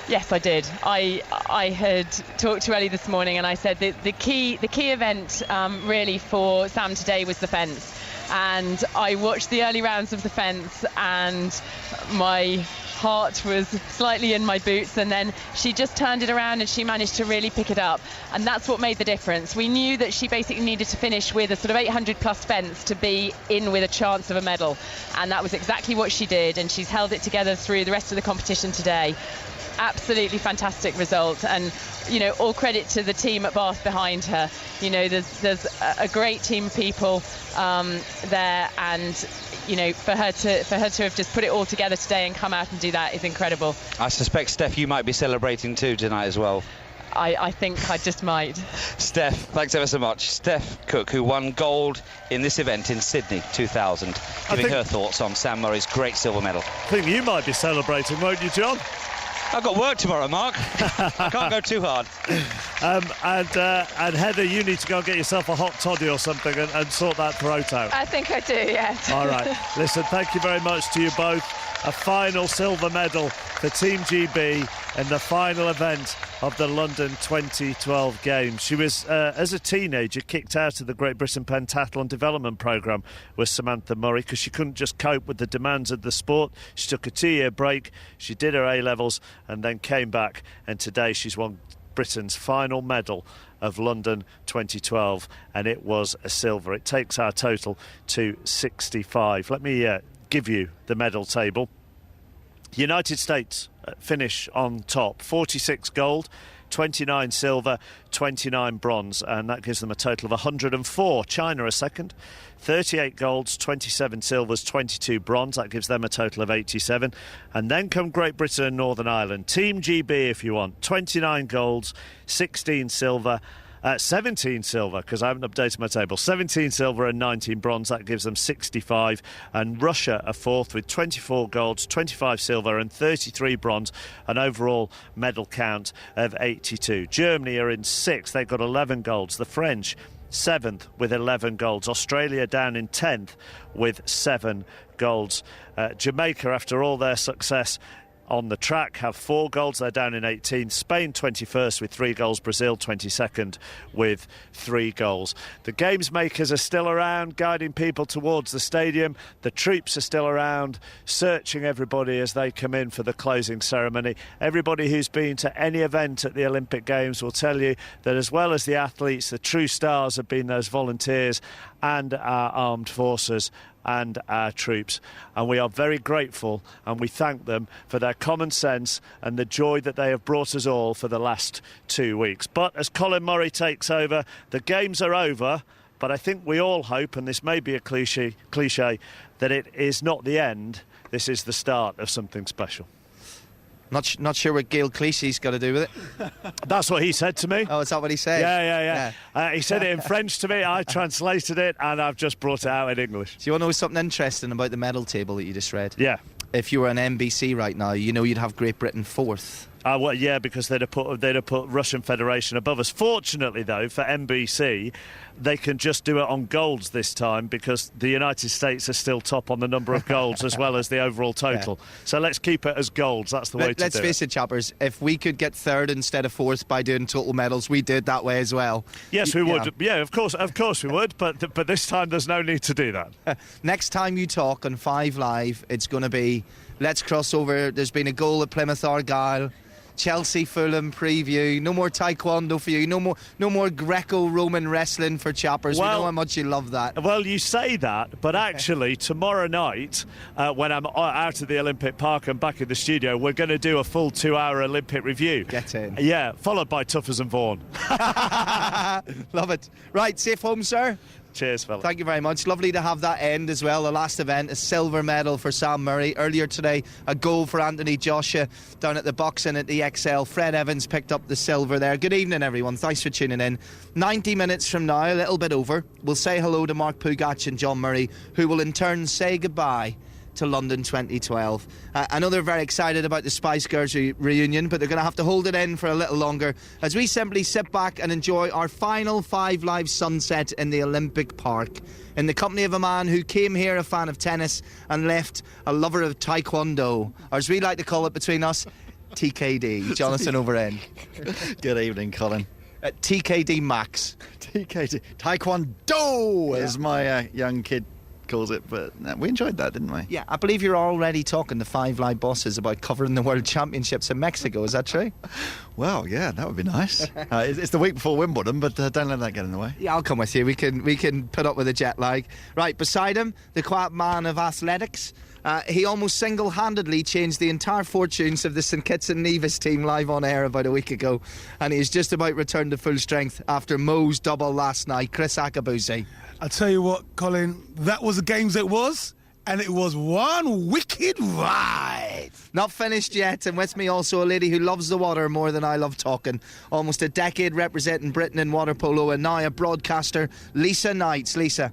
Yes, I did. I had talked to Ellie this morning, and I said that the key event really for Sam today was the fence. And I watched the early rounds of the fence, and my heart was slightly in my boots, and then she just turned it around and she managed to really pick it up, and that's what made the difference. We knew that she basically needed to finish with a sort of 800 plus fence to be in with a chance of a medal, and that was exactly what she did, and she's held it together through the rest of the competition today. Absolutely fantastic result, and all credit to the team at Bath behind her. There's a great team of people there, and for her to have just put it all together today and come out and do that is incredible. I suspect, Steph, you might be celebrating too tonight as well. I think I just might. Steph, thanks ever so much. Steph Cook, who won gold in this event in Sydney 2000, giving her thoughts on Sam Murray's great silver medal. I think you might be celebrating, won't you, John? I've got work tomorrow, Mark. I can't go too hard. And Heather, you need to go and get yourself a hot toddy or something and sort that throat out. I think I do, yes. All right. Listen, thank you very much to you both. A final silver medal for Team GB in the final event of the London 2012 Games. She was, as a teenager, kicked out of the Great Britain Pentathlon Development Programme with Samantha Murray because she couldn't just cope with the demands of the sport. She took a 2-year break, she did her A-levels and then came back, and today she's won Britain's final medal of London 2012, and it was a silver. It takes our total to 65. Let me give you the medal table. United States finish on top, 46 gold, 29 silver, 29 bronze, and that gives them a total of 104. China a second, 38 golds, 27 silvers, 22 bronze, that gives them a total of 87. And then come Great Britain and Northern Ireland. Team GB, if you want, 29 golds, 16 silver, 17 silver, because I haven't updated my table. 17 silver and 19 bronze, that gives them 65. And Russia are fourth with 24 golds, 25 silver and 33 bronze, an overall medal count of 82. Germany are in sixth, they've got 11 golds. The French, 7th with 11 golds. Australia down in 10th with 7 golds. Jamaica, after all their success on the track, have 4 golds. They're down in 18th. Spain 21st with 3 goals. Brazil 22nd with 3 goals. The games makers are still around, guiding people towards the stadium. The troops are still around, searching everybody as they come in for the closing ceremony. Everybody who's been to any event at the Olympic Games will tell you that as well as the athletes, the true stars have been those volunteers and our armed forces and our troops, and we are very grateful and we thank them for their common sense and the joy that they have brought us all for the last 2 weeks. But as Colin Murray takes over, the games are over, but I think we all hope, and this may be a cliche, that it is not the end, this is the start of something special. Not sure what Gail Clichy's got to do with it. That's what he said to me. Oh, is that what he said? Yeah. He said it in French to me. I translated it, and I've just brought it out in English. Do you want to know something interesting about the medal table that you just read? Yeah. If you were on NBC right now, you'd have Great Britain 4th. Well, yeah, because they'd have put Russian Federation above us. Fortunately, though, for NBC, they can just do it on golds this time because the United States are still top on the number of golds as well as the overall total. Yeah. So let's keep it as golds. That's the way to do it. Let's face it, chappers. If we could get 3rd instead of 4th by doing total medals, we did that way as well. Yes, we would. Yeah, of course we would. But this time, there's no need to do that. Next time you talk on 5 Live, it's going to be let's cross over. There's been a goal at Plymouth Argyle. Chelsea-Fulham preview. No more taekwondo for you. No more Greco-Roman wrestling for chappers. We know how much you love that. Well, you say that, but actually tomorrow night, when I'm out of the Olympic Park and back in the studio, we're going to do a full 2-hour Olympic review. Get in. Yeah, followed by Tuffers and Vaughan. Love it. Right, safe home, sir. Cheers, fella. Thank you very much. Lovely to have that end as well. The last event, a silver medal for Sam Murray. Earlier today, a gold for Anthony Joshua down at the boxing at the XL. Fred Evans picked up the silver there. Good evening, everyone. Thanks for tuning in. 90 minutes from now, a little bit over, we'll say hello to Mark Pugac and John Murray, who will in turn say goodbye to London 2012. I know they're very excited about the Spice Girls reunion, but they're going to have to hold it in for a little longer as we simply sit back and enjoy our final 5 Live sunset in the Olympic Park in the company of a man who came here a fan of tennis and left a lover of taekwondo, or as we like to call it between us, TKD. Jonathan Overend. Good evening, Colin. TKD Max. TKD. Taekwondo, as my young kid calls it, but we enjoyed that, didn't we? Yeah, I believe you're already talking to 5 Live bosses about covering the World Championships in Mexico. Is that true? Well, yeah, that would be nice. It's the week before Wimbledon, but don't let that get in the way. Yeah, I'll come with you. We can put up with the jet lag. Right, beside him, the quiet man of athletics. He almost single-handedly changed the entire fortunes of the St Kitts and Nevis team live on air about a week ago, and he's just about returned to full strength after Mo's double last night. Chris Akabusi. I tell you what, Colin, that was the games it was, and it was one wicked ride. Not finished yet, and with me also a lady who loves the water more than I love talking. Almost a decade representing Britain in water polo, and now a broadcaster, Lisa Knights. Lisa.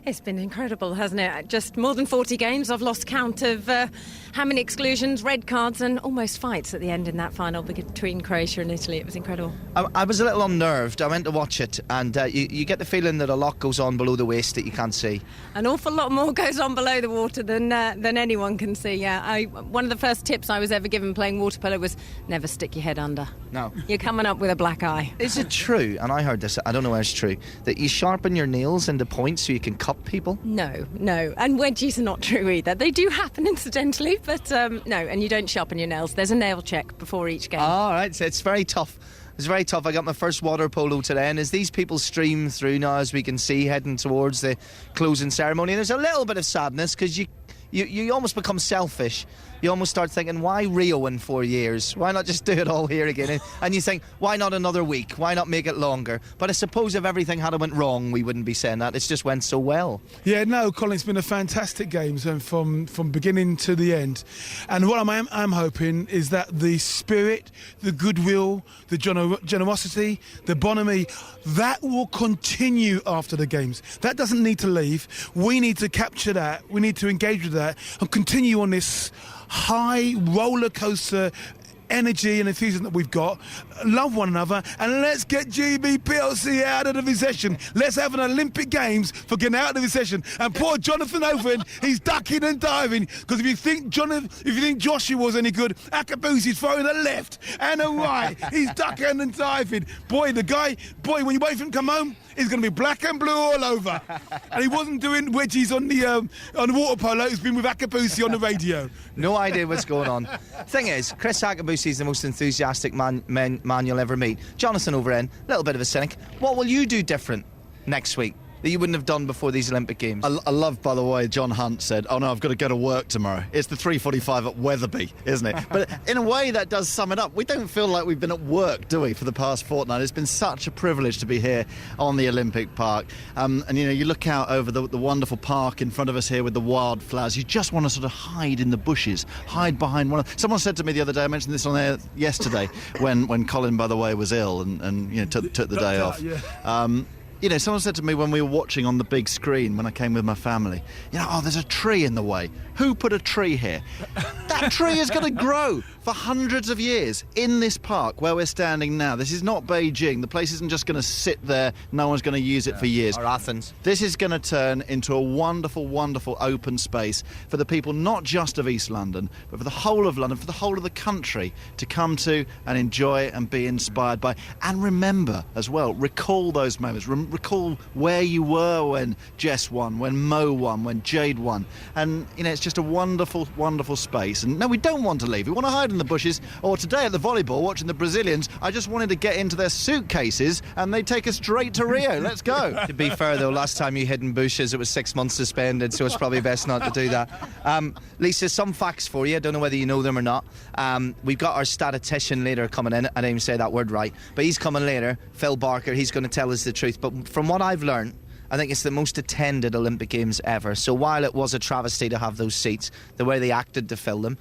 It's been incredible, hasn't it? Just more than 40 games. I've lost count of how many exclusions, red cards and almost fights at the end in that final between Croatia and Italy. It was incredible. I was a little unnerved. I went to watch it, and you get the feeling that a lot goes on below the waist that you can't see. An awful lot more goes on below the water than anyone can see, yeah. One of the first tips I was ever given playing water polo was never stick your head under. No. You're coming up with a black eye. Is it true, and I heard this, I don't know where it's true, that you sharpen your nails into points so you can cut people? No. And wedgies are not true either. They do happen incidentally, but no, and you don't sharpen your nails. There's a nail check before each game. All right, so it's very tough. It's very tough. I got my first water polo today, and as these people stream through now, as we can see, heading towards the closing ceremony, there's a little bit of sadness because you almost become selfish. You almost start thinking, why Rio in 4 years? Why not just do it all here again? And you think, why not another week? Why not make it longer? But I suppose if everything had went wrong, we wouldn't be saying that. It's just went so well. Yeah, no, Colin, it's been a fantastic game from beginning to the end. And what I'm hoping is that the spirit, the goodwill, the generosity, the bonhomie, that will continue after the games. That doesn't need to leave. We need to capture that. We need to engage with that and continue on this high roller coaster energy and enthusiasm that we've got. Love one another, and let's get GB PLC out of the recession. Let's have an Olympic Games for getting out of the recession. And poor Jonathan Overend, he's ducking and diving, because if you think Joshua was any good, Akabusi's throwing a left and a right. He's ducking and diving. Boy, when you wait for him to come home, he's going to be black and blue all over. And he wasn't doing wedgies on the water polo. He's been with Akabusi on the radio. No idea what's going on. Thing is, Chris Akabusi is the most enthusiastic man you'll ever meet. Jonathan Overend, a little bit of a cynic. What will you do different next week that you wouldn't have done before these Olympic Games? I love, by the way, John Hunt said, oh no, I've got to go to work tomorrow. It's the 3:45 at Wetherby, isn't it? But in a way that does sum it up. We don't feel like we've been at work, do we, for the past fortnight? It's been such a privilege to be here on the Olympic Park. And you look out over the wonderful park in front of us here with the wildflowers. You just want to sort of hide in the bushes, hide behind someone said to me the other day, I mentioned this on air yesterday, when Colin, by the way, was ill and took the day off. Yeah. Someone said to me when we were watching on the big screen when I came with my family, there's a tree in the way. Who put a tree here? That tree is going to grow for hundreds of years in this park where we're standing now. This is not Beijing. The place isn't just going to sit there. No one's going to use it for years. Or Athens. This is going to turn into a wonderful, wonderful open space for the people not just of East London, but for the whole of London, for the whole of the country to come to and enjoy and be inspired by. And remember as well, recall those moments. can recall where you were when Jess won, when Mo won, when Jade won. And, it's just a wonderful, wonderful space. And no, we don't want to leave. We want to hide in the bushes. Or today at the volleyball, watching the Brazilians, I just wanted to get into their suitcases and they take us straight to Rio. Let's go. To be fair, though, last time you hid in bushes, it was 6 months suspended, so it's probably best not to do that. Lisa, some facts for you. I don't know whether you know them or not. We've got our statistician later coming in. I didn't even say that word right. But he's coming later, Phil Barker. He's going to tell us the truth. But from what I've learned, I think it's the most attended Olympic Games ever. So while it was a travesty to have those seats, the way they acted to fill them,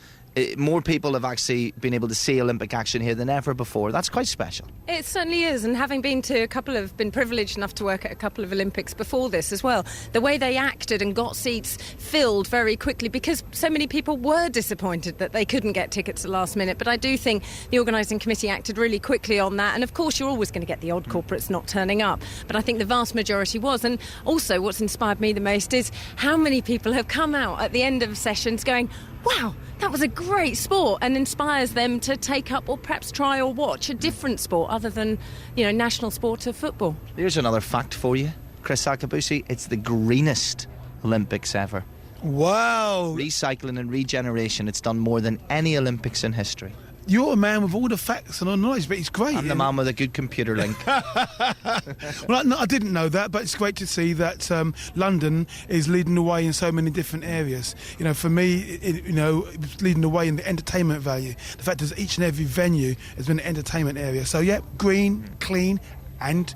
more people have actually been able to see Olympic action here than ever before. That's quite special. It certainly is, and having been privileged enough to work at a couple of Olympics before this as well, the way they acted and got seats filled very quickly, because so many people were disappointed that they couldn't get tickets at the last minute. But I do think the organising committee acted really quickly on that, and of course you're always going to get the odd corporates not turning up, but I think the vast majority was. And also what's inspired me the most is how many people have come out at the end of sessions going, wow, that was a great sport, and inspires them to take up or perhaps try or watch a different sport other than, national sport of football. Here's another fact for you, Chris Akabusi. It's the greenest Olympics ever. Wow. Recycling and regeneration. It's done more than any Olympics in history. You're a man with all the facts and all the knowledge, but it's great. I'm the man with a good computer link. Well, I didn't know that, but it's great to see that London is leading the way in so many different areas. For me, it's leading the way in the entertainment value. The fact is each and every venue has been an entertainment area. So, yeah, green, clean, and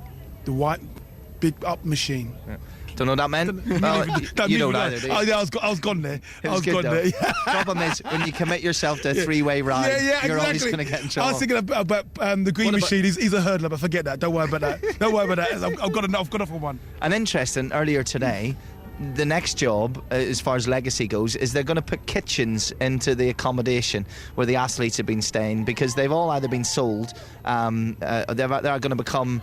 the white big up machine. Yeah. Don't know what that meant? Well, you don't either, do you? I was gone there. I was gone there. Yeah. Problem is, when you commit yourself to a three-way ride, you're always going to get in trouble. I was thinking about the green machine. He's a hurdler, but forget that. Don't worry about that. I've got enough for one. And interesting, earlier today, the next job, as far as legacy goes, is they're going to put kitchens into the accommodation where the athletes have been staying, because they've all either been sold, they're going to become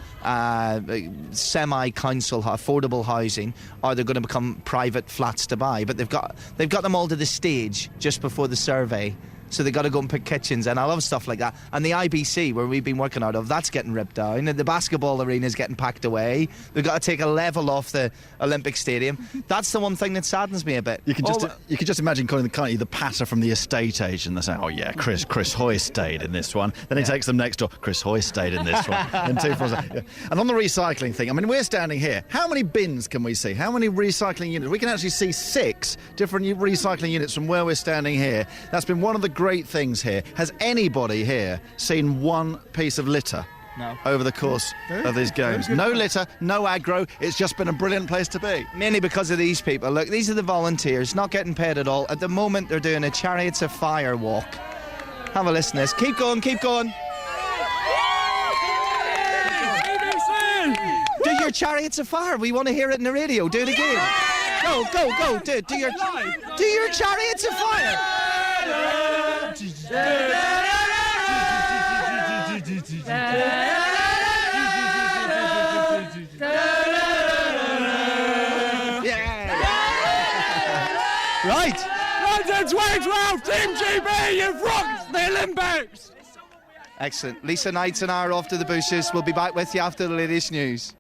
semi-council affordable housing, or they're going to become private flats to buy. But they've got them all to the stage just before the survey. So they've got to go and pick kitchens, and I love stuff like that. And the IBC, where we've been working out of, that's getting ripped down, and the basketball arena is getting packed away. They've got to take a level off the Olympic Stadium. That's the one thing that saddens me a bit. You can just imagine, Colin, can't you, the patter from the estate agent. They're saying, oh yeah, Chris Hoy stayed in this one. Then he takes them next door, Chris Hoy stayed in this one. And on the recycling thing, I mean, we're standing here. How many bins can we see? How many recycling units? We can actually see 6 different recycling units from where we're standing here. That's been one of the great things here. Has anybody here seen one piece of litter? No. Over the course of these games? No litter, no aggro. It's just been a brilliant place to be. Mainly because of these people. Look, these are the volunteers, not getting paid at all. At the moment, they're doing a Chariots of Fire walk. Have a listen to this. Keep going, keep going. Do your Chariots of Fire. We want to hear it in the radio. Do it again. Go. Do your Chariots of Fire. Right. London 2012, Team GB, you've rocked the Olympics. Excellent. Lisa Knights and I are off to the bushes. We'll be back with you after the latest news.